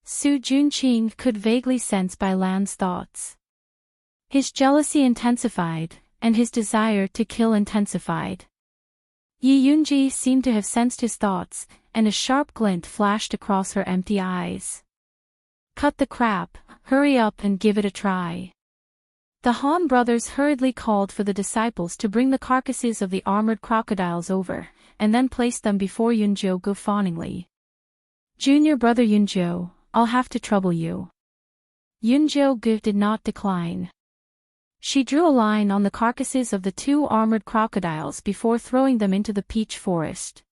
Su Junqing could vaguely sense Bailan's thoughts. His jealousy intensified, and his desire to kill intensified. Yi Yunji seemed to have sensed his thoughts, and a sharp glint flashed across her empty eyes. Cut the crap, hurry up and give it a try. The Han brothers hurriedly called for the disciples to bring the carcasses of the armored crocodiles over, and then placed them before Yunjo fawningly. Junior brother Yunjo, I'll have to trouble you. Yunjo did not decline. She drew a line on the carcasses of the two armored crocodiles before throwing them into the peach forest.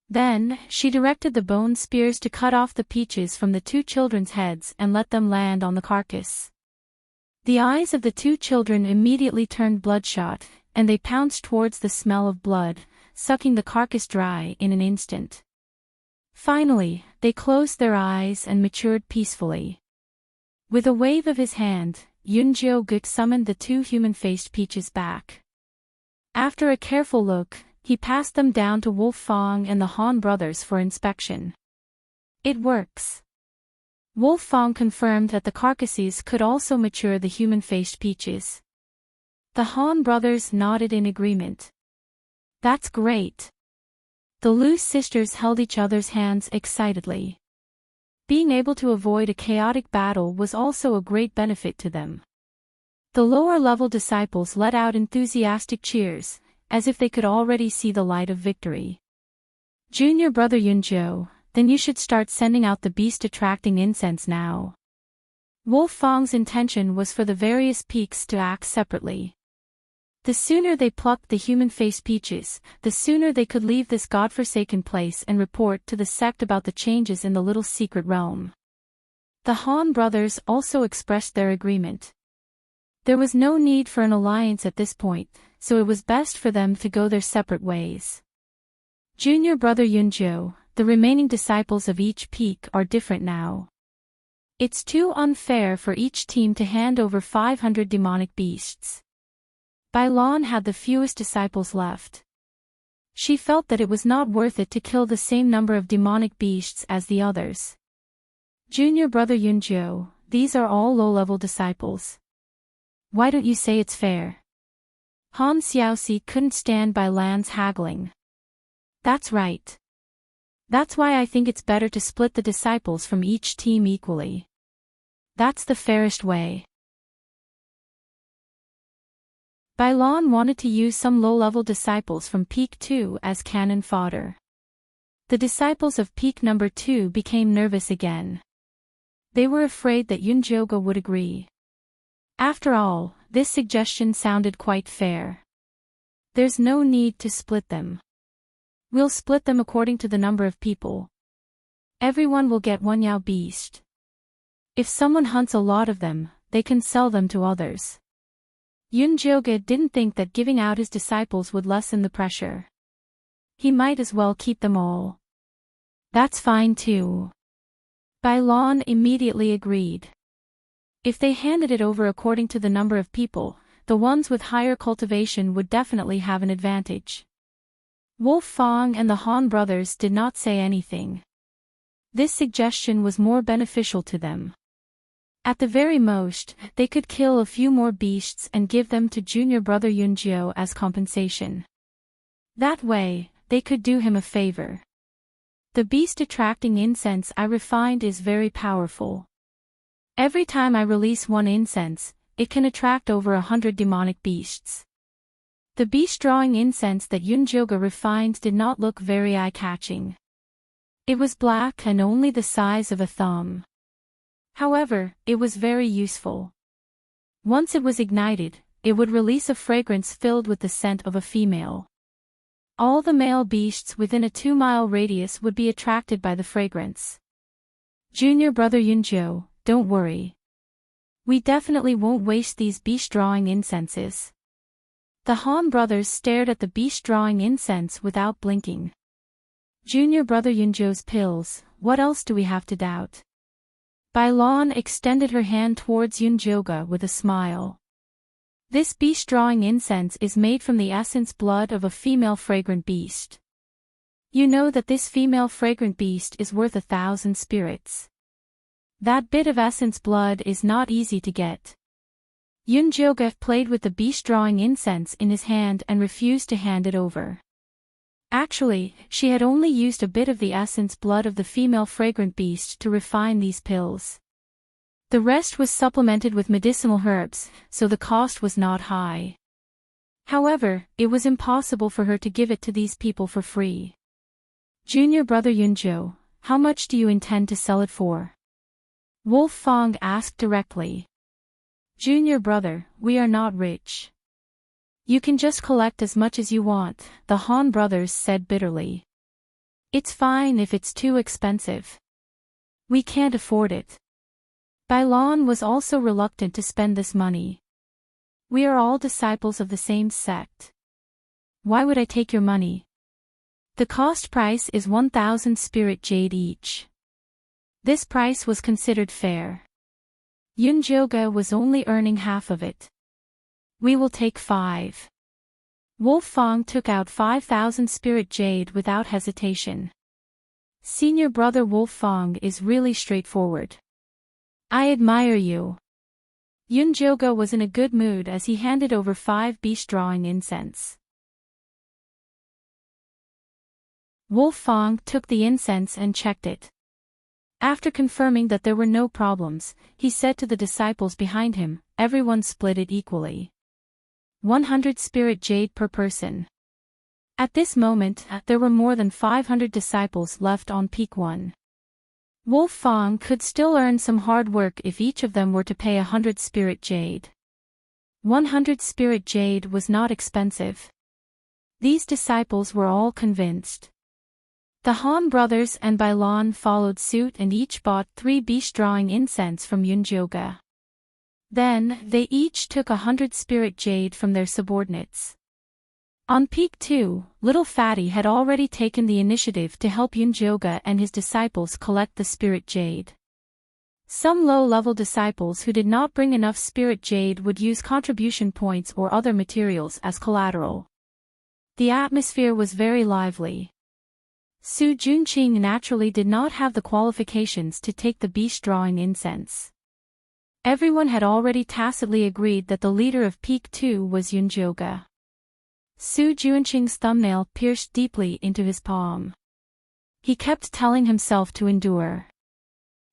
Then, she directed the bone spears to cut off the peaches from the two children's heads and let them land on the carcass. The eyes of the two children immediately turned bloodshot, and they pounced towards the smell of blood, sucking the carcass dry in an instant. Finally, they closed their eyes and matured peacefully. With a wave of his hand, Yunjo summoned the two human-faced peaches back. After a careful look, he passed them down to Wolf Fong and the Han brothers for inspection. It works. Wolf Fong confirmed that the carcasses could also mature the human-faced peaches. The Han brothers nodded in agreement. That's great. The Lu sisters held each other's hands excitedly. Being able to avoid a chaotic battle was also a great benefit to them. The lower-level disciples let out enthusiastic cheers, as if they could already see the light of victory. Junior brother Yunjo, then you should start sending out the beast-attracting incense now. Wolf Fong's intention was for the various peaks to act separately. The sooner they plucked the human-faced peaches, the sooner they could leave this godforsaken place and report to the sect about the changes in the little secret realm. The Han brothers also expressed their agreement. There was no need for an alliance at this point, so it was best for them to go their separate ways. Junior brother Yunjo, the remaining disciples of each peak are different now. It's too unfair for each team to hand over 500 demonic beasts. Bailon had the fewest disciples left. She felt that it was not worth it to kill the same number of demonic beasts as the others. Junior brother Yunjo, these are all low-level disciples. Why don't you say it's fair? Han Xiaoxi couldn't stand Bailan's haggling. That's right. That's why I think it's better to split the disciples from each team equally. That's the fairest way. Bailon wanted to use some low-level disciples from Peak 2 as cannon fodder. The disciples of Peak number 2 became nervous again. They were afraid that Yunjoga would agree. After all, this suggestion sounded quite fair. There's no need to split them. We'll split them according to the number of people. Everyone will get one Yao beast. If someone hunts a lot of them, they can sell them to others. Yunjoga didn't think that giving out his disciples would lessen the pressure. He might as well keep them all. That's fine too. Bailon immediately agreed. If they handed it over according to the number of people, the ones with higher cultivation would definitely have an advantage. Wolf Fong and the Han brothers did not say anything. This suggestion was more beneficial to them. At the very most, they could kill a few more beasts and give them to junior brother Yunjo as compensation. That way, they could do him a favor. The beast-attracting incense I refined is very powerful. Every time I release one incense, it can attract over 100 demonic beasts. The beast-drawing incense that Yunjoga refined did not look very eye-catching. It was black and only the size of a thumb. However, it was very useful. Once it was ignited, it would release a fragrance filled with the scent of a female. All the male beasts within a 2-mile radius would be attracted by the fragrance. Junior brother Yunjo, don't worry. We definitely won't waste these beast-drawing incenses. The Han brothers stared at the beast-drawing incense without blinking. Junior brother Yunjo's pills, what else do we have to doubt? Bailon extended her hand towards Yunjoga with a smile. This beast-drawing incense is made from the essence blood of a female fragrant beast. You know that this female fragrant beast is worth 1,000 spirits. That bit of essence blood is not easy to get. Yunjoga played with the beast-drawing incense in his hand and refused to hand it over. Actually, she had only used a bit of the essence blood of the female fragrant beast to refine these pills. The rest was supplemented with medicinal herbs, so the cost was not high. However, it was impossible for her to give it to these people for free. Junior brother Yunjo, how much do you intend to sell it for? Wolf Fong asked directly. Junior brother, we are not rich. You can just collect as much as you want, the Han brothers said bitterly. It's fine if it's too expensive. We can't afford it. Bailon was also reluctant to spend this money. We are all disciples of the same sect. Why would I take your money? The cost price is 1,000 spirit jade each. This price was considered fair. Yunjoga was only earning half of it. We will take 5. Wolf Fong took out 5,000 spirit jade without hesitation. Senior brother Wolf Fong is really straightforward. I admire you. Yunjoga was in a good mood as he handed over 5 beast-drawing incense. Wolf Fong took the incense and checked it. After confirming that there were no problems, he said to the disciples behind him, everyone split it equally. 100 spirit jade per person. At this moment, there were more than 500 disciples left on peak 1. Wolf Fong could still earn some hard work if each of them were to pay 100 spirit jade. 100 spirit jade was not expensive. These disciples were all convinced. The Han brothers and Bailon followed suit and each bought 3 beast-drawing incense from Yunjoga. Then, they each took 100 spirit jade from their subordinates. On peak 2, Little Fatty had already taken the initiative to help Yunjoga and his disciples collect the spirit jade. Some low-level disciples who did not bring enough spirit jade would use contribution points or other materials as collateral. The atmosphere was very lively. Su Junqing naturally did not have the qualifications to take the beast-drawing incense. Everyone had already tacitly agreed that the leader of Peak 2 was Yunjoga. Su Junqing's thumbnail pierced deeply into his palm. He kept telling himself to endure.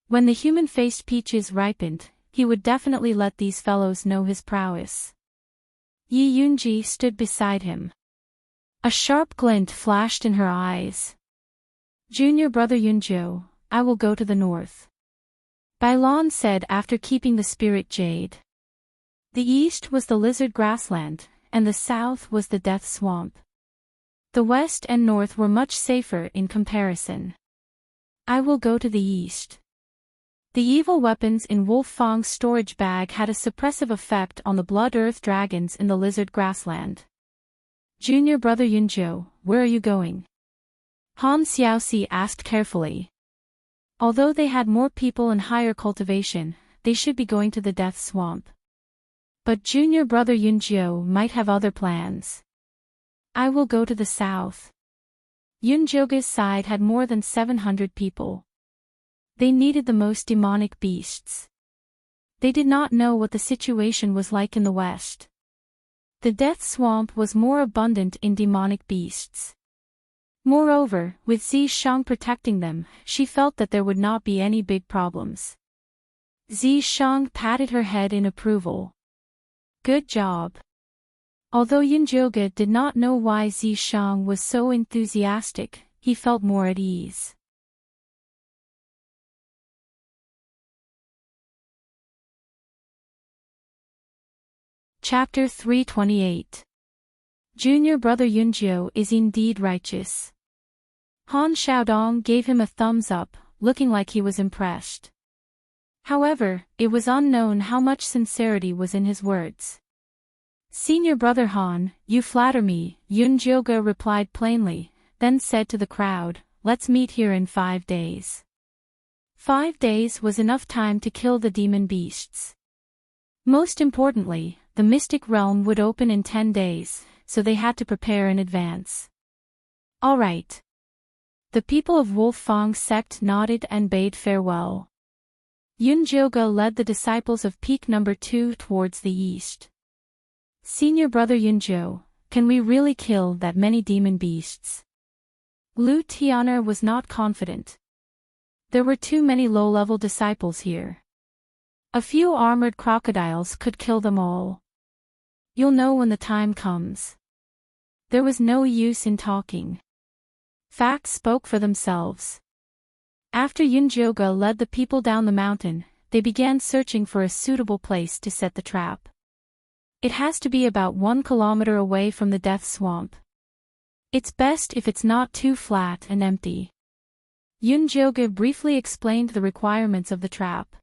When the human-faced peaches ripened, he would definitely let these fellows know his prowess. Yi Yunji stood beside him. A sharp glint flashed in her eyes. Junior brother Yunjo, I will go to the north. Bailon said after keeping the spirit jade. The east was the lizard grassland, and the south was the death swamp. The west and north were much safer in comparison. I will go to the east. The evil weapons in Wolf Fong's storage bag had a suppressive effect on the blood earth dragons in the lizard grassland. Junior brother Yunjo, where are you going? Han Xiaoxi asked carefully. Although they had more people and higher cultivation, they should be going to the death swamp. But junior brother Yunjo might have other plans. I will go to the south. Yunjoga's side had more than 700 people. They needed the most demonic beasts. They did not know what the situation was like in the west. The death swamp was more abundant in demonic beasts. Moreover, with Zi Shang protecting them, she felt that there would not be any big problems. Zi Shang patted her head in approval. Good job. Although Yunjoga did not know why Zi Shang was so enthusiastic, he felt more at ease. Chapter 328. Junior brother Yunjo is indeed righteous. Han Xiaodong gave him a thumbs up, looking like he was impressed. However, it was unknown how much sincerity was in his words. Senior brother Han, you flatter me, Yunjoga replied plainly, then said to the crowd, let's meet here in 5 days. 5 days was enough time to kill the demon beasts. Most importantly, the mystic realm would open in 10 days, so they had to prepare in advance. All right. The people of Wolfang's sect nodded and bade farewell. Yunjoga led the disciples of peak number 2 towards the east. Senior brother Yunjo, can we really kill that many demon beasts? Lu Tian'er was not confident. There were too many low-level disciples here. A few armored crocodiles could kill them all. You'll know when the time comes. There was no use in talking. Facts spoke for themselves. After Yunjoga led the people down the mountain, they began searching for a suitable place to set the trap. It has to be about 1 kilometer away from the death swamp. It's best if it's not too flat and empty. Yunjoga briefly explained the requirements of the trap.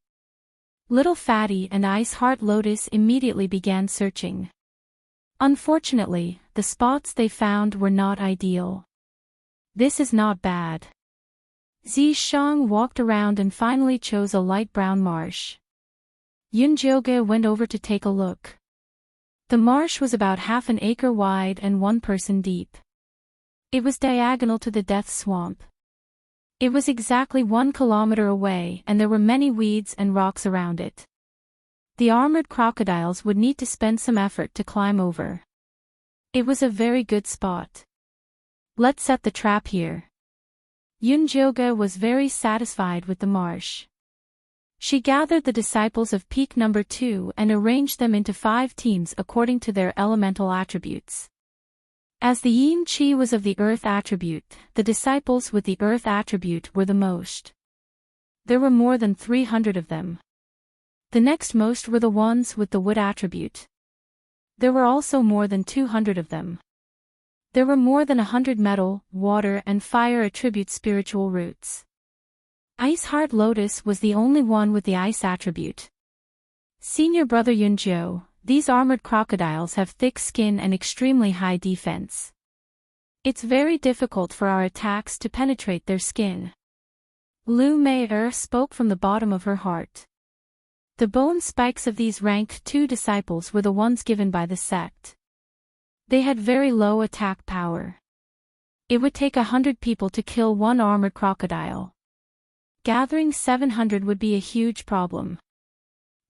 Little Fatty and Ice Heart Lotus immediately began searching. Unfortunately, the spots they found were not ideal. This is not bad. Zishang walked around and finally chose a light brown marsh. Yunjoga went over to take a look. The marsh was about half an acre wide and 1 person deep. It was diagonal to the death swamp. It was exactly 1 kilometer away and there were many weeds and rocks around it. The armored crocodiles would need to spend some effort to climb over. It was a very good spot. Let's set the trap here. Yunjoga was very satisfied with the marsh. She gathered the disciples of peak number 2 and arranged them into 5 teams according to their elemental attributes. As the yin qi was of the earth attribute, the disciples with the earth attribute were the most. There were more than 300 of them. The next most were the ones with the wood attribute. There were also more than 200 of them. There were more than 100 metal, water and fire attribute spiritual roots. Ice Heart Lotus was the only one with the ice attribute. Senior brother Yunjo, these armored crocodiles have thick skin and extremely high defense. It's very difficult for our attacks to penetrate their skin. Lu Mei spoke from the bottom of her heart. The bone spikes of these ranked 2 disciples were the ones given by the sect. They had very low attack power. It would take 100 people to kill 1 armored crocodile. Gathering 700 would be a huge problem.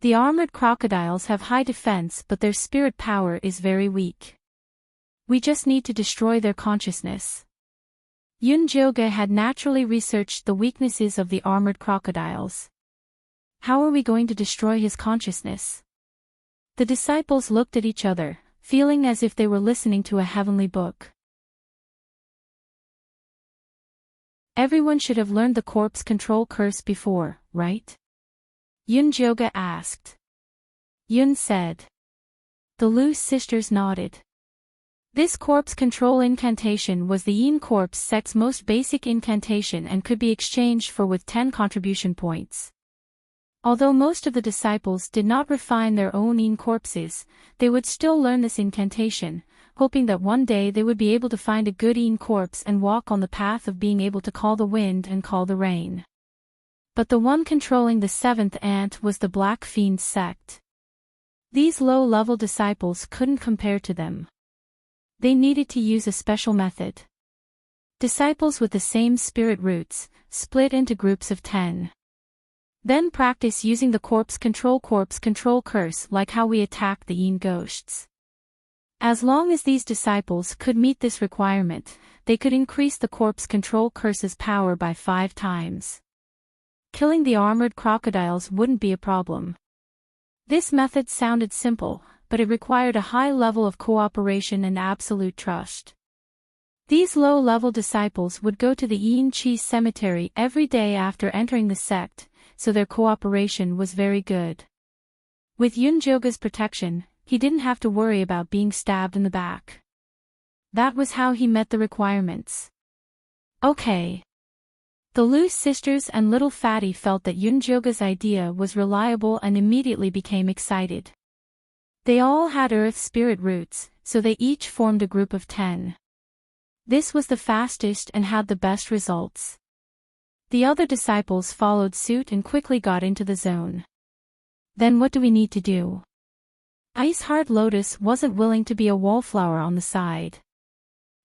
The armored crocodiles have high defense but their spirit power is very weak. We just need to destroy their consciousness. Yunjoga had naturally researched the weaknesses of the armored crocodiles. How are we going to destroy his consciousness? The disciples looked at each other, feeling as if they were listening to a heavenly book. Everyone should have learned the corpse control curse before, right? Yunjoga asked. Yun said. The Lu sisters nodded. This corpse control incantation was the Yin corpse sect's most basic incantation and could be exchanged for with 10 contribution points. Although most of the disciples did not refine their own Yin corpses, they would still learn this incantation, hoping that one day they would be able to find a good Yin corpse and walk on the path of being able to call the wind and call the rain. But the one controlling the 7th ant was the Black Fiend sect. These low-level disciples couldn't compare to them. They needed to use a special method. Disciples with the same spirit roots, split into groups of 10. Then practice using the corpse control curse like how we attack the Yin ghosts. As long as these disciples could meet this requirement, they could increase the corpse control curse's power by 5 times. Killing the armored crocodiles wouldn't be a problem. This method sounded simple, but it required a high level of cooperation and absolute trust. These low-level disciples would go to the Yin Qi cemetery every day after entering the sect, so their cooperation was very good. With Yunjoga's protection, he didn't have to worry about being stabbed in the back. That was how he met the requirements. Okay. The Lu sisters and Little Fatty felt that Yunjoga's idea was reliable and immediately became excited. They all had earth spirit roots, so they each formed a group of 10. This was the fastest and had the best results. The other disciples followed suit and quickly got into the zone. Then what do we need to do? Ice Heart Lotus wasn't willing to be a wallflower on the side.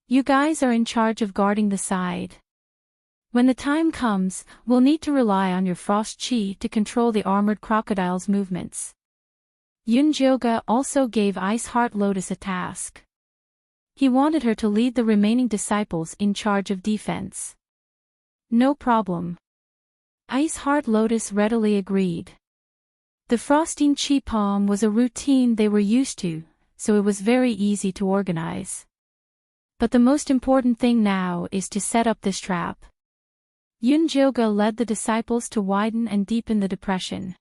You guys are in charge of guarding the side. When the time comes, we'll need to rely on your frost chi to control the armored crocodile's movements. Yoonjoga also gave Ice Heart Lotus a task. He wanted her to lead the remaining disciples in charge of defense. No problem. Ice Heart Lotus readily agreed. The frosting chi palm was a routine they were used to, so it was very easy to organize. But the most important thing now is to set up this trap. Yoonjoga led the disciples to widen and deepen the depression.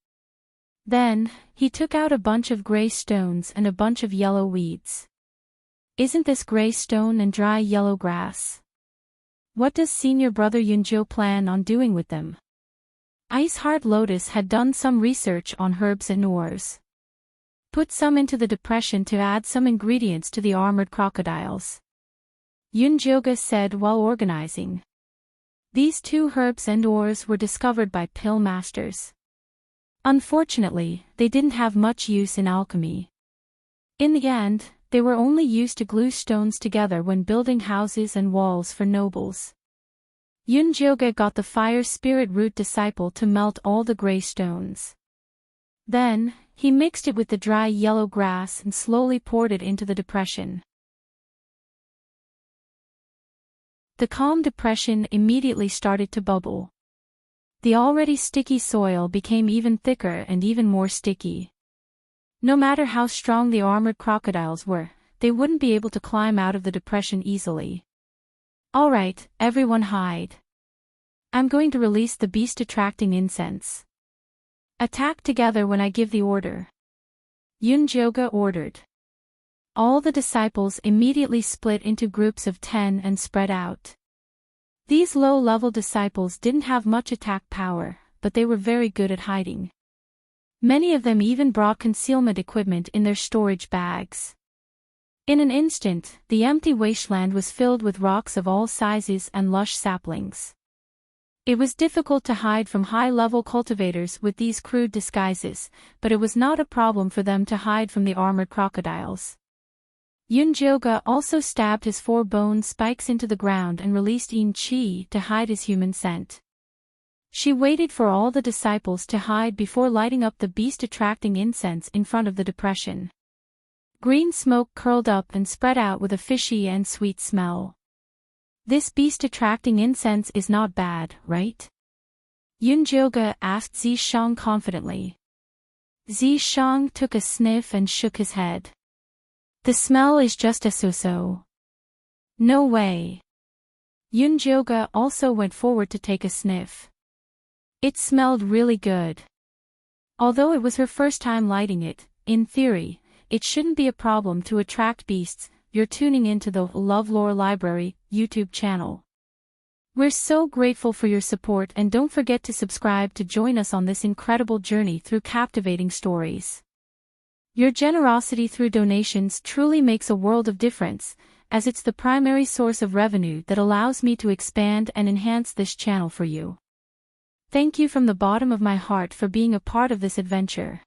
Then, he took out a bunch of gray stones and a bunch of yellow weeds. Isn't this gray stone and dry yellow grass? What does senior brother Yoonjo plan on doing with them? Ice Heart Lotus had done some research on herbs and ores. Put some into the depression to add some ingredients to the armored crocodiles. Yoonjoga said while organizing. These two herbs and ores were discovered by pill masters. Unfortunately, they didn't have much use in alchemy. In the end, they were only used to glue stones together when building houses and walls for nobles. Yoonjoga got the fire spirit root disciple to melt all the gray stones. Then, he mixed it with the dry yellow grass and slowly poured it into the depression. The calm depression immediately started to bubble. The already sticky soil became even thicker and even more sticky. No matter how strong the armored crocodiles were, they wouldn't be able to climb out of the depression easily. Alright, everyone hide. I'm going to release the beast-attracting incense. Attack together when I give the order. Yoonjoga ordered. All the disciples immediately split into groups of 10 and spread out. These low-level disciples didn't have much attack power, but they were very good at hiding. Many of them even brought concealment equipment in their storage bags. In an instant, the empty wasteland was filled with rocks of all sizes and lush saplings. It was difficult to hide from high-level cultivators with these crude disguises, but it was not a problem for them to hide from the armored crocodiles. Yoonjoga also stabbed his 4 bone spikes into the ground and released Yin Chi to hide his human scent. She waited for all the disciples to hide before lighting up the beast-attracting incense in front of the depression. Green smoke curled up and spread out with a fishy and sweet smell. This beast-attracting incense is not bad, right? Yoonjoga asked Zishang confidently. Zishang took a sniff and shook his head. The smell is just a so-so. No way. Yoonjoga also went forward to take a sniff. It smelled really good. Although it was her first time lighting it, in theory, it shouldn't be a problem to attract beasts. You're tuning into the LoveLore Library YouTube channel. We're so grateful for your support, and don't forget to subscribe to join us on this incredible journey through captivating stories. Your generosity through donations truly makes a world of difference, as it's the primary source of revenue that allows me to expand and enhance this channel for you. Thank you from the bottom of my heart for being a part of this adventure.